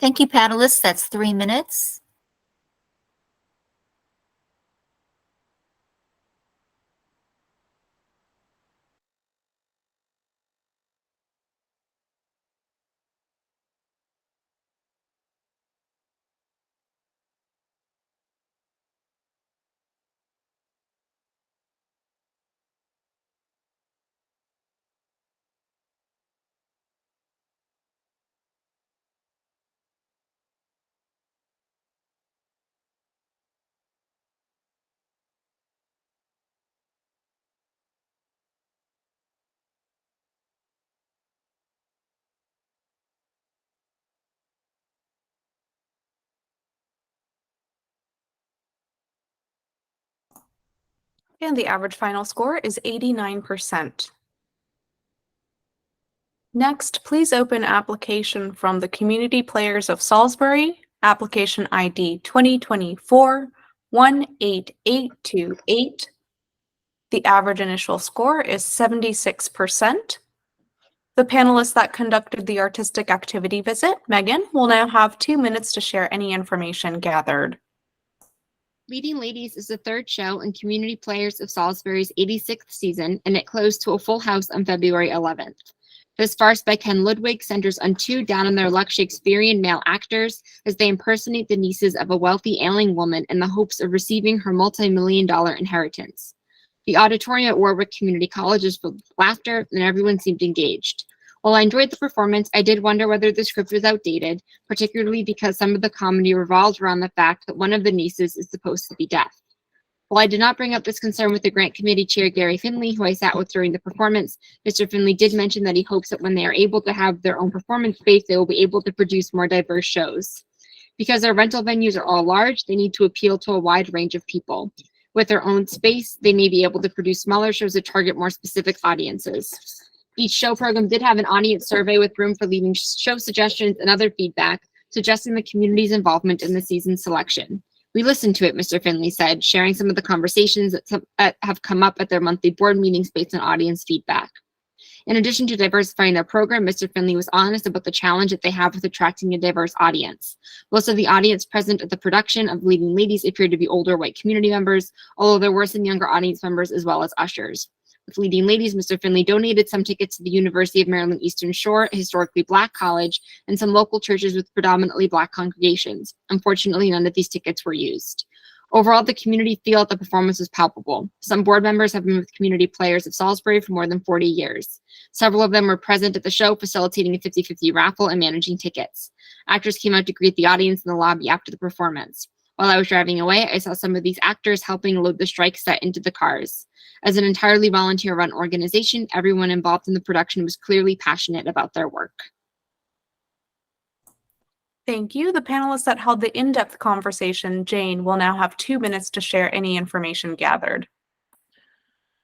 Thank you, panelists. That's 3 minutes. And the average final score is 89%. Next, please open application from the Community Players of Salisbury, application ID 2024-18828. The average initial score is 76%. The panelists that conducted the artistic activity visit, Megan, will now have 2 minutes to share any information gathered. Leading Ladies is the third show in Community Players of Salisbury's 86th season, and it closed to a full house on February 11th. This farce by Ken Ludwig centers on two down-on-their-luck Shakespearean male actors as they impersonate the nieces of a wealthy ailing woman in the hopes of receiving her multi-million-dollar inheritance. The auditorium at Warwick Community College was filled with laughter, and everyone seemed engaged. While I enjoyed the performance, I did wonder whether the script was outdated, particularly because some of the comedy revolved around the fact that one of the nieces is supposed to be deaf. While I did not bring up this concern with the grant committee chair, Gary Finley, who I sat with during the performance, Mr. Finley did mention that he hopes that when they are able to have their own performance space, they will be able to produce more diverse shows. Because their rental venues are all large, they need to appeal to a wide range of people. With their own space, they may be able to produce smaller shows that target more specific audiences. Each show program did have an audience survey with room for leaving show suggestions and other feedback, suggesting the community's involvement in the season's selection. We listened to it, Mr. Finley said, sharing some of the conversations that have come up at their monthly board meetings based on audience feedback. In addition to diversifying their program, Mr. Finley was honest about the challenge that they have with attracting a diverse audience. Most of the audience present at the production of Leading Ladies appeared to be older white community members, although there were some younger audience members as well as ushers. With Leading Ladies, Mr. Finley donated some tickets to the University of Maryland Eastern Shore, a historically Black college, and some local churches with predominantly Black congregations. Unfortunately, none of these tickets were used. Overall, the community feel that the performance was palpable. Some board members have been with Community Players of Salisbury for more than 40 years. Several of them were present at the show, facilitating a 50-50 raffle and managing tickets. Actors came out to greet the audience in the lobby after the performance. While I was driving away, I saw some of these actors helping load the strike set into the cars. As an entirely volunteer-run organization, everyone involved in the production was clearly passionate about their work. Thank you. The panelists that held the in-depth conversation, Jane, will now have 2 minutes to share any information gathered.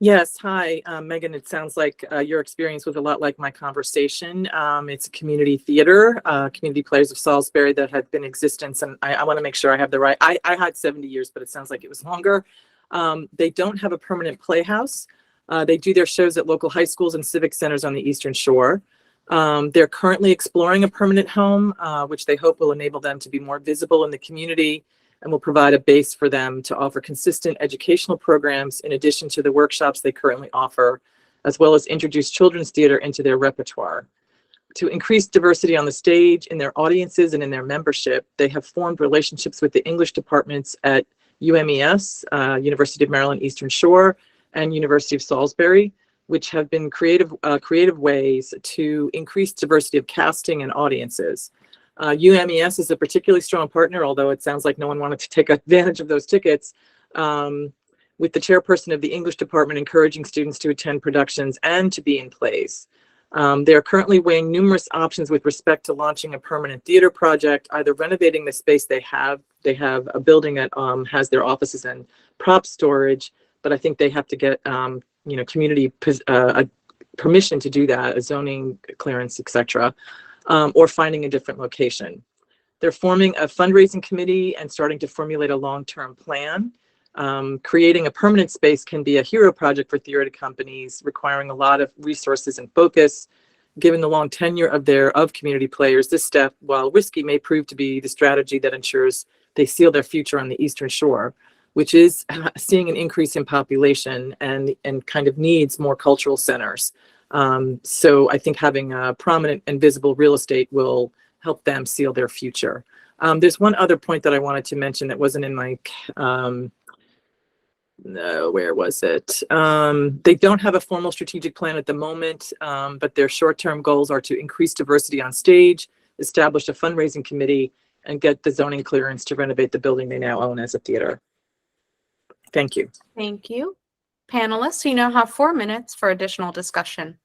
Yes, hi, Megan. It sounds like your experience was a lot like my conversation. It's a community theater, Community Players of Salisbury, that had been in existence, and I want to make sure I have the right. I had 70 years, but it sounds like it was longer. They don't have a permanent playhouse. They do their shows at local high schools and civic centers on the Eastern Shore. They're currently exploring a permanent home, which they hope will enable them to be more visible in the community and will provide a base for them to offer consistent educational programs in addition to the workshops they currently offer, as well as introduce children's theater into their repertoire. To increase diversity on the stage, in their audiences, and in their membership, they have formed relationships with the English departments at UMES, University of Maryland Eastern Shore, and University of Salisbury, which have been creative ways to increase diversity of casting and audiences. UMES is a particularly strong partner, although it sounds like no one wanted to take advantage of those tickets, with the chairperson of the English department encouraging students to attend productions and to be in plays. They are currently weighing numerous options with respect to launching a permanent theater project, either renovating the space they have. They have a building that has their offices and prop storage, but I think they have to get community permission to do that, a zoning clearance, etc., or finding a different location. They're forming a fundraising committee and starting to formulate a long-term plan. Creating a permanent space can be a hero project for theater companies, requiring a lot of resources and focus. Given the long tenure of community players, this step, while risky, may prove to be the strategy that ensures they seal their future on the Eastern Shore, which is seeing an increase in population and kind of needs more cultural centers. So I think having prominent and visible real estate will help them seal their future. There's one other point that I wanted to mention that wasn't in my, no, where was it? They don't have a formal strategic plan at the moment, but their short-term goals are to increase diversity on stage, establish a fundraising committee, and get the zoning clearance to renovate the building they now own as a theater. Thank you. Thank you. Panelists, you now have 4 minutes for additional discussion.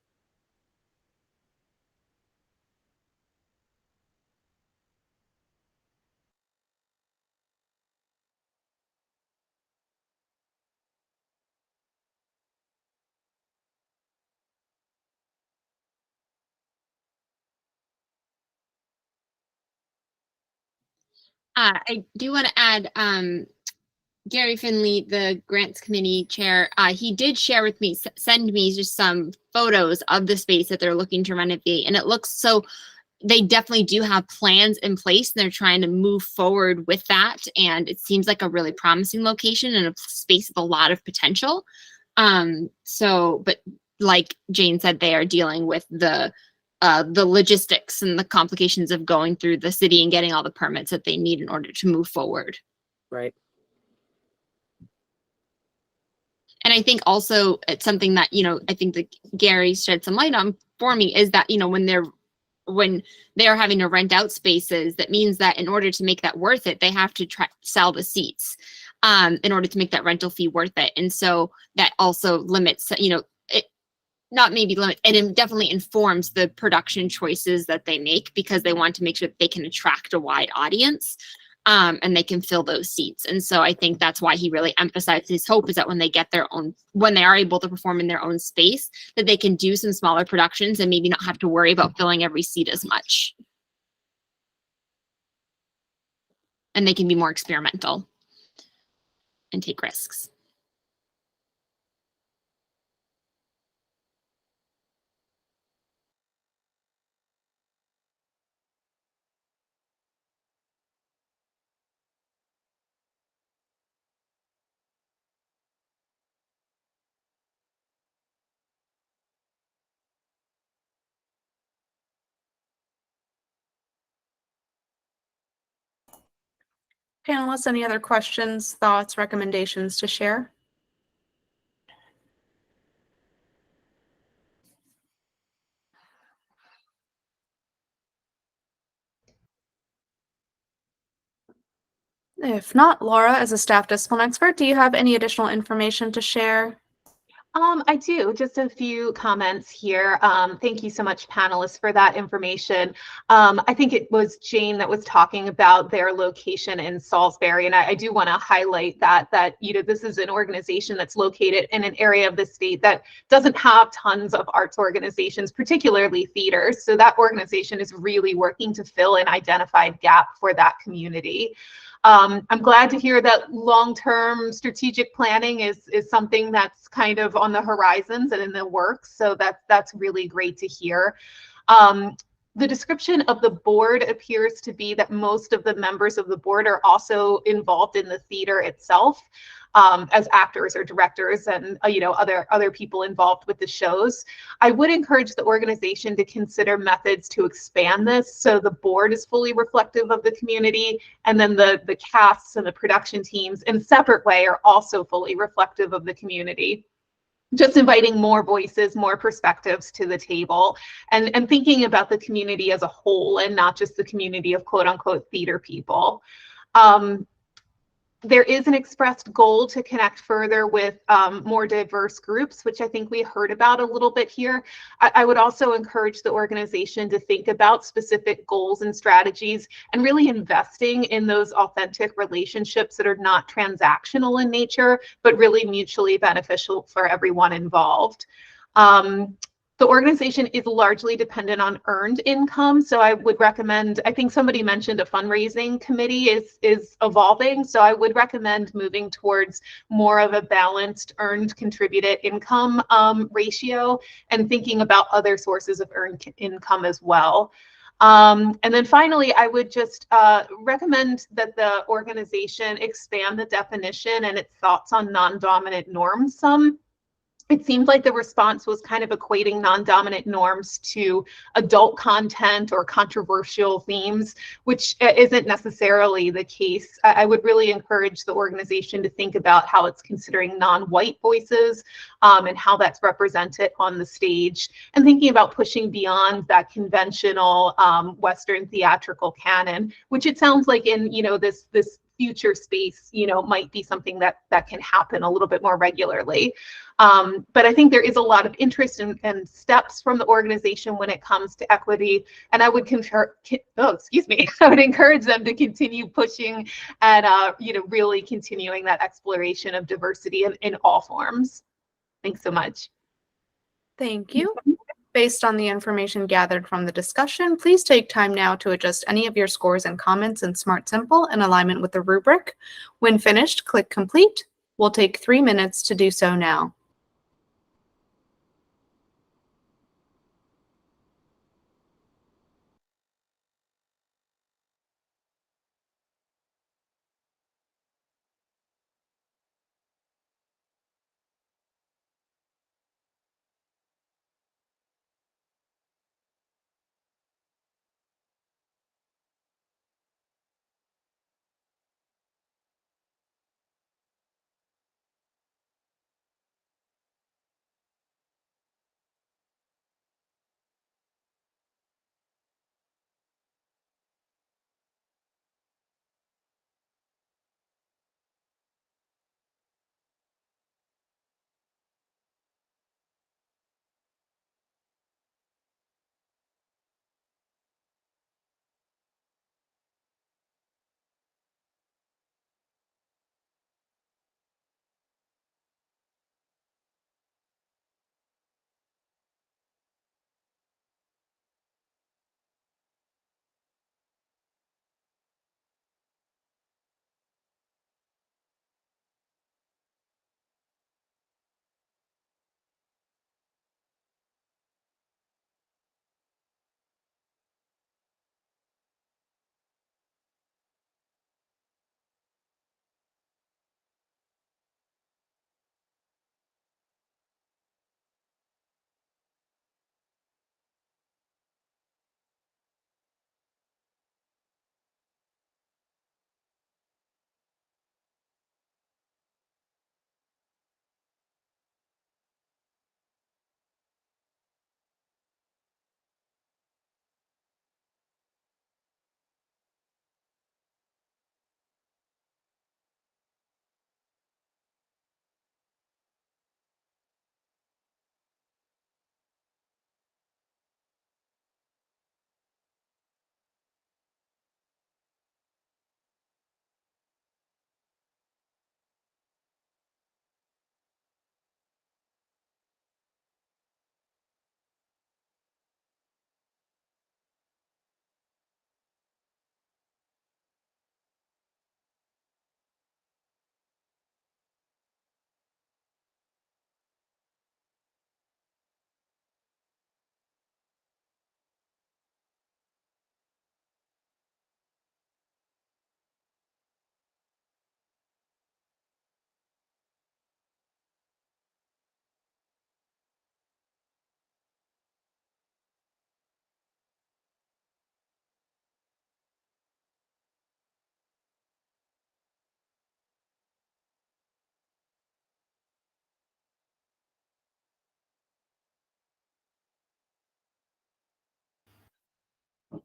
I do want to add, Gary Finley, the grants committee chair, he did share with me, send me just some photos of the space that they're looking to renovate. And it looks so, they definitely do have plans in place and they're trying to move forward with that. And it seems like a really promising location and a space with a lot of potential. But like Jane said, they are dealing with the logistics and the complications of going through the city and getting all the permits that they need in order to move forward. Right. And I think also it's something that, I think that Gary shed some light on for me is that, when they're having to rent out spaces, that means that in order to make that worth it, they have to sell the seats in order to make that rental fee worth it. And so that also limits, not maybe limit, and it definitely informs the production choices that they make because they want to make sure that they can attract a wide audience and they can fill those seats. And so I think that's why he really emphasized his hope is that when they get when they are able to perform in their own space, that they can do some smaller productions and maybe not have to worry about filling every seat as much. And they can be more experimental and take risks. Panelists, any other questions, thoughts, recommendations to share? If not, Laura, as a staff discipline expert, do you have any additional information to share? I do. Just a few comments here. Thank you so much, panelists, for that information. I think it was Jane that was talking about their location in Salisbury, and I do want to highlight that this is an organization that's located in an area of the state that doesn't have tons of arts organizations, particularly theaters. So that organization is really working to fill an identified gap for that community. I'm glad to hear that long-term strategic planning is something that's kind of on the horizons and in the works. So that's really great to hear. The description of the board appears to be that most of the members of the board are also involved in the theater itself as actors or directors and other people involved with the shows. I would encourage the organization to consider methods to expand this so the board is fully reflective of the community, and then the casts and the production teams in a separate way are also fully reflective of the community. Just inviting more voices, more perspectives to the table, and thinking about the community as a whole and not just the community of quote unquote theater people. There is an expressed goal to connect further with more diverse groups, which I think we heard about a little bit here. I would also encourage the organization to think about specific goals and strategies and really investing in those authentic relationships that are not transactional in nature, but really mutually beneficial for everyone involved. The organization is largely dependent on earned income. So I would recommend, I think somebody mentioned a fundraising committee is evolving. So I would recommend moving towards more of a balanced earned contributed income ratio and thinking about other sources of earned income as well. And then finally, I would just recommend that the organization expand the definition and its thoughts on non-dominant norms some. It seemed like the response was kind of equating non-dominant norms to adult content or controversial themes, which isn't necessarily the case. I would really encourage the organization to think about how it's considering non-white voices and how that's represented on the stage, and thinking about pushing beyond that conventional Western theatrical canon, which it sounds like in this future space might be something that can happen a little bit more regularly. But I think there is a lot of interest and steps from the organization when it comes to equity, and I would I would encourage them to continue pushing and really continuing that exploration of diversity in all forms. Thanks so much. Thank you. Based on the information gathered from the discussion, please take time now to adjust any of your scores and comments in Smart Simple in alignment with the rubric. When finished, click Complete. We'll take 3 minutes to do so now.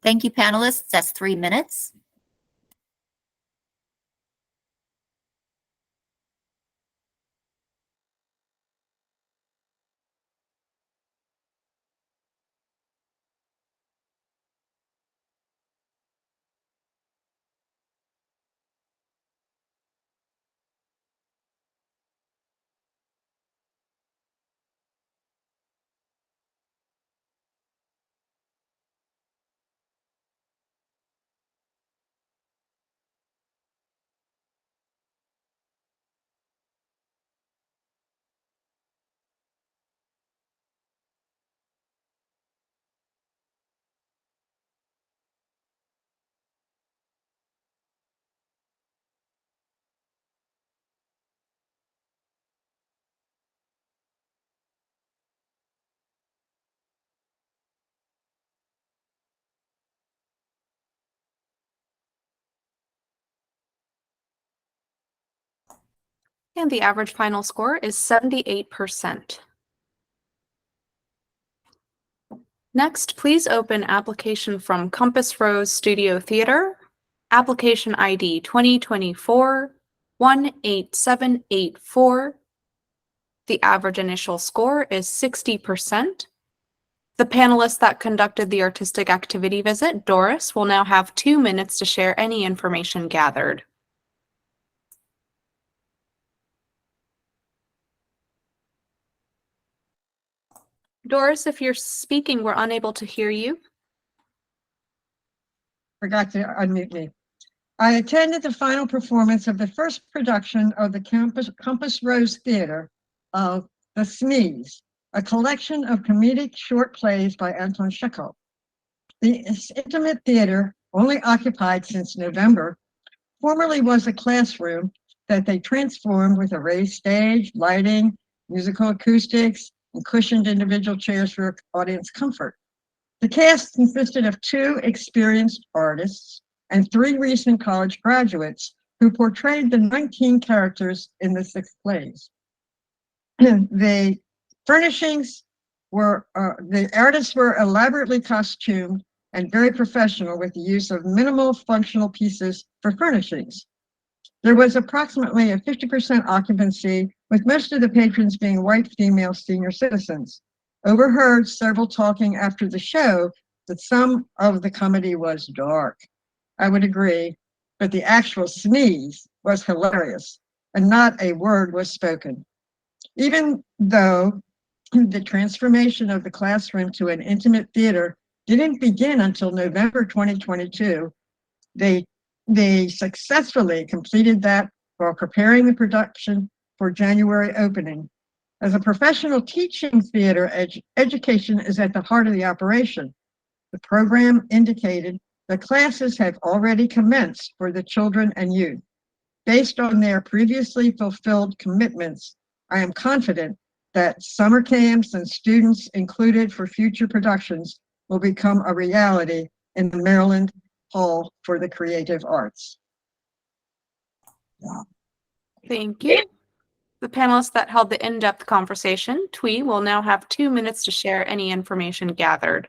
Thank you, panelists. That's 3 minutes. And the average final score is 78%. Next, please open application from Compass Rose Studio Theater, application ID 2024-18784. The average initial score is 60%. The panelist that conducted the artistic activity visit, Doris, will now have 2 minutes to share any information gathered. Doris, if you're speaking, we're unable to hear you. Forgot to unmute me. I attended the final performance of the first production of the Compass Rose Theater of The Sneeze, a collection of comedic short plays by Anton Chekhov. The intimate theater, only occupied since November, formerly was a classroom that they transformed with a raised stage, lighting, musical acoustics, and cushioned individual chairs for audience comfort. The cast consisted of 2 experienced artists and 3 recent college graduates who portrayed the 19 characters in the 6 plays. The furnishings were, the artists were elaborately costumed and very professional with the use of minimal functional pieces for furnishings. There was approximately a 50% occupancy, with most of the patrons being white female senior citizens. Overheard several talking after the show that some of the comedy was dark. I would agree, but the actual sneeze was hilarious and not a word was spoken. Even though the transformation of the classroom to an intimate theater didn't begin until November 2022, they successfully completed that while preparing the production for January opening. As a professional teaching theater, education is at the heart of the operation. The program indicated that classes have already commenced for the children and youth. Based on their previously fulfilled commitments, I am confident that summer camps and students included for future productions will become a reality in the Maryland Hall for the Creative Arts. Thank you. The panelists that held the in-depth conversation, Twee, will now have 2 minutes to share any information gathered.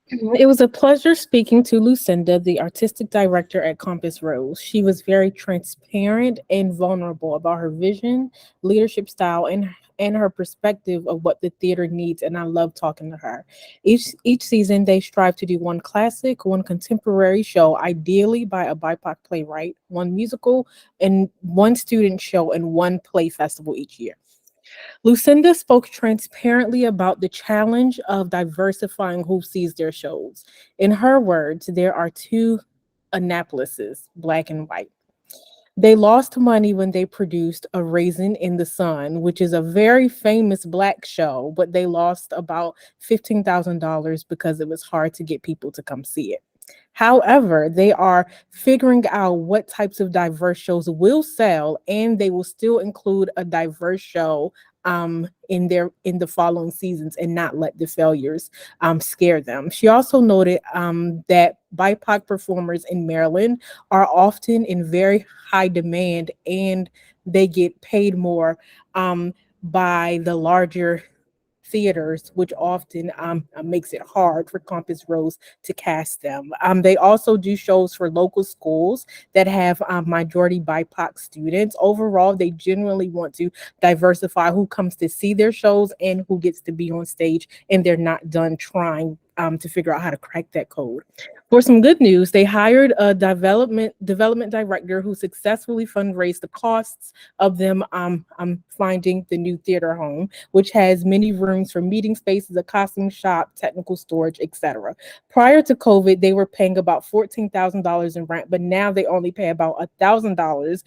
It was a pleasure speaking to Lucinda, the artistic director at Compass Rose. She was very transparent and vulnerable about her vision, leadership style, and her perspective of what the theater needs, and I love talking to her. Each season, they strive to do one classic, one contemporary show, ideally by a BIPOC playwright, one musical, and one student show, and one play festival each year. Lucinda spoke transparently about the challenge of diversifying who sees their shows. In her words, there are 2 Annapolises, black and white. They lost money when they produced A Raisin in the Sun, which is a very famous Black show, but they lost about $15,000 because it was hard to get people to come see it. However, they are figuring out what types of diverse shows will sell, and they will still include a diverse show in the following seasons and not let the failures scare them. She also noted that BIPOC performers in Maryland are often in very high demand, and they get paid more by the larger theaters, which often makes it hard for Compass Rose to cast them. They also do shows for local schools that have majority BIPOC students. Overall, they generally want to diversify who comes to see their shows and who gets to be on stage, and they're not done trying to figure out how to crack that code. For some good news, they hired a development director who successfully fundraised the costs of them finding the new theater home, which has many rooms for meeting spaces, a costume shop, technical storage, etc. Prior to COVID, they were paying about $14,000 in rent, but now they only pay about $1,000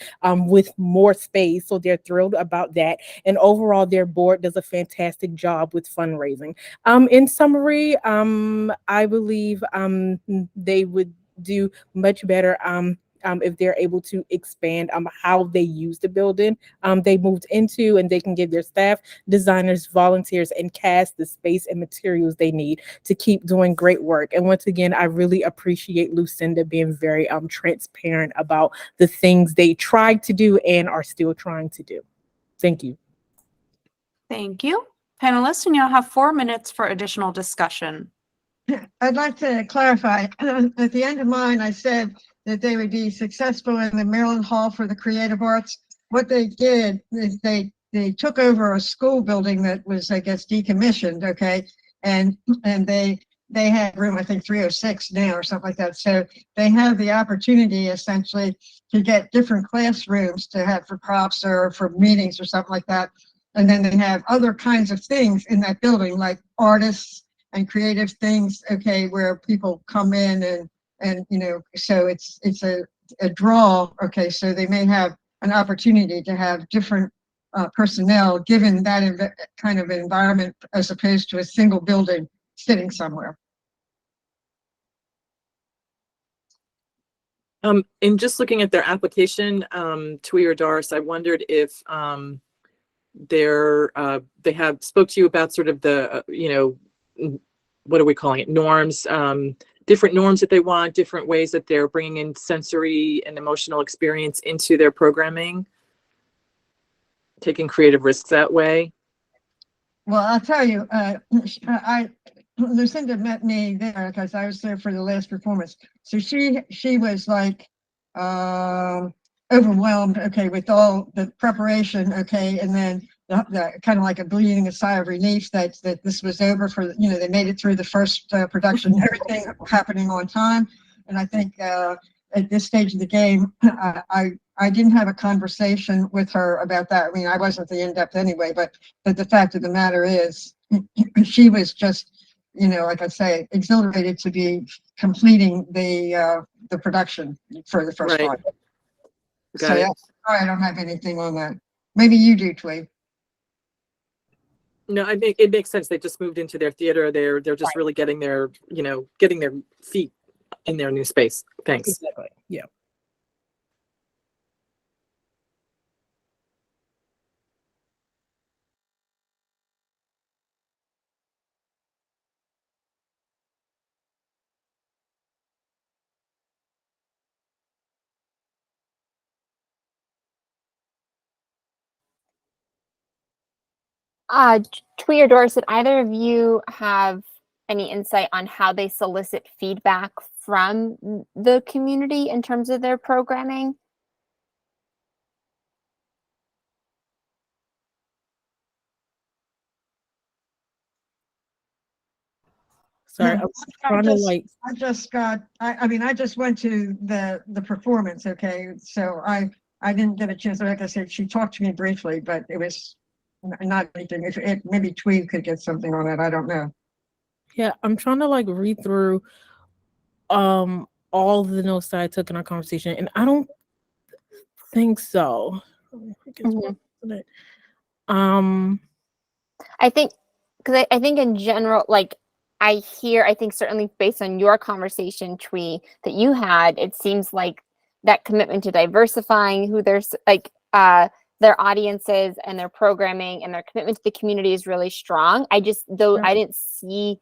with more space. So they're thrilled about that. And overall, their board does a fantastic job with fundraising. In summary, I believe they would do much better if they're able to expand how they use the building they moved into, and they can give their staff, designers, volunteers, and cast the space and materials they need to keep doing great work. And once again, I really appreciate Lucinda being very transparent about the things they tried to do and are still trying to do. Thank you. Thank you. Panelists, and you'll have 4 minutes for additional discussion. I'd like to clarify. At the end of mine, I said that they would be successful in the Maryland Hall for the Creative Arts. What they did is they took over a school building that was, I guess, decommissioned, okay? And they had room, I think 306 now or something like that. So they have the opportunity essentially to get different classrooms to have for props or for meetings or something like that. And then they have other kinds of things in that building, like artists and creative things, okay, where people come in and you know, so it's a draw, okay, so they may have an opportunity to have different personnel given that kind of environment as opposed to a single building sitting somewhere. In just looking at their application, Twee or Doris, I wondered if they have spoke to you about sort of the, you know, what are we calling it? Norms, different norms that they want, different ways that they're bringing in sensory and emotional experience into their programming, taking creative risks that way. Well, I'll tell you, Lucinda met me there because I was there for the last performance. So she was like overwhelmed, okay, with all the preparation, okay, and then the kind of like a breathing a sigh of relief that this was over for, you know, they made it through the first production, everything happening on time. And I think at this stage of the game, I didn't have a conversation with her about that. I mean, I wasn't the in-depth anyway, but the fact of the matter is she was just, you know, like I say, exhilarated to be completing the production for the first time. So yeah, I don't have anything on that. Maybe you do, Twee. No, it makes sense. They just moved into their theater. They're just really getting their, you know, getting their feet in their new space. Thanks. Exactly. Yeah. Twee or Doris, did either of you have any insight on how they solicit feedback from the community in terms of their programming? Sorry, No, I just went to the performance, okay, so I didn't get a chance. Like I said, she talked to me briefly, but it was not anything. If maybe Twee could get something on it, I don't know. Yeah, I'm trying to like read through all the notes that I took in our conversation, and I don't think so. I think, because I think in general, like I think certainly based on your conversation, Twee, that you had, it seems like that commitment to diversifying who there's like their audiences and their programming and their commitment to the community is really strong. I just, though I didn't see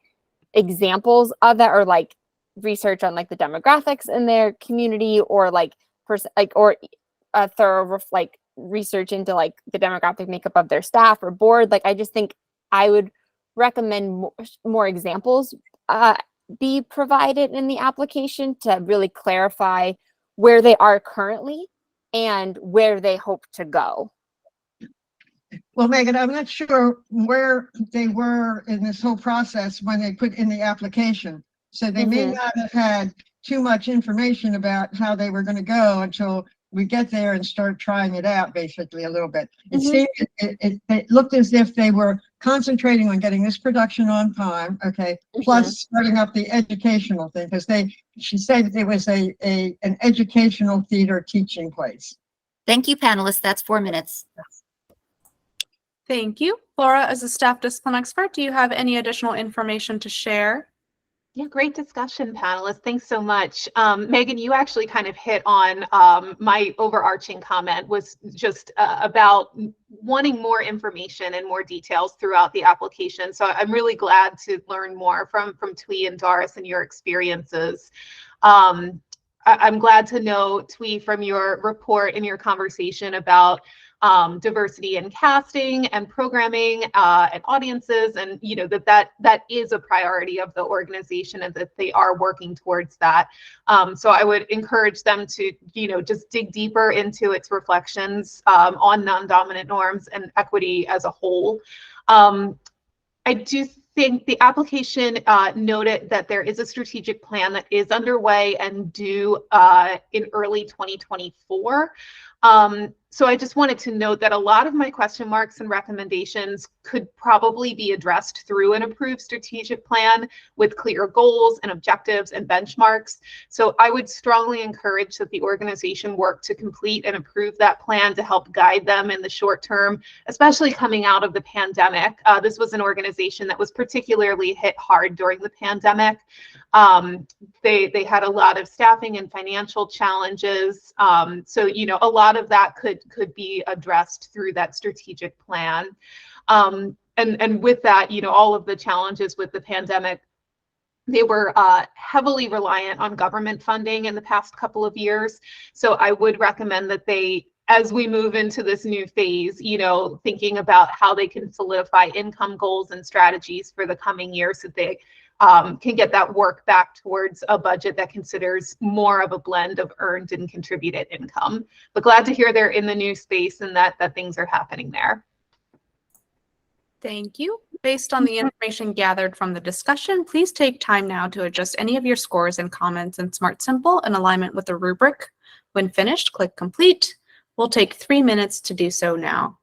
examples of that or like research on like the demographics in their community or like or a thorough like research into like the demographic makeup of their staff or board. Like I just think I would recommend more examples be provided in the application to really clarify where they are currently and where they hope to go. Well, Megan, I'm not sure where they were in this whole process when they put in the application. So they may not have had too much information about how they were going to go until we get there and start trying it out, basically, a little bit. It seemed, it looked as if they were concentrating on getting this production on time, okay, plus starting up the educational thing, because she said it was an educational theater teaching place. Thank you, panelists. That's 4 minutes. Thank you. Laura, as a staff discipline expert, do you have any additional information to share? Yeah, great discussion, panelists. Thanks so much. Megan, you actually kind of hit on my overarching comment was just about wanting more information and more details throughout the application. So I'm really glad to learn more from Twee and Doris and your experiences. I'm glad to know, Twee, from your report and your conversation about diversity in casting and programming and audiences, and that is a priority of the organization and that they are working towards that. So I would encourage them to just dig deeper into its reflections on non-dominant norms and equity as a whole. I do think the application noted that there is a strategic plan that is underway and due in early 2024. So I just wanted to note that a lot of my question marks and recommendations could probably be addressed through an approved strategic plan with clear goals and objectives and benchmarks. So I would strongly encourage that the organization work to complete and approve that plan to help guide them in the short term, especially coming out of the pandemic. This was an organization that was particularly hit hard during the pandemic. They had a lot of staffing and financial challenges. So a lot of that could be addressed through that strategic plan. And with that, all of the challenges with the pandemic, they were heavily reliant on government funding in the past couple of years. So I would recommend that they, as we move into this new phase, thinking about how they can solidify income goals and strategies for the coming years so they can get that work back towards a budget that considers more of a blend of earned and contributed income. But glad to hear they're in the new space and that things are happening there. Thank you. Based on the information gathered from the discussion, please take time now to adjust any of your scores and comments in Smart Simple in alignment with the rubric. When finished, click Complete. We'll take 3 minutes to do so now.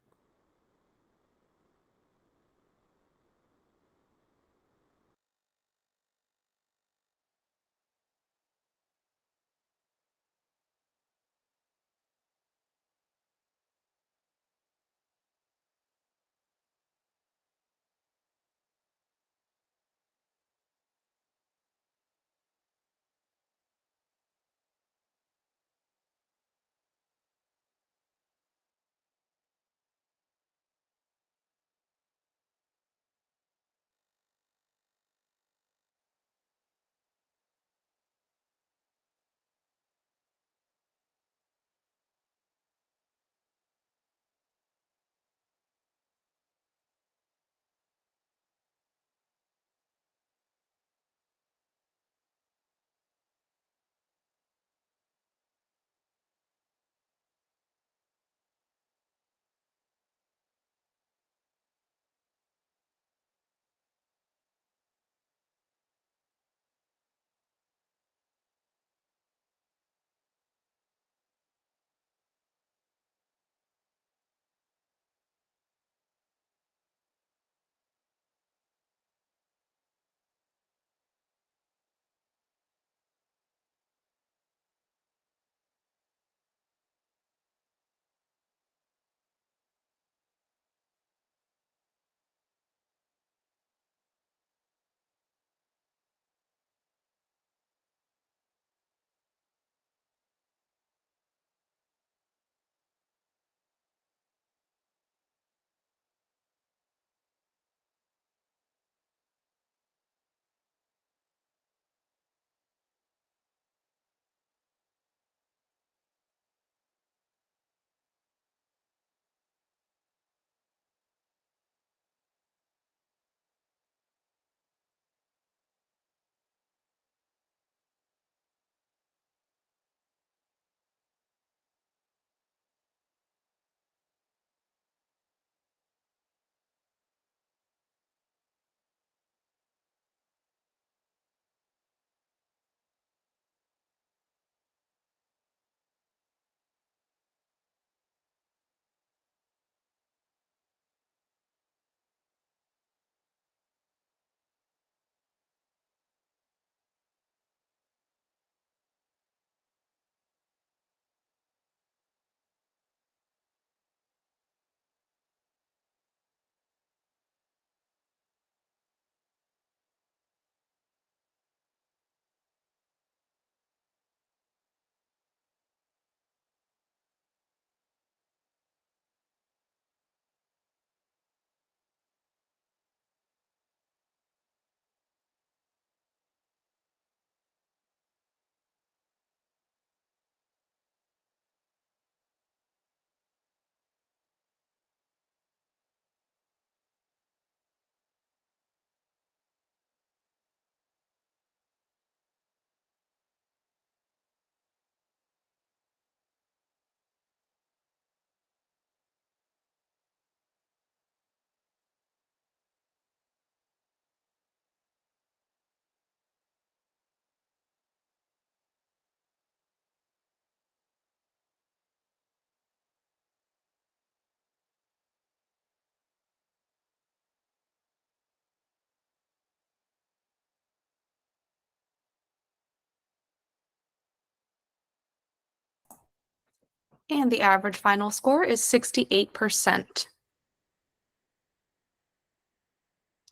And the average final score is 68%.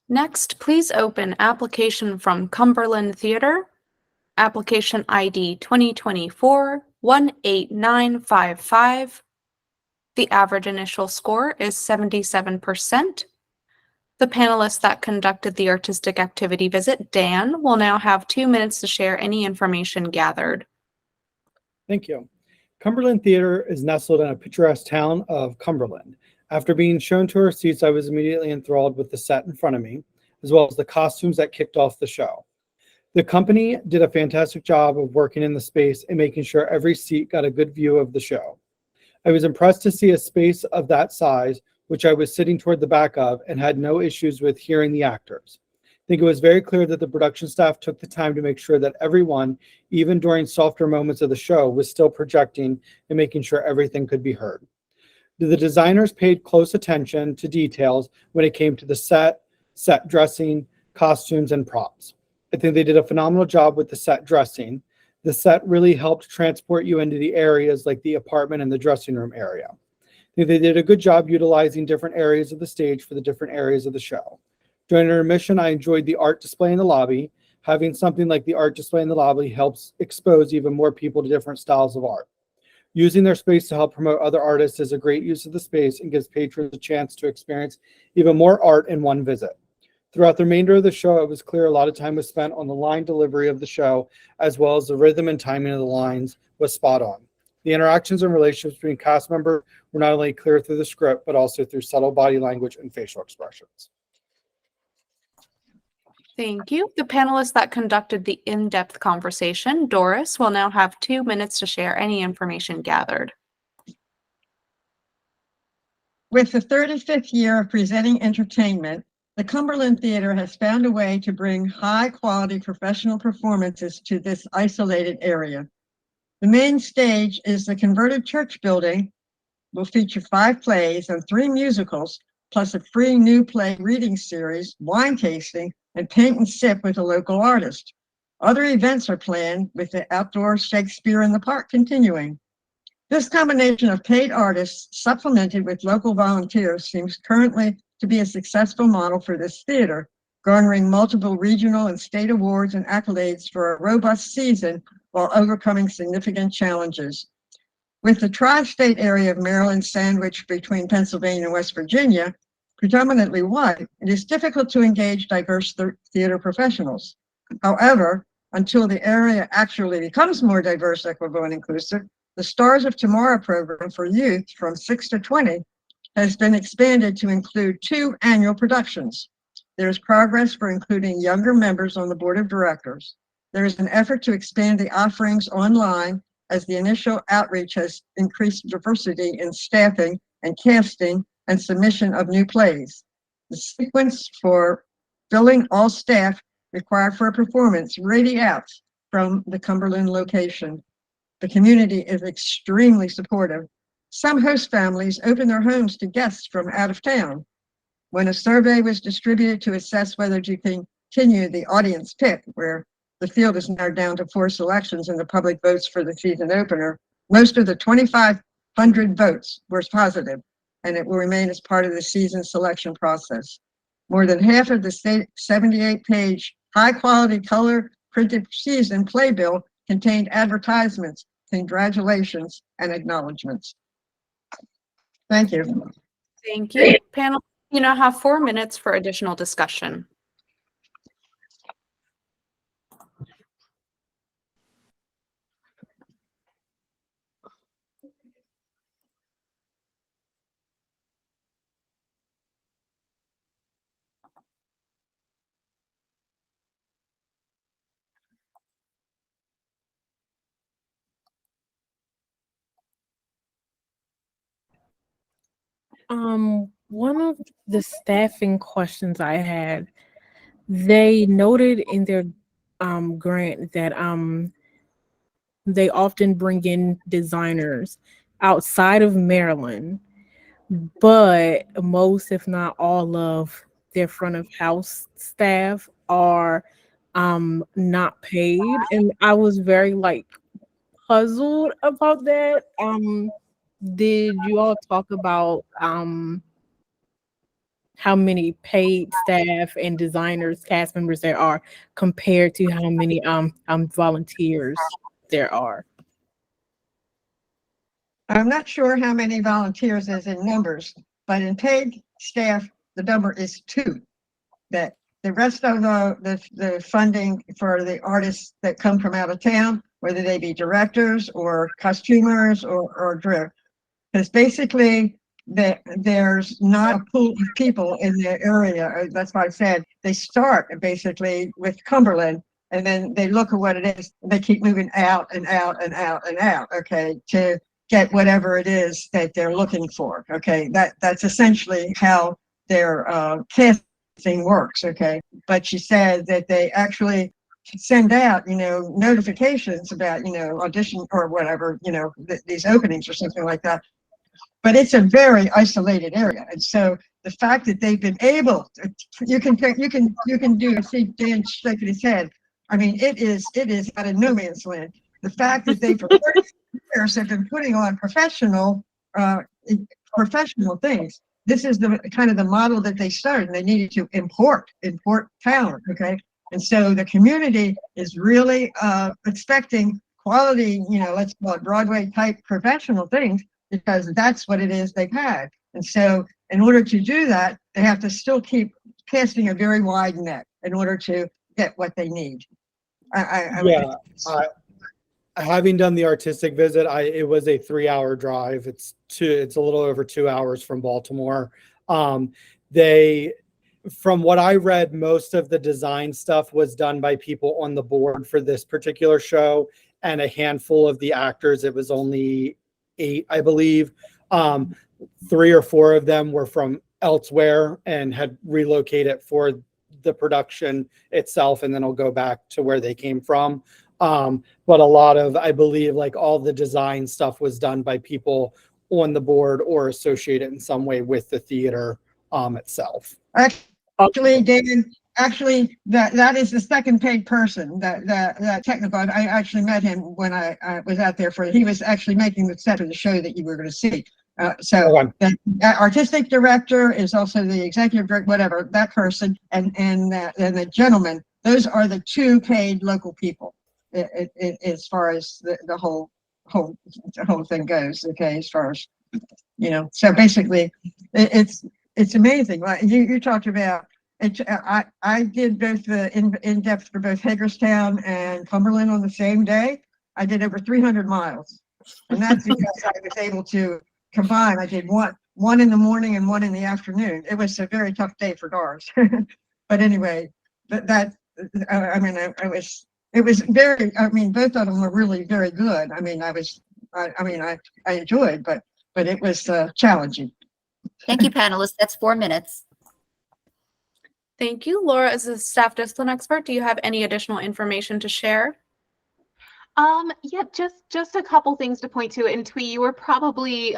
Next, please open application from Cumberland Theater, application ID 2024-18955. The average initial score is 77%. The panelist that conducted the artistic activity visit, Dan, will now have 2 minutes to share any information gathered. Thank you. Cumberland Theater is nestled in a picturesque town of Cumberland. After being shown to our seats, I was immediately enthralled with the set in front of me, as well as the costumes that kicked off the show. The company did a fantastic job of working in the space and making sure every seat got a good view of the show. I was impressed to see a space of that size, which I was sitting toward the back of, and had no issues with hearing the actors. I think it was very clear that the production staff took the time to make sure that everyone, even during softer moments of the show, was still projecting and making sure everything could be heard. The designers paid close attention to details when it came to the set dressing, costumes, and props. I think they did a phenomenal job with the set dressing. The set really helped transport you into the areas like the apartment and the dressing room area. I think they did a good job utilizing different areas of the stage for the different areas of the show. During intermission, I enjoyed the art display in the lobby. Having something like the art display in the lobby helps expose even more people to different styles of art. Using their space to help promote other artists is a great use of the space and gives patrons a chance to experience even more art in one visit. Throughout the remainder of the show, it was clear a lot of time was spent on the line delivery of the show, as well as the rhythm and timing of the lines was spot on. The interactions and relationships between cast members were not only clear through the script, but also through subtle body language and facial expressions. Thank you. The panelist that conducted the in-depth conversation, Doris, will now have 2 minutes to share any information gathered. With the 35th year of presenting entertainment, the Cumberland Theater has found a way to bring high-quality professional performances to this isolated area. The main stage is the converted church building, will feature 5 plays and 3 musicals, plus a free new play reading series, wine tasting, and paint and sip with a local artist. Other events are planned, with the outdoor Shakespeare in the Park continuing. This combination of paid artists supplemented with local volunteers seems currently to be a successful model for this theater, garnering multiple regional and state awards and accolades for a robust season while overcoming significant challenges. With the tri-state area of Maryland sandwiched between Pennsylvania and West Virginia, predominantly white, it is difficult to engage diverse theater professionals. However, until the area actually becomes more diverse, equitable, and inclusive, the Stars of Tomorrow program for youth from 6 to 20 has been expanded to include 2 annual productions. There is progress for including younger members on the board of directors. There is an effort to expand the offerings online as the initial outreach has increased diversity in staffing and casting and submission of new plays. The sequence for filling all staff required for a performance radiates from the Cumberland location. The community is extremely supportive. Some host families open their homes to guests from out of town. When a survey was distributed to assess whether to continue the audience pick, where the field is now down to 4 selections and the public votes for the season opener, most of the 2,500 votes were positive, and it will remain as part of the season selection process. More than half of the 78-page high-quality color printed season playbill contained advertisements, congratulations, and acknowledgments. Thank you. Thank you. Panel, you now have 4 minutes for additional discussion. One of the staffing questions I had, they noted in their grant that they often bring in designers outside of Maryland, but most, if not all, of their front of house staff are not paid, and I was very puzzled about that. did you all talk about how many paid staff and designers, cast members there are compared to how many volunteers there are? I'm not sure how many volunteers is in numbers, but in paid staff, the number is 2. That the rest of the funding for the artists that come from out of town, whether they be directors or costumers or drip, because basically there's not a pool of people in the area. That's why I said they start basically with Cumberland, and then they look at what it is. And they keep moving out and out and out and out. Okay, to get whatever it is that they're looking for. Okay, that's essentially how their casting works. Okay, but she said that they actually send out, notifications about, audition or whatever, these openings or something like that. But it's a very isolated area, and so the fact that they've been able to, you can see Dan shaking his head. I mean, it is out of no man's land. The fact that they for 30 years have been putting on professional things. This is the kind of the model that they started, and they needed to import talent. Okay, and so the community is really expecting quality, let's call it Broadway type professional things, because that's what it is they've had. And so in order to do that, they have to still keep casting a very wide net in order to get what they need. Having done the artistic visit, it was a 3-hour drive. It's a little over 2 hours from Baltimore. From what I read, most of the design stuff was done by people on the board for this particular show, and a handful of the actors. It was only 8, I believe. 3 or 4 of them were from elsewhere and had relocated for the production itself, and then I'll go back to where they came from. But a lot of, I believe, like all the design stuff was done by people on the board or associated in some way with the theater itself. Actually, David, that is the second paid person, that technical. I actually met him when I was out there he was actually making the set of the show that you were going to see. The artistic director is also the executive director, whatever, that person, and the gentleman. Those are the 2 paid local people, as far as the whole thing goes. Okay, as far as so basically, it's amazing. Like you talked about. I did both the in-depth for both Hagerstown and Cumberland on the same day. I did over 300 miles, and that's because I was able to combine. I did one in the morning and one in the afternoon. It was a very tough day for Doris, but anyway, it was very. I mean, both of them were really very good. I mean, I enjoyed, but it was challenging. Thank you, panelists. That's 4 minutes. Thank you. Laura, as a staff discipline expert, do you have any additional information to share? Yeah, just a couple things to point to. And Twee, you were probably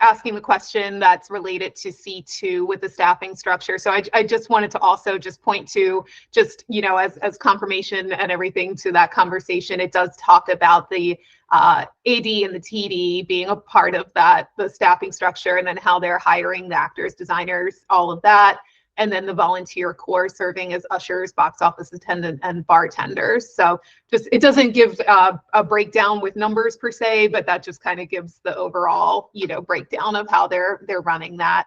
asking the question that's related to C2 with the staffing structure. So I just wanted to also just point to as confirmation and everything to that conversation. It does talk about the AD and the TD being a part of the staffing structure, and then how they're hiring the actors, designers, all of that. And then the volunteer corps serving as ushers, box office attendant, and bartenders. So it doesn't give a breakdown with numbers per se, but that just kind of gives the overall, breakdown of how they're running that.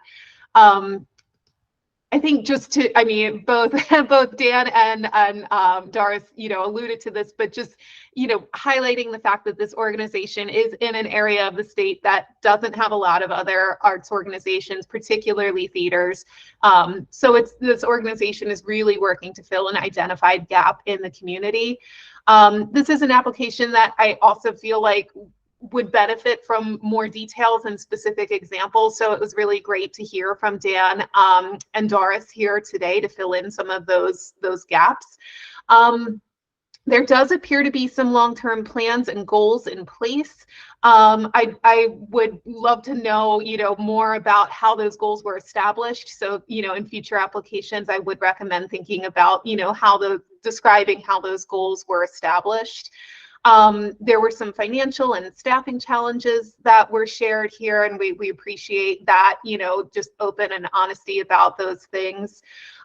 I think both Dan and Doris, alluded to this, but just, highlighting the fact that this organization is in an area of the state that doesn't have a lot of other arts organizations, particularly theaters. So this organization is really working to fill an identified gap in the community. This is an application that I also feel like would benefit from more details and specific examples. So it was really great to hear from Dan and Doris here today to fill in some of those gaps. There does appear to be some long-term plans and goals in place. I would love to know, more about how those goals were established. So, in future applications, I would recommend thinking about, describing how those goals were established. There were some financial and staffing challenges that were shared here, and we appreciate that, just open and honesty about those things.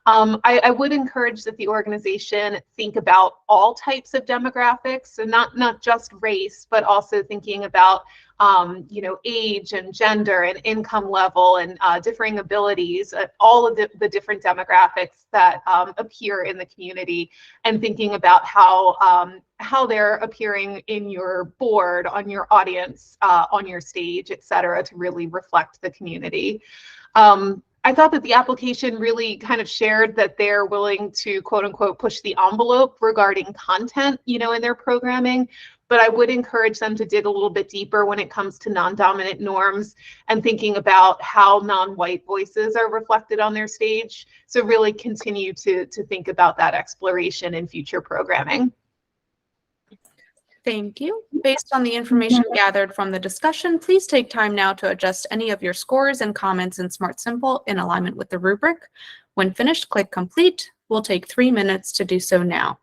I would encourage that the organization think about all types of demographics, so not just race, but also thinking about age and gender and income level and differing abilities, all of the different demographics that appear in the community, and thinking about how they're appearing in your board, on your audience, on your stage, et cetera, to really reflect the community. I thought that the application really kind of shared that they're willing to, quote unquote, push the envelope regarding content, in their programming. But I would encourage them to dig a little bit deeper when it comes to non-dominant norms and thinking about how non-white voices are reflected on their stage. So really continue to think about that exploration in future programming. Thank you. Based on the information gathered from the discussion, please take time now to adjust any of your scores and comments in Smart Simple in alignment with the rubric. When finished, click Complete. We'll take 3 minutes to do so now.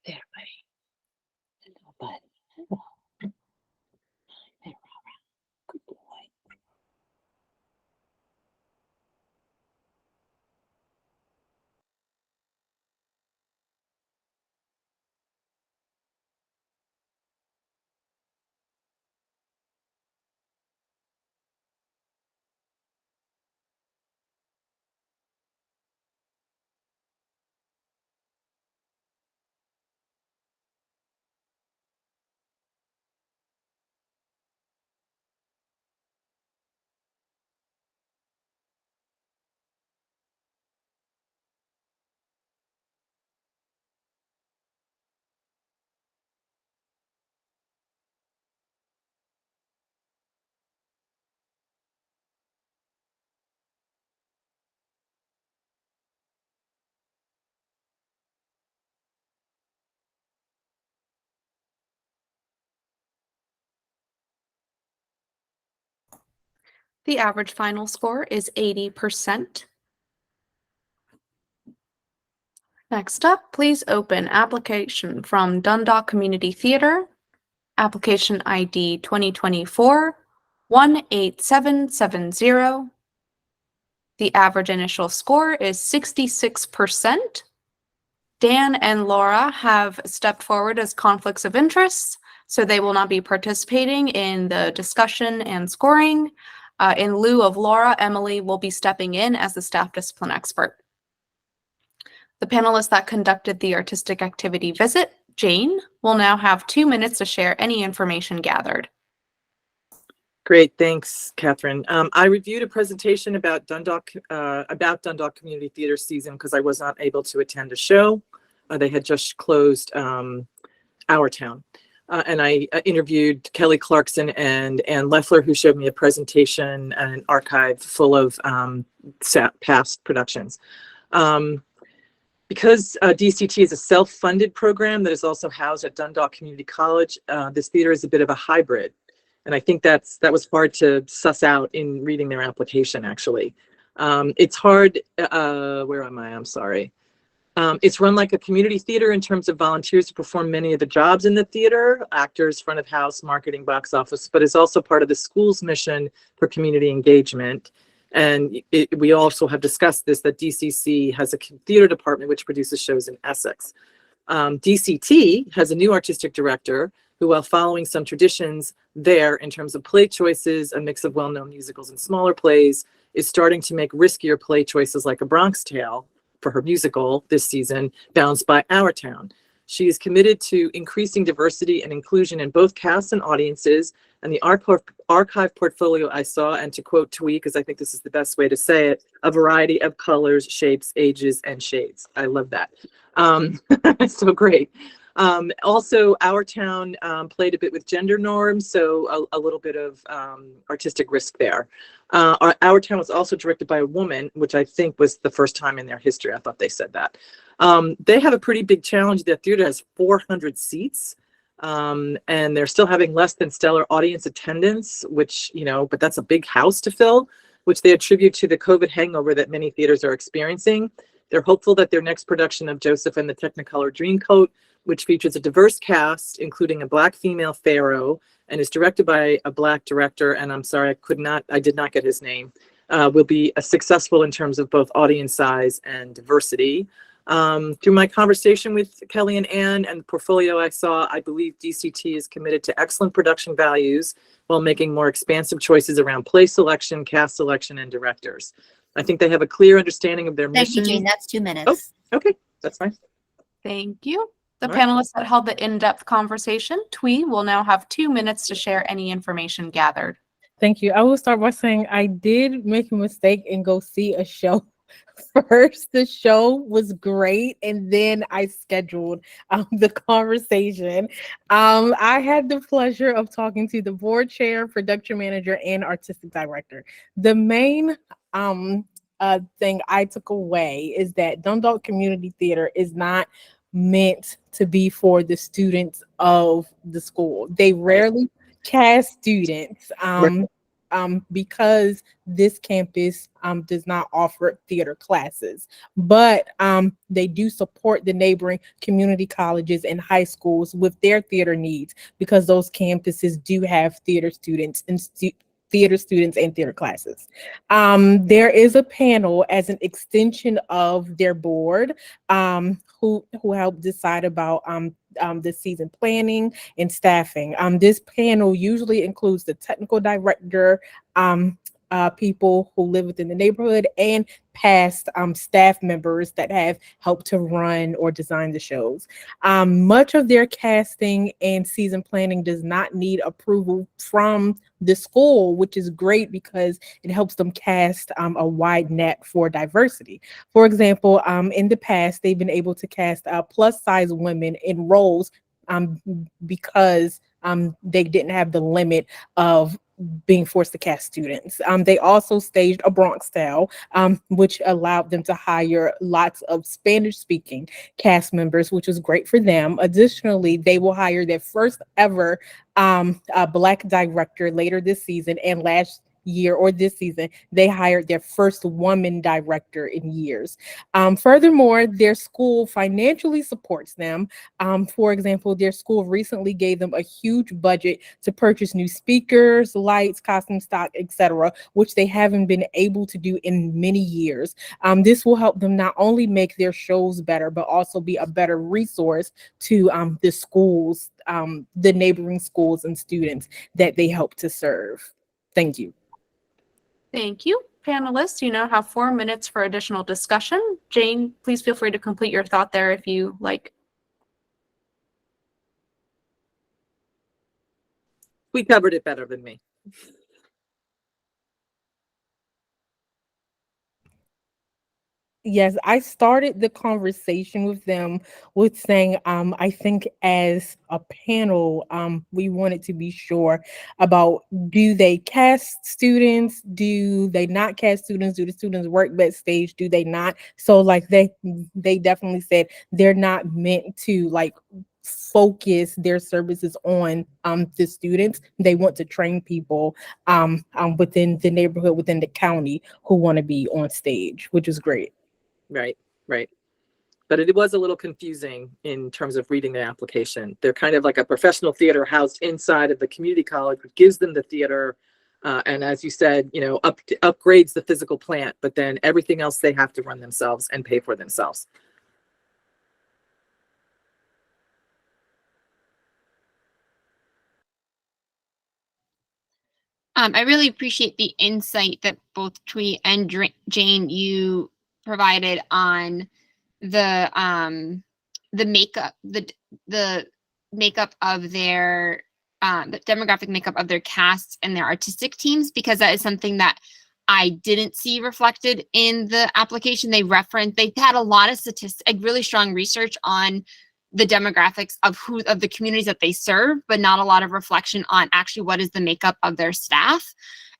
There, buddy. Hello, buddy. Hello. Hey, Rara. Good boy. The average final score is 80%. Next up, please open application from Dundalk Community Theatre, application ID 2024-18770. The average initial score is 66%. Dan and Laura have stepped forward as conflicts of interest, so they will not be participating in the discussion and scoring. In lieu of Laura, Emily will be stepping in as the staff discipline expert. The panelists that conducted the artistic activity visit, Jane, will now have 2 minutes to share any information gathered. Great, thanks, Catherine. I reviewed a presentation about Dundalk Community Theater season because I was not able to attend a show. They had just closed Our Town. And I interviewed Kelly Clarkson and Ann Leffler, who showed me a presentation and an archive full of past productions. Because DCT is a self-funded program that is also housed at Dundalk Community College, this theater is a bit of a hybrid. And I think that was hard to suss out in reading their application, actually. It's hard, where am I? I'm sorry. It's run like a community theater in terms of volunteers to perform many of the jobs in the theater, actors, front of house, marketing, box office, but it's also part of the school's mission for community engagement. And we also have discussed this, that DCC has a theater department which produces shows in Essex. DCT has a new artistic director who, while following some traditions there in terms of play choices, a mix of well-known musicals and smaller plays, is starting to make riskier play choices like A Bronx Tale for her musical this season, balanced by Our Town. She is committed to increasing diversity and inclusion in both casts and audiences, and the archive portfolio I saw, and to quote Twee, because I think this is the best way to say it, a variety of colors, shapes, ages, and shades. I love that. So great. Also, Our Town played a bit with gender norms, so a little bit of artistic risk there. Our Town was also directed by a woman, which I think was the first time in their history. I thought they said that. They have a pretty big challenge. Their theater has 400 seats, and they're still having less than stellar audience attendance, which, but that's a big house to fill, which they attribute to the COVID hangover that many theaters are experiencing. They're hopeful that their next production of Joseph and the Technicolor Dreamcoat, which features a diverse cast, including a Black female pharaoh, and is directed by a Black director, and I'm sorry, I did not get his name, will be successful in terms of both audience size and diversity. Through my conversation with Kelly and Ann and the portfolio I saw, I believe DCT is committed to excellent production values while making more expansive choices around play selection, cast selection, and directors. I think they have a clear understanding of their mission. Thank you, Jane. That's 2 minutes. Oh, okay, that's fine. Thank you. The All right. panelists that held the in-depth conversation, Twee, will now have 2 minutes to share any information gathered. Thank you. I will start by saying I did make a mistake and go see a show first. The show was great, and then I scheduled the conversation. I had the pleasure of talking to the board chair, production manager, and artistic director. The main thing I took away is that Dundalk Community Theater is not meant to be for the students of the school. They rarely cast students because this campus does not offer theater classes, but they do support the neighboring community colleges and high schools with their theater needs, because those campuses do have theater students and theater classes. There is a panel as an extension of their board who helped decide about the season planning and staffing. This panel usually includes the technical director, people who live within the neighborhood, and past staff members that have helped to run or design the shows. Much of their casting and season planning does not need approval from the school, which is great because it helps them cast a wide net for diversity. For example, in the past, they've been able to cast plus size women in roles because they didn't have the limit of being forced to cast students. They also staged A Bronx Tale, which allowed them to hire lots of Spanish-speaking cast members, which was great for them. Additionally, they will hire their first ever Black director later this season, and last year or this season, they hired their first woman director in years. Furthermore, their school financially supports them. For example, their school recently gave them a huge budget to purchase new speakers, lights, costume stock, etc., which they haven't been able to do in many years. This will help them not only make their shows better, but also be a better resource to the schools, the neighboring schools and students that they help to serve. Thank you. Thank you. panelists, you now have 4 minutes for additional discussion. Jane, please feel free to complete your thought there if you like. We covered it better than me. Yes, I started the conversation with them with saying, I think as a panel, we wanted to be sure about, do they cast students? Do they not cast students? Do the students work backstage? Do they not? So like they definitely said they're not meant to like focus their services on the students. They want to train people within the neighborhood, within the county, who want to be on stage, which is great. Right, right. But it was a little confusing in terms of reading the application. They're kind of like a professional theater housed inside of the community college, which gives them the theater. And as you said, you know, upgrades the physical plant, but then everything else they have to run themselves and pay for themselves. I really appreciate the insight that both Twee and Jane you provided on the makeup, the makeup of their the demographic makeup of their casts and their artistic teams, because that is something that I didn't see reflected in the application. They had a lot of statistics, really strong research on the demographics of the communities that they serve, but not a lot of reflection on actually what is the makeup of their staff.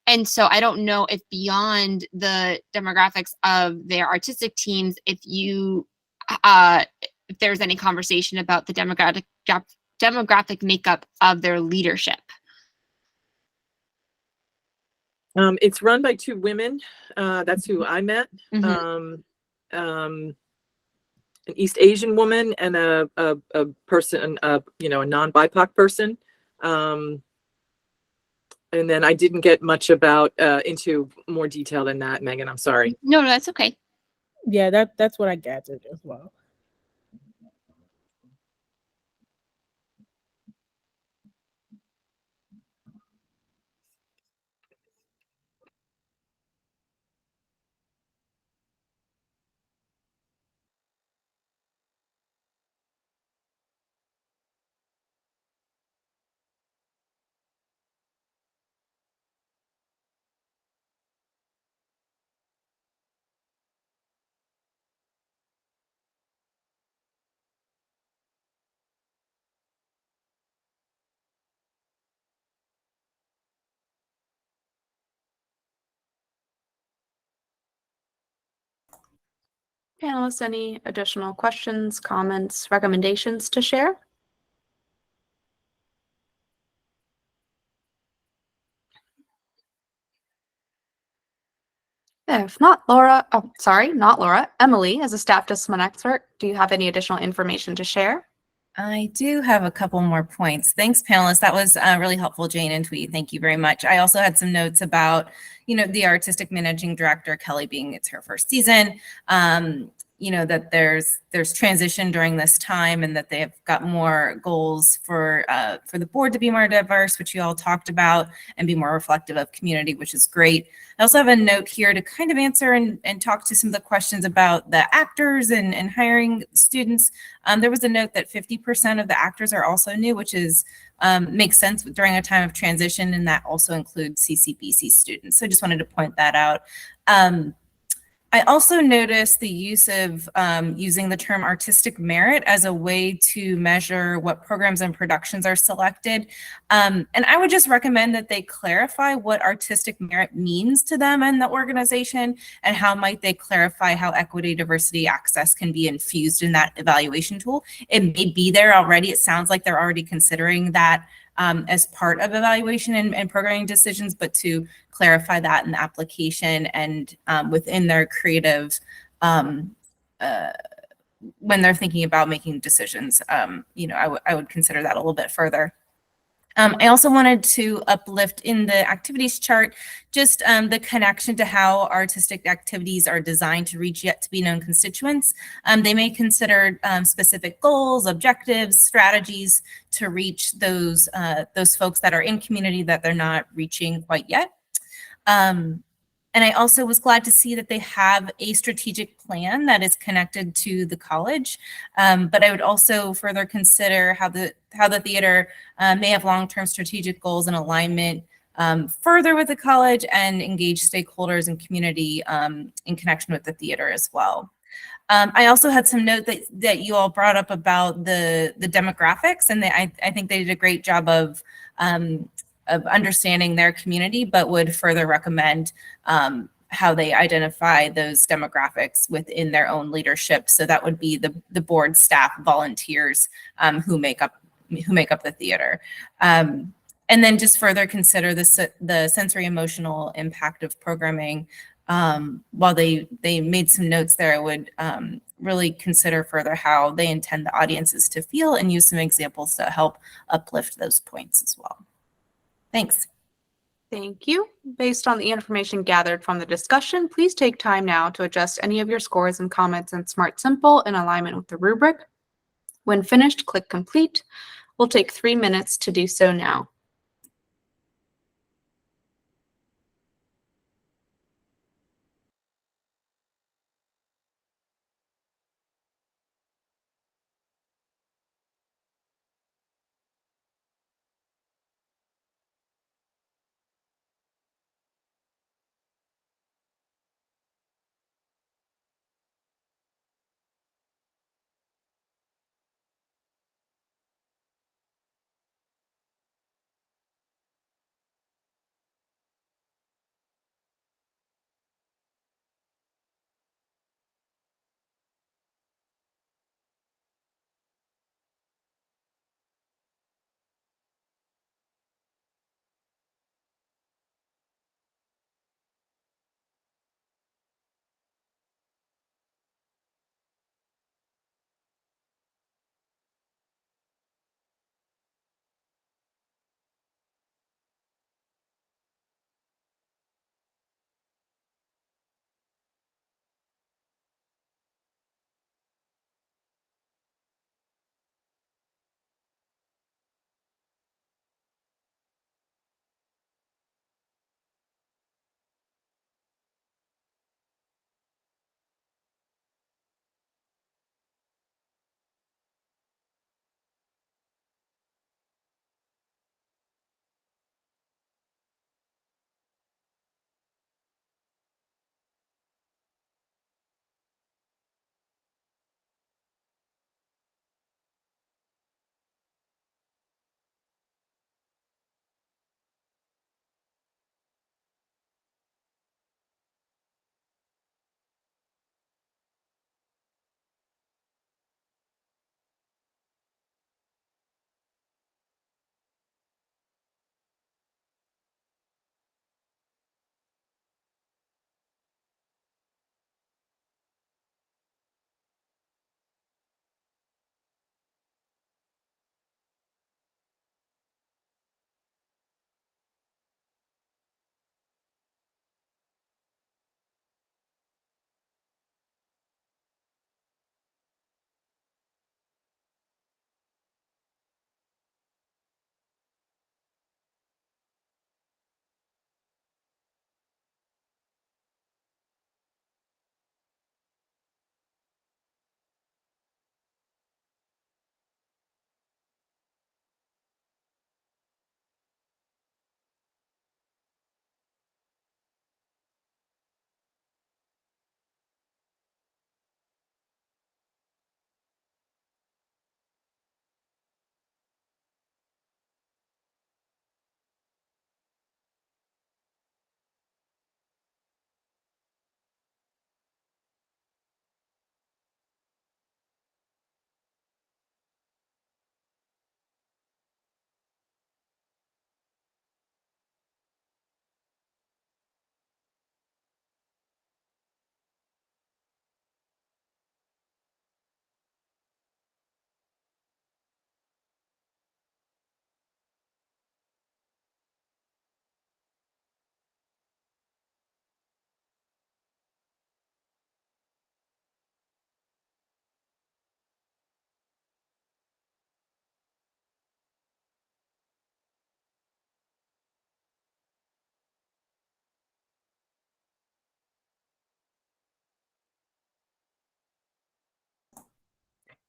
And so I don't know if beyond the demographics of their artistic teams, if there's any conversation about the demographic makeup of their leadership. It's run by 2 women. That's who I met. Mm-hmm. An East Asian woman and a person, you know, a non-BIPOC person. And then I didn't get much about into more detail than that, Megan. I'm sorry. No, that's okay. Yeah, that's what I gathered as well. Panelists, any additional questions, comments, recommendations to share? If not, Emily, as a staff discipline expert, do you have any additional information to share? I do have a couple more points. Thanks, panelists. That was really helpful, Jane and Twee. Thank you very much. I also had some notes about, you know, the artistic managing director, Kelly, being it's her first season. You know, that there's transition during this time, and that they have got more goals for the board to be more diverse, which you all talked about, and be more reflective of community, which is great. I also have a note here to kind of answer and talk to some of the questions about the actors and hiring students. There was a note that 50% of the actors are also new, which is makes sense during a time of transition, and that also includes CCBC students. So I just wanted to point that out. I also noticed the use of using the term artistic merit as a way to measure what programs and productions are selected. And I would just recommend that they clarify what artistic merit means to them and the organization, and how might they clarify how equity, diversity, access can be infused in that evaluation tool. It may be there already. It sounds like they're already considering that as part of evaluation and programming decisions, but to clarify that in the application and within their creative, when they're thinking about making decisions, you know, I would consider that a little bit further. I also wanted to uplift in the activities chart just the connection to how artistic activities are designed to reach yet to be known constituents. They may consider specific goals, objectives, strategies to reach those folks that are in community that they're not reaching quite yet. And I also was glad to see that they have a strategic plan that is connected to the college. But I would also further consider how the theater may have long-term strategic goals and alignment further with the college and engage stakeholders and community in connection with the theater as well. I also had some note that you all brought up about the demographics, and I think they did a great job of understanding their community, but would further recommend how they identify those demographics within their own leadership. So that would be the board, staff, volunteers who make up the theater. And then just further consider the sensory emotional impact of programming. While they made some notes there, I would really consider further how they intend the audiences to feel and use some examples to help uplift those points as well. Thanks. Thank you. Based on the information gathered from the discussion, please take time now to adjust any of your scores and comments in Smart Simple in alignment with the rubric. When finished, click Complete. We'll take 3 minutes to do so now.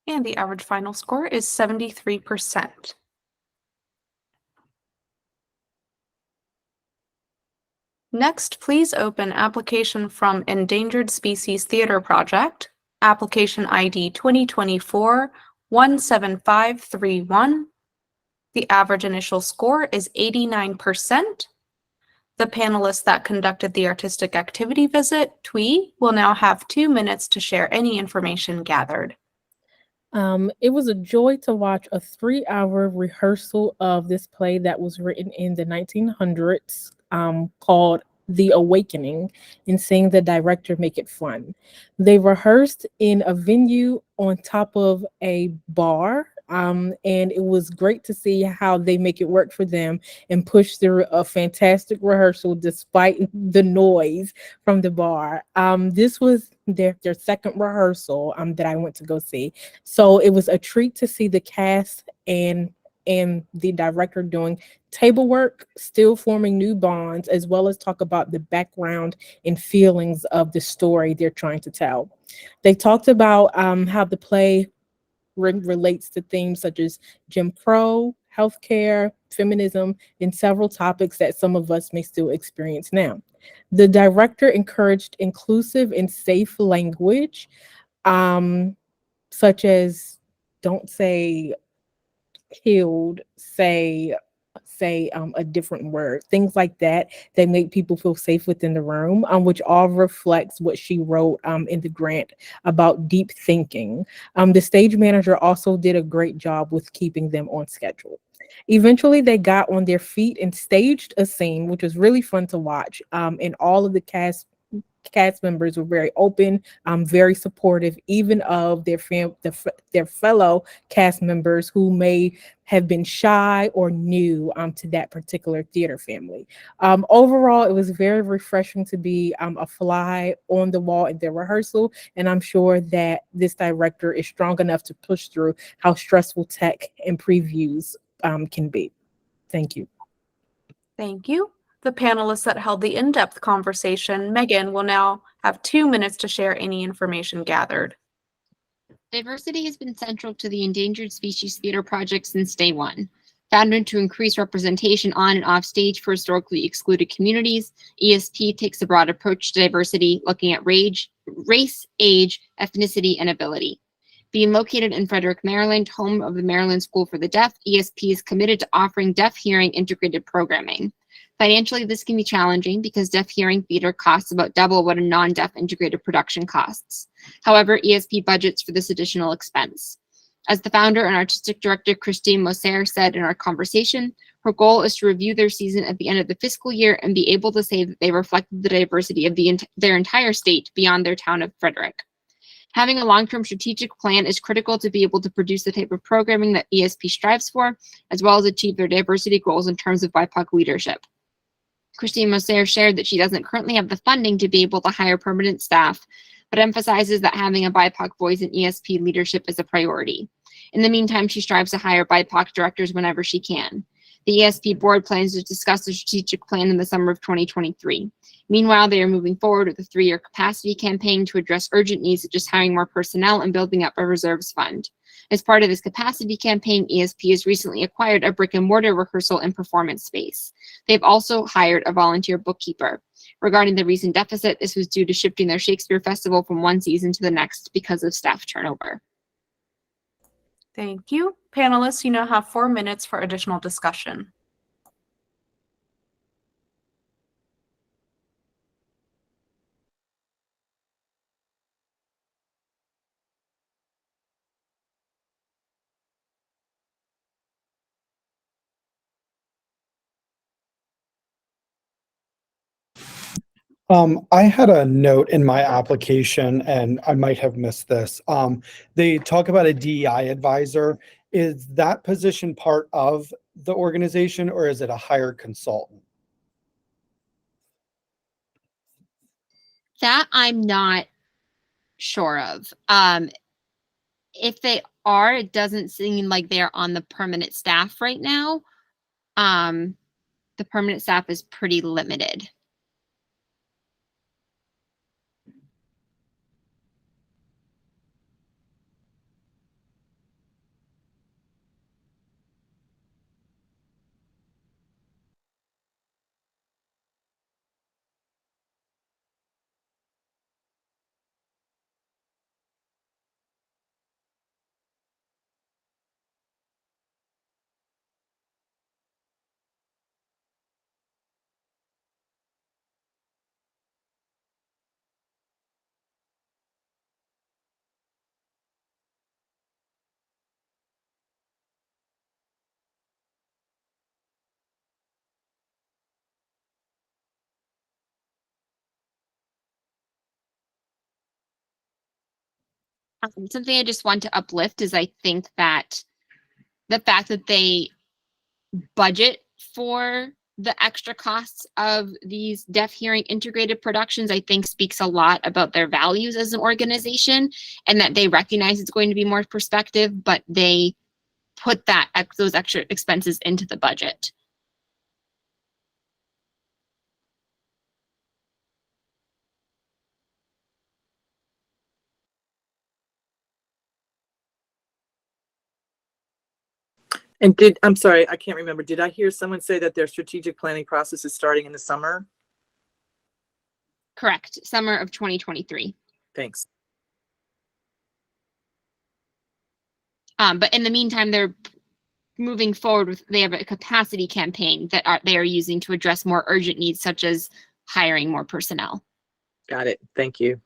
And the average final score is 73%. Next, please open application from Endangered Species Theater Project, application ID 2024-17531. The average initial score is 89%. The panelists that conducted the artistic activity visit, TWE, will now have 2 minutes to share any information gathered. It was a joy to watch a 3-hour rehearsal of this play that was written in the 1900s, called The Awakening, and seeing the director make it fun. They rehearsed in a venue on top of a bar, and it was great to see how they make it work for them and push through a fantastic rehearsal despite the noise from the bar. This was their second rehearsal that I went to go see. So it was a treat to see the cast and the director doing table work, still forming new bonds, as well as talk about the background and feelings of the story they're trying to tell. They talked about how the play relates to themes such as Jim Crow, healthcare, feminism, and several topics that some of us may still experience now. The director encouraged inclusive and safe language, such as don't say killed, say a different word, things like that make people feel safe within the room, which all reflects what she wrote in the grant about deep thinking. The stage manager also did a great job with keeping them on schedule. Eventually they got on their feet and staged a scene, which was really fun to watch, and all of the cast members were very open, very supportive, even of their fellow cast members who may have been shy or new to that particular theater family. Overall, it was very refreshing to be a fly on the wall in their rehearsal, and I'm sure that this director is strong enough to push through how stressful tech and previews can be. Thank you. Thank you. The panelists that held the in-depth conversation, Megan, will now have 2 minutes to share any information gathered. Diversity has been central to the Endangered Species Theater Project since day one. Founded to increase representation on and off stage for historically excluded communities, ESP takes a broad approach to diversity, looking at race, age, ethnicity, and ability. Being located in Frederick, Maryland, home of the Maryland School for the Deaf, ESP is committed to offering deaf-hearing integrated programming. Financially, this can be challenging because deaf-hearing theater costs about double what a non-deaf integrated production costs. However, ESP budgets for this additional expense. As the founder and artistic director Christine Moser said in our conversation, her goal is to review their season at the end of the fiscal year and be able to say that they reflected the diversity of their entire state beyond their town of Frederick. Having a long-term strategic plan is critical to be able to produce the type of programming that ESP strives for, as well as achieve their diversity goals in terms of BIPOC leadership. Christine Moser shared that she doesn't currently have the funding to be able to hire permanent staff, but emphasizes that having a BIPOC voice in ESP leadership is a priority. In the meantime, she strives to hire BIPOC directors whenever she can. The ESP board plans to discuss the strategic plan in the summer of 2023. Meanwhile, they are moving forward with a 3-year capacity campaign to address urgent needs such as hiring more personnel and building up a reserves fund. As part of this capacity campaign, ESP has recently acquired a brick-and-mortar rehearsal and performance space. They've also hired a volunteer bookkeeper. Regarding the recent deficit, this was due to shifting their Shakespeare Festival from one season to the next because of staff turnover. Thank you. Panelists, you now have 4 minutes for additional discussion. I had a note in my application, and I might have missed this. They talk about a DEI advisor. Is that position part of the organization, or is it a hired consultant? That I'm not sure of. If they are, it doesn't seem like they're on the permanent staff right now. The permanent staff is pretty limited. Something I just want to uplift is I think that the fact that they budget for the extra costs of these deaf hearing integrated productions, I think speaks a lot about their values as an organization, and that they recognize it's going to be more perspective, but they put those extra expenses into the budget. And I'm sorry, I can't remember. Did I hear someone say that their strategic planning process is starting in the summer? Correct. Summer of 2023. Thanks. But in the meantime, they're moving forward with, they have a capacity campaign that they are using to address more urgent needs, such as hiring more personnel. Got it. Thank you.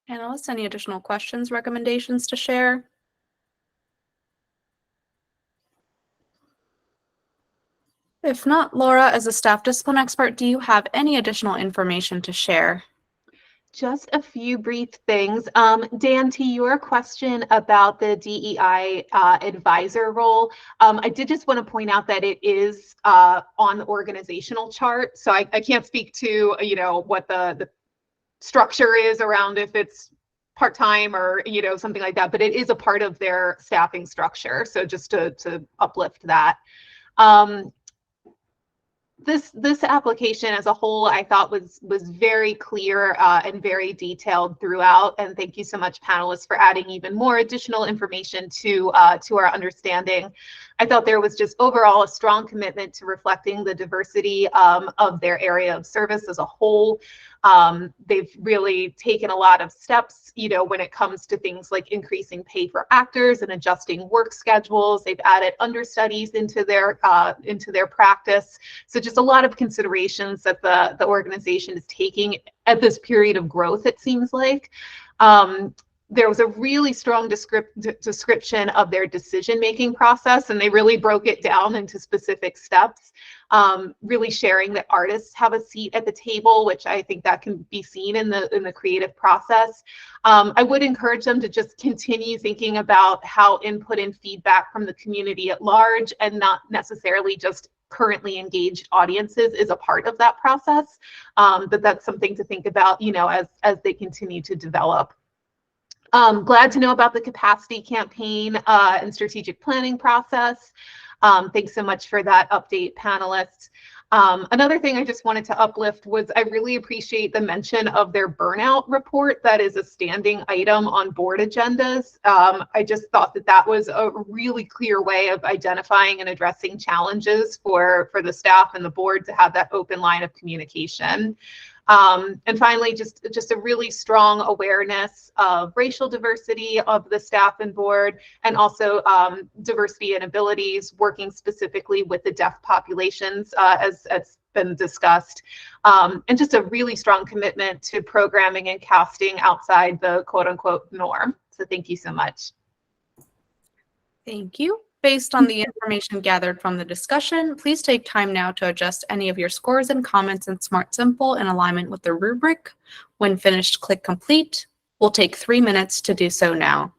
Panelists, any additional questions, recommendations to share? If not, Laura, as a staff discipline expert, do you have any additional information to share? Just a few brief things. Dan, to your question about the DEI advisor role, I did just want to point out that it is on the organizational chart. So I can't speak to, what the structure is around if it's part-time or, something like that, but it is a part of their staffing structure. So just to uplift that. This application as a whole, I thought was very clear and very detailed throughout. And thank you so much, panelists, for adding even more additional information to our understanding. I thought there was just overall a strong commitment to reflecting the diversity of their area of service as a whole. They've really taken a lot of steps, when it comes to things like increasing pay for actors and adjusting work schedules. They've added understudies into their practice. So just a lot of considerations that the organization is taking at this period of growth, it seems like. There was a really strong description of their decision-making process, and they really broke it down into specific steps, really sharing that artists have a seat at the table, which I think that can be seen in the creative process. I would encourage them to just continue thinking about how input and feedback from the community at large, and not necessarily just currently engaged audiences, is a part of that process. But that's something to think about, as they continue to develop. Glad to know about the capacity campaign and strategic planning process. Thanks so much for that update, panelists. Another thing I just wanted to uplift was I really appreciate the mention of their burnout report. That is a standing item on board agendas. I just thought that was a really clear way of identifying and addressing challenges for the staff and the board to have that open line of communication. And finally, just a really strong awareness of racial diversity of the staff and board, and also diversity and abilities, working specifically with the deaf populations, as been discussed, and just a really strong commitment to programming and casting outside the quote unquote norm. So thank you so much. Thank you. Based on the information gathered from the discussion, please take time now to adjust any of your scores and comments in Smart Simple in alignment with the rubric. When finished, click Complete. We'll take 3 minutes to do so now.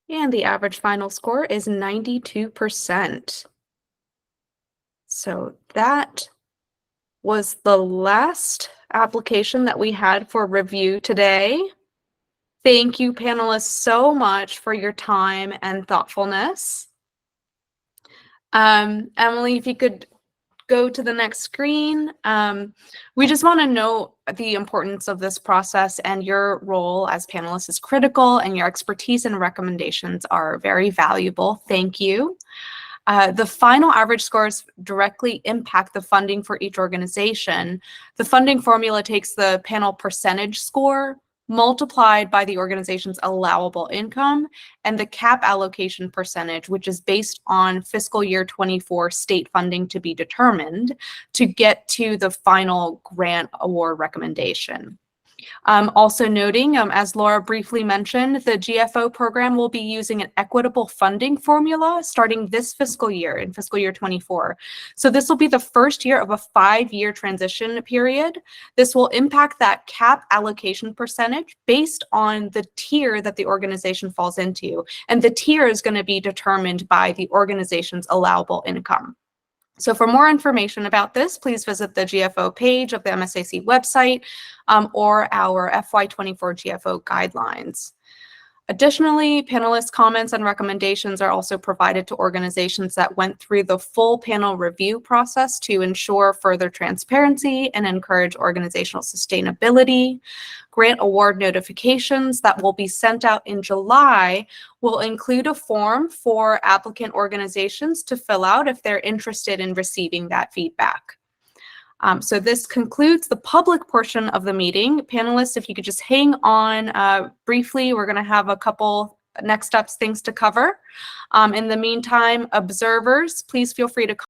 And the average final score is 92%. So that was the last application that we had for review today. Thank you, panelists, so much for your time and thoughtfulness. Emily, if you could go to the next screen. We just want to note the importance of this process, and your role as panelists is critical, and your expertise and recommendations are very valuable. Thank you. The final average scores directly impact the funding for each organization. The funding formula takes the panel percentage score multiplied by the organization's allowable income and the cap allocation percentage, which is based on fiscal year 24 state funding to be determined, to get to the final grant award recommendation. Also noting, as Laura briefly mentioned, the GFO program will be using an equitable funding formula starting this fiscal year, in fiscal year 24. So this will be the first year of a 5-year transition period. This will impact that cap allocation percentage based on the tier that the organization falls into. And the tier is going to be determined by the organization's allowable income. So for more information about this, please visit the GFO page of the MSAC website or our FY24 GFO guidelines. Additionally, panelists' comments and recommendations are also provided to organizations that went through the full panel review process to ensure further transparency and encourage organizational sustainability. Grant award notifications that will be sent out in July will include a form for applicant organizations to fill out if they're interested in receiving that feedback. So this concludes the public portion of the meeting. Panelists, if you could just hang on briefly, we're going to have a couple next steps things to cover. In the meantime, observers, please feel free to